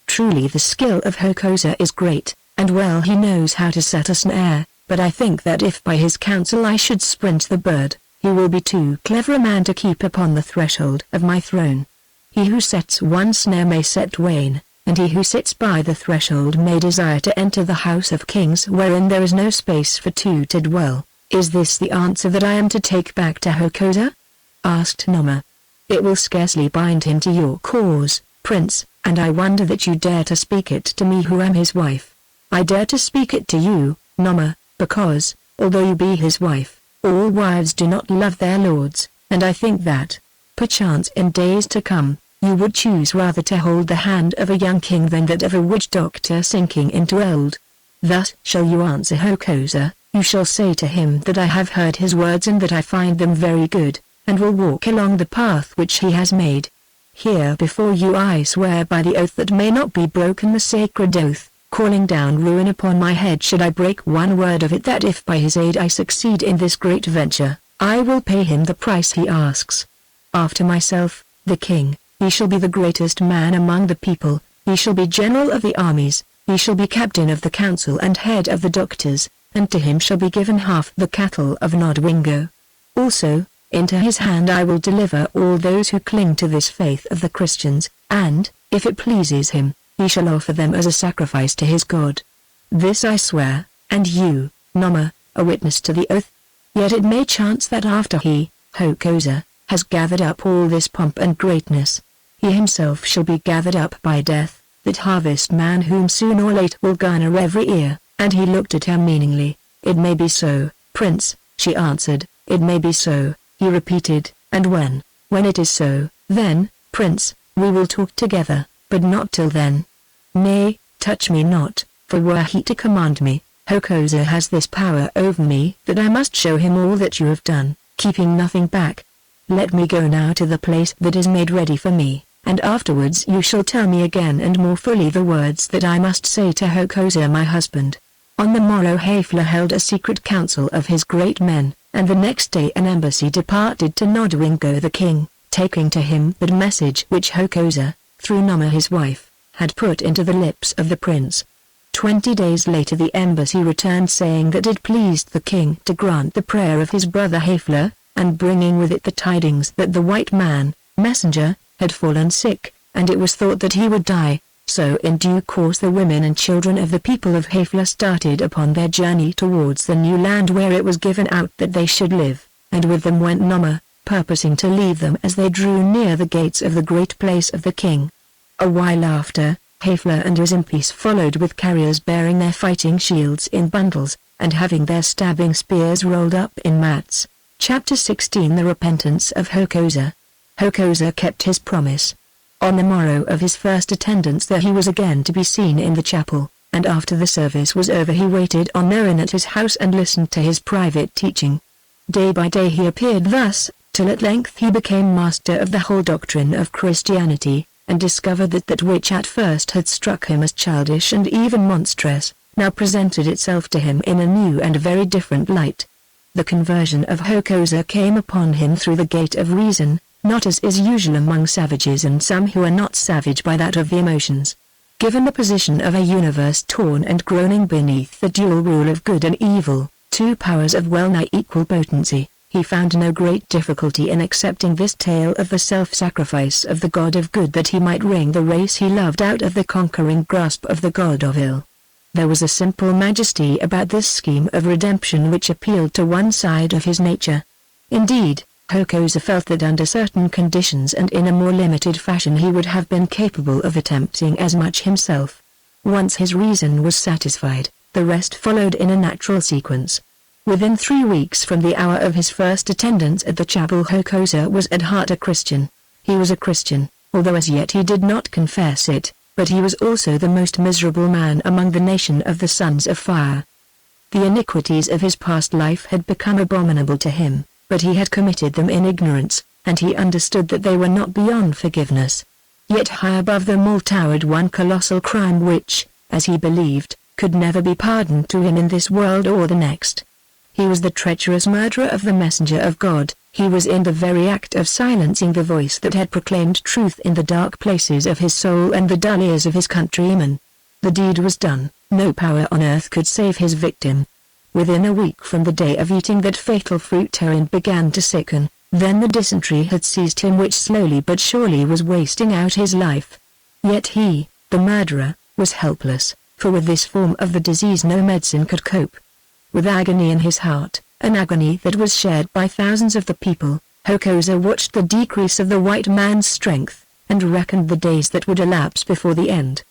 Truly the skill of Hokosa is great, and well he knows how to set a snare, but I think that if by his counsel I should sprint the bird, he will be too clever a man to keep upon the threshold of my throne. He who sets one snare may set twain, and he who sits by the threshold may desire to enter the house of kings wherein there is no space for two to dwell. Is this the answer that I am to take back to Hokosa? Asked Nama. It will scarcely bind him to your cause, Prince, and I wonder that you dare to speak it to me who am his wife. I dare to speak it to you, Nama, because, although you be his wife, all wives do not love their lords, and I think that, perchance in days to come, you would choose rather to hold the hand of a young king than that of a witch doctor sinking into old. Thus shall you answer Hokosa. You shall say to him that I have heard his words and that I find them very good, and will walk along the path which he has made. Here before you I swear by the oath that may not be broken, the sacred oath, calling down ruin upon my head should I break one word of it, that if by his aid I succeed in this great venture, I will pay him the price he asks. After myself, the king, he shall be the greatest man among the people, he shall be general of the armies, he shall be captain of the council and head of the doctors, and to him shall be given half the cattle of Nodwingo. Also, into his hand I will deliver all those who cling to this faith of the Christians, and, if it pleases him, he shall offer them as a sacrifice to his God. This I swear, and you, Nama, are witness to the oath. Yet it may chance that after he, Hokosa, has gathered up all this pomp and greatness, he himself shall be gathered up by death, that harvest man whom soon or late will garner every ear. And he looked at her meaningly. It may be so, Prince, she answered. It may be so, he repeated, and when it is so, then, Prince, we will talk together, but not till then. Nay, touch me not, for were he to command me, Hokosa has this power over me that I must show him all that you have done, keeping nothing back. Let me go now to the place that is made ready for me, and afterwards you shall tell me again and more fully the words that I must say to Hokosa my husband. On the morrow Hefla held a secret council of his great men, and the next day an embassy departed to Nodwingo the king, taking to him that message which Hokosa, through Nama his wife, had put into the lips of the prince. 20 days later the embassy returned saying that it pleased the king to grant the prayer of his brother Hefla, and bringing with it the tidings that the white man, messenger, had fallen sick, and it was thought that he would die. So in due course the women and children of the people of Hefla started upon their journey towards the new land where it was given out that they should live, and with them went Nama, purposing to leave them as they drew near the gates of the great place of the king. A while after, Hefla and Rizimpies followed with carriers bearing their fighting shields in bundles, and having their stabbing spears rolled up in mats. Chapter 16 The Repentance of Hokosa. Hokosa kept his promise. On the morrow of his first attendance there he was again to be seen in the chapel, and after the service was over he waited on therein at his house and listened to his private teaching. Day by day he appeared thus, till at length he became master of the whole doctrine of Christianity, and discovered that that which at first had struck him as childish and even monstrous, now presented itself to him in a new and very different light. The conversion of Hokosa came upon him through the gate of reason, not as is usual among savages and some who are not savage by that of the emotions. Given the position of a universe torn and groaning beneath the dual rule of good and evil, two powers of well-nigh equal potency, he found no great difficulty in accepting this tale of the self-sacrifice of the God of good that he might wring the race he loved out of the conquering grasp of the God of ill. There was a simple majesty about this scheme of redemption which appealed to one side of his nature. Indeed, Hokosa felt that under certain conditions and in a more limited fashion he would have been capable of attempting as much himself. Once his reason was satisfied, the rest followed in a natural sequence. Within 3 weeks from the hour of his first attendance at the chapel, Hokosa was at heart a Christian. He was a Christian, although as yet he did not confess it, but he was also the most miserable man among the nation of the sons of fire. The iniquities of his past life had become abominable to him, but he had committed them in ignorance, and he understood that they were not beyond forgiveness. Yet high above them all towered one colossal crime which, as he believed, could never be pardoned to him in this world or the next. He was the treacherous murderer of the messenger of God. He was in the very act of silencing the voice that had proclaimed truth in the dark places of his soul and the dull ears of his countrymen. The deed was done. No power on earth could save his victim. Within a week from the day of eating that fatal fruit, Owen began to sicken. Then the dysentery had seized him, which slowly but surely was wasting out his life. Yet he, the murderer, was helpless, for with this form of the disease no medicine could cope. With agony in his heart, an agony that was shared by thousands of the people, Hokosa watched the decrease of the white man's strength, and reckoned the days that would elapse before the end.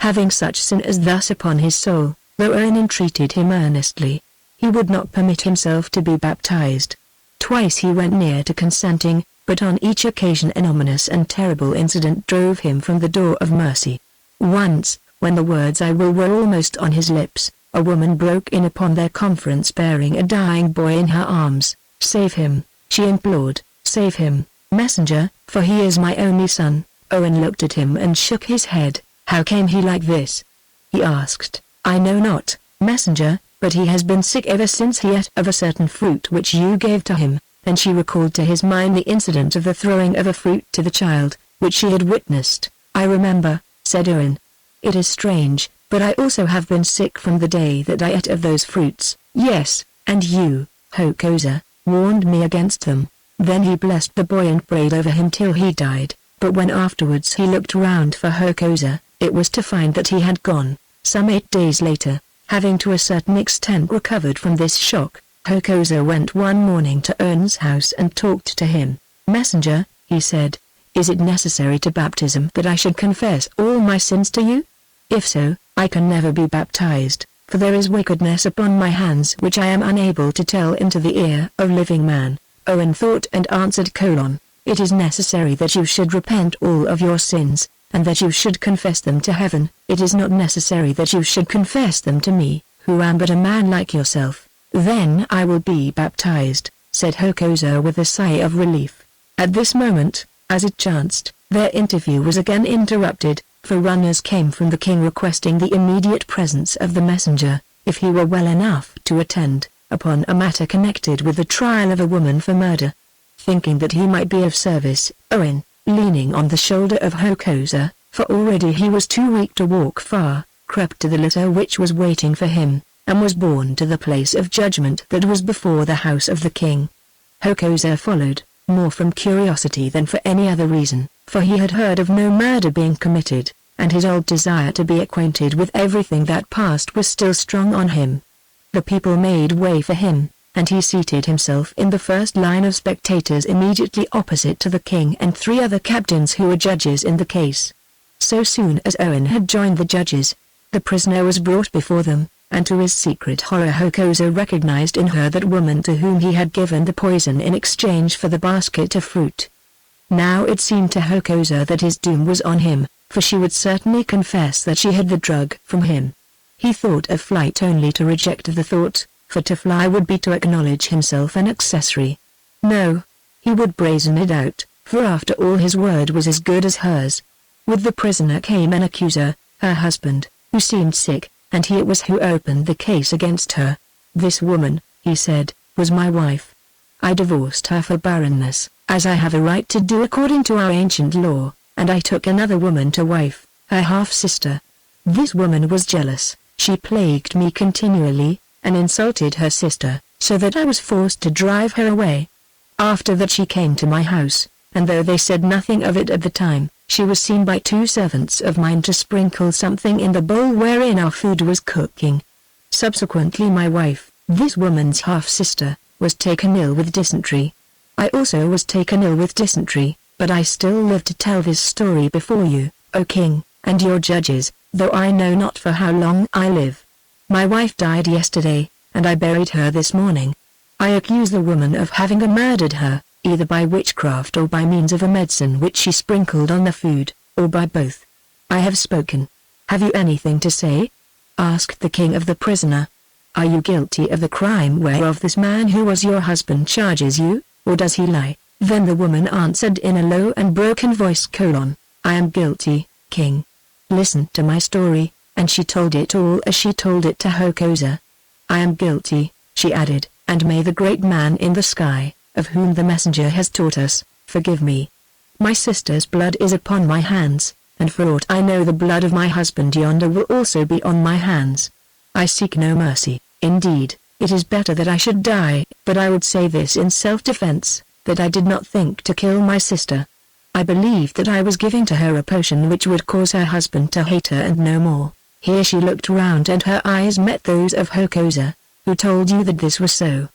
Having such sin as thus upon his soul, though Owen entreated him earnestly, he would not permit himself to be baptized. Twice he went near to consenting, but on each occasion an ominous and terrible incident drove him from the door of mercy. Once, when the words "I will" were almost on his lips, a woman broke in upon their conference bearing a dying boy in her arms. "Save him," she implored, "save him, messenger, for he is my only son." Owen looked at him and shook his head. "How came he like this?" he asked. "I know not, messenger, but he has been sick ever since he ate of a certain fruit which you gave to him." And she recalled to his mind the incident of the throwing of a fruit to the child, which she had witnessed. "I remember," said Owen. "It is strange, but I also have been sick from the day that I ate of those fruits." "Yes, and you, Hokosa, warned me against them." Then he blessed the boy and prayed over him till he died, but when afterwards he looked round for Hokosa, it was to find that he had gone. Some 8 days later, having to a certain extent recovered from this shock, Hokosa went one morning to Owen's house and talked to him. "Messenger," he said, "is it necessary to baptism that I should confess all my sins to you? If so, I can never be baptized, for there is wickedness upon my hands which I am unable to tell into the ear of living man." Owen thought and answered: "It is necessary that you should repent all of your sins, and that you should confess them to heaven. It is not necessary that you should confess them to me, who am but a man like yourself." "Then I will be baptized," said Hokosa with a sigh of relief. At this moment, as it chanced, their interview was again interrupted, for runners came from the king requesting the immediate presence of the messenger, if he were well enough to attend, upon a matter connected with the trial of a woman for murder. Thinking that he might be of service, Owen, leaning on the shoulder of Hokosa, for already he was too weak to walk far, crept to the litter which was waiting for him, and was borne to the place of judgment that was before the house of the king. Hokosa followed, more from curiosity than for any other reason, for he had heard of no murder being committed, and his old desire to be acquainted with everything that passed was still strong on him. The people made way for him, and he seated himself in the first line of spectators immediately opposite to the king and 3 other captains who were judges in the case. So soon as Owen had joined the judges, the prisoner was brought before them, and to his secret horror Hokosa recognized in her that woman to whom he had given the poison in exchange for the basket of fruit. Now it seemed to Hokosa that his doom was on him, for she would certainly confess that she had the drug from him. He thought of flight only to reject the thought, for to fly would be to acknowledge himself an accessory. No, he would brazen it out, for after all his word was as good as hers. With the prisoner came an accuser, her husband, who seemed sick, and he it was who opened the case against her. "This woman," he said, "was my wife. I divorced her for barrenness, as I have a right to do according to our ancient law, and I took another woman to wife, her half-sister. This woman was jealous, she plagued me continually, and insulted her sister, so that I was forced to drive her away. After that she came to my house, and though they said nothing of it at the time, she was seen by 2 servants of mine to sprinkle something in the bowl wherein our food was cooking. Subsequently my wife, this woman's half-sister, was taken ill with dysentery. I also was taken ill with dysentery, but I still live to tell this story before you, O king, and your judges. though I know not for how long I live. My wife died yesterday, and I buried her this morning. I accuse the woman of having murdered her, either by witchcraft or by means of a medicine which she sprinkled on the food, or by both. I have spoken. Have you anything to say? Asked the king of the prisoner. Are you guilty of the crime whereof this man who was your husband charges you, or does he lie? Then the woman answered in a low and broken voice: I am guilty, king. Listen to my story, and she told it all as she told it to Hokosa. I am guilty, she added, and may the great man in the sky, of whom the messenger has taught us, forgive me. My sister's blood is upon my hands, and for aught I know the blood of my husband yonder will also be on my hands. I seek no mercy. Indeed, it is better that I should die, but I would say this in self-defense, that I did not think to kill my sister. I believed that I was giving to her a potion which would cause her husband to hate her and no more. Here she looked round and her eyes met those of Hokosa. Who told you that this was so?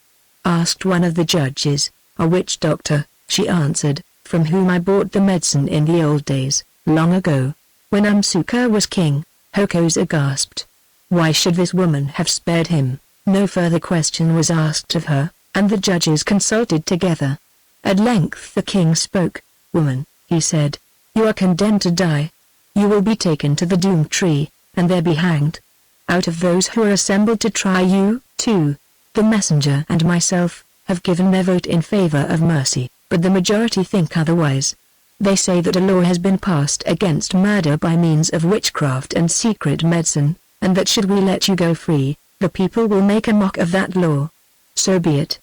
Asked one of the judges. A witch doctor, she answered, from whom I bought the medicine in the old days, long ago. When Umsuka was king, Hokosa gasped. Why should this woman have spared him? No further question was asked of her, and the judges consulted together. At length the king spoke. Woman, he said, you are condemned to die. You will be taken to the doom tree, and there be hanged. Out of those who are assembled to try you, too, the messenger and myself, have given their vote in favor of mercy, but the majority think otherwise. They say that a law has been passed against murder by means of witchcraft and secret medicine, and that should we let you go free, the people will make a mock of that law. So be it.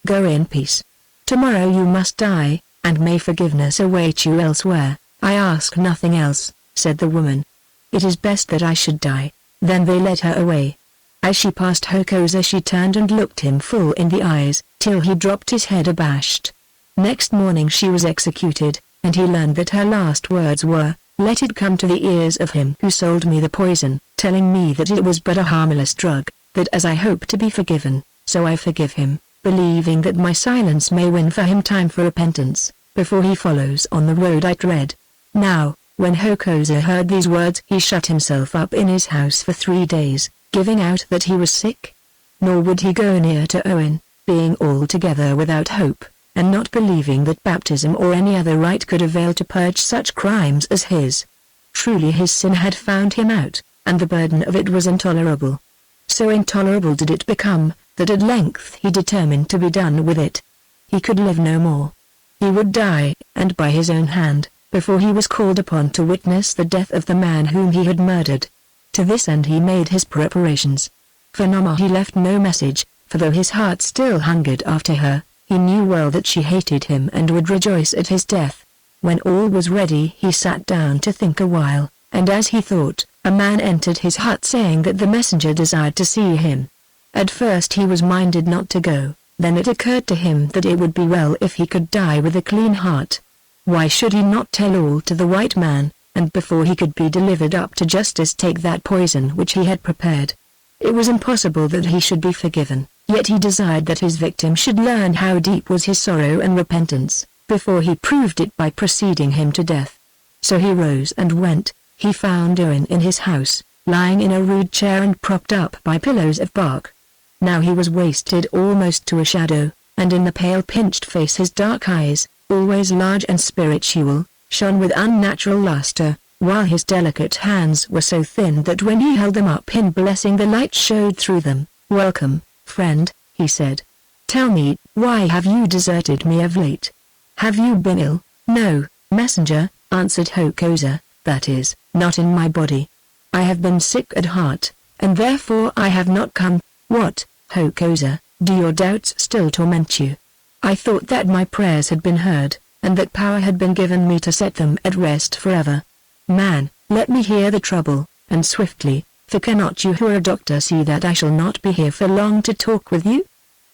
Go in peace. Tomorrow you must die, and may forgiveness await you elsewhere. I ask nothing else, said the woman. It is best that I should die. Then they led her away. As she passed Hokosa she turned and looked him full in the eyes, till he dropped his head abashed. Next morning she was executed, and he learned that her last words were, let it come to the ears of him who sold me the poison, telling me that it was but a harmless drug, that as I hope to be forgiven, so I forgive him, believing that my silence may win for him time for repentance, before he follows on the road I tread. Now, when Hokosa heard these words he shut himself up in his house for 3 days, giving out that he was sick. Nor would he go near to Owen, being altogether without hope, and not believing that baptism or any other rite could avail to purge such crimes as his. Truly his sin had found him out, and the burden of it was intolerable. So intolerable did it become, that at length he determined to be done with it. He could live no more. He would die, and by his own hand, before he was called upon to witness the death of the man whom he had murdered. To this end he made his preparations. For Nama he left no message, for though his heart still hungered after her, he knew well that she hated him and would rejoice at his death. When all was ready he sat down to think a while, and as he thought, a man entered his hut saying that the messenger desired to see him. At first he was minded not to go, then it occurred to him that it would be well if he could die with a clean heart. Why should he not tell all to the white man, and before he could be delivered up to justice take that poison which he had prepared? It was impossible that he should be forgiven, yet he desired that his victim should learn how deep was his sorrow and repentance, before he proved it by proceeding him to death. So he rose and went. He found Owen in his house, lying in a rude chair and propped up by pillows of bark. Now he was wasted almost to a shadow, and in the pale pinched face his dark eyes, always large and spiritual, shone with unnatural luster, while his delicate hands were so thin that when he held them up in blessing the light showed through them. Welcome, friend, he said. Tell me, why have you deserted me of late? Have you been ill? No, messenger, answered Hokosa, that is, not in my body. I have been sick at heart, and therefore I have not come. What, Hokosa, do your doubts still torment you? I thought that my prayers had been heard, and that power had been given me to set them at rest forever. Man, let me hear the trouble, and swiftly, for cannot you who are a doctor see that I shall not be here for long to talk with you?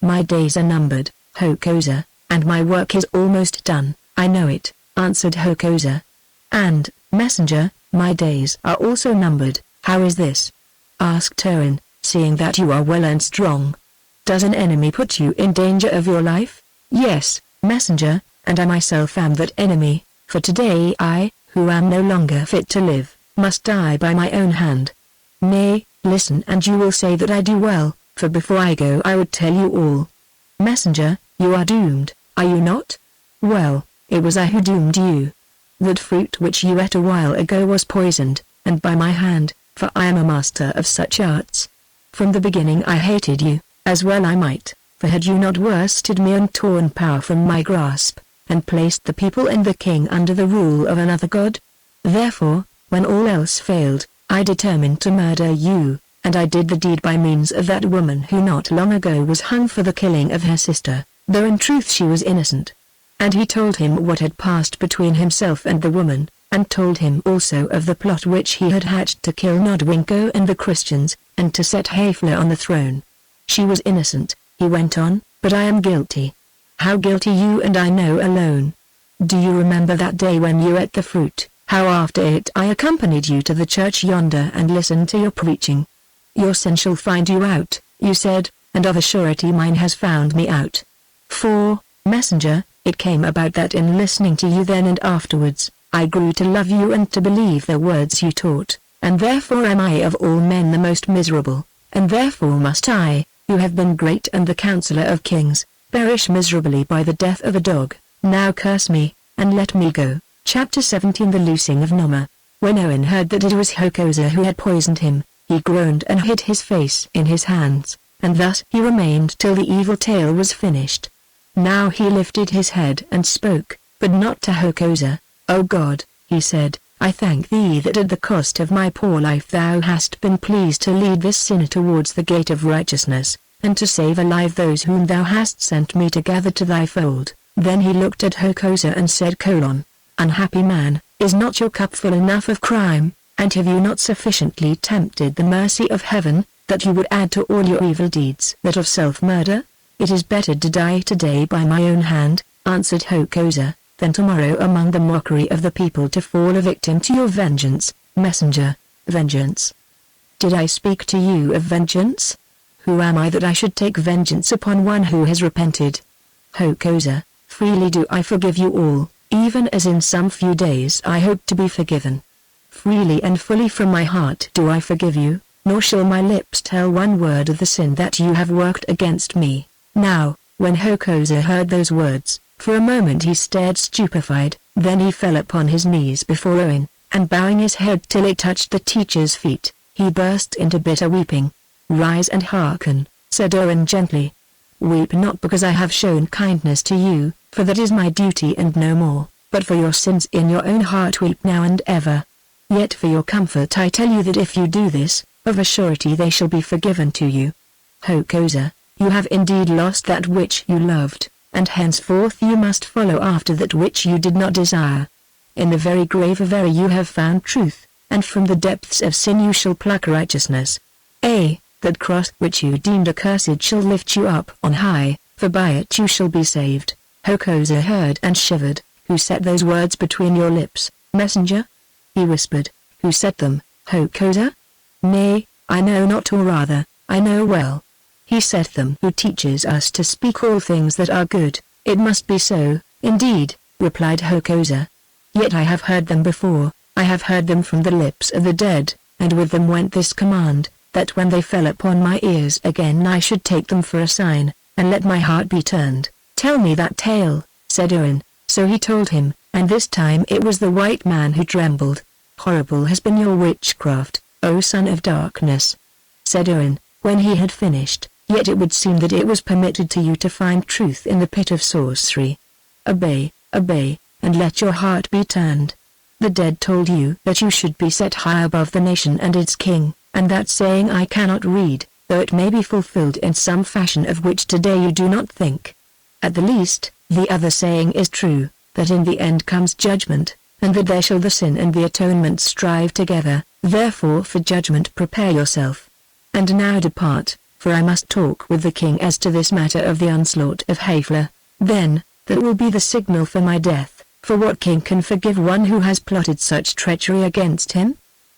My days are numbered, Hokosa, and my work is almost done. I know it, answered Hokosa. And, messenger, my days are also numbered. How is this? Asked Owen, seeing that you are well and strong. Does an enemy put you in danger of your life? Yes, messenger, and I myself am that enemy, for today I, who am no longer fit to live, must die by my own hand. Nay, listen and you will say that I do well, for before I go I would tell you all. Messenger, you are doomed, are you not? Well, it was I who doomed you. That fruit which you ate a while ago was poisoned, and by my hand, for I am a master of such arts. From the beginning I hated you, as well I might, for had you not worsted me and torn power from my grasp, and placed the people and the king under the rule of another god? Therefore, when all else failed, I determined to murder you, and I did the deed by means of that woman who not long ago was hung for the killing of her sister, though in truth she was innocent. And he told him what had passed between himself and the woman, and told him also of the plot which he had hatched to kill Nodwenko and the Christians, and to set Haefler on the throne. She was innocent, he went on, but I am guilty. How guilty you and I know alone. Do you remember that day when you ate the fruit, how after it I accompanied you to the church yonder and listened to your preaching? Your sin shall find you out, you said, and of a surety mine has found me out. For, messenger, it came about that in listening to you then and afterwards, I grew to love you and to believe the words you taught, and therefore am I of all men the most miserable, and therefore must I, who have been great and the counselor of kings, perish miserably by the death of a dog. Now curse me, and let me go. Chapter 17 The Loosing of Noma. When Owen heard that it was Hokosa who had poisoned him, he groaned and hid his face in his hands, and thus he remained till the evil tale was finished. Now he lifted his head and spoke, but not to Hokosa. O God, he said, I thank thee that at the cost of my poor life thou hast been pleased to lead this sinner towards the gate of righteousness, and to save alive those whom thou hast sent me to gather to thy fold. Then he looked at Hokosa and said, Unhappy man, is not your cup full enough of crime, and have you not sufficiently tempted the mercy of heaven, that you would add to all your evil deeds that of self-murder? It is better to die today by my own hand, answered Hokosa, than tomorrow among the mockery of the people to fall a victim to your vengeance, messenger. Vengeance? Did I speak to you of vengeance? Who am I that I should take vengeance upon one who has repented? Hokosa, freely do I forgive you all, even as in some few days I hope to be forgiven. Freely and fully from my heart do I forgive you, nor shall my lips tell one word of the sin that you have worked against me. Now, when Hokosa heard those words, for a moment he stared stupefied, then he fell upon his knees before Owen, and bowing his head till it touched the teacher's feet, he burst into bitter weeping. Rise and hearken, said Owen gently. Weep not because I have shown kindness to you, for that is my duty and no more, but for your sins in your own heart weep now and ever. Yet for your comfort I tell you that if you do this, of a surety they shall be forgiven to you. Hokosa, you have indeed lost that which you loved, and henceforth you must follow after that which you did not desire. In the very grave of error you have found truth, and from the depths of sin you shall pluck righteousness. That cross which you deemed accursed shall lift you up on high, for by it you shall be saved. Hokosa heard and shivered. Who set those words between your lips, messenger? He whispered. Who said them, Hokosa? Nay, I know not, or rather, I know well. He said them who teaches us to speak all things that are good. It must be so, indeed, replied Hokosa. Yet I have heard them before, I have heard them from the lips of the dead, and with them went this command, that when they fell upon my ears again I should take them for a sign, and let my heart be turned. Tell me that tale, said Owen. So he told him, and this time it was the white man who trembled. Horrible has been your witchcraft, O son of darkness, said Owen, when he had finished, yet it would seem that it was permitted to you to find truth in the pit of sorcery. Obey, and let your heart be turned. The dead told you that you should be set high above the nation and its king, and that saying I cannot read, though it may be fulfilled in some fashion of which today you do not think. At the least, the other saying is true, that in the end comes judgment, and that there shall the sin and the atonement strive together, therefore for judgment prepare yourself. And now depart, for I must talk with the king as to this matter of the onslaught of Haefler. Then, that will be the signal for my death, for what king can forgive one who has plotted such treachery against him?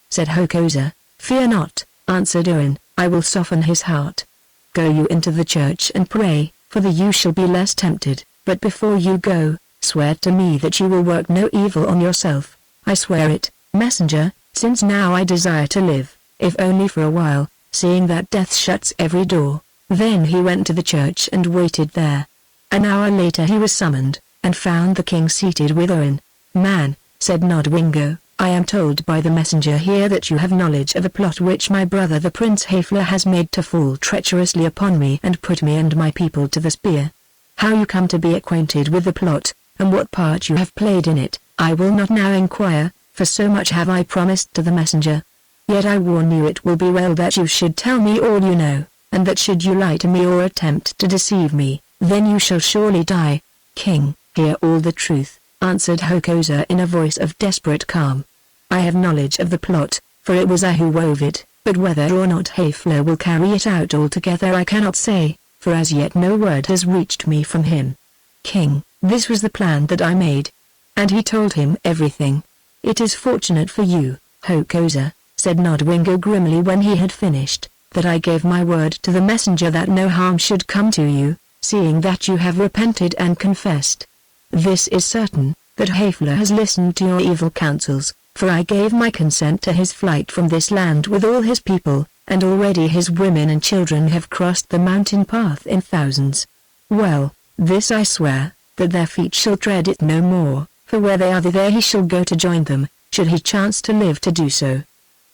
Said Hokosa. Fear not, answered Owen, I will soften his heart. Go you into the church and pray, for the you shall be less tempted, but before you go, swear to me that you will work no evil on yourself. I swear it, messenger, since now I desire to live, if only for a while, seeing that death shuts every door." Then he went to the church and waited there. An hour later he was summoned, and found the king seated with Owen. "Man," said Nodwengo, "I am told by the messenger here that you have knowledge of a plot which my brother the Prince Hafler has made to fall treacherously upon me and put me and my people to the spear. How you come to be acquainted with the plot, and what part you have played in it, I will not now inquire, for so much have I promised to the messenger. Yet I warn you it will be well that you should tell me all you know, and that should you lie to me or attempt to deceive me, then you shall surely die." "King, hear all the truth," answered Hokosa in a voice of desperate calm. "I have knowledge of the plot, for it was I who wove it, but whether or not Hafler will carry it out altogether I cannot say, for as yet no word has reached me from him." "King, this was the plan that I made." And he told him everything. "It is fortunate for you, Hokosa," said Nodwengo grimly when he had finished, "that I gave my word to the messenger that no harm should come to you, seeing that you have repented and confessed. This is certain, that Hafler has listened to your evil counsels, for I gave my consent to his flight from this land with all his people, and already his women and children have crossed the mountain path in thousands. Well, this I swear, that their feet shall tread it no more, for where they are there he shall go to join them, should he chance to live to do so.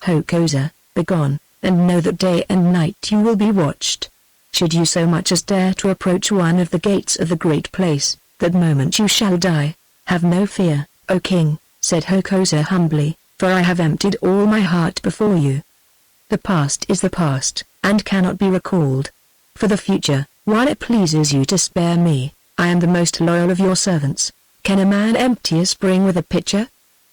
Hokosa, begone, and know that day and night you will be watched. Should you so much as dare to approach one of the gates of the great place, that moment you shall die. Have no fear, O king," said Hokosa humbly, "for I have emptied all my heart before you. The past is the past, and cannot be recalled. For the future, while it pleases you to spare me, I am the most loyal of your servants. Can a man empty a spring with a pitcher?"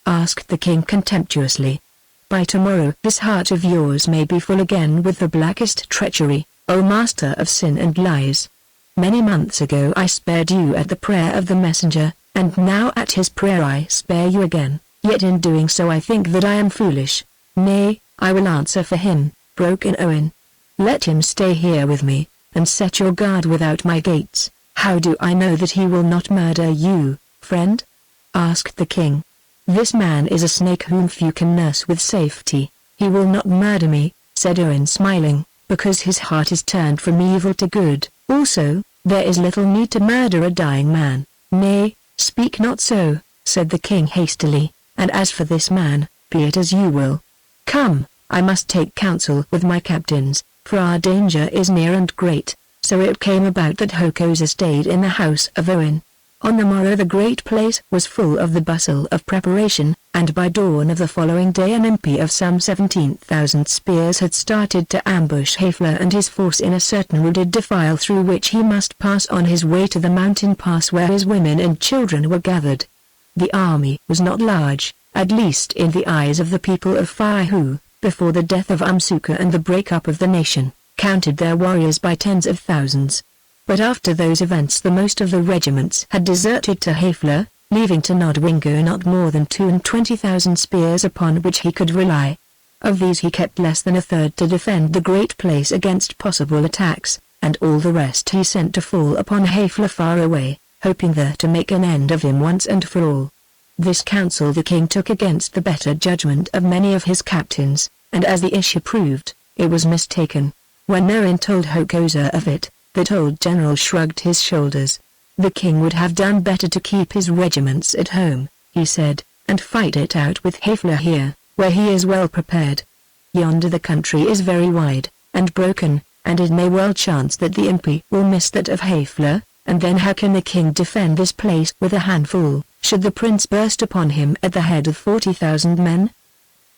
asked the king contemptuously. "By tomorrow this heart of yours may be full again with the blackest treachery, O master of sin and lies. Many months ago I spared you at the prayer of the messenger, and now at his prayer I spare you again, yet in doing so I think that I am foolish." "Nay, I will answer for him," broke in Owen. "Let him stay here with me, and set your guard without my gates." "How do I know that he will not murder you, friend?" asked the king. "This man is a snake whom few can nurse with safety." "He will not murder me," said Owen smiling, "because his heart is turned from evil to good. Also, there is little need to murder a dying man." "Nay, speak not so," said the king hastily, "and as for this man, be it as you will. Come, I must take counsel with my captains, for our danger is near and great." So it came about that Hokosa stayed in the house of Owen. On the morrow the great place was full of the bustle of preparation, and by dawn of the following day an impi of some 17,000 spears had started to ambush Hafler and his force in a certain wooded defile through which he must pass on his way to the mountain pass where his women and children were gathered. The army was not large, at least in the eyes of the people of Fire who, before the death of Umsuka and the break-up of the nation, counted their warriors by tens of thousands. But after those events the most of the regiments had deserted to Hafler, leaving to Nodwengo not more than 20,000 spears upon which he could rely. Of these he kept less than a third to defend the great place against possible attacks, and all the rest he sent to fall upon Hafler far away, hoping there to make an end of him once and for all. This counsel the king took against the better judgment of many of his captains, and as the issue proved, it was mistaken. When Owen told Hokosa of it, that old general shrugged his shoulders. "The king would have done better to keep his regiments at home," he said, "and fight it out with Hafler here, where he is well prepared. Yonder the country is very wide, and broken, and it may well chance that the impi will miss that of Hafler, and then how can the king defend this place with a handful, should the prince burst upon him at the head of 40,000 men?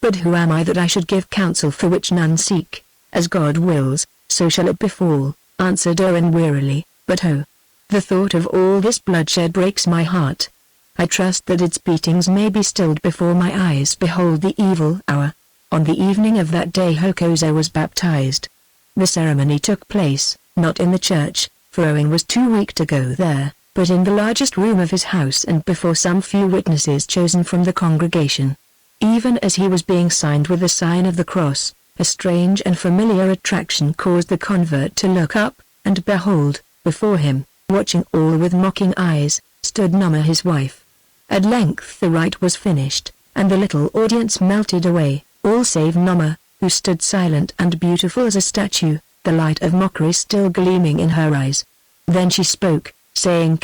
But who am I that I should give counsel for which none seek? As God wills, so shall it befall," answered Owen wearily, "but oh! The thought of all this bloodshed breaks my heart. I trust that its beatings may be stilled before my eyes behold the evil hour." On the evening of that day Hokosa was baptized. The ceremony took place, not in the church, for Owen was too weak to go there, but in the largest room of his house and before some few witnesses chosen from the congregation. Even as he was being signed with the sign of the cross, a strange and familiar attraction caused the convert to look up, and behold, before him, watching all with mocking eyes, stood Numa his wife. At length the rite was finished, and the little audience melted away, all save Nama, who stood silent and beautiful as a statue, the light of mockery still gleaming in her eyes. Then she spoke, saying: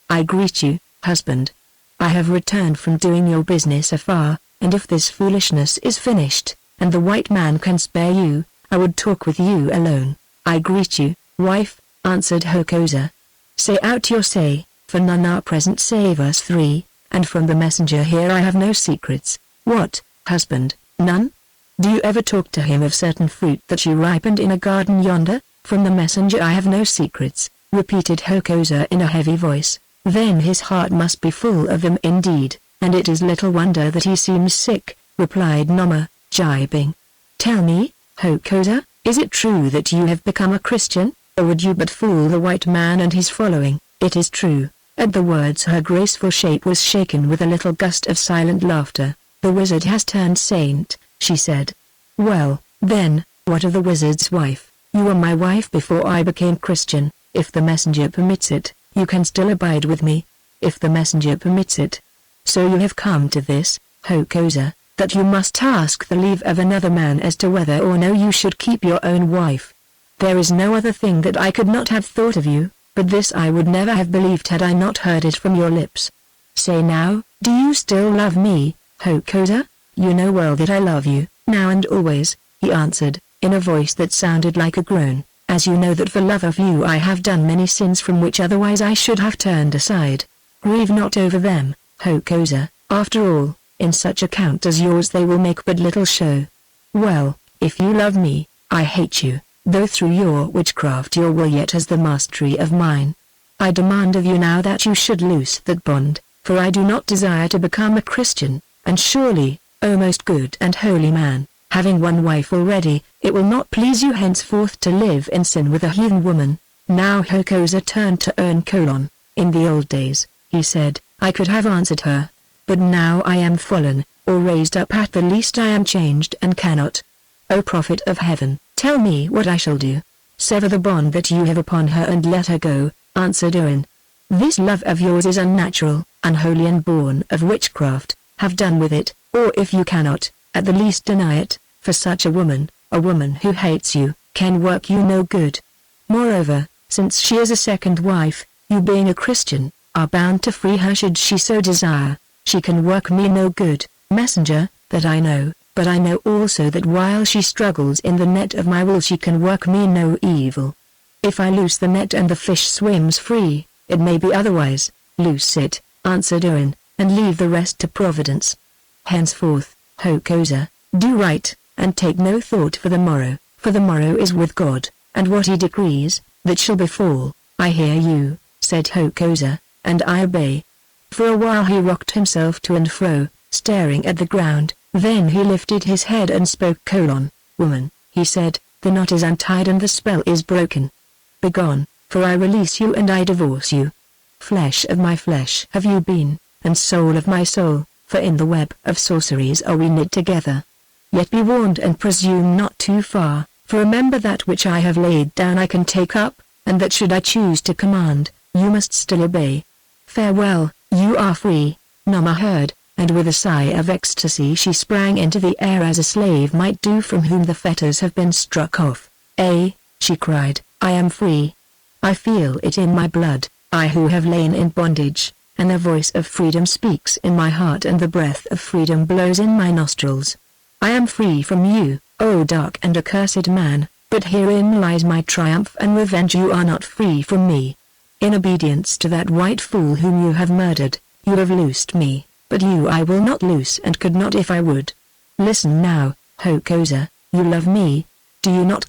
I greet you, husband. I have returned from doing your business afar, and if this foolishness is finished, and the white man can spare you, I would talk with you alone. I greet you, wife, answered Hokosa. Say out your say, for none are present save us three, and from the messenger here I have no secrets. What, husband, none? Do you ever talk to him of certain fruit that you ripened in a garden yonder? From the messenger I have no secrets, repeated Hokosa in a heavy voice. Then his heart must be full of them indeed, and it is little wonder that he seems sick, replied Nama, jibing. Tell me, Hokosa, is it true that you have become a Christian, or would you but fool the white man and his following? It is true. At the words her graceful shape was shaken with a little gust of silent laughter. The wizard has turned saint, she said. Well, then, what of the wizard's wife? You were my wife before I became Christian. If the messenger permits it, you can still abide with me. If the messenger permits it. So you have come to this, Hokosa, that you must ask the leave of another man as to whether or no you should keep your own wife. There is no other thing that I could not have thought of you, but this I would never have believed had I not heard it from your lips. Say now, do you still love me, Hokosa? You know well that I love you, now and always, he answered, in a voice that sounded like a groan, as you know that for love of you I have done many sins from which otherwise I should have turned aside. Grieve not over them, Hokosa, after all, in such account as yours they will make but little show. Well, if you love me, I hate you, though through your witchcraft your will yet has the mastery of mine. I demand of you now that you should loose that bond, for I do not desire to become a Christian, and surely, O most good and holy man, having one wife already, it will not please you henceforth to live in sin with a heathen woman. Now Hokosa turned to Ern. In the old days, he said, I could have answered her. But now I am fallen, or raised up at the least I am changed and cannot. O prophet of heaven, tell me what I shall do. Sever the bond that you have upon her and let her go, answered Ern. This love of yours is unnatural, unholy and born of witchcraft. Have done with it, or if you cannot, at the least deny it, for such a woman who hates you, can work you no good. Moreover, since she is a second wife, you being a Christian, are bound to free her should she so desire. She can work me no good, messenger, that I know, but I know also that while she struggles in the net of my will she can work me no evil. If I loose the net and the fish swims free, it may be otherwise. Loose it, answered Ern, and leave the rest to Providence. Henceforth, Hokosa, do right, and take no thought for the morrow is with God, and what he decrees, that shall befall. I hear you, said Hokosa, and I obey. For a while he rocked himself to and fro, staring at the ground, then he lifted his head and spoke. Woman, he said, the knot is untied and the spell is broken. Begone, for I release you and I divorce you. Flesh of my flesh have you been, and soul of my soul, for in the web of sorceries are we knit together. Yet be warned and presume not too far, for remember that which I have laid down I can take up, and that should I choose to command, you must still obey. Farewell, you are free. Nama heard, and with a sigh of ecstasy she sprang into the air as a slave might do from whom the fetters have been struck off. She cried, I am free. I feel it in my blood, I who have lain in bondage, and the voice of freedom speaks in my heart and the breath of freedom blows in my nostrils. I am free from you, O dark and accursed man, but herein lies my triumph and revenge. You are not free from me. In obedience to that white fool whom you have murdered, you have loosed me, but you I will not loose and could not if I would. Listen now, Hokosa, you love me. Do you not ?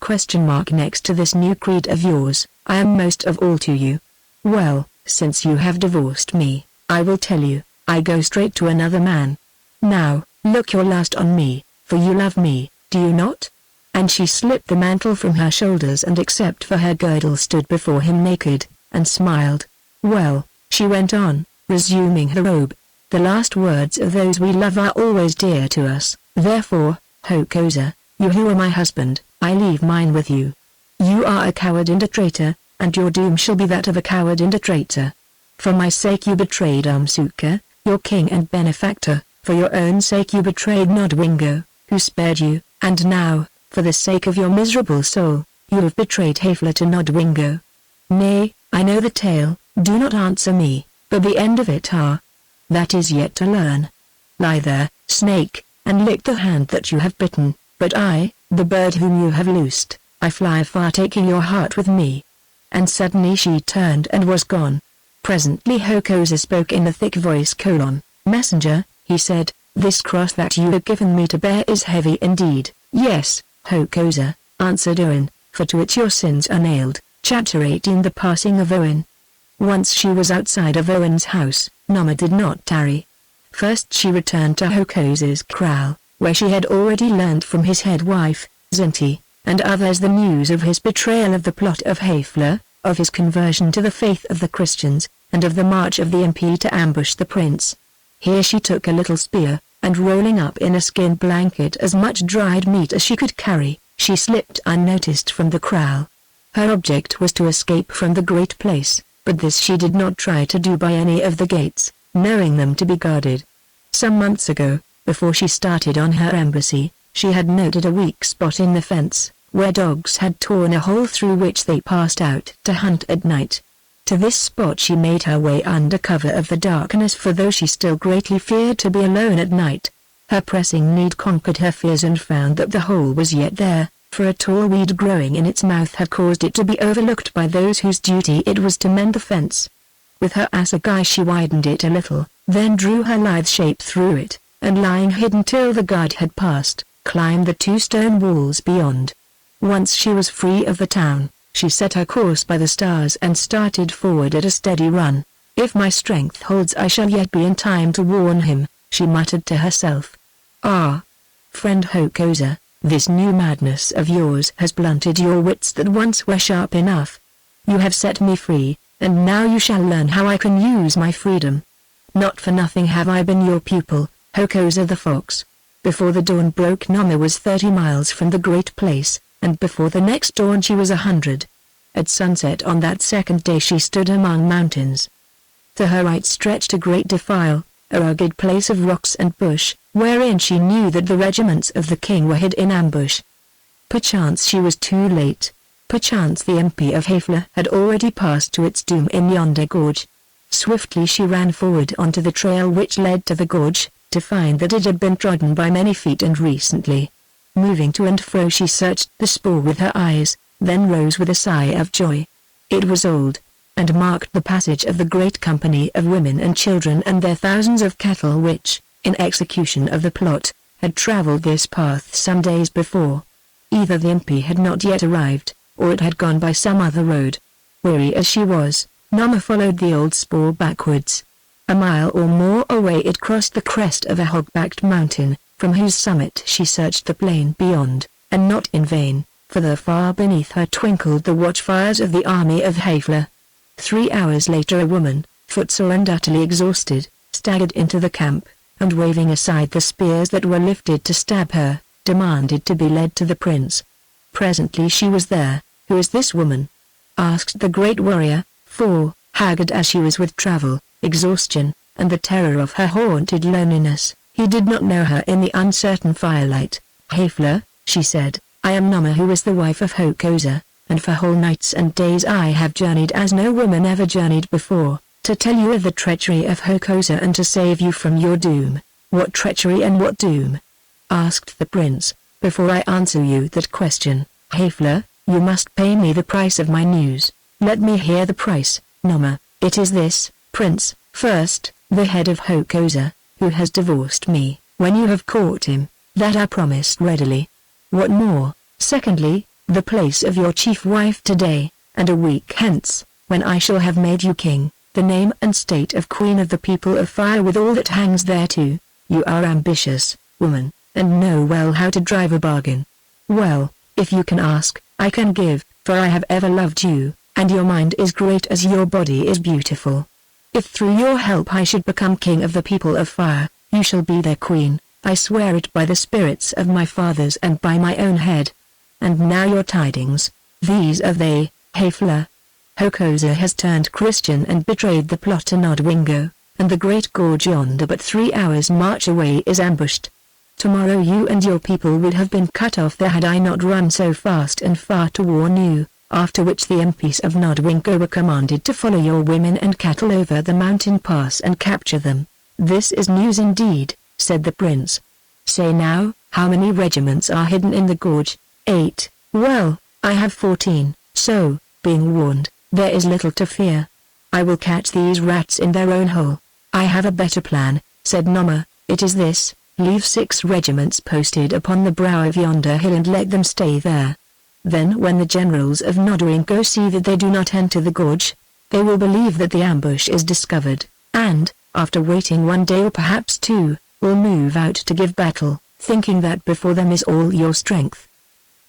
Next to this new creed of yours, I am most of all to you. Well, since you have divorced me, I will tell you, I go straight to another man. Now, look your last on me, for you love me, do you not? And she slipped the mantle from her shoulders and except for her girdle stood before him naked, and smiled. Well, she went on, resuming her robe. The last words of those we love are always dear to us, therefore, Hokosa, you who are my husband, I leave mine with you. You are a coward and a traitor, and your doom shall be that of a coward and a traitor. For my sake you betrayed Umsuka, your king and benefactor, For your own sake you betrayed Nodwengo, who spared you, and now, for the sake of your miserable soul, you have betrayed Haefler to Nodwengo. Nay, I know the tale, do not answer me, but the end of it that is yet to learn. Lie there, snake, and lick the hand that you have bitten, but I, the bird whom you have loosed, I fly far taking your heart with me. And suddenly she turned and was gone. Presently Hokosa spoke in a thick voice: Messenger, he said, this cross that you have given me to bear is heavy indeed. Yes, Hokosa, answered Owen, for to it your sins are nailed. Chapter 18. The Passing of Owen. Once she was outside of Owen's house, Nama did not tarry. First she returned to Hokosa's kraal, where she had already learned from his head wife, Zinti, and others the news of his betrayal of the plot of Haefler, of his conversion to the faith of the Christians, and of the march of the impi to ambush the prince. Here she took a little spear, and rolling up in a skin blanket as much dried meat as she could carry, she slipped unnoticed from the kraal. Her object was to escape from the great place, but this she did not try to do by any of the gates, knowing them to be guarded. Some months ago, before she started on her embassy, she had noted a weak spot in the fence, where dogs had torn a hole through which they passed out to hunt at night. To this spot she made her way under cover of the darkness, for though she still greatly feared to be alone at night, her pressing need conquered her fears and found that the hole was yet there, for a tall weed growing in its mouth had caused it to be overlooked by those whose duty it was to mend the fence. With her assegai she widened it a little, then drew her lithe shape through it, and lying hidden till the guard had passed, climbed the 2 stone walls beyond. Once she was free of the town, she set her course by the stars and started forward at a steady run. If my strength holds I shall yet be in time to warn him, she muttered to herself. Ah! Friend Hokosa, this new madness of yours has blunted your wits that once were sharp enough. You have set me free, and now you shall learn how I can use my freedom. Not for nothing have I been your pupil, Hokosa the fox. Before the dawn broke Nama was 30 miles from the great place, and before the next dawn she was 100. At sunset on that second day she stood among mountains. To her right stretched a great defile, a rugged place of rocks and bush, wherein she knew that the regiments of the king were hid in ambush. Perchance she was too late. Perchance the impi of Haefler had already passed to its doom in yonder gorge. Swiftly she ran forward onto the trail which led to the gorge, to find that it had been trodden by many feet and recently. Moving to and fro she searched the spoor with her eyes, then rose with a sigh of joy. It was old, and marked the passage of the great company of women and children and their thousands of cattle which, in execution of the plot, had travelled this path some days before. Either the impi had not yet arrived, or it had gone by some other road. Weary as she was, Nama followed the old spoor backwards. A mile or more away it crossed the crest of a hog-backed mountain, from whose summit she searched the plain beyond, and not in vain, for there far beneath her twinkled the watchfires of the army of Haefler. 3 hours later a woman, footsore and utterly exhausted, staggered into the camp, and waving aside the spears that were lifted to stab her, demanded to be led to the prince. Presently she was there. Who is this woman? Asked the great warrior, for, haggard as she was with travel, exhaustion, and the terror of her haunted loneliness, he did not know her in the uncertain firelight. Haefler, she said, I am Nama, who is the wife of Hokosa, and for whole nights and days I have journeyed as no woman ever journeyed before, to tell you of the treachery of Hokosa and to save you from your doom. What treachery and what doom? Asked the prince. Before I answer you that question, Haefler, you must pay me the price of my news. Let me hear the price, Nama. It is this, prince. First, the head of Hokosa, who has divorced me, when you have caught him, that I promised readily. What more? Secondly, the place of your chief wife today, and a week hence, when I shall have made you king, the name and state of queen of the people of fire with all that hangs thereto. You are ambitious, woman, and know well how to drive a bargain. Well, if you can ask, I can give, for I have ever loved you, and your mind is great as your body is beautiful. If through your help I should become king of the people of fire, you shall be their queen. I swear it by the spirits of my fathers and by my own head. And now your tidings, these are they, Haefler. Hokosa has turned Christian and betrayed the plot to Nodwengo, and the great gorge yonder but 3 hours' march away is ambushed. Tomorrow you and your people would have been cut off there had I not run so fast and far to warn you, after which the MPs of Nodwengo were commanded to follow your women and cattle over the mountain pass and capture them. This is news indeed, said the prince. Say now, how many regiments are hidden in the gorge? 8, well, I have 14, so, being warned, there is little to fear. I will catch these rats in their own hole. I have a better plan, said Noma, it is this, leave 6 regiments posted upon the brow of yonder hill and let them stay there. Then when the generals of Nodwengo see that they do not enter the gorge, they will believe that the ambush is discovered, and, after waiting 1 day or perhaps 2, will move out to give battle, thinking that before them is all your strength.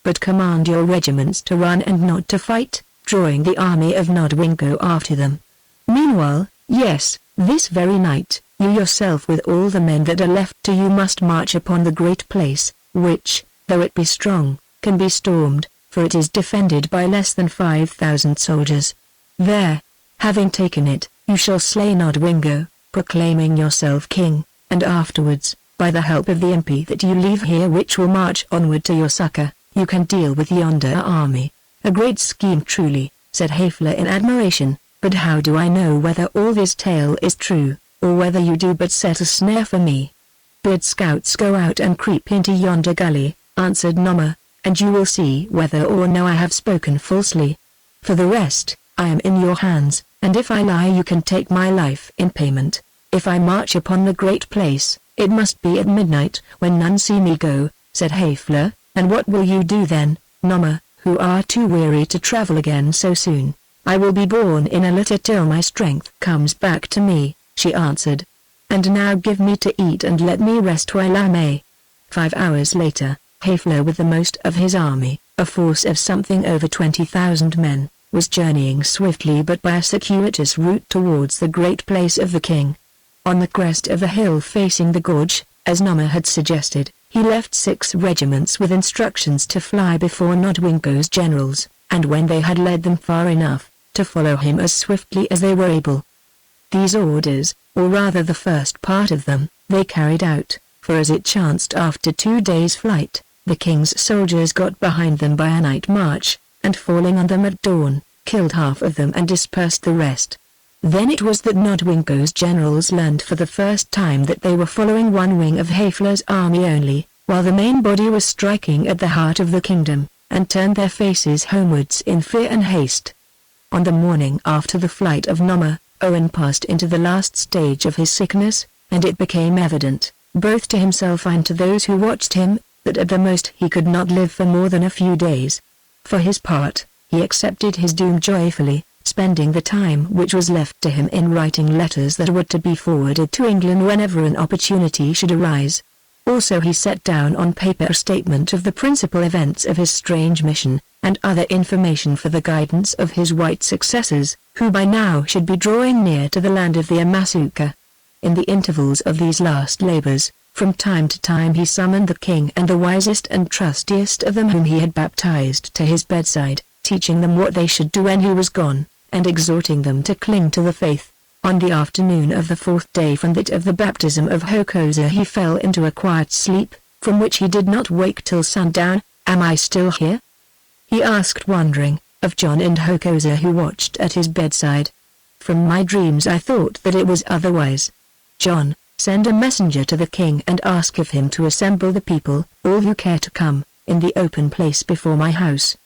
But command your regiments to run and not to fight, drawing the army of Nodwengo after them. Meanwhile, yes, this very night, you yourself with all the men that are left to you must march upon the great place, which, though it be strong, can be stormed, for it is defended by less than 5,000 soldiers. There, having taken it, you shall slay Nodwengo, proclaiming yourself king, and afterwards, by the help of the MP that you leave here which will march onward to your succor, you can deal with yonder army. A great scheme truly, said Haefler in admiration, but how do I know whether all this tale is true, or whether you do but set a snare for me? Bid scouts go out and creep into yonder gully, answered Noma, and you will see whether or no I have spoken falsely. For the rest, I am in your hands, and if I lie you can take my life in payment. If I march upon the great place, it must be at midnight when none see me go, said Haefler, and what will you do then, Noma, who are too weary to travel again so soon? I will be borne in a litter till my strength comes back to me, she answered. And now give me to eat and let me rest while I may. 5 hours later, Haefler with the most of his army, a force of something over 20,000 men, was journeying swiftly but by a circuitous route towards the great place of the king. On the crest of the hill facing the gorge, as Noma had suggested, he left 6 regiments with instructions to fly before Nodwengo's generals, and when they had led them far enough, to follow him as swiftly as they were able. These orders, or rather the first part of them, they carried out, for as it chanced after 2 days' flight, the king's soldiers got behind them by a night march, and falling on them at dawn, killed half of them and dispersed the rest. Then it was that Nodwengo's generals learned for the first time that they were following one wing of Haefler's army only, while the main body was striking at the heart of the kingdom, and turned their faces homewards in fear and haste. On the morning after the flight of Noma, Owen passed into the last stage of his sickness, and it became evident, both to himself and to those who watched him, that at the most he could not live for more than a few days. For his part, he accepted his doom joyfully, spending the time which was left to him in writing letters that were to be forwarded to England whenever an opportunity should arise. Also he set down on paper a statement of the principal events of his strange mission, and other information for the guidance of his white successors, who by now should be drawing near to the land of the Amasuka. In the intervals of these last labors, from time to time he summoned the king and the wisest and trustiest of them whom he had baptized to his bedside, teaching them what they should do when he was gone, and exhorting them to cling to the faith. On the afternoon of the 4th day from that of the baptism of Hokosa he fell into a quiet sleep, from which he did not wake till sundown. Am I still here? He asked wondering, of John and Hokosa who watched at his bedside. From my dreams I thought that it was otherwise. John, send a messenger to the king and ask of him to assemble the people, all who care to come, in the open place before my house.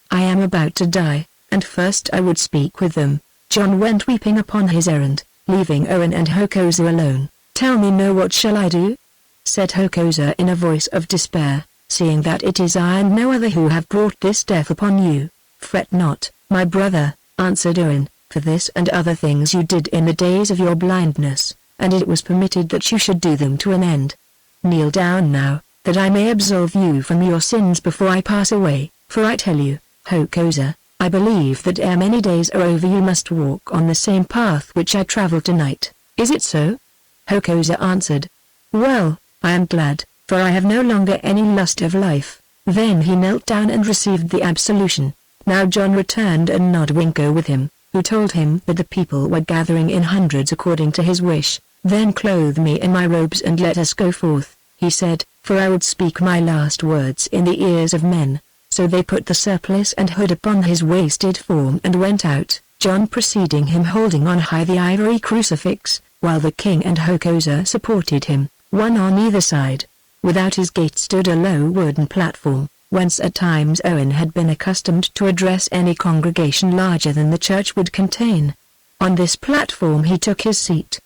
I am about to die, and first I would speak with them. John went weeping upon his errand, leaving Owen and Hokosa alone. Tell me now, what shall I do? Said Hokosa in a voice of despair, seeing that it is I and no other who have brought this death upon you. Fret not, my brother, answered Owen, for this and other things you did in the days of your blindness, and it was permitted that you should do them to an end. Kneel down now, that I may absolve you from your sins before I pass away, for I tell you, Hokosa, I believe that ere many days are over you must walk on the same path which I travelled tonight. Is it so? Hokosa answered. Well, I am glad, for I have no longer any lust of life. Then he knelt down and received the absolution. Now John returned and Nodwengo with him, who told him that the people were gathering in hundreds according to his wish. "Then clothe me in my robes and let us go forth," he said, "for I would speak my last words in the ears of men." So they put the surplice and hood upon his wasted form and went out, John preceding him holding on high the ivory crucifix, while the king and Hokosa supported him, one on either side. Without his gate stood a low wooden platform, whence at times Owen had been accustomed to address any congregation larger than the church would contain. On this platform he took his seat.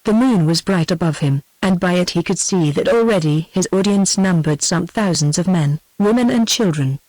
The moon was bright above him, and by it he could see that already his audience numbered some thousands of men, women and children.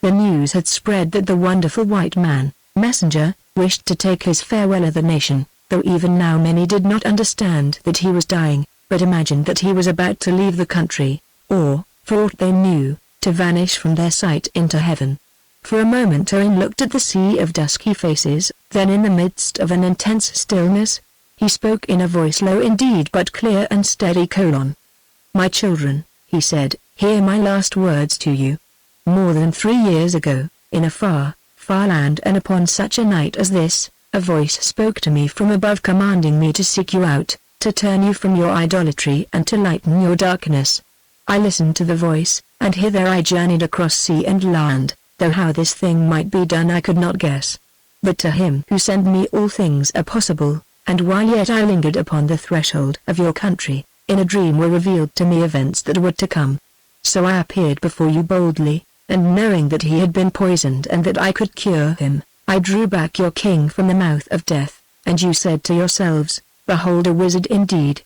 The news had spread that the wonderful white man, messenger, wished to take his farewell of the nation, though even now many did not understand that he was dying, but imagined that he was about to leave the country, or, for aught they knew, to vanish from their sight into heaven. For a moment Owen looked at the sea of dusky faces, then in the midst of an intense stillness, he spoke in a voice low indeed but clear and steady: "My children," he said, "hear my last words to you. More than 3 years ago, in a far, far land and upon such a night as this, a voice spoke to me from above commanding me to seek you out, to turn you from your idolatry and to lighten your darkness. I listened to the voice, and hither I journeyed across sea and land, though how this thing might be done I could not guess. But to him who sent me all things are possible, and while yet I lingered upon the threshold of your country, in a dream were revealed to me events that were to come. So I appeared before you boldly, and knowing that he had been poisoned and that I could cure him, I drew back your king from the mouth of death, and you said to yourselves, 'Behold a wizard indeed.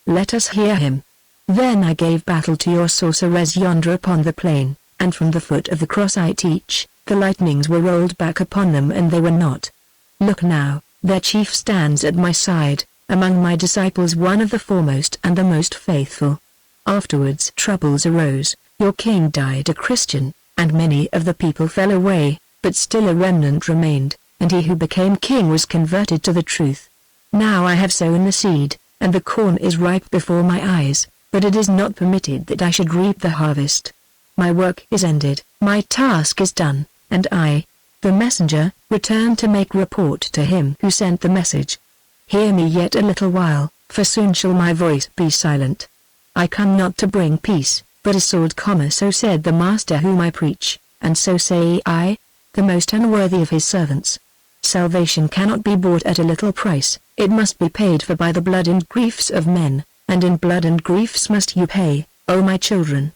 Let us hear him.' Then I gave battle to your sorcerers yonder upon the plain, and from the foot of the cross I teach, the lightnings were rolled back upon them and they were not. Look now, their chief stands at my side, among my disciples one of the foremost and the most faithful. Afterwards troubles arose, your king died a Christian, and many of the people fell away, but still a remnant remained, and he who became king was converted to the truth. Now I have sown the seed, and the corn is ripe before my eyes, but it is not permitted that I should reap the harvest. My work is ended, my task is done, and I, the messenger, return to make report to him who sent the message. Hear me yet a little while, for soon shall my voice be silent. I come not to bring peace, but a sword, so said the Master whom I preach, and so say I, the most unworthy of his servants. Salvation cannot be bought at a little price, it must be paid for by the blood and griefs of men, and in blood and griefs must you pay, O my children.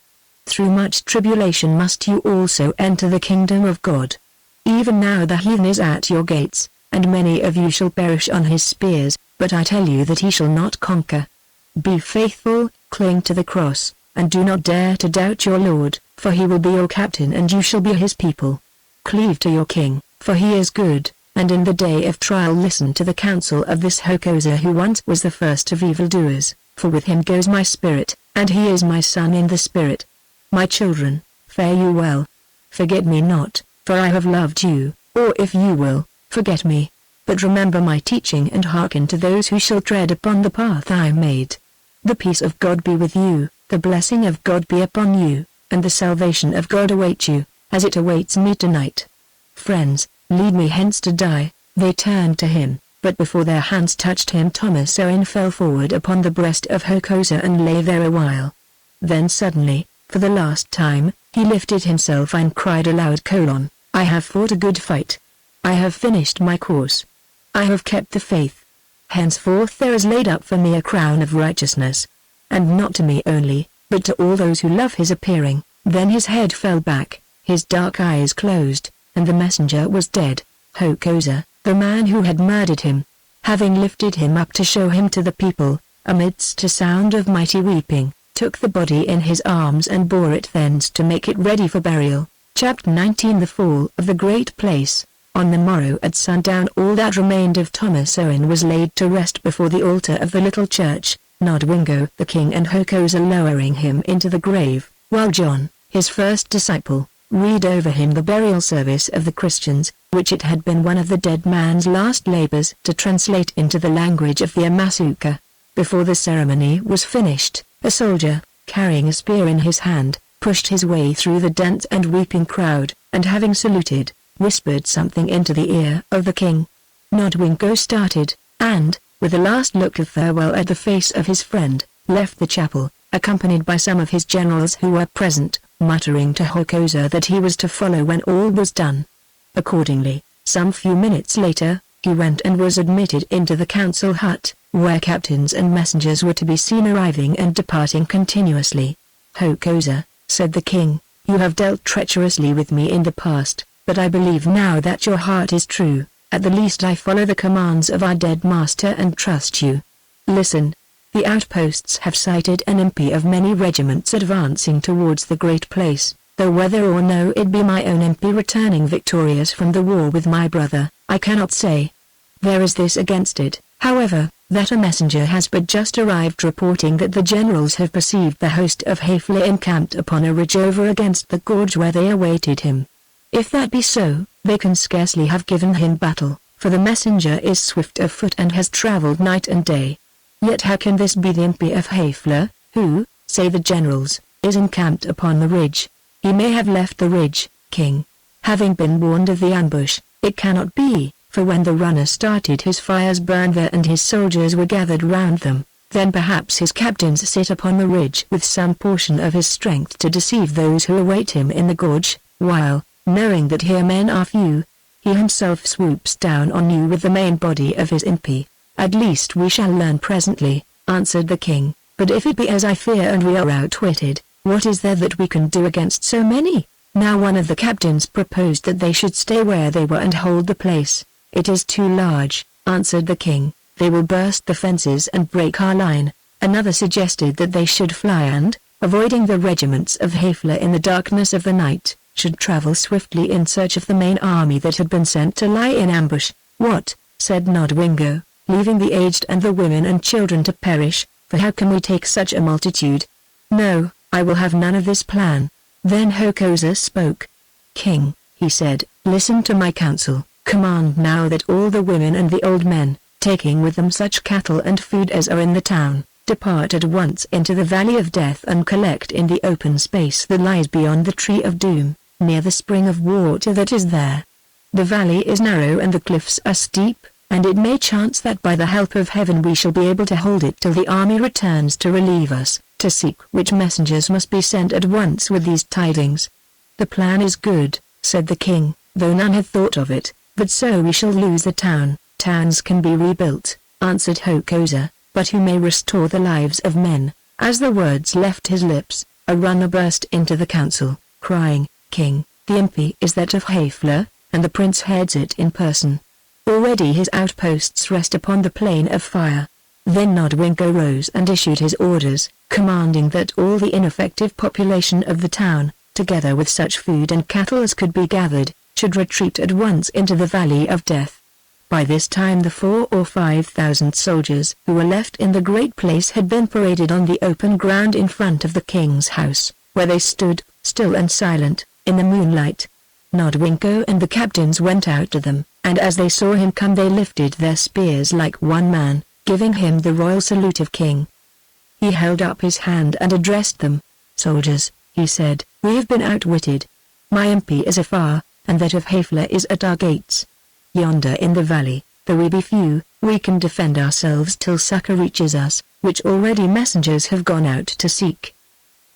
Through much tribulation must you also enter the kingdom of God. Even now the heathen is at your gates, and many of you shall perish on his spears, but I tell you that he shall not conquer. Be faithful, cling to the cross, and do not dare to doubt your Lord, for he will be your captain and you shall be his people. Cleave to your king, for he is good, and in the day of trial listen to the counsel of this Hokosa who once was the first of evildoers, for with him goes my spirit, and he is my son in the spirit. My children, fare you well. Forget me not, for I have loved you, or if you will, forget me. But remember my teaching and hearken to those who shall tread upon the path I made. The peace of God be with you, the blessing of God be upon you, and the salvation of God await you, as it awaits me tonight. Friends, lead me hence to die. They turned to him, but before their hands touched him Thomas Owen fell forward upon the breast of Hokosa and lay there a while. Then suddenly, for the last time, he lifted himself and cried aloud: I have fought a good fight. I have finished my course. I have kept the faith. Henceforth there is laid up for me a crown of righteousness. And not to me only, but to all those who love his appearing. Then his head fell back, his dark eyes closed, and the messenger was dead. Hokosa, the man who had murdered him, having lifted him up to show him to the people, amidst a sound of mighty weeping, took the body in his arms and bore it thence to make it ready for burial. Chapter 19 The Fall of the Great Place. On the morrow at sundown all that remained of Thomas Owen was laid to rest before the altar of the little church, Nodwengo the king and Hokosa lowering him into the grave, while John, his first disciple, read over him the burial service of the Christians, which it had been one of the dead man's last labors to translate into the language of the Amasuka. Before the ceremony was finished, a soldier, carrying a spear in his hand, pushed his way through the dense and weeping crowd, and having saluted, whispered something into the ear of the king. Nodwengo started, and, with a last look of farewell at the face of his friend, left the chapel, accompanied by some of his generals who were present, muttering to Hokosa that he was to follow when all was done. Accordingly, some few minutes later, he went and was admitted into the council hut, where captains and messengers were to be seen arriving and departing continuously. "Hokosa," said the king, "you have dealt treacherously with me in the past, but I believe now that your heart is true. At the least I follow the commands of our dead master and trust you. Listen. The outposts have sighted an impi of many regiments advancing towards the great place, though whether or no it be my own impi returning victorious from the war with my brother, I cannot say. There is this against it, however, that a messenger has but just arrived reporting that the generals have perceived the host of Haefle encamped upon a ridge over against the gorge where they awaited him. If that be so, they can scarcely have given him battle, for the messenger is swift of foot and has traveled night and day. Yet how can this be the impi of Haefle, who, say the generals, is encamped upon the ridge? He may have left the ridge, king. Having been warned of the ambush, it cannot be, for when the runner started his fires burned there and his soldiers were gathered round them. Then perhaps his captains sit upon the ridge with some portion of his strength to deceive those who await him in the gorge, while, knowing that here men are few, he himself swoops down on you with the main body of his impi. At least we shall learn presently," answered the king, "but if it be as I fear and we are outwitted, what is there that we can do against so many?" Now one of the captains proposed that they should stay where they were and hold the place. "It is too large," answered the king, "they will burst the fences and break our line." Another suggested that they should fly and, avoiding the regiments of Haefle in the darkness of the night, should travel swiftly in search of the main army that had been sent to lie in ambush. "What?" said Nodwengo, "leaving the aged and the women and children to perish, for how can we take such a multitude?" "No, I will have none of this plan." Then Hokosa spoke. "King," he said, "listen to my counsel. Command now that all the women and the old men, taking with them such cattle and food as are in the town, depart at once into the Valley of Death and collect in the open space that lies beyond the Tree of Doom, near the spring of water that is there. The valley is narrow and the cliffs are steep, and it may chance that by the help of heaven we shall be able to hold it till the army returns to relieve us, to seek which messengers must be sent at once with these tidings." "The plan is good," said the king, "though none had thought of it, but so we shall lose the town." "Towns can be rebuilt," answered Hokosa, "but who may restore the lives of men?" As the words left his lips, a runner burst into the council, crying, "King, the impi is that of Haefle, and the prince heads it in person. Already his outposts rest upon the plain of fire." Then Nodwengo rose and issued his orders, commanding that all the ineffective population of the town, together with such food and cattle as could be gathered, should retreat at once into the Valley of Death. By this time the 4,000 or 5,000 soldiers who were left in the great place had been paraded on the open ground in front of the king's house, where they stood, still and silent, in the moonlight. Nodwengo and the captains went out to them, and as they saw him come they lifted their spears like one man, giving him the royal salute of king. He held up his hand and addressed them. "Soldiers," he said, "we have been outwitted. My impi is afar, and that of Haefle is at our gates. Yonder in the valley, though we be few, we can defend ourselves till succor reaches us, which already messengers have gone out to seek.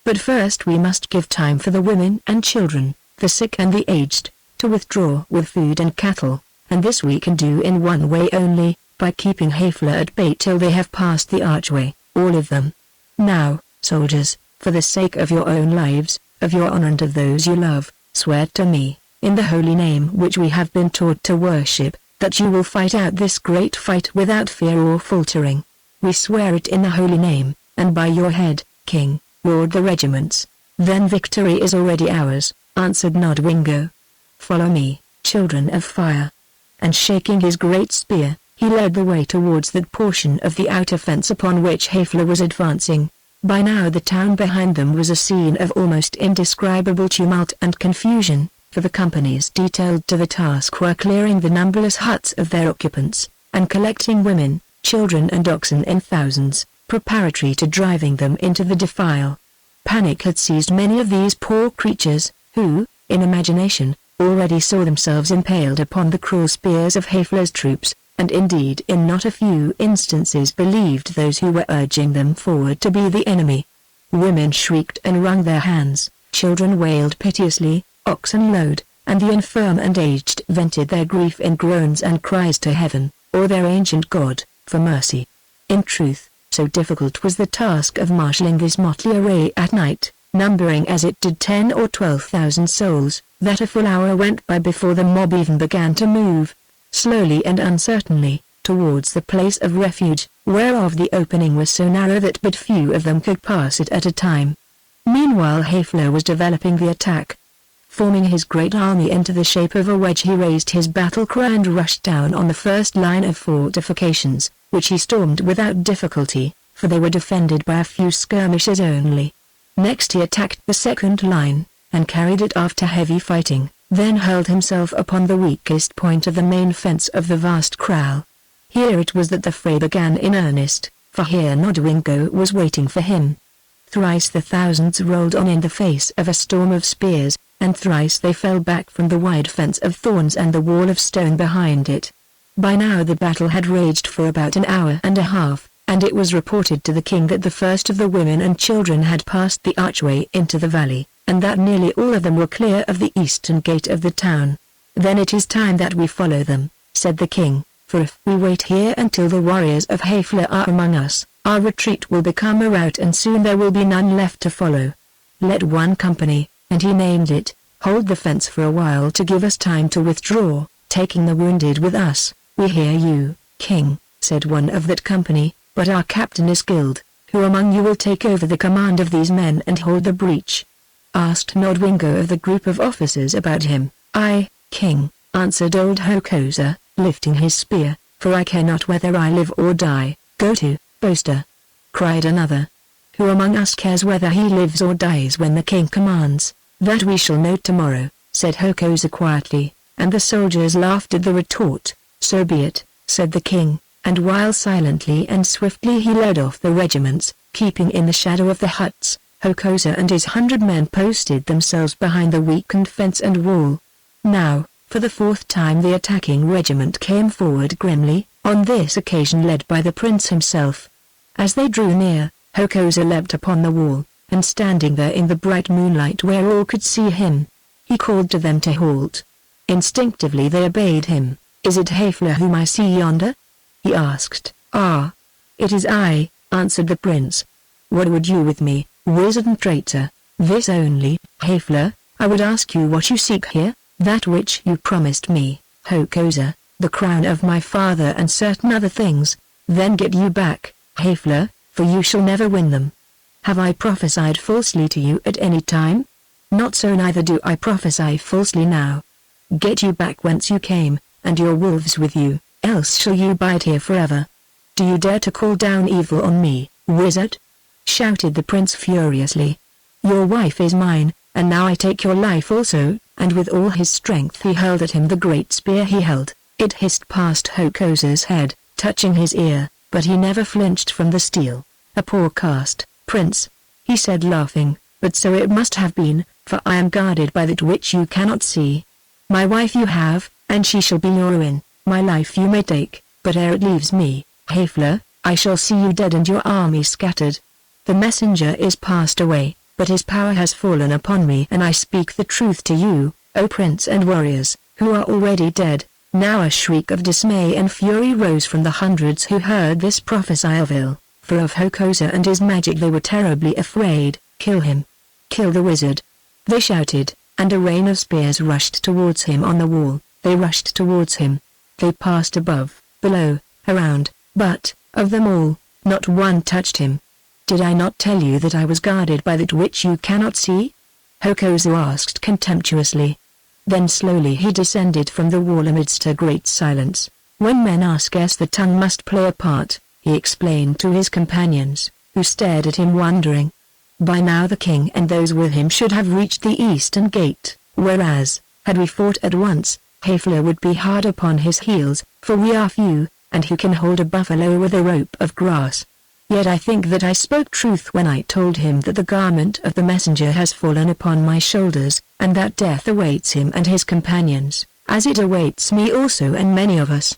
But first we must give time for the women and children, the sick and the aged, to withdraw with food and cattle, and this we can do in one way only, by keeping Haefle at bay till they have passed the archway, all of them. Now, soldiers, for the sake of your own lives, of your honor and of those you love, swear to me, in the holy name which we have been taught to worship, that you will fight out this great fight without fear or faltering." "We swear it in the holy name, and by your head, king," roared the regiments. "Then victory is already ours," answered Nodwengo. "Follow me, children of fire." And shaking his great spear, he led the way towards that portion of the outer fence upon which Haefle was advancing. By now the town behind them was a scene of almost indescribable tumult and confusion, for the companies detailed to the task were clearing the numberless huts of their occupants, and collecting women, children and oxen in thousands, preparatory to driving them into the defile. Panic had seized many of these poor creatures, who, in imagination, already saw themselves impaled upon the cruel spears of Haefle's troops, and indeed in not a few instances believed those who were urging them forward to be the enemy. Women shrieked and wrung their hands, children wailed piteously, oxen lowed, and the infirm and aged vented their grief in groans and cries to heaven, or their ancient God, for mercy. In truth, so difficult was the task of marshalling this motley array at night, numbering as it did 10 or 12,000 souls, that a full hour went by before the mob even began to move, slowly and uncertainly, towards the place of refuge, whereof the opening was so narrow that but few of them could pass it at a time. Meanwhile Haffler was developing the attack. Forming his great army into the shape of a wedge, he raised his battle cry and rushed down on the first line of fortifications, which he stormed without difficulty, for they were defended by a few skirmishers only. Next he attacked the second line, and carried it after heavy fighting, then hurled himself upon the weakest point of the main fence of the vast kraal. Here it was that the fray began in earnest, for here Nodwengo was waiting for him. Thrice the thousands rolled on in the face of a storm of spears, and thrice they fell back from the wide fence of thorns and the wall of stone behind it. By now the battle had raged for about an hour and a half, and it was reported to the king that the first of the women and children had passed the archway into the valley, and that nearly all of them were clear of the eastern gate of the town. "Then it is time that we follow them," said the king, "for if we wait here until the warriors of Haffler are among us, our retreat will become a rout and soon there will be none left to follow. Let one company," and he named it, "hold the fence for a while to give us time to withdraw, taking the wounded with us." "We hear you, king," said one of that company, "but our captain is killed. Who among you will take over the command of these men and hold the breach?" asked Nodwengo of the group of officers about him. "I, king," answered old Hokosa, lifting his spear, "for I care not whether I live or die." "Go to, boaster!" cried another. "Who among us cares whether he lives or dies when the king commands?" "That we shall know tomorrow," said Hokosa quietly, and the soldiers laughed at the retort. "So be it," said the king, and while silently and swiftly he led off the regiments, keeping in the shadow of the huts, Hokosa and his 100 men posted themselves behind the weakened fence and wall. Now, for the fourth time the attacking regiment came forward grimly, on this occasion led by the prince himself. As they drew near, Hokosa leapt upon the wall, and standing there in the bright moonlight where all could see him, he called to them to halt. Instinctively they obeyed him. "Is it Haffler whom I see yonder?" he asked. "Ah, it is I," answered the prince. "What would you with me, wizard and traitor?" "This only, Haffler, I would ask you what you seek here." "That which you promised me, Hokosa, the crown of my father and certain other things." "Then get you back, Haffler, for you shall never win them." "Have I prophesied falsely to you at any time?" "Not so, neither do I prophesy falsely now." "Get you back whence you came, and your wolves with you, else shall you bide here forever." "Do you dare to call down evil on me, wizard?" shouted the prince furiously. "Your wife is mine, and now I take your life also," and with all his strength he hurled at him the great spear he held. It hissed past Hokosa's head, touching his ear, but he never flinched from the steel. "A poor cast, prince," he said laughing, "but so it must have been, for I am guarded by that which you cannot see. My wife you have, and she shall be your ruin. My life you may take, but ere it leaves me, Haffler, I shall see you dead and your army scattered. The messenger is passed away, but his power has fallen upon me, and I speak the truth to you, O prince and warriors, who are already dead." Now a shriek of dismay and fury rose from the hundreds who heard this prophecy of ill, for of Hokosa and his magic they were terribly afraid. "Kill him! Kill the wizard!" they shouted, and a rain of spears rushed towards him on the wall. They rushed towards him. They passed above, below, around, but, of them all, not one touched him. "Did I not tell you that I was guarded by that which you cannot see?" Hokosa asked contemptuously. Then slowly he descended from the wall amidst a great silence. "When men are scarce the tongue must play a part," he explained to his companions, who stared at him wondering. By now the king and those with him should have reached the eastern gate, whereas, had we fought at once, Haffler would be hard upon his heels, for we are few, and who can hold a buffalo with a rope of grass? Yet I think that I spoke truth when I told him that the garment of the messenger has fallen upon my shoulders, and that death awaits him and his companions, as it awaits me also and many of us.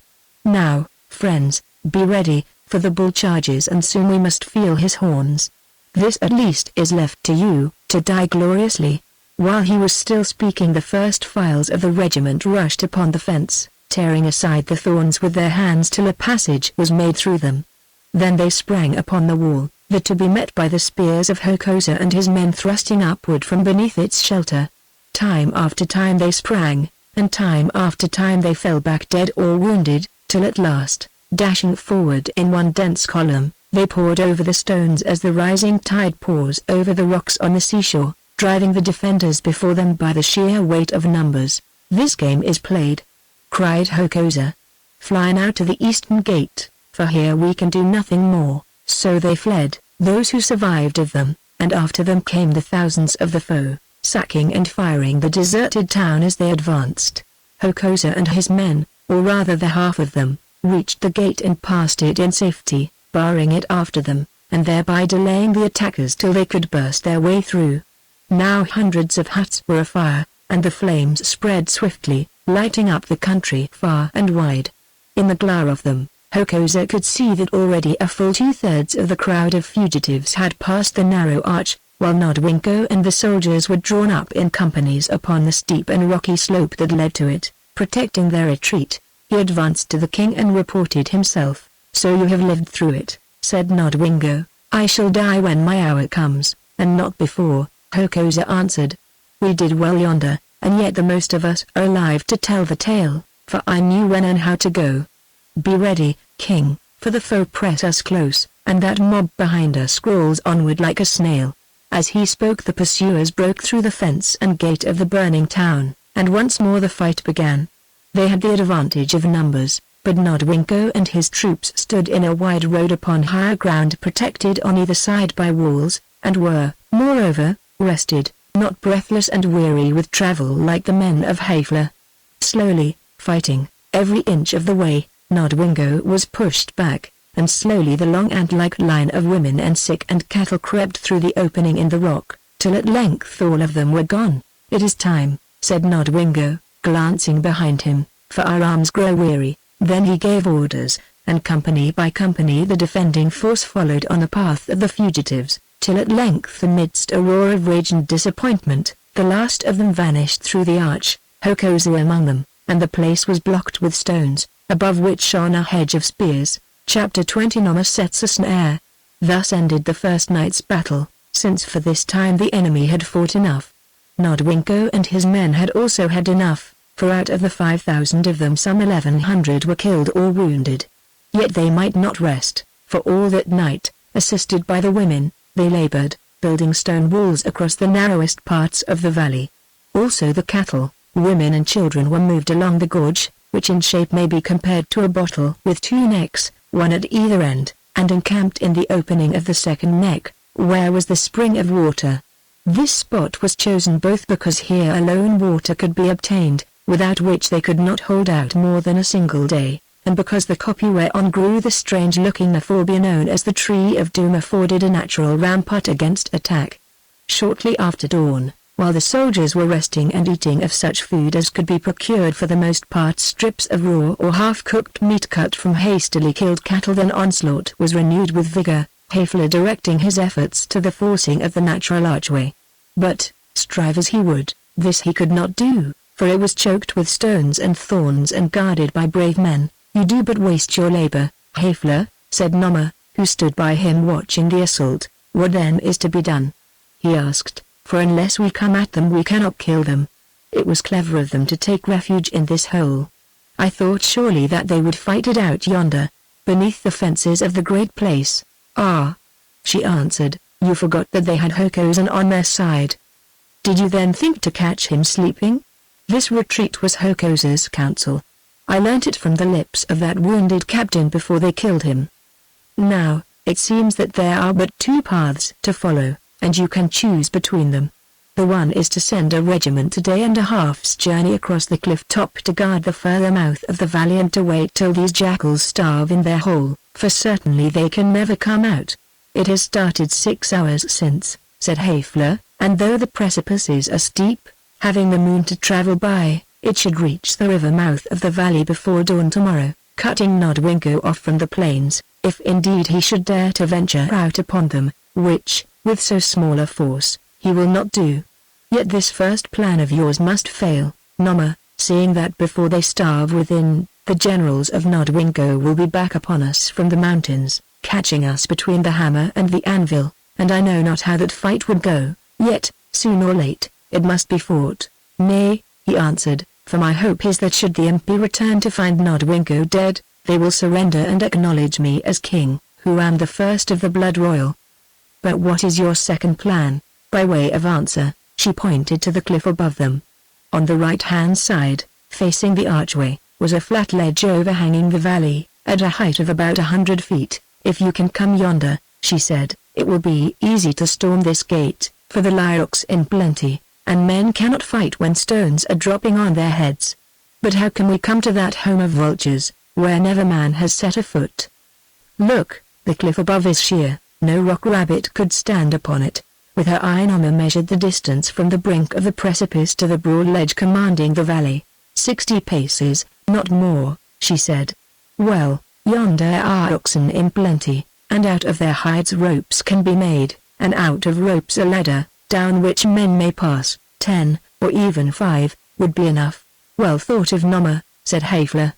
Now, friends, be ready, for the bull charges and soon we must feel his horns. This at least is left to you, to die gloriously." While he was still speaking, the first files of the regiment rushed upon the fence, tearing aside the thorns with their hands till a passage was made through them. Then they sprang upon the wall, to be met by the spears of Hokosa and his men thrusting upward from beneath its shelter. Time after time they sprang, and time after time they fell back dead or wounded, till at last, dashing forward in one dense column, they poured over the stones as the rising tide pours over the rocks on the seashore, driving the defenders before them by the sheer weight of numbers. "This game is played," cried Hokosa. "Fly now to the eastern gate, for here we can do nothing more." So they fled, those who survived of them, and after them came the thousands of the foe, sacking and firing the deserted town as they advanced. Hokosa and his men, or rather the half of them, reached the gate and passed it in safety, barring it after them, and thereby delaying the attackers till they could burst their way through. Now hundreds of huts were afire, and the flames spread swiftly, lighting up the country far and wide. In the glare of them, Hokosa could see that already a full 2/3 of the crowd of fugitives had passed the narrow arch, while Nodwenko and the soldiers were drawn up in companies upon the steep and rocky slope that led to it, protecting their retreat. He advanced to the king and reported himself. "So you have lived through it," said Nodwenko. "I shall die when my hour comes, and not before," Hokosa answered. "We did well yonder, and yet the most of us are alive to tell the tale, for I knew when and how to go. Be ready, king, for the foe press us close, and that mob behind us crawls onward like a snail." As he spoke, the pursuers broke through the fence and gate of the burning town, and once more the fight began. They had the advantage of numbers, but Nodwenko and his troops stood in a wide road upon higher ground protected on either side by walls, and were, moreover, rested, not breathless and weary with travel like the men of Haefler. Slowly, fighting, every inch of the way, Nodwenko was pushed back, and slowly the long ant-like line of women and sick and cattle crept through the opening in the rock, till at length all of them were gone. "It is time," said Nodwenko, glancing behind him, "for our arms grow weary." Then he gave orders, and company by company the defending force followed on the path of the fugitives, till at length amidst a roar of rage and disappointment, the last of them vanished through the arch, Hokosa among them, and the place was blocked with stones, above which shone a hedge of spears. Chapter 20 Noma sets a snare. Thus ended the first night's battle, since for this time the enemy had fought enough. Nodwenko and his men had also had enough, for out of the 5,000 of them some 1,100 were killed or wounded. Yet they might not rest, for all that night, assisted by the women, they labored, building stone walls across the narrowest parts of the valley. Also the cattle, women and children were moved along the gorge, which in shape may be compared to a bottle with two necks, one at either end, and encamped in the opening of the second neck, where was the spring of water. This spot was chosen both because here alone water could be obtained, without which they could not hold out more than a single day, and because the copy whereon grew the strange-looking euphorbia known as the Tree of Doom afforded a natural rampart against attack. Shortly after dawn, while the soldiers were resting and eating of such food as could be procured for the most part strips of raw or half-cooked meat cut from hastily killed cattle, then onslaught was renewed with vigor, Haefler directing his efforts to the forcing of the natural archway. But, strive as he would, this he could not do, for it was choked with stones and thorns and guarded by brave men. "You do but waste your labor, Haefler," said Noma, who stood by him watching the assault. "What then is to be done?" he asked, "for unless we come at them we cannot kill them. It was clever of them to take refuge in this hole. I thought surely that they would fight it out yonder, beneath the fences of the great place." "Ah," she answered, "you forgot that they had Hokosa on their side. Did you then think to catch him sleeping? This retreat was Hokosa's counsel. I learnt it from the lips of that wounded captain before they killed him. Now, it seems that there are but two paths to follow, and you can choose between them. The one is to send a regiment a day and a half's journey across the cliff top to guard the further mouth of the valley and to wait till these jackals starve in their hole, for certainly they can never come out. It has started 6 hours since," said Haefler, "and though the precipices are steep, having the moon to travel by, it should reach the river mouth of the valley before dawn tomorrow. cutting Nodwengo off from the plains, if indeed he should dare to venture out upon them, which, with so small a force, he will not do. Yet this first plan of yours must fail, Noma, seeing that before they starve within, the generals of Nodwengo will be back upon us from the mountains, catching us between the hammer and the anvil, and I know not how that fight would go, yet, soon or late, it must be fought. Nay, he answered, for my hope is that should the MP return to find Nodwengo dead, they will surrender and acknowledge me as king, who am the first of the blood royal. But what is your second plan? By way of answer, she pointed to the cliff above them. On the right-hand side, facing the archway, was a flat ledge overhanging the valley, at a height of about 100 feet. If you can come yonder, she said, it will be easy to storm this gate, for the Lyrox in plenty, and men cannot fight when stones are dropping on their heads. But how can we come to that home of vultures, where never man has set a foot? Look, the cliff above is sheer, no rock rabbit could stand upon it. With her eye Noma measured the distance from the brink of the precipice to the broad ledge commanding the valley. 60 paces, not more, she said. Well, yonder are oxen in plenty, and out of their hides ropes can be made, and out of ropes a ladder, down which men may pass. 10, or even 5, would be enough. Well thought of, Noma, said Haefler.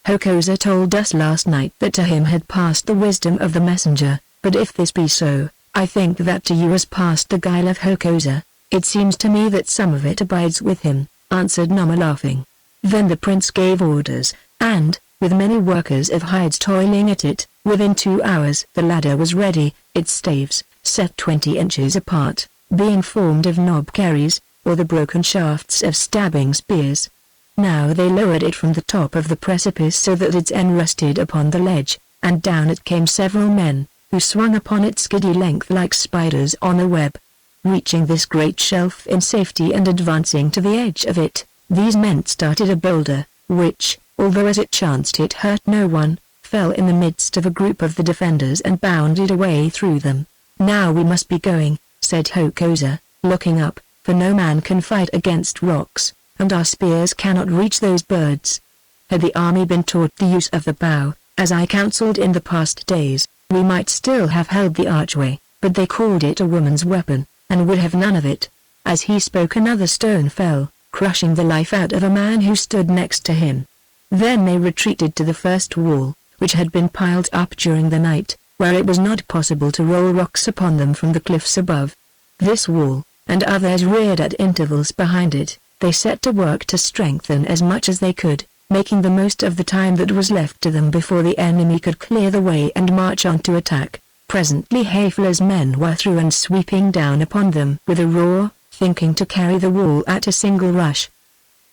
Hokosa told us last night that to him had passed the wisdom of the messenger, but if this be so, I think that to you has passed the guile of Hokosa. It seems to me that some of it abides with him, answered Noma laughing. Then the prince gave orders, and, with many workers of hides toiling at it, within 2 hours the ladder was ready, its staves, set 20 inches apart, being formed of knobkerries, or the broken shafts of stabbing spears. Now they lowered it from the top of the precipice so that its end rested upon the ledge, and down it came several men, who swung upon its skiddy length like spiders on a web. Reaching this great shelf in safety and advancing to the edge of it, these men started a boulder, which, although as it chanced it hurt no one, fell in the midst of a group of the defenders and bounded away through them. Now we must be going, said Hokosa, looking up, for no man can fight against rocks, and our spears cannot reach those birds. Had the army been taught the use of the bow, as I counseled in the past days, we might still have held the archway, but they called it a woman's weapon, and would have none of it. As he spoke another stone fell, crushing the life out of a man who stood next to him. Then they retreated to the first wall, which had been piled up during the night, where it was not possible to roll rocks upon them from the cliffs above. This wall, and others reared at intervals behind it, they set to work to strengthen as much as they could, making the most of the time that was left to them before the enemy could clear the way and march on to attack. Presently Haefler's men were through and sweeping down upon them with a roar, thinking to carry the wall at a single rush.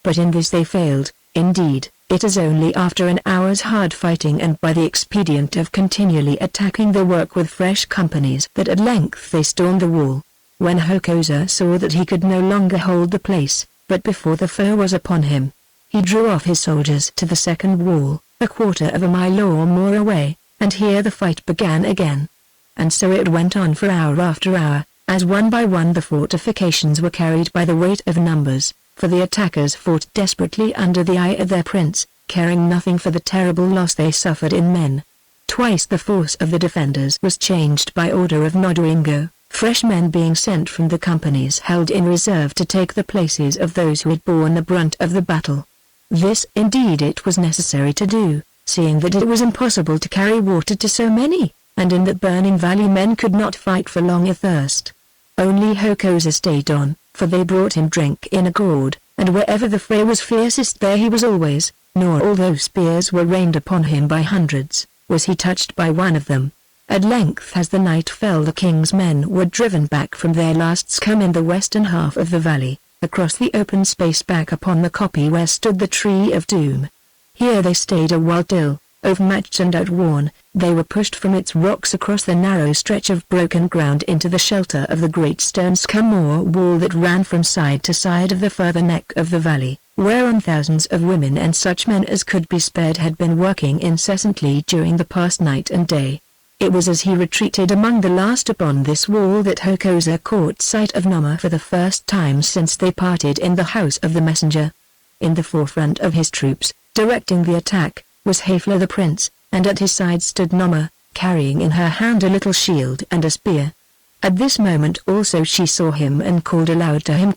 But in this they failed. Indeed, it is only after an hour's hard fighting and by the expedient of continually attacking the work with fresh companies that at length they stormed the wall. When Hokosa saw that he could no longer hold the place, but before the foe was upon him, he drew off his soldiers to the second wall, a quarter of a mile or more away, and here the fight began again. And so it went on for hour after hour, as one by one the fortifications were carried by the weight of numbers, for the attackers fought desperately under the eye of their prince, caring nothing for the terrible loss they suffered in men. Twice the force of the defenders was changed by order of Nodwengo, fresh men being sent from the companies held in reserve to take the places of those who had borne the brunt of the battle. This indeed it was necessary to do, seeing that it was impossible to carry water to so many, and in that burning valley men could not fight for long athirst. Only Hokosa stayed on, for they brought him drink in a gourd, and wherever the fray was fiercest there he was always, nor although spears were rained upon him by hundreds, was he touched by one of them. At length as the night fell the king's men were driven back from their last scum in the western half of the valley, across the open space back upon the kopje where stood the tree of doom. Here they stayed a while till, overmatched and outworn, they were pushed from its rocks across the narrow stretch of broken ground into the shelter of the great stone scum-moor wall that ran from side to side of the further neck of the valley, whereon thousands of women and such men as could be spared had been working incessantly during the past night and day. It was as he retreated among the last upon this wall that Hokosa caught sight of Noma for the first time since they parted in the house of the messenger. In the forefront of his troops, directing the attack, was Hafler the prince, and at his side stood Noma, carrying in her hand a little shield and a spear. At this moment also she saw him and called aloud to him: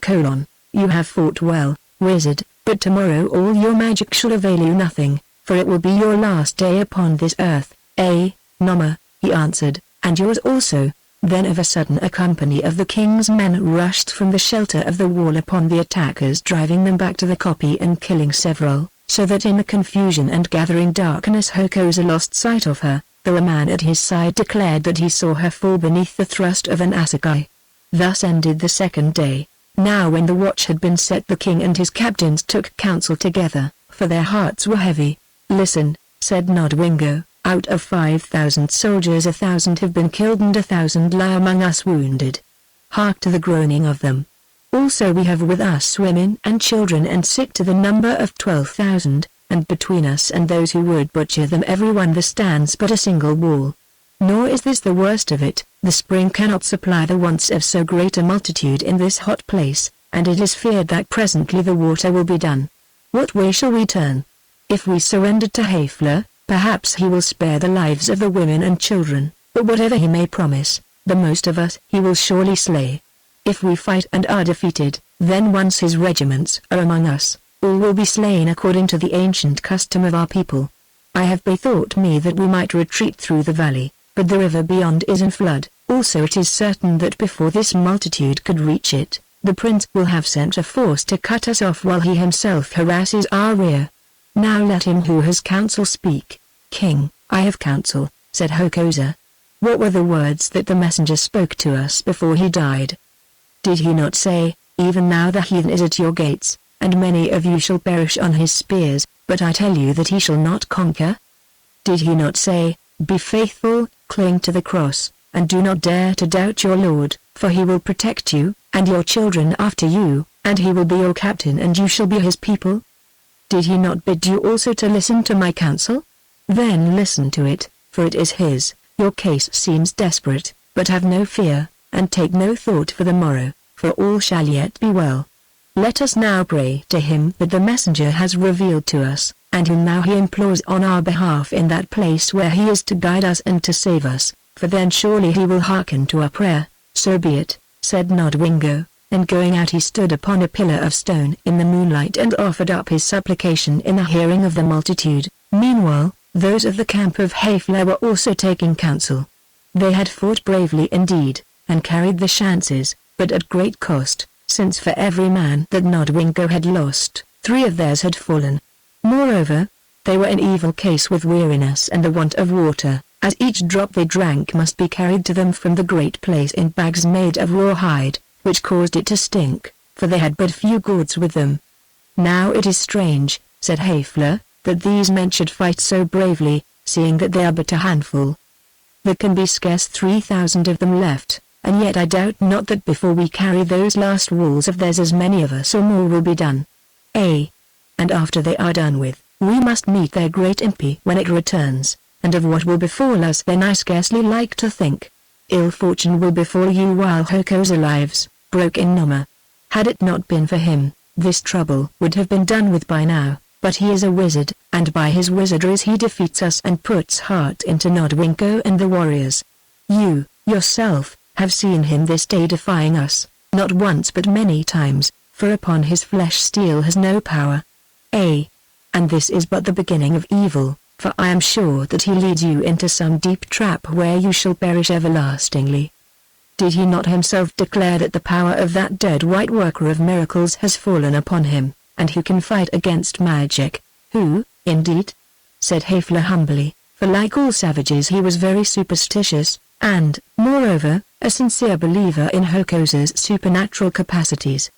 "You have fought well, wizard, but tomorrow all your magic shall avail you nothing, for it will be your last day upon this earth." Noma," he answered, "and yours also." Then of a sudden a company of the king's men rushed from the shelter of the wall upon the attackers, driving them back to the kopje and killing several, so that in the confusion and gathering darkness Hokosa lost sight of her, though a man at his side declared that he saw her fall beneath the thrust of an assegai. Thus ended the second day. Now when the watch had been set, the king and his captains took counsel together, for their hearts were heavy. "Listen," said Nodwengo, "out of 5,000 soldiers 1,000 have been killed and 1,000 lie among us wounded. Hark to the groaning of them. Also we have with us women and children and sick to the number of 12,000, and between us and those who would butcher them everyone there stands but a single wall. Nor is this the worst of it, the spring cannot supply the wants of so great a multitude in this hot place, and it is feared that presently the water will be done. What way shall we turn? If we surrender to Hafler, perhaps he will spare the lives of the women and children, but whatever he may promise, the most of us he will surely slay. If we fight and are defeated, then once his regiments are among us, all will be slain according to the ancient custom of our people. I have bethought me that we might retreat through the valley, but the river beyond is in flood. Also it is certain that before this multitude could reach it, the prince will have sent a force to cut us off while he himself harasses our rear. Now let him who has counsel speak." "King, I have counsel," said Hokosa. "What were the words that the messenger spoke to us before he died? Did he not say, 'Even now the heathen is at your gates, and many of you shall perish on his spears, but I tell you that he shall not conquer'? Did he not say, 'Be faithful, cling to the cross, and do not dare to doubt your Lord, for he will protect you, and your children after you, and he will be your captain and you shall be his people'? Did he not bid you also to listen to my counsel? Then listen to it, for it is his. Your case seems desperate, but have no fear, and take no thought for the morrow, for all shall yet be well. Let us now pray to him that the messenger has revealed to us, and whom now he implores on our behalf in that place where he is to guide us and to save us, for then surely he will hearken to our prayer." "So be it," said Nodwengo, and going out he stood upon a pillar of stone in the moonlight and offered up his supplication in the hearing of the multitude. Meanwhile, those of the camp of Hafler were also taking counsel. They had fought bravely indeed, and carried the chances, but at great cost, since for every man that Nodwengo had lost, 3 of theirs had fallen. Moreover, they were in evil case with weariness and the want of water, as each drop they drank must be carried to them from the great place in bags made of rawhide, which caused it to stink, for they had but few gourds with them. "Now it is strange," said Hafler, "that these men should fight so bravely, seeing that they are but a handful. There can be scarce 3,000 of them left, and yet I doubt not that before we carry those last walls of theirs as many of us or more will be done. And after they are done with, we must meet their great impi when it returns, and of what will befall us then I scarcely like to think." "Ill fortune will befall you while Hokosa lives," broke in Noma. "Had it not been for him, this trouble would have been done with by now, but he is a wizard, and by his wizardries he defeats us and puts heart into Nodwengo and the warriors. You, yourself, have seen him this day defying us, not once but many times, for upon his flesh steel has no power. And this is but the beginning of evil, for I am sure that he leads you into some deep trap where you shall perish everlastingly. Did he not himself declare that the power of that dead white worker of miracles has fallen upon him, and who can fight against magic?" "Who, indeed?" said Hafler humbly, for like all savages he was very superstitious, and, moreover, a sincere believer in Hokosa's supernatural capacities.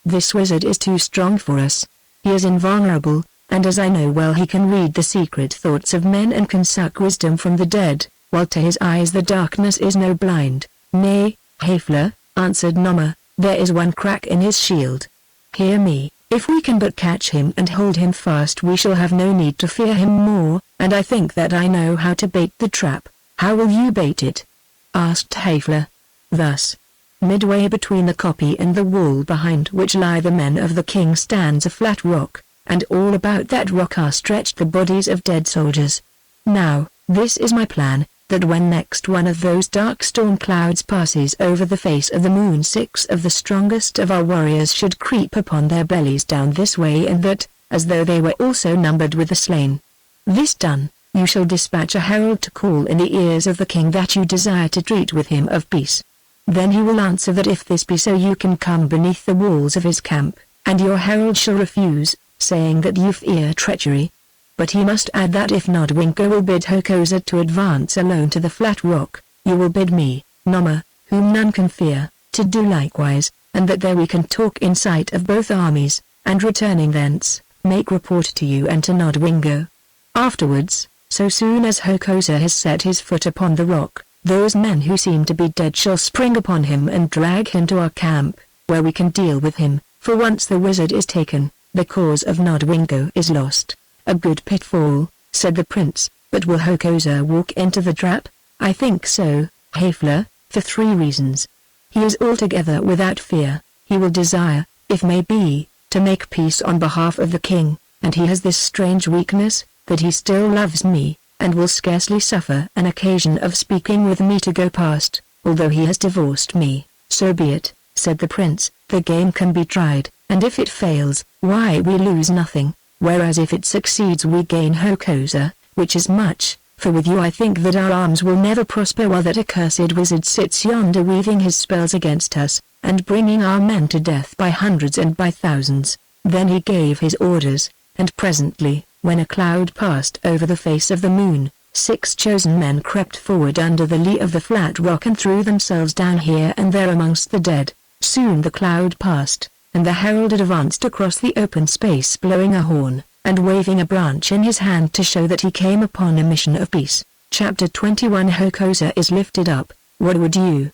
"This wizard is too strong for us. He is invulnerable, and as I know well he can read the secret thoughts of men and can suck wisdom from the dead, while to his eyes the darkness is no blind." "Nay, Hafler," answered Noma, "there is one crack in his shield. Hear me, if we can but catch him and hold him fast we shall have no need to fear him more, and I think that I know how to bait the trap." "How will you bait it?" asked Hafler. "Thus. Midway between the kopje and the wall behind which lie the men of the king stands a flat rock, and all about that rock are stretched the bodies of dead soldiers. Now, this is my plan, that when next one of those dark storm clouds passes over the face of the moon, 6 of the strongest of our warriors should creep upon their bellies down this way, and that, as though they were also numbered with the slain. This done, you shall dispatch a herald to call in the ears of the king that you desire to treat with him of peace. Then he will answer that if this be so you can come beneath the walls of his camp, and your herald shall refuse, saying that you fear treachery. But he must add that if Nodwengo will bid Hokosa to advance alone to the flat rock, you will bid me, Noma, whom none can fear, to do likewise, and that there we can talk in sight of both armies, and returning thence, make report to you and to Nodwengo. Afterwards, so soon as Hokosa has set his foot upon the rock, those men who seem to be dead shall spring upon him and drag him to our camp, where we can deal with him, for once the wizard is taken, the cause of Nodwengo is lost. A good pitfall, said the prince, but will Hokosa walk into the trap? I think so, Haefler, for 3 reasons. He is altogether without fear, he will desire, if may be, to make peace on behalf of the king, and he has this strange weakness, that he still loves me, and will scarcely suffer an occasion of speaking with me to go past, although he has divorced me. So be it, said the prince, the game can be tried, and if it fails, why we lose nothing. Whereas if it succeeds we gain Hokosa, which is much, for with you I think that our arms will never prosper while that accursed wizard sits yonder weaving his spells against us, and bringing our men to death by hundreds and by thousands. Then he gave his orders, and presently, when a cloud passed over the face of the moon, 6 chosen men crept forward under the lee of the flat rock and threw themselves down here and there amongst the dead. Soon the cloud passed, and the herald advanced across the open space blowing a horn, and waving a branch in his hand to show that he came upon a mission of peace. Chapter 21 Hokosa is lifted up. What would you?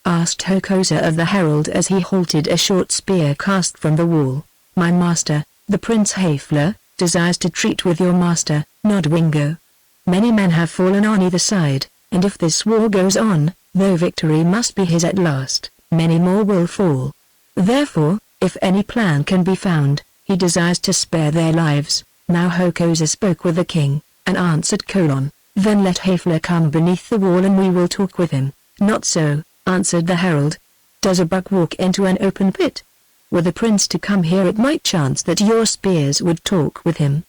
Asked Hokosa of the herald as he halted, a short spear cast from the wall. My master, the Prince Haefler, desires to treat with your master, Nodwengo. Many men have fallen on either side, and if this war goes on, though victory must be his at last, many more will fall. Therefore, if any plan can be found, he desires to spare their lives. Now Hokosa spoke with the king, and answered: Then let Haefler come beneath the wall and we will talk with him. Not so, answered the herald. Does a buck walk into an open pit? Were the prince to come here it might chance that your spears would talk with him.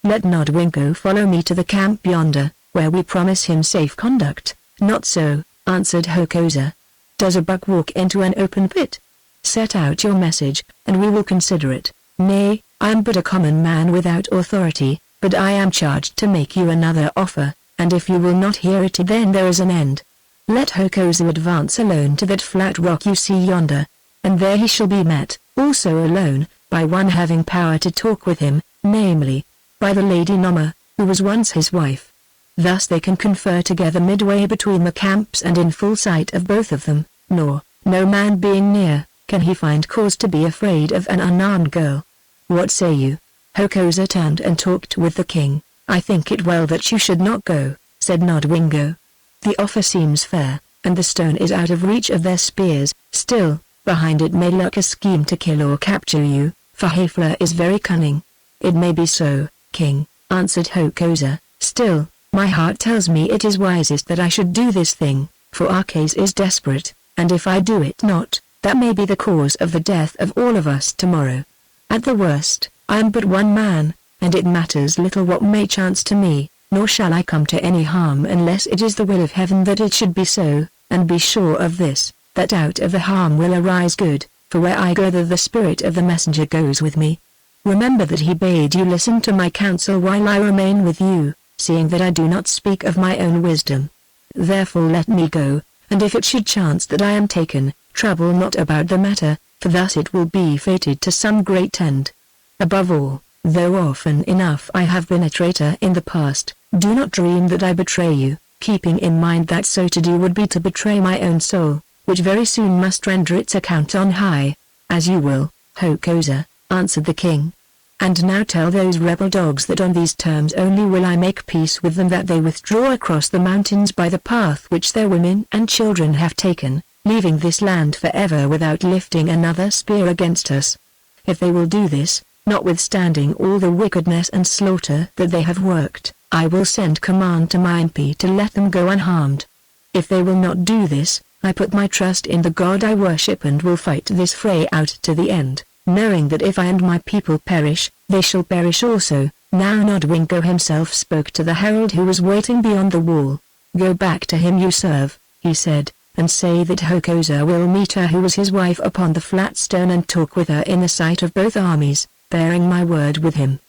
Let Nodwengo follow me to the camp yonder, where we promise him safe conduct. Not so, answered Hokosa. Does a buck walk into an open pit? Set out your message, and we will consider it. Nay, I am but a common man without authority, but I am charged to make you another offer, and if you will not hear it then there is an end. Let Hokosa advance alone to that flat rock you see yonder, and there he shall be met, also alone, by one having power to talk with him, namely, by the Lady Noma, who was once his wife. Thus they can confer together midway between the camps and in full sight of both of them, nor, no man being near, can he find cause to be afraid of an unarmed girl. What say you? Hokosa turned and talked with the king. I think it well that you should not go, said Nodwengo. The offer seems fair, and the stone is out of reach of their spears. Still, behind it may lurk a scheme to kill or capture you, for Haefler is very cunning. It may be so, king, answered Hokosa. Still, my heart tells me it is wisest that I should do this thing, for our case is desperate, and if I do it not, that may be the cause of the death of all of us tomorrow. At the worst, I am but one man, and it matters little what may chance to me, nor shall I come to any harm unless it is the will of heaven that it should be so, and be sure of this, that out of the harm will arise good, for where I go the spirit of the messenger goes with me. Remember that he bade you listen to my counsel while I remain with you, seeing that I do not speak of my own wisdom. Therefore let me go, and if it should chance that I am taken, trouble not about the matter, for thus it will be fated to some great end. Above all, though often enough I have been a traitor in the past, do not dream that I betray you, keeping in mind that so to do would be to betray my own soul, which very soon must render its account on high. As you will, Hokosa, answered the king. And now tell those rebel dogs that on these terms only will I make peace with them, that they withdraw across the mountains by the path which their women and children have taken, leaving this land forever without lifting another spear against us. If they will do this, Notwithstanding all the wickedness and slaughter that they have worked, I will send command to my MP to let them go unharmed. If they will not do this, I put my trust in the God I worship and will fight this fray out to the end, knowing that if I and my people perish, they shall perish also." Now Nodwengo himself spoke to the herald who was waiting beyond the wall. "Go back to him you serve," he said, "and say that Hokosa will meet her who was his wife upon the flat stone and talk with her in the sight of both armies, bearing my word with him.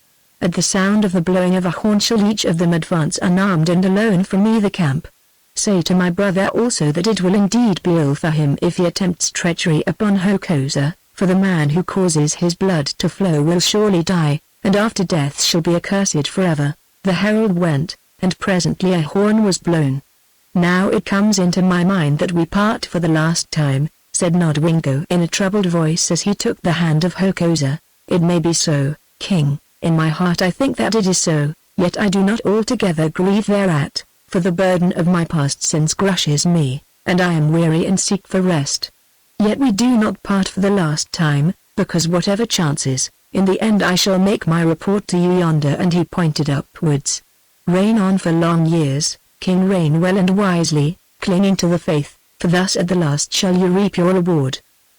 At the sound of the blowing of a horn shall each of them advance unarmed and alone from either camp. Say to my brother also that it will indeed be ill for him if he attempts treachery upon Hokosa, for the man who causes his blood to flow will surely die, and after death shall be accursed forever." The herald went, and presently a horn was blown. "Now it comes into my mind that we part for the last time," said Nodwengo in a troubled voice as he took the hand of Hokosa. "It may be so, King. In my heart I think that it is so, yet I do not altogether grieve thereat, for the burden of my past sins crushes me, and I am weary and seek for rest. Yet we do not part for the last time, because whatever chances, in the end I shall make my report to you yonder," and he pointed upwards. "Reign on for long years, King, reign well and wisely, clinging to the faith, for thus at the last shall you reap your reward.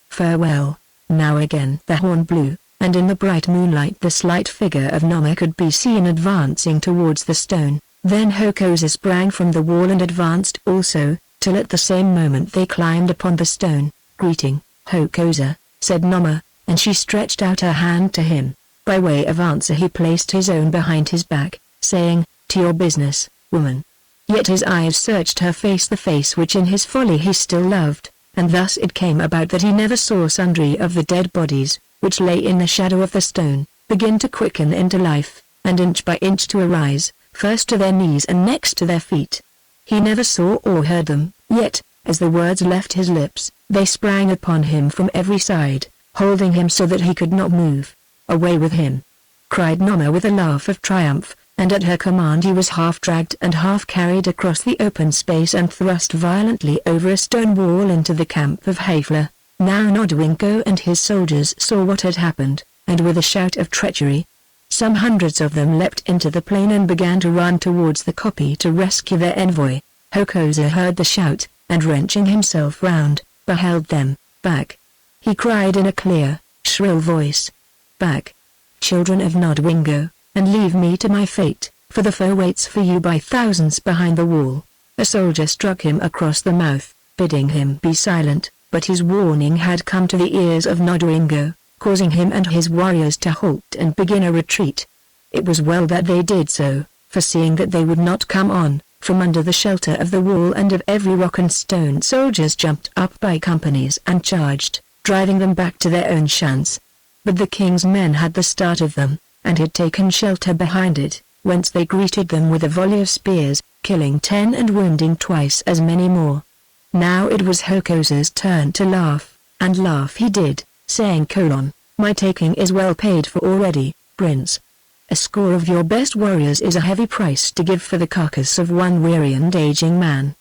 Farewell." Now again the horn blew, and in the bright moonlight the slight figure of Noma could be seen advancing towards the stone. Then Hokosa sprang from the wall and advanced also, till at the same moment they climbed upon the stone. "Greeting, Hokosa," said Noma, and she stretched out her hand to him. By way of answer he placed his own behind his back, saying, "To your business, woman." Yet his eyes searched her face, the face which in his folly he still loved, and thus it came about that he never saw sundry of the dead bodies, which lay in the shadow of the stone, begin to quicken into life, and inch by inch to arise, first to their knees and next to their feet. He never saw or heard them, yet, as the words left his lips, they sprang upon him from every side, holding him so that he could not move. "Away with him!" cried Noma with a laugh of triumph, and at her command he was half dragged and half carried across the open space and thrust violently over a stone wall into the camp of Haefler. Now Nodwengo and his soldiers saw what had happened, and with a shout of treachery, some hundreds of them leapt into the plain and began to run towards the kopje to rescue their envoy. Hokosa heard the shout, and wrenching himself round, beheld them. "Back!" he cried in a clear, shrill voice. "Back, children of Nodwengo, and leave me to my fate, for the foe waits for you by thousands behind the wall." A soldier struck him across the mouth, bidding him be silent, but his warning had come to the ears of Nodwengo, causing him and his warriors to halt and begin a retreat. It was well that they did so, for seeing that they would not come on, from under the shelter of the wall and of every rock and stone soldiers jumped up by companies and charged, driving them back to their own shans. But the king's men had the start of them, and had taken shelter behind it, whence they greeted them with a volley of spears, killing 10 and wounding twice as many more. Now it was Hokosa's turn to laugh, and laugh he did, saying, "My taking is well paid for already, Prince. A score of your best warriors is a heavy price to give for the carcass of one weary and aging man.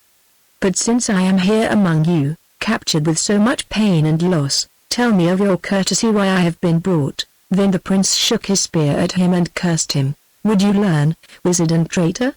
But since I am here among you, captured with so much pain and loss, tell me of your courtesy why I have been brought." Then the prince shook his spear at him and cursed him. "Would you learn, wizard and traitor?"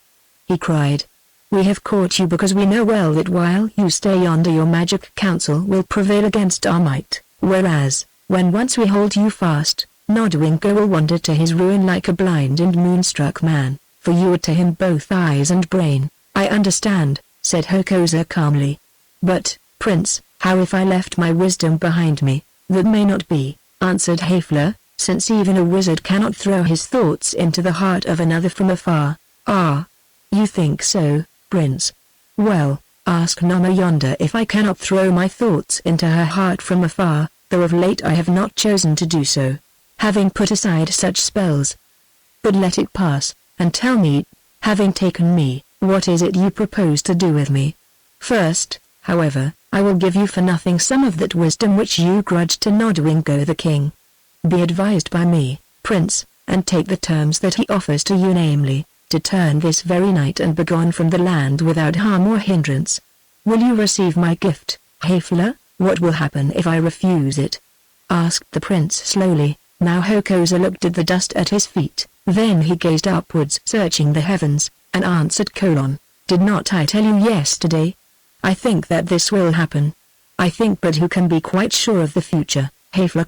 he cried. "We have caught you because we know well that while you stay yonder your magic counsel will prevail against our might, whereas, when once we hold you fast, Nodwengo will wander to his ruin like a blind and moonstruck man, for you are to him both eyes and brain." "I understand," said Hokosa calmly. "But, Prince, how if I left my wisdom behind me?" "That may not be," answered Haefler, "since even a wizard cannot throw his thoughts into the heart of another from afar." "Ah, you think so, Prince? Well, ask Noma yonder if I cannot throw my thoughts into her heart from afar, though of late I have not chosen to do so, having put aside such spells. But let it pass, and tell me, having taken me, what is it you propose to do with me? First, however, I will give you for nothing some of that wisdom which you grudged to Nodwengo the king. Be advised by me, Prince, and take the terms that he offers to you, namely, to turn this very night and begone from the land without harm or hindrance. Will you receive my gift, Haefler? What will happen if I refuse it?" asked the prince slowly, Now Hokosa looked at the dust at his feet, then he gazed upwards searching the heavens, and answered: Did not I tell you yesterday? I think that this will happen. I think, but who can be quite sure of the future? Hafler ?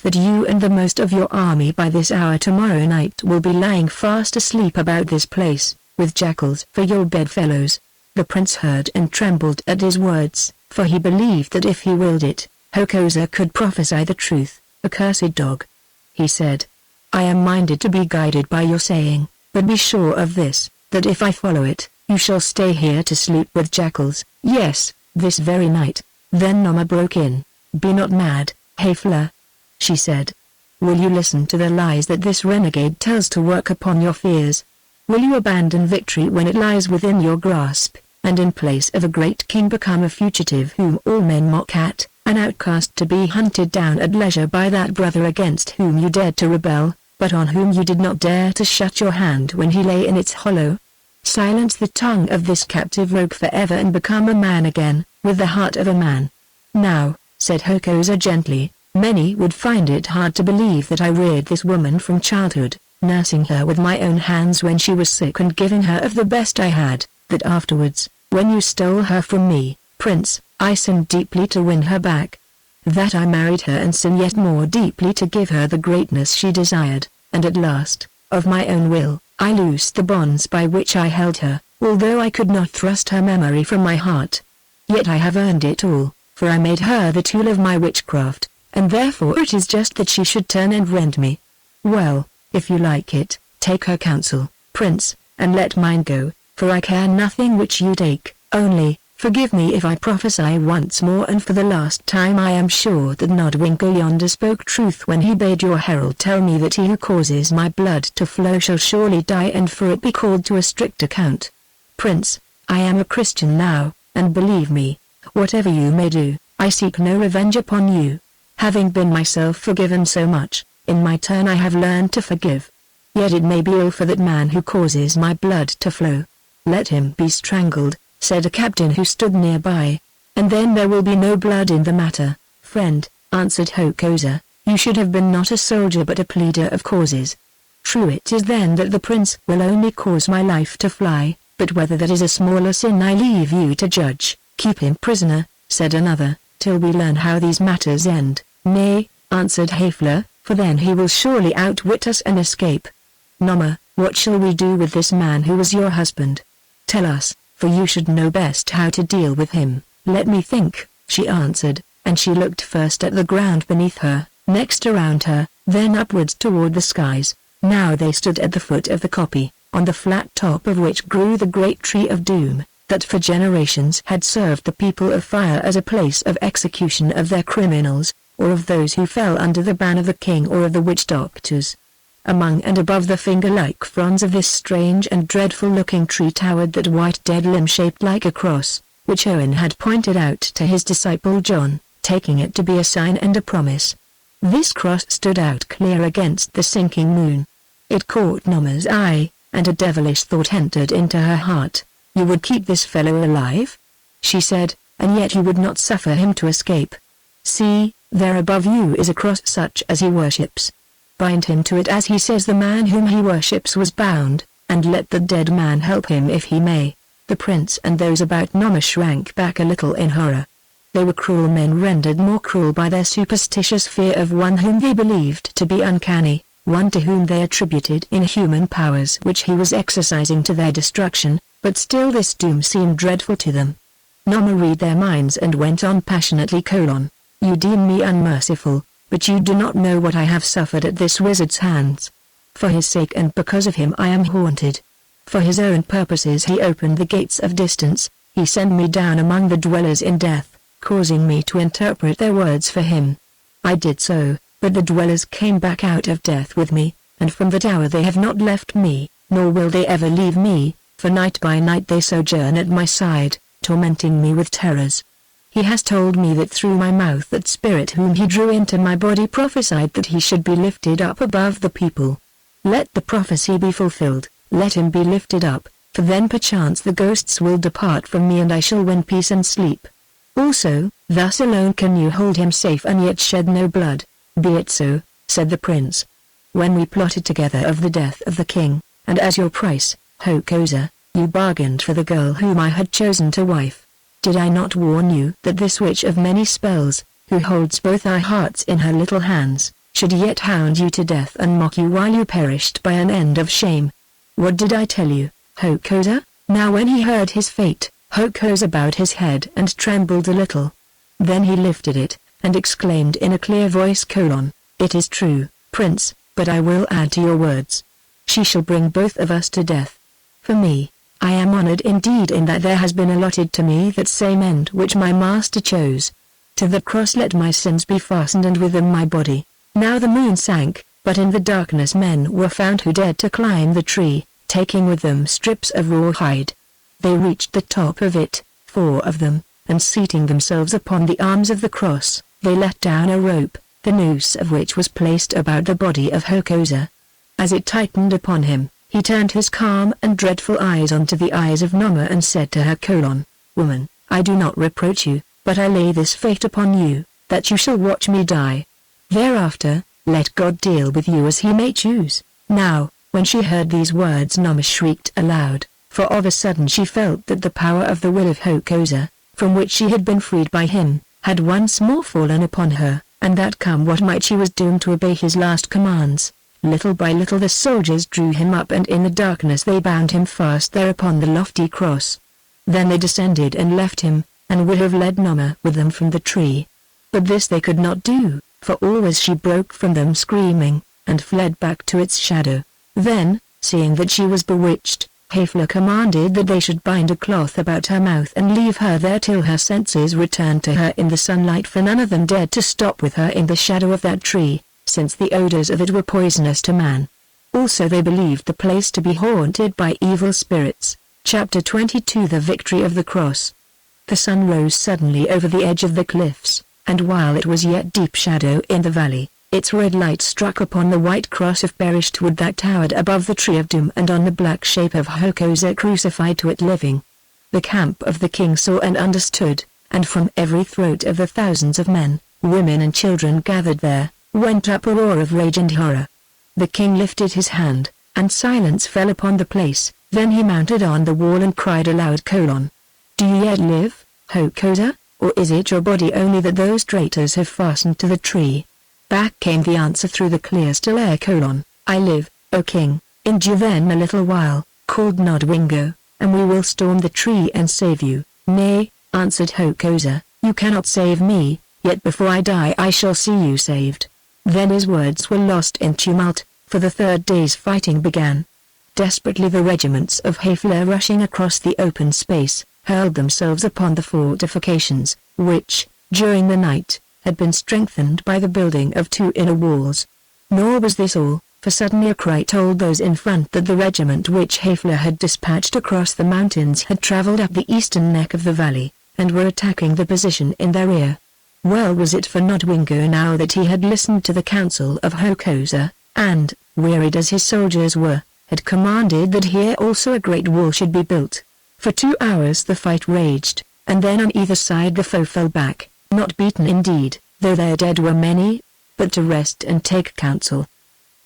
That you and the most of your army by this hour tomorrow night will be lying fast asleep about this place, with jackals for your bedfellows. The prince heard and trembled at his words, for he believed that if he willed it, Hokosa could prophesy the truth. Accursed dog, he said. I am minded to be guided by your saying, but be sure of this, that if I follow it, you shall stay here to sleep with jackals. Yes, this very night. Then Noma broke in. Be not mad, Hafler, she said. Will you listen to the lies that this renegade tells to work upon your fears? Will you abandon victory when it lies within your grasp, and in place of a great king become a fugitive whom all men mock at, an outcast to be hunted down at leisure by that brother against whom you dared to rebel, but on whom you did not dare to shut your hand when he lay in its hollow? Silence the tongue of this captive rogue forever and become a man again, with the heart of a man. Now, said Hokosa gently, many would find it hard to believe that I reared this woman from childhood, nursing her with my own hands when she was sick and giving her of the best I had, that afterwards, when you stole her from me, Prince, I sinned deeply to win her back. That I married her and sinned yet more deeply to give her the greatness she desired, and at last, of my own will, I loosed the bonds by which I held her, although I could not thrust her memory from my heart. Yet I have earned it all, for I made her the tool of my witchcraft, and therefore it is just that she should turn and rend me. Well, if you like it, take her counsel, Prince, and let mine go, for I care nothing which you take, only, forgive me if I prophesy once more and for the last time. I am sure that Nodwinkle yonder spoke truth when he bade your herald tell me that he who causes my blood to flow shall surely die and for it be called to a strict account. Prince, I am a Christian now, and believe me, whatever you may do, I seek no revenge upon you. Having been myself forgiven so much, in my turn I have learned to forgive. Yet it may be ill for that man who causes my blood to flow. Let him be strangled, said a captain who stood nearby, and then there will be no blood in the matter. Friend, answered Hokosa, you should have been not a soldier but a pleader of causes. True it is then that the prince will only cause my life to fly, but whether that is a smaller sin I leave you to judge. Keep him prisoner, said another, till we learn how these matters end. Nay, answered Hafler, for then he will surely outwit us and escape. Noma, what shall we do with this man who was your husband? Tell us, for you should know best how to deal with him. Let me think, she answered, and she looked first at the ground beneath her, next around her, then upwards toward the skies. Now they stood at the foot of the kopje, on the flat top of which grew the great tree of doom, that for generations had served the people of fire as a place of execution of their criminals, or of those who fell under the ban of the king or of the witch doctors. Among and above the finger-like fronds of this strange and dreadful-looking tree towered that white dead limb shaped like a cross, which Owen had pointed out to his disciple John, taking it to be a sign and a promise. This cross stood out clear against the sinking moon. It caught Noma's eye, and a devilish thought entered into her heart. You would keep this fellow alive? She said, and yet you would not suffer him to escape. See, there above you is a cross such as he worships. Bind him to it as he says the man whom he worships was bound, and let the dead man help him if he may. The prince and those about Noma shrank back a little in horror. They were cruel men rendered more cruel by their superstitious fear of one whom they believed to be uncanny, one to whom they attributed inhuman powers which he was exercising to their destruction, but still this doom seemed dreadful to them. Noma read their minds and went on passionately: You deem me unmerciful, but you do not know what I have suffered at this wizard's hands. For his sake and because of him I am haunted. For his own purposes he opened the gates of distance, he sent me down among the dwellers in death, causing me to interpret their words for him. I did so, but the dwellers came back out of death with me, and from that hour they have not left me, nor will they ever leave me, for night by night they sojourn at my side, tormenting me with terrors. He has told me that through my mouth that spirit whom he drew into my body prophesied that he should be lifted up above the people. Let the prophecy be fulfilled, let him be lifted up, for then perchance the ghosts will depart from me and I shall win peace and sleep. Also, thus alone can you hold him safe and yet shed no blood. Be it so, said the prince. "When we plotted together of the death of the king, and as your price, Hokosa, you bargained for the girl whom I had chosen to wife. Did I not warn you that this witch of many spells, who holds both our hearts in her little hands, should yet hound you to death and mock you while you perished by an end of shame? What did I tell you, Hokosa?" Now when he heard his fate, Hokosa bowed his head and trembled a little. Then he lifted it, and exclaimed in a clear voice: "It is true, Prince, but I will add to your words. She shall bring both of us to death. For me, I am honored indeed in that there has been allotted to me that same end which my master chose. To the cross let my sins be fastened and with them my body." Now the moon sank, but in the darkness men were found who dared to climb the tree, taking with them strips of raw hide. They reached the top of it, 4 of them, and seating themselves upon the arms of the cross, they let down a rope, the noose of which was placed about the body of Hokosa. As it tightened upon him, he turned his calm and dreadful eyes onto the eyes of Noma and said to her: "Woman, I do not reproach you, but I lay this fate upon you, that you shall watch me die. Thereafter, let God deal with you as he may choose." Now, when she heard these words, Noma shrieked aloud, for of a sudden she felt that the power of the will of Hokosa, from which she had been freed by him, had once more fallen upon her, and that come what might she was doomed to obey his last commands. Little by little the soldiers drew him up, and in the darkness they bound him fast there upon the lofty cross. Then they descended and left him, and would have led Noma with them from the tree. But this they could not do, for always she broke from them screaming, and fled back to its shadow. Then, seeing that she was bewitched, Haefler commanded that they should bind a cloth about her mouth and leave her there till her senses returned to her in the sunlight, for none of them dared to stop with her in the shadow of that tree, since the odors of it were poisonous to man. Also they believed the place to be haunted by evil spirits. Chapter 22 The Victory of the Cross. The sun rose suddenly over the edge of the cliffs, and while it was yet deep shadow in the valley, its red light struck upon the white cross of perished wood that towered above the tree of doom and on the black shape of Hokosa crucified to it living. The camp of the king saw and understood, and from every throat of the thousands of men, women and children gathered there, went up a roar of rage and horror. The king lifted his hand, and silence fell upon the place. Then he mounted on the wall and cried aloud: "Do you yet live, Hokosa, or is it your body only that those traitors have fastened to the tree?" Back came the answer through the clear still air: "I live, O king." "Endure then a little while," called Nodwengo, "and we will storm the tree and save you." "Nay," answered Hokosa, "you cannot save me, yet before I die I shall see you saved." Then his words were lost in tumult, for the third day's fighting began. Desperately the regiments of Haefler, rushing across the open space, hurled themselves upon the fortifications, which, during the night, had been strengthened by the building of 2 inner walls. Nor was this all, for suddenly a cry told those in front that the regiment which Haefler had dispatched across the mountains had traveled up the eastern neck of the valley, and were attacking the position in their rear. Well was it for Nodwengo now that he had listened to the counsel of Hokosa, and, wearied as his soldiers were, had commanded that here also a great wall should be built. For 2 hours the fight raged, and then on either side the foe fell back, not beaten indeed, though their dead were many, but to rest and take counsel.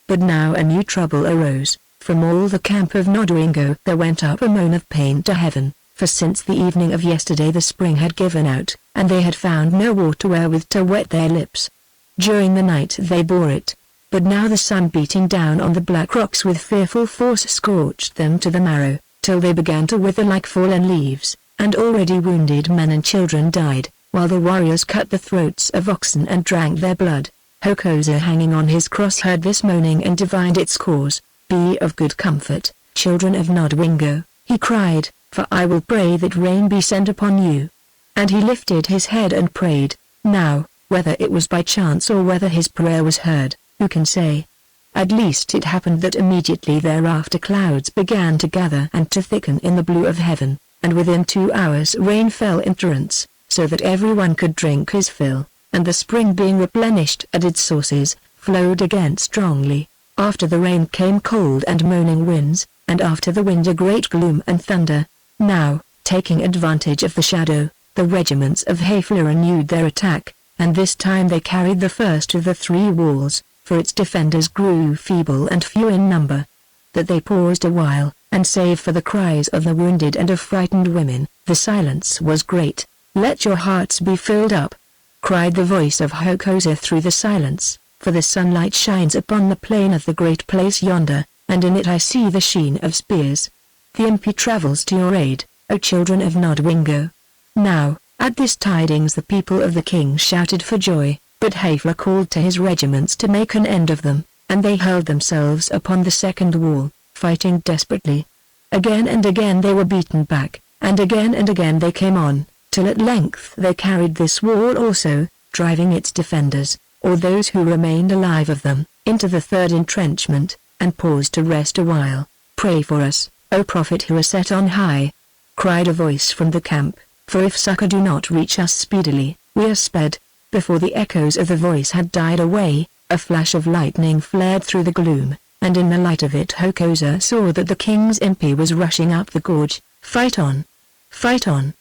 But now a new trouble arose. From all the camp of Nodwengo there went up a moan of pain to heaven, for since the evening of yesterday the spring had given out, and they had found no water wherewith to wet their lips. During the night they bore it, but now the sun beating down on the black rocks with fearful force scorched them to the marrow, till they began to wither like fallen leaves, and already wounded men and children died, while the warriors cut the throats of oxen and drank their blood. Hokosa, hanging on his cross, heard this moaning and divined its cause. "Be of good comfort, children of Nodwengo," he cried, "for I will pray that rain be sent upon you." And he lifted his head and prayed. Now, whether it was by chance or whether his prayer was heard, who can say? At least it happened that immediately thereafter clouds began to gather and to thicken in the blue of heaven, and within 2 hours rain fell in torrents, so that everyone could drink his fill, and the spring being replenished at its sources, flowed again strongly. After the rain came cold and moaning winds, and after the wind a great gloom and thunder. Now, taking advantage of the shadow, the regiments of Haefler renewed their attack, and this time they carried the first of the 3 walls, for its defenders grew feeble and few in number. That they paused a while, and save for the cries of the wounded and of frightened women, the silence was great. "Let your hearts be filled up," cried the voice of Hokosa through the silence, "for the sunlight shines upon the plain of the great place yonder, and in it I see the sheen of spears. The impi travels to your aid, O children of Nodwengo." Now, at this tidings the people of the king shouted for joy, but Haifla called to his regiments to make an end of them, and they hurled themselves upon the second wall, fighting desperately. Again and again they were beaten back, and again they came on, till at length they carried this wall also, driving its defenders, or those who remained alive of them, into the third entrenchment, and paused to rest a while. "Pray for us, O prophet who is set on high," cried a voice from the camp, "for if succor do not reach us speedily, we are sped." Before the echoes of the voice had died away, a flash of lightning flared through the gloom, and in the light of it Hokosa saw that the king's impi was rushing up the gorge. "Fight on! Fight on!"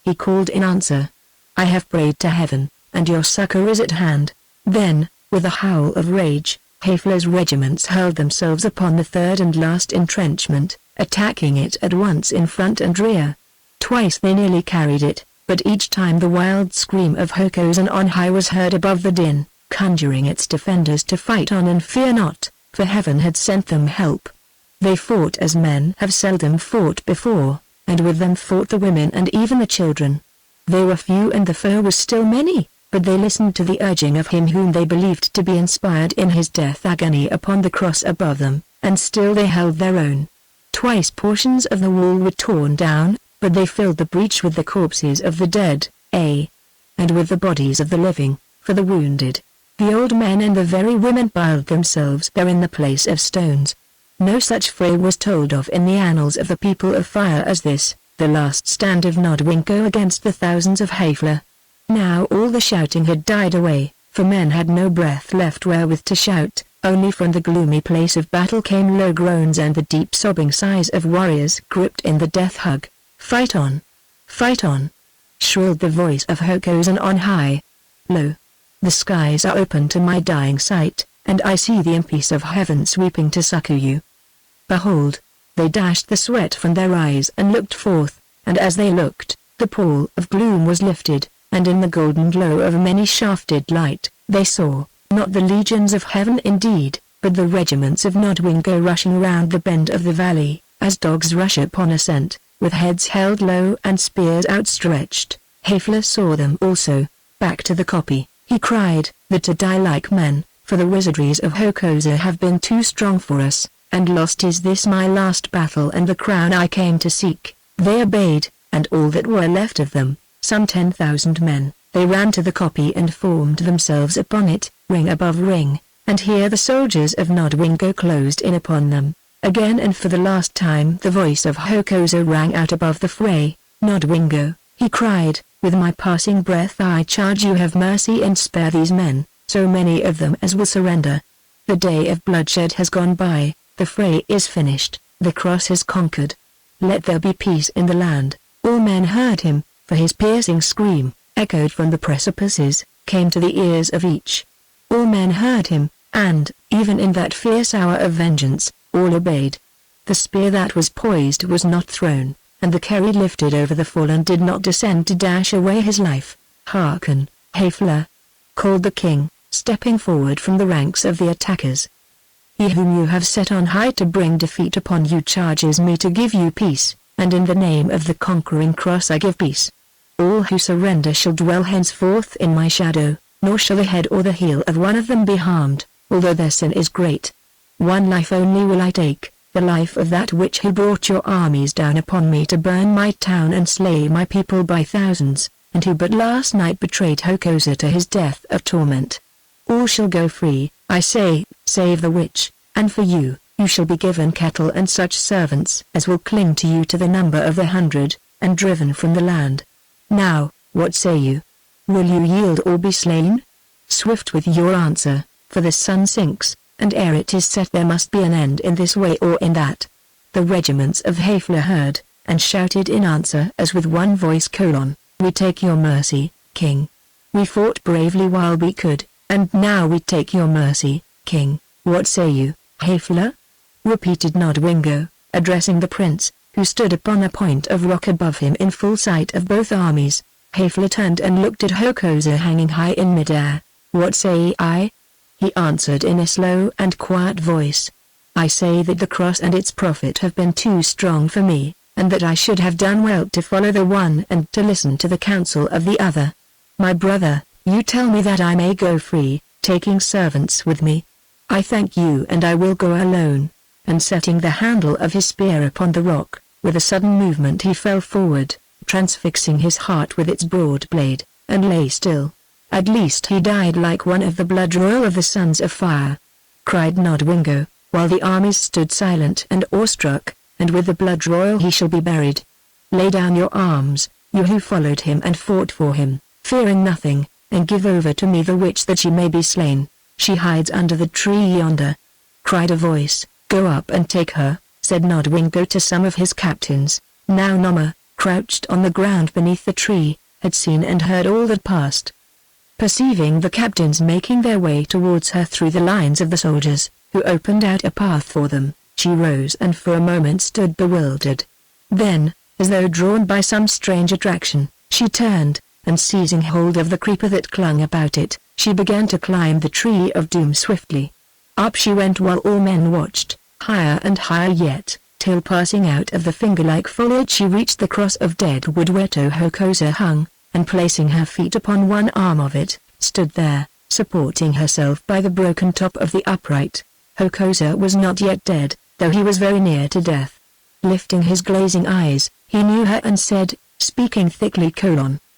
he called in answer. "I have prayed to heaven, and your succor is at hand." Then, with a howl of rage, Haifla's regiments hurled themselves upon the third and last entrenchment, attacking it at once in front and rear. Twice they nearly carried it, but each time the wild scream of Hokosa on high was heard above the din, conjuring its defenders to fight on and fear not, for heaven had sent them help. They fought as men have seldom fought before, and with them fought the women and even the children. They were few and the foe was still many, but they listened to the urging of him whom they believed to be inspired in his death agony upon the cross above them, and still they held their own. Twice portions of the wall were torn down, but they filled the breach with the corpses of the dead, and with the bodies of the living, for the wounded. The old men and the very women piled themselves there in the place of stones. No such fray was told of in the annals of the people of fire as this, the last stand of Nodwengo against the thousands of Haifla. Now all the shouting had died away, for men had no breath left wherewith to shout, only from the gloomy place of battle came low groans and the deep sobbing sighs of warriors gripped in the death hug. "Fight on! Fight on!" shrilled the voice of Hokosa on high. "Lo! The skies are open to my dying sight, and I see the impies of heaven sweeping to succor you." Behold, they dashed the sweat from their eyes and looked forth, and as they looked, the pall of gloom was lifted, and in the golden glow of many shafted light, they saw, not the legions of heaven indeed, but the regiments of Nodwengo rushing round the bend of the valley, as dogs rush upon a scent, with heads held low and spears outstretched. Haifla saw them also. "Back to the copy," he cried, "that to die like men, for the wizardries of Hokosa have been too strong for us, and lost is this my last battle and the crown I came to seek." They obeyed, and all that were left of them, some 10,000 men, they ran to the copy and formed themselves upon it, ring above ring, and here the soldiers of Nodwengo closed in upon them. Again and for the last time the voice of Hokosa rang out above the fray. "Nodwengo," he cried, "with my passing breath I charge you have mercy and spare these men, so many of them as will surrender. The day of bloodshed has gone by, the fray is finished, the cross has conquered. Let there be peace in the land." All men heard him, for his piercing scream, echoed from the precipices, came to the ears of each. All men heard him, and, even in that fierce hour of vengeance, all obeyed. The spear that was poised was not thrown, and the kerry lifted over the fallen did not descend to dash away his life. "Hearken, Haifla," called the king, stepping forward from the ranks of the attackers. "He whom you have set on high to bring defeat upon you charges me to give you peace, and in the name of the conquering cross I give peace. All who surrender shall dwell henceforth in my shadow, nor shall the head or the heel of one of them be harmed, although their sin is great. One life only will I take, the life of that which who brought your armies down upon me to burn my town and slay my people by thousands, and who but last night betrayed Hokosa to his death of torment. All shall go free, I say, save the witch, and for you, you shall be given cattle and such servants as will cling to you to the number of 100, and driven from the land. Now, what say you? Will you yield or be slain? Swift with your answer, for the sun sinks, and ere it is set there must be an end in this way or in that." The regiments of Haifla heard, and shouted in answer as with one voice: "We take your mercy, king. We fought bravely while we could, and now we take your mercy, King, what say you, Haefler? Repeated Nodwengo, addressing the prince, who stood upon a point of rock above him in full sight of both armies. Haefler turned and looked at Hokosa hanging high in midair. What say I? He answered in a slow and quiet voice. I say that the cross and its prophet have been too strong for me, and that I should have done well to follow the one and to listen to the counsel of the other. My brother, you tell me that I may go free, taking servants with me. I thank you, and I will go alone. And setting the handle of his spear upon the rock, with a sudden movement he fell forward, transfixing his heart with its broad blade, and lay still. At least he died like one of the blood royal of the Sons of Fire, cried Nodwengo, while the armies stood silent and awestruck, and with the blood royal he shall be buried. Lay down your arms, you who followed him and fought for him, fearing nothing, and give over to me the witch that she may be slain. She hides under the tree yonder, cried a voice. Go up and take her, said Nodwengo to some of his captains. Now Noma, crouched on the ground beneath the tree, had seen and heard all that passed. Perceiving the captains making their way towards her through the lines of the soldiers, who opened out a path for them, she rose and for a moment stood bewildered. Then, as though drawn by some strange attraction, she turned, and seizing hold of the creeper that clung about it, she began to climb the tree of doom swiftly. Up she went while all men watched, higher and higher yet, till passing out of the finger-like foliage she reached the cross of dead wood where Hokosa hung, and placing her feet upon one arm of it, stood there, supporting herself by the broken top of the upright. Hokosa was not yet dead, though he was very near to death. Lifting his glazing eyes, he knew her and said, speaking thickly: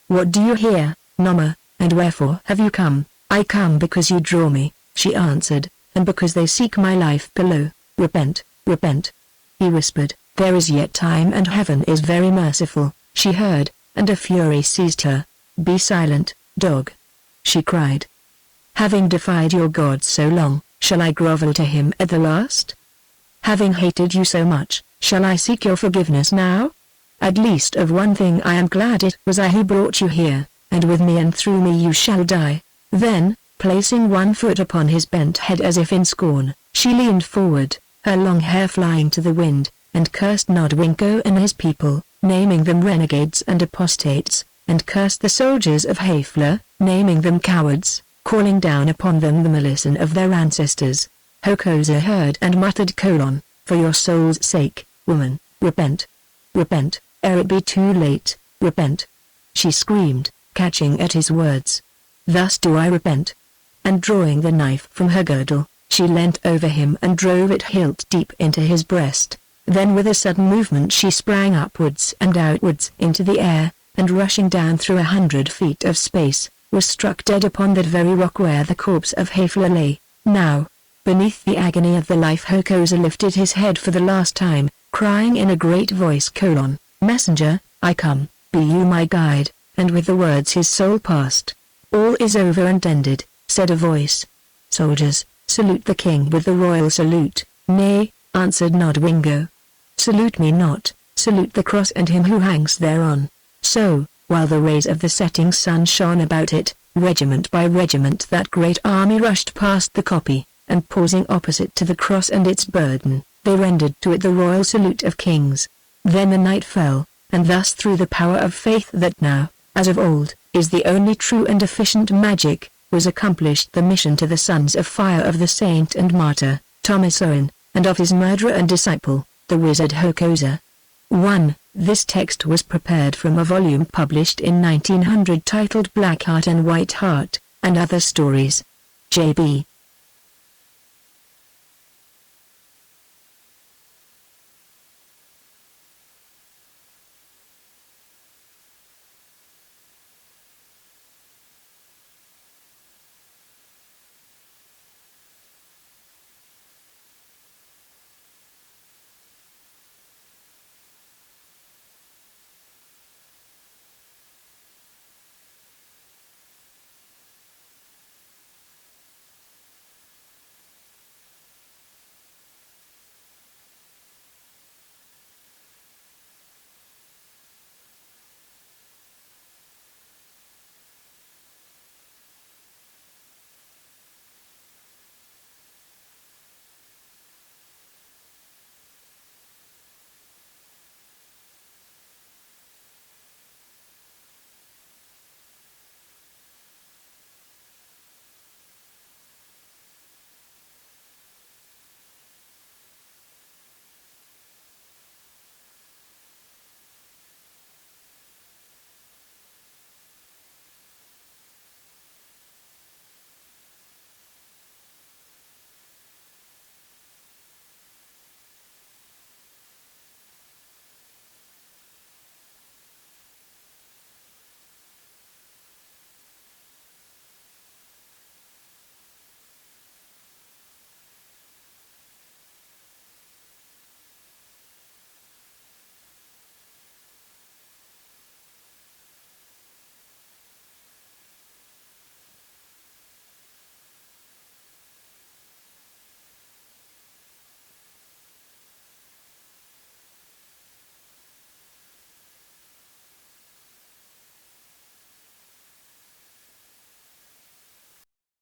What do you here, Noma, and wherefore have you come? I come because you draw me, she answered, and because they seek my life below. Repent, repent. He whispered, there is yet time and heaven is very merciful. She heard, and a fury seized her. Be silent, dog, she cried. Having defied your God so long, shall I grovel to him at the last? Having hated you so much, shall I seek your forgiveness now? At least of one thing I am glad, it was I who brought you here, and with me and through me you shall die. Then, placing one foot upon his bent head as if in scorn, she leaned forward, her long hair flying to the wind, and cursed Nodwengo and his people, naming them renegades and apostates, and cursed the soldiers of Haefler, naming them cowards, calling down upon them the malison of their ancestors. Hokosa heard and muttered: For your soul's sake, woman, repent. Repent, ere it be too late, repent. She screamed, catching at his words. Thus do I repent. And drawing the knife from her girdle, she leant over him and drove it hilt deep into his breast. Then with a sudden movement she sprang upwards and outwards into the air, and rushing down through 100 feet of space, was struck dead upon that very rock where the corpse of Haefler lay. Now, beneath the agony of the life, Hokosa lifted his head for the last time, crying in a great voice: Messenger, I come, be you my guide. And with the words his soul passed. All is over and ended, said a voice. Soldiers, salute the king with the royal salute. Nay, answered Nodwengo. Salute me not, salute the cross and him who hangs thereon. So, while the rays of the setting sun shone about it, regiment by regiment that great army rushed past the copy, and pausing opposite to the cross and its burden, they rendered to it the royal salute of kings. Then the night fell, and thus through the power of faith that now, as of old, is the only true and efficient magic, was accomplished the mission to the Sons of Fire of the saint and martyr, Thomas Owen, and of his murderer and disciple, the wizard Hokosa. 1. This text was prepared from a volume published in 1900 titled Black Heart and White Heart, and Other Stories. J.B.